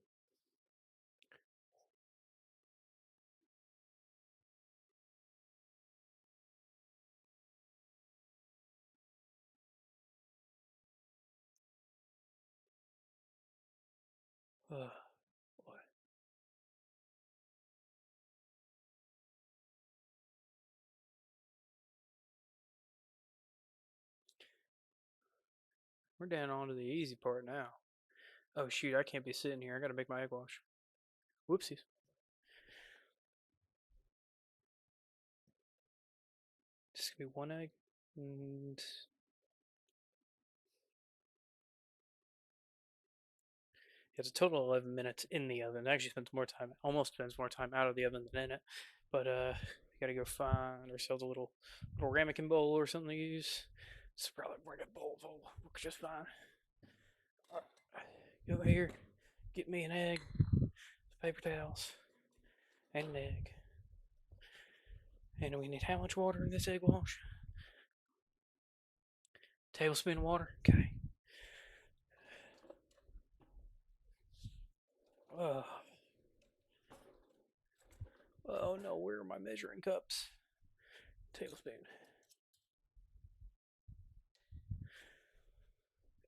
Ugh, boy. We're down onto the easy part now. Oh shoot, I can't be sitting here. I gotta make my egg wash. Whoopsies. Just gonna be one egg. And it's a total of 11 minutes in the oven. It actually spends more time, almost spends more time out of the oven than in it. But we gotta go find ourselves a little ramekin bowl or something to use. It's probably bring a bowl full. Works just fine. Go over here, get me an egg, paper towels, and an egg. And we need how much water in this egg wash? Tablespoon of water. Okay. Oh, oh no, where are my measuring cups? Tablespoon.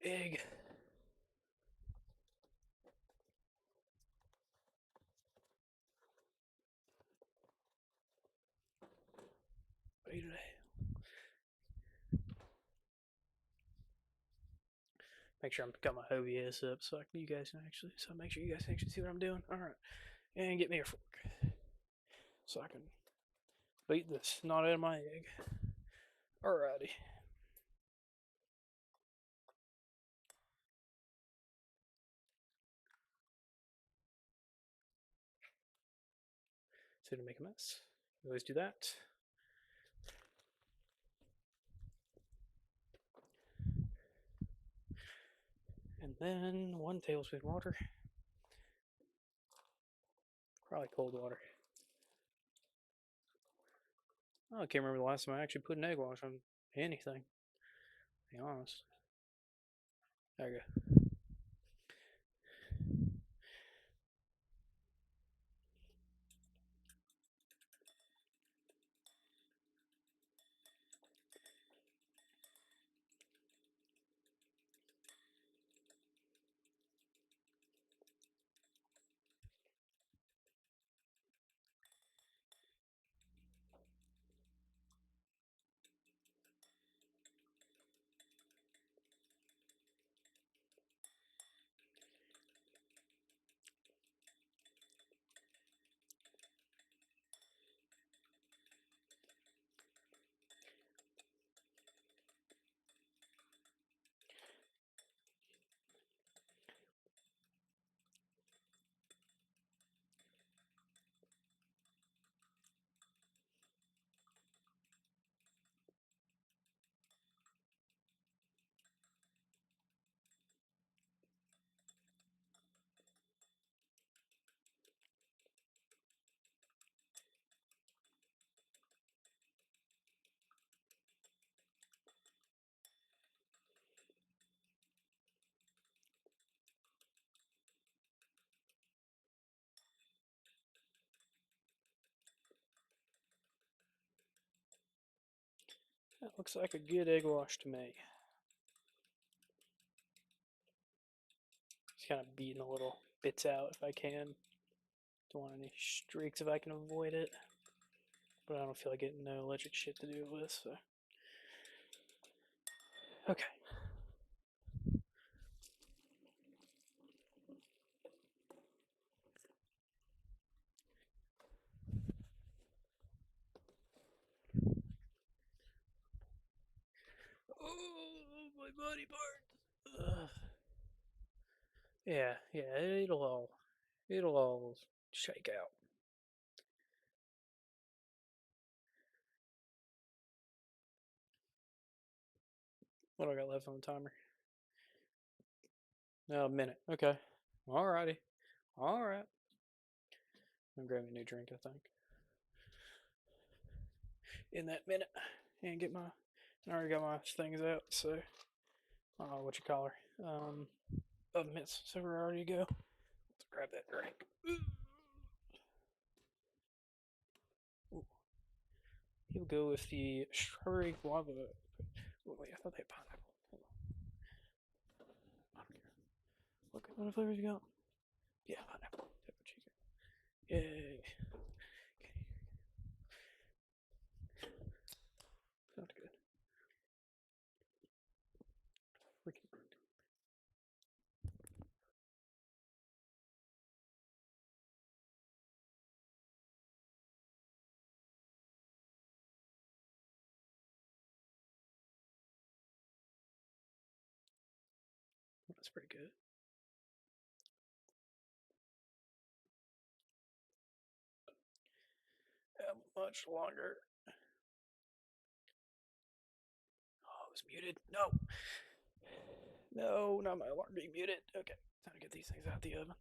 Egg. Wait a minute. Make sure I'm got my OBS up so you guys can actually make sure you guys can actually see what I'm doing. All right, and get me a fork so I can beat the snot out of my egg. Alrighty. So to make a mess, you always do that. And then 1 tablespoon water, probably cold water. Oh, I can't remember the last time I actually put an egg wash on anything. To be honest. There you go. That looks like a good egg wash to me. Just kind of beating the little bits out if I can. Don't want any streaks if I can avoid it. But I don't feel like getting no electric shit to do with, so. Okay. Oh, my body parts. Yeah, yeah, it'll all shake out. What do I got left on the timer? No, a minute. Okay. Alrighty. Alright. I'm grabbing a new drink, I think. In that minute. And get my I already got my things out, so What you call her? Of Miss. So we're ready to go. Let's grab that drink. Ooh. He'll go with the strawberry guava. Oh, wait, I thought they had pineapple. I don't care. What flavors you got? Yeah, pineapple. Pepper chicken. Yay. Sounds good. Freaking. That's pretty good. Much longer. Oh, it was muted. No. No, not my alarm being muted. Okay, time to get these things out of the oven.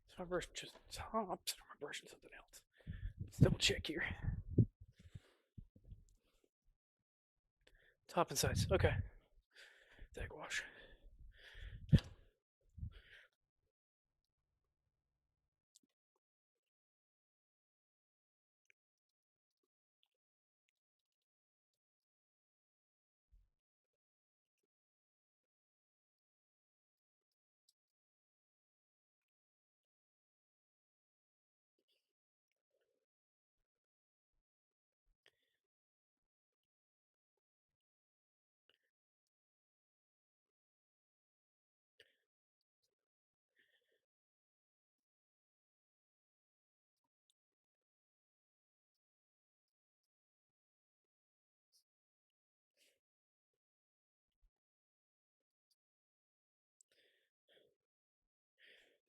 So my version just tops, or my version something else. Let's double check here. Top and sides. Okay. Egg wash.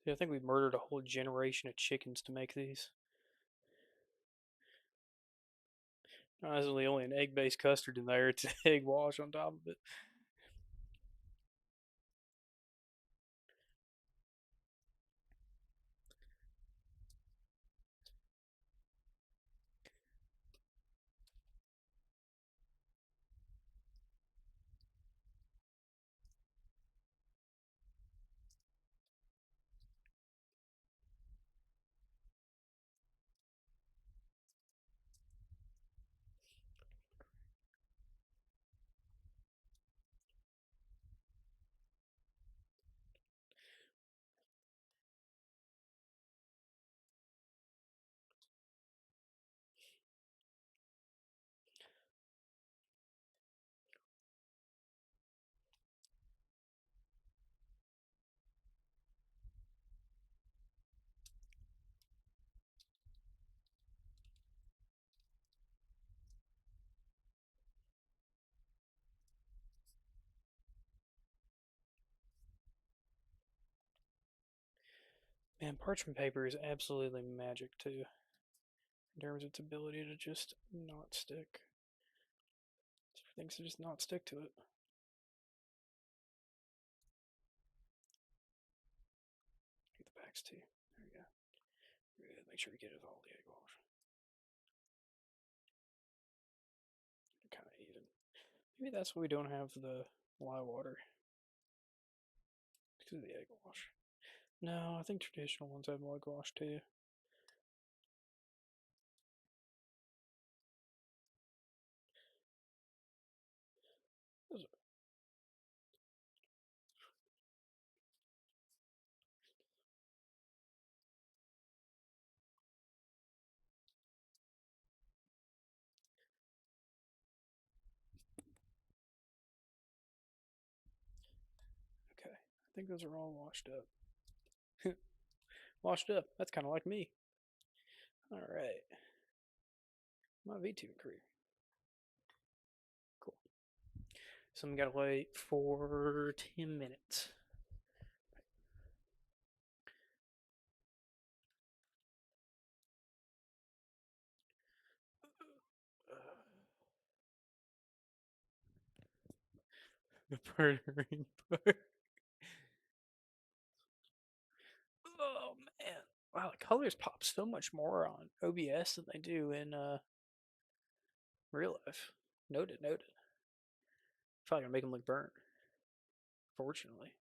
Yeah, I think we murdered a whole generation of chickens to make these. There's only an egg-based custard in there. It's egg wash on top of it. Man, parchment paper is absolutely magic too, in terms of its ability to just not stick. Things to just not stick to it. Get the backs too. There we go. Good. Make sure we get it all the egg wash. Kind of even. Maybe that's why we don't have the lye water. Because of the egg wash. No, I think traditional ones have egg wash too. Okay, I think those are all washed up. Washed up. That's kind of like me. All right. My VTuber career. Cool. So I'm gotta wait for 10 minutes. The partnering part. Wow, the colors pop so much more on OBS than they do in real life. Noted, noted. Probably gonna make them look burnt. Fortunately.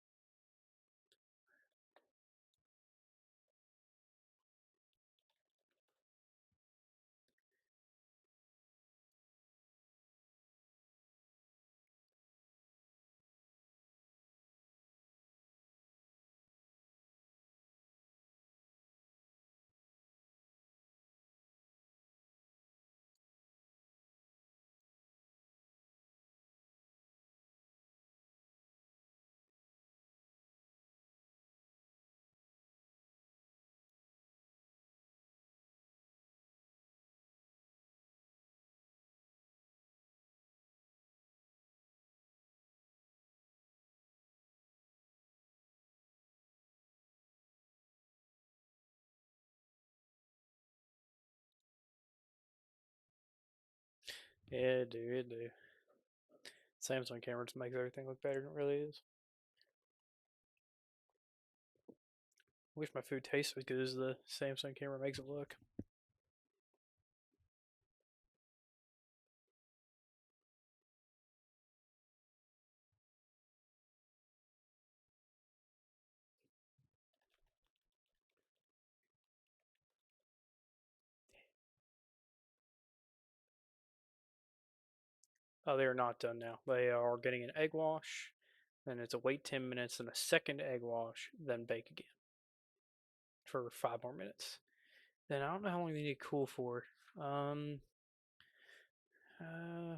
Yeah, it do, it do. Samsung camera just makes everything look better than it really is. Wish my food tastes as good as the Samsung camera makes it look. Oh, they are not done now. They are getting an egg wash, then it's a wait 10 minutes, then a second egg wash, then bake again for 5 more minutes. Then I don't know how long they need to cool for. Um, uh,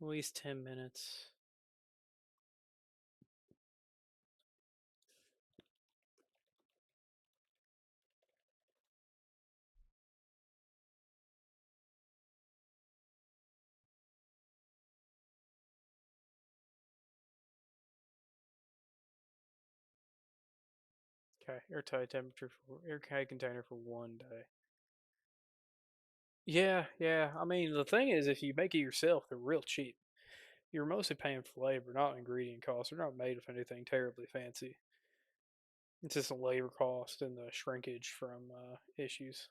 at least 10 minutes. Okay, airtight container for 1 day. Yeah, yeah. I mean, the thing is, if you make it yourself, they're real cheap. You're mostly paying for labor, not ingredient costs. They're not made with anything terribly fancy. It's just the labor cost and the shrinkage from issues.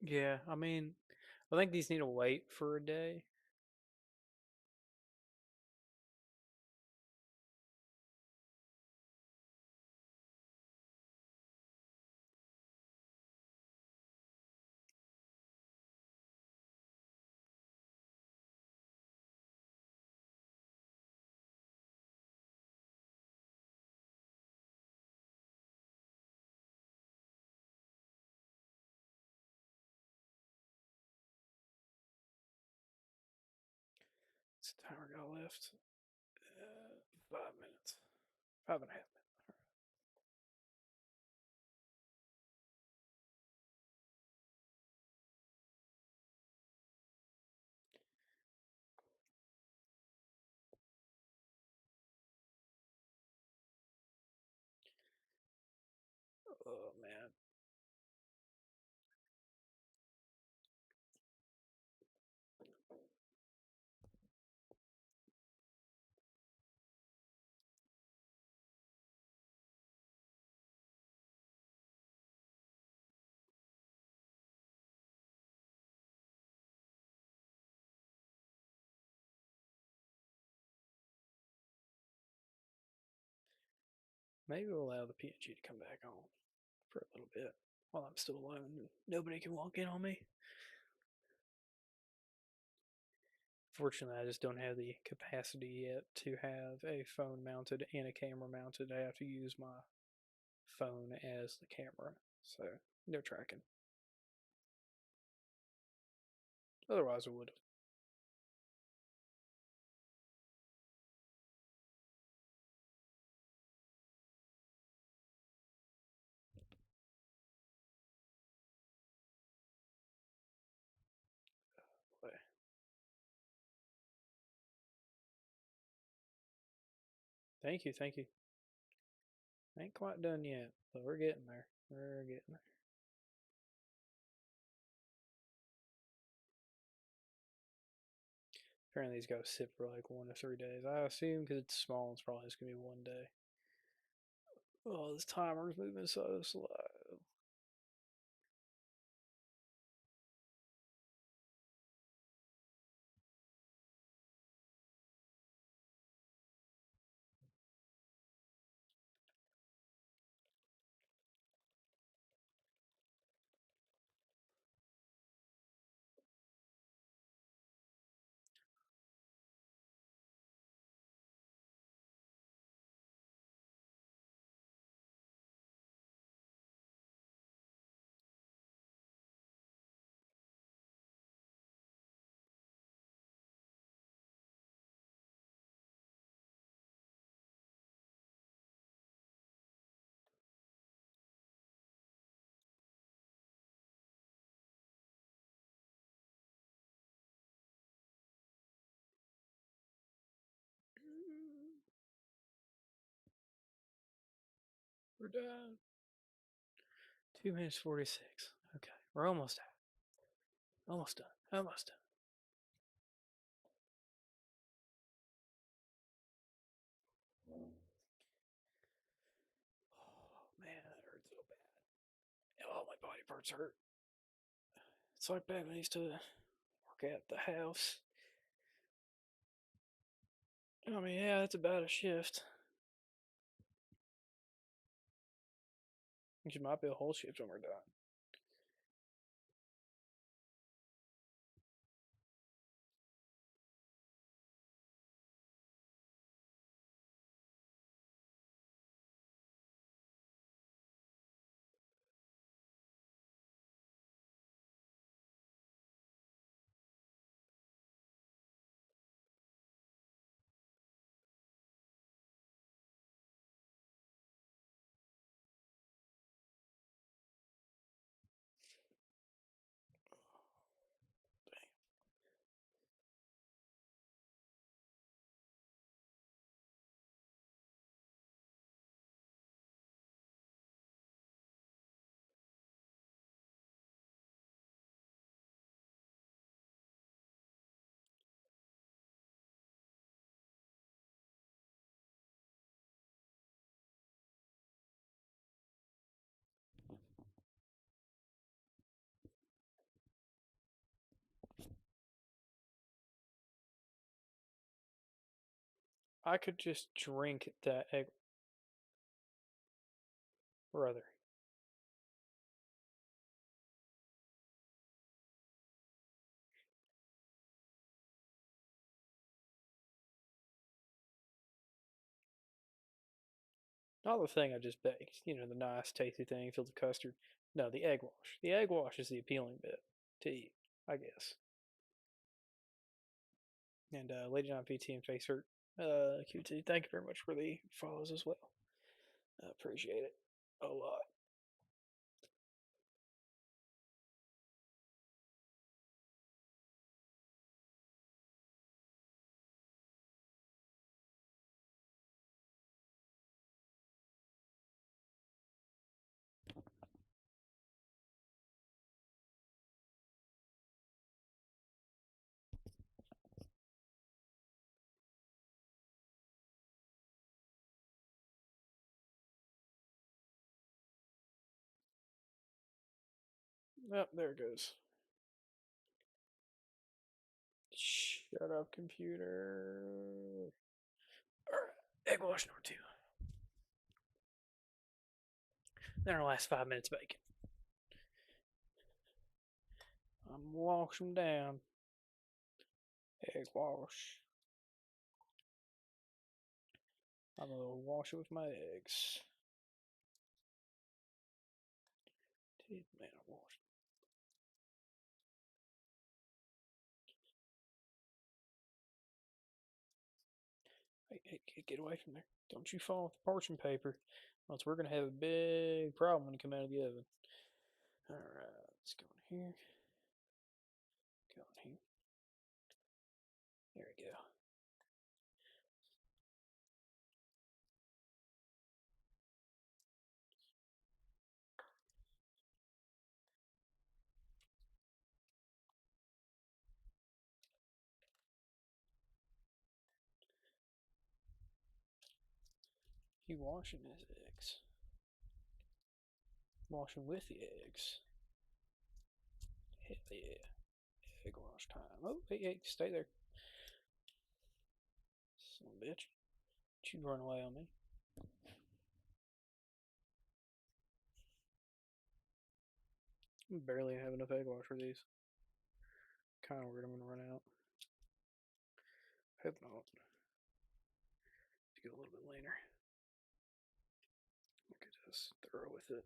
Yeah, I mean, I think these need to wait for a day. What's the timer got left? 5 minutes. 5.5 minutes. Oh man. Maybe we'll allow the PNG to come back on for a little bit while I'm still alone and nobody can walk in on me. Fortunately, I just don't have the capacity yet to have a phone mounted and a camera mounted. I have to use my phone as the camera, so no tracking. Otherwise, I would have. But thank you, thank you. Ain't quite done yet, but we're getting there. We're getting there. Apparently, these got to sit for like 1 to 3 days. I assume because it's small, it's probably just gonna be 1 day. Oh, this timer's moving so slow. We're done. 2 minutes 46. Okay, we're almost done. Almost done. Almost done. Oh man, that hurts so bad. Oh, my body parts hurt. It's like back when I used to work at the house. I mean, yeah, it's about a shift. Which might be a whole shift when we're done. I could just drink that egg, brother. Not the thing I just baked. You know, the nice, tasty thing filled with custard. No, the egg wash. The egg wash is the appealing bit to eat, I guess. And Lady John PT and Face Hurt QT, thank you very much for the follows as well. I appreciate it a lot. Oh, there it goes. Shut up, computer. Alright, egg wash number 2. Then our last 5 minutes baking. I'm gonna wash them down. Egg wash. I'm gonna wash it with my eggs. Man, I washed. Hey, get away from there. Don't you fall off the parchment paper. Else we're gonna have a big problem when you come out of the oven. Alright, let's go in here. Go in here. There we go. He washing his eggs. Washing with the eggs. Hell yeah. Egg wash time. Oh, hey, stay there. Son of a bitch. Don't you run away on me. I barely have enough egg wash for these. Kinda weird I'm gonna run out. Hope not. To go a little bit later. Look at this. Thorough with it.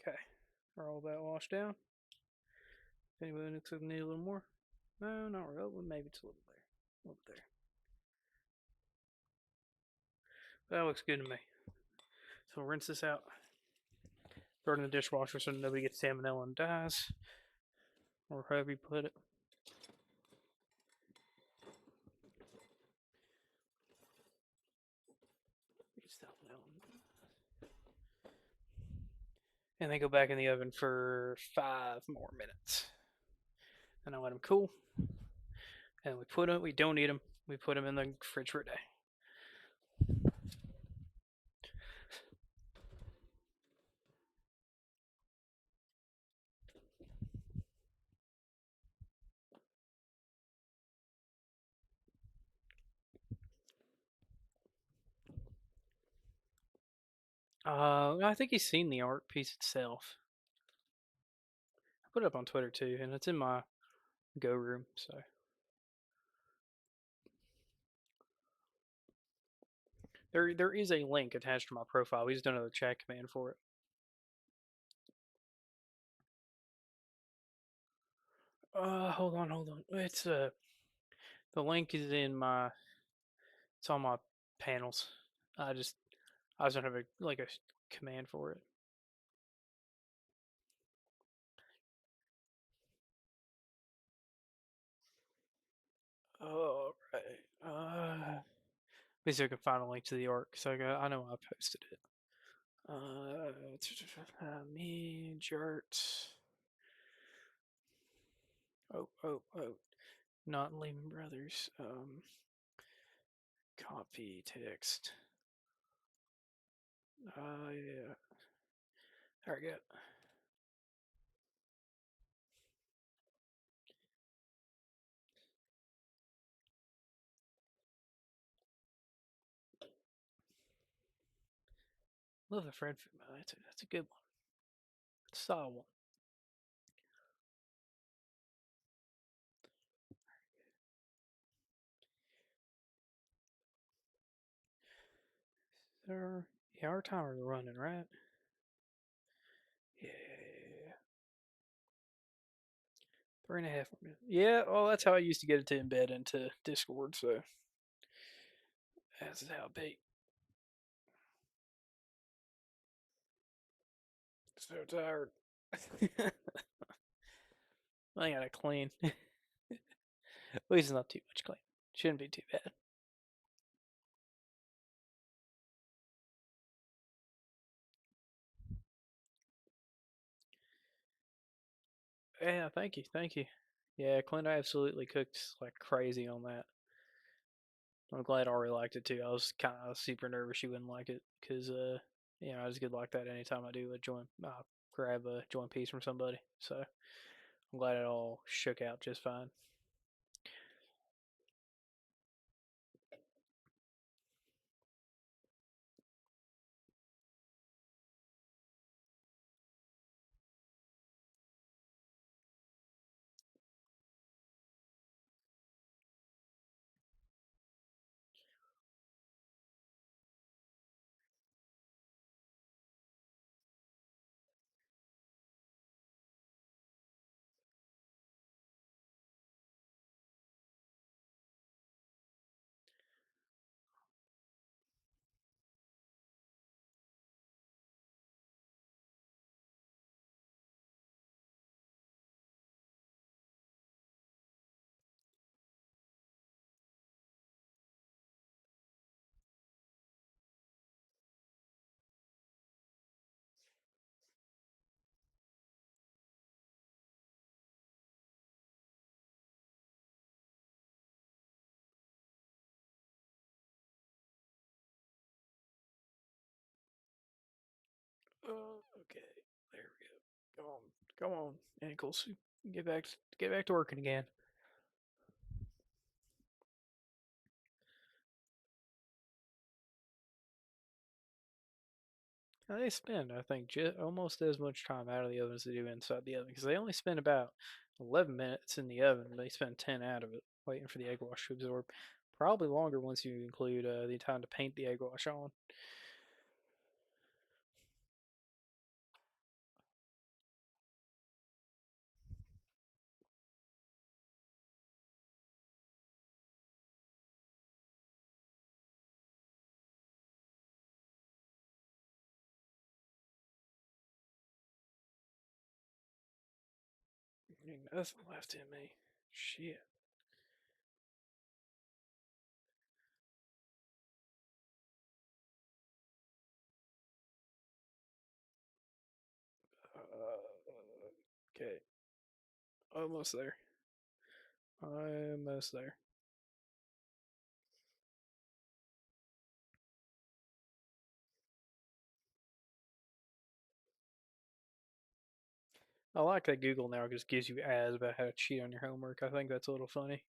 Okay. Are all that washed down? Anybody looks like need a little more? No, not really. Well, maybe it's a little there. A little there. That looks good to me. So we'll rinse this out. Throw it in the dishwasher so nobody gets salmonella and dies. Or however you put it. And then go back in the oven for 5 more minutes. Then I let them cool. And we don't eat them. We put them in the fridge for a day. I think he's seen the art piece itself. I put it up on Twitter too, and it's in my go room. So there is a link attached to my profile. We just don't know the chat command for it. Hold on. It's the link is in my. It's on my panels. I just don't have a command for it. All right. Let me see if I can find a link to the art because I know I posted it. Me Jart. Oh. Not Lehman Brothers. Copy text. Yeah. There we go. Love the Fred food. That's a good one. Solid one. Yeah, our timer's running, right? Yeah. 3.5 minutes. Yeah, well, that's how I used to get it to embed into Discord, so that's how it be. So tired. I gotta clean. At least it's not too much clean. Shouldn't be too bad. Yeah, thank you, thank you. Yeah, Clint absolutely cooked like crazy on that. I'm glad Ari liked it too. I was kind of super nervous she wouldn't like it because, I just get like that anytime I do a joint, grab a joint piece from somebody. So I'm glad it all shook out just fine. Okay, there we go. Come on, ankles. Get back to working again. Now, they spend, I think, almost as much time out of the oven as they do inside the oven because they only spend about 11 minutes in the oven. They spend 10 out of it waiting for the egg wash to absorb. Probably longer once you include the time to paint the egg wash on. Ain't nothing left in me. Shit. Okay, almost there. Almost there. I like that Google now just gives you ads about how to cheat on your homework. I think that's a little funny.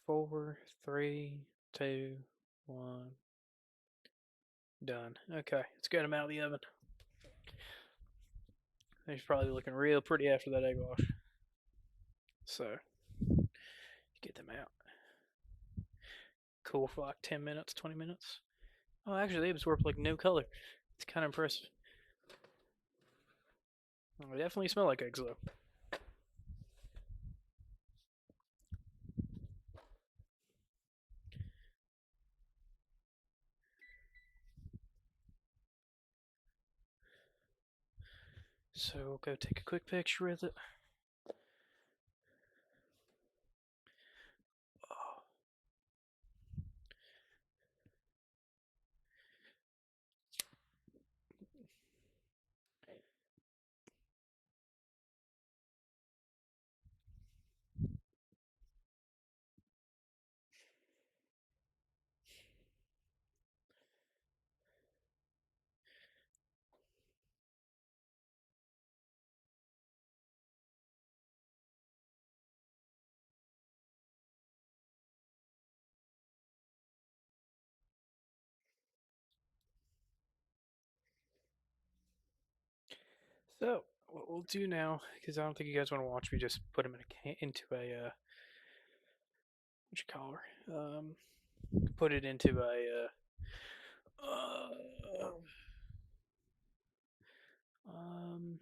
4, 3, 2, 1. Done. Okay, let's get them out of the oven. He's probably looking real pretty after that egg wash. So, get them out. Cool for like 10 minutes, 20 minutes. Oh, actually, they absorb like no color. It's kind of impressive. Oh, they definitely smell like eggs though. So, we'll go take a quick picture with it. Oh. So, what we'll do now, because I don't think you guys want to watch me just put him into a what you call her, put it into a um,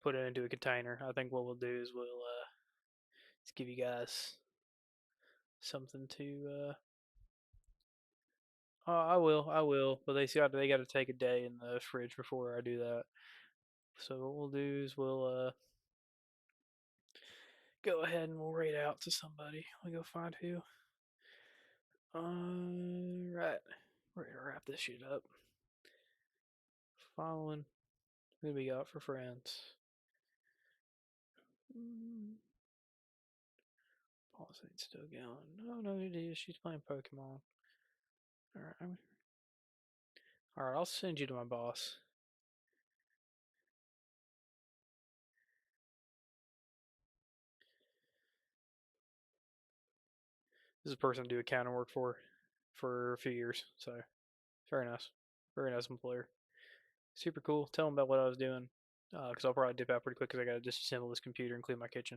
put it into a container. I think what we'll do is we'll just give you guys something to. I will, but they got to take a day in the fridge before I do that. So what we'll do is we'll go ahead and we'll rate out to somebody. We'll go find who. Right. We're gonna wrap this shit up. Following. Who do we got for friends? Pause ain't still going. No, no, it is. She's playing Pokemon. Alright. Alright, I'll send you to my boss. This is a person I do accounting work for a few years. So, very nice. Very nice employer. Super cool. Tell them about what I was doing. Because I'll probably dip out pretty quick because I got to disassemble this computer and clean my kitchen.